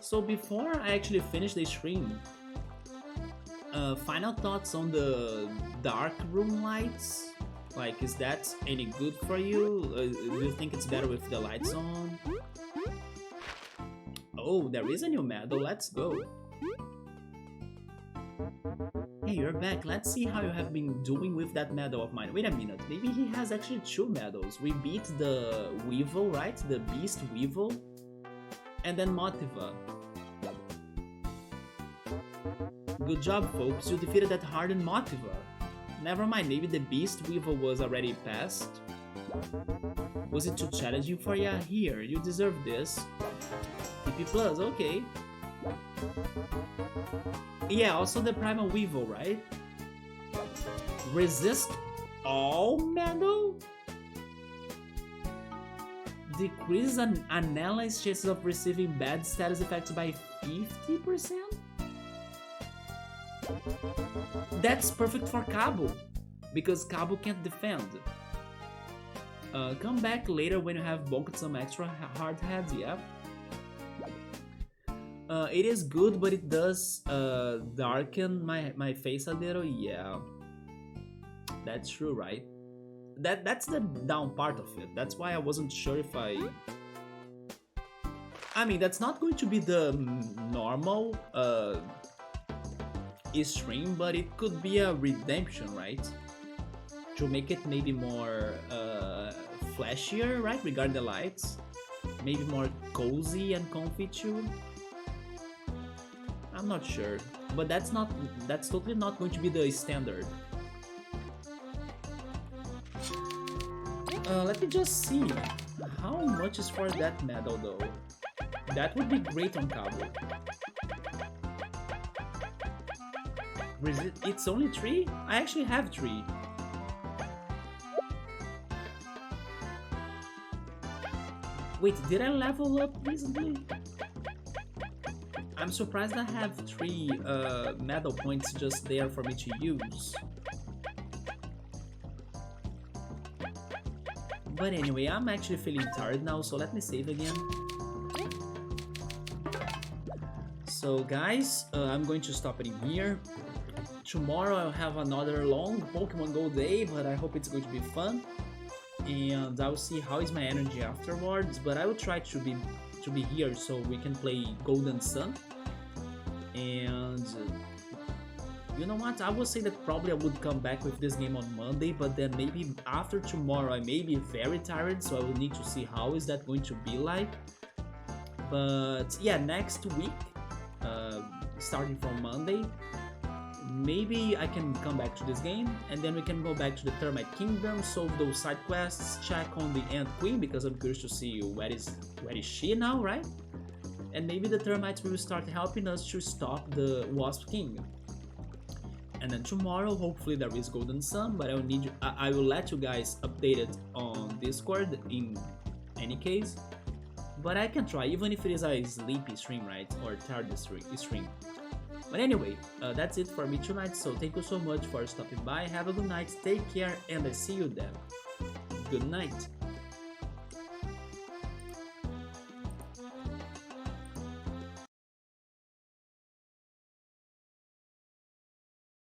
S1: So before I actually finish the stream, final thoughts on the dark room lights? Like, is that any good for you? Do you think it's better with the lights on? Oh, there is a new medal, let's go. Hey, you're back, let's see how you have been doing with that medal of mine. Wait a minute, maybe he has actually 2 medals. We beat the Weevil, right? The Beast Weevil. And then Motiva. Good job, folks, you defeated that hardened Motiva. Never mind, maybe the Beast Weevil was already passed. Was it too challenging for ya? Here, you deserve this. PP plus, okay. Yeah, also the Primal Weevil, right? Resist all medal? Decrease an ally's chances of receiving bad status effects by 50%? That's perfect for Cabo, because Cabo can't defend. Come back later when you have bonked some extra hard heads, yeah. It is good, but it does darken my face a little, yeah. That's true, right? That's the down part of it. That's why I wasn't sure if I mean, that's not going to be the normal stream, but it could be a redemption, right? To make it maybe more flashier, right? Regarding the lights, maybe more cozy and comfy too. I'm not sure, but that's totally not going to be the standard. Let me just see how much is for that medal though. That would be great on Cabo. It's only 3? I actually have 3. Wait, did I level up recently? I'm surprised I have 3 medal points just there for me to use. But anyway, I'm actually feeling tired now, so let me save again. So guys, I'm going to stop it in here. Tomorrow I'll have another long Pokemon Go day, but I hope it's going to be fun. And I'll see how is my energy afterwards, but I will try to be here so we can play Golden Sun. And you know what, I would say that probably I would come back with this game on Monday, but then maybe after tomorrow I may be very tired, so I will need to see how is that going to be like. But yeah, next week, starting from Monday, maybe I can come back to this game, and then we can go back to the Termite Kingdom, solve those side quests, check on the Ant Queen, because I'm curious to see where is she now, right? And maybe the termites will start helping us to stop the Wasp King. And then tomorrow, hopefully there is Golden Sun, but I will let you guys updated on Discord in any case. But I can try, even if it is a sleepy stream, right? Or tired stream. But anyway, that's it for me tonight, so thank you so much for stopping by. Have a good night, take care, and I see you then. Good night.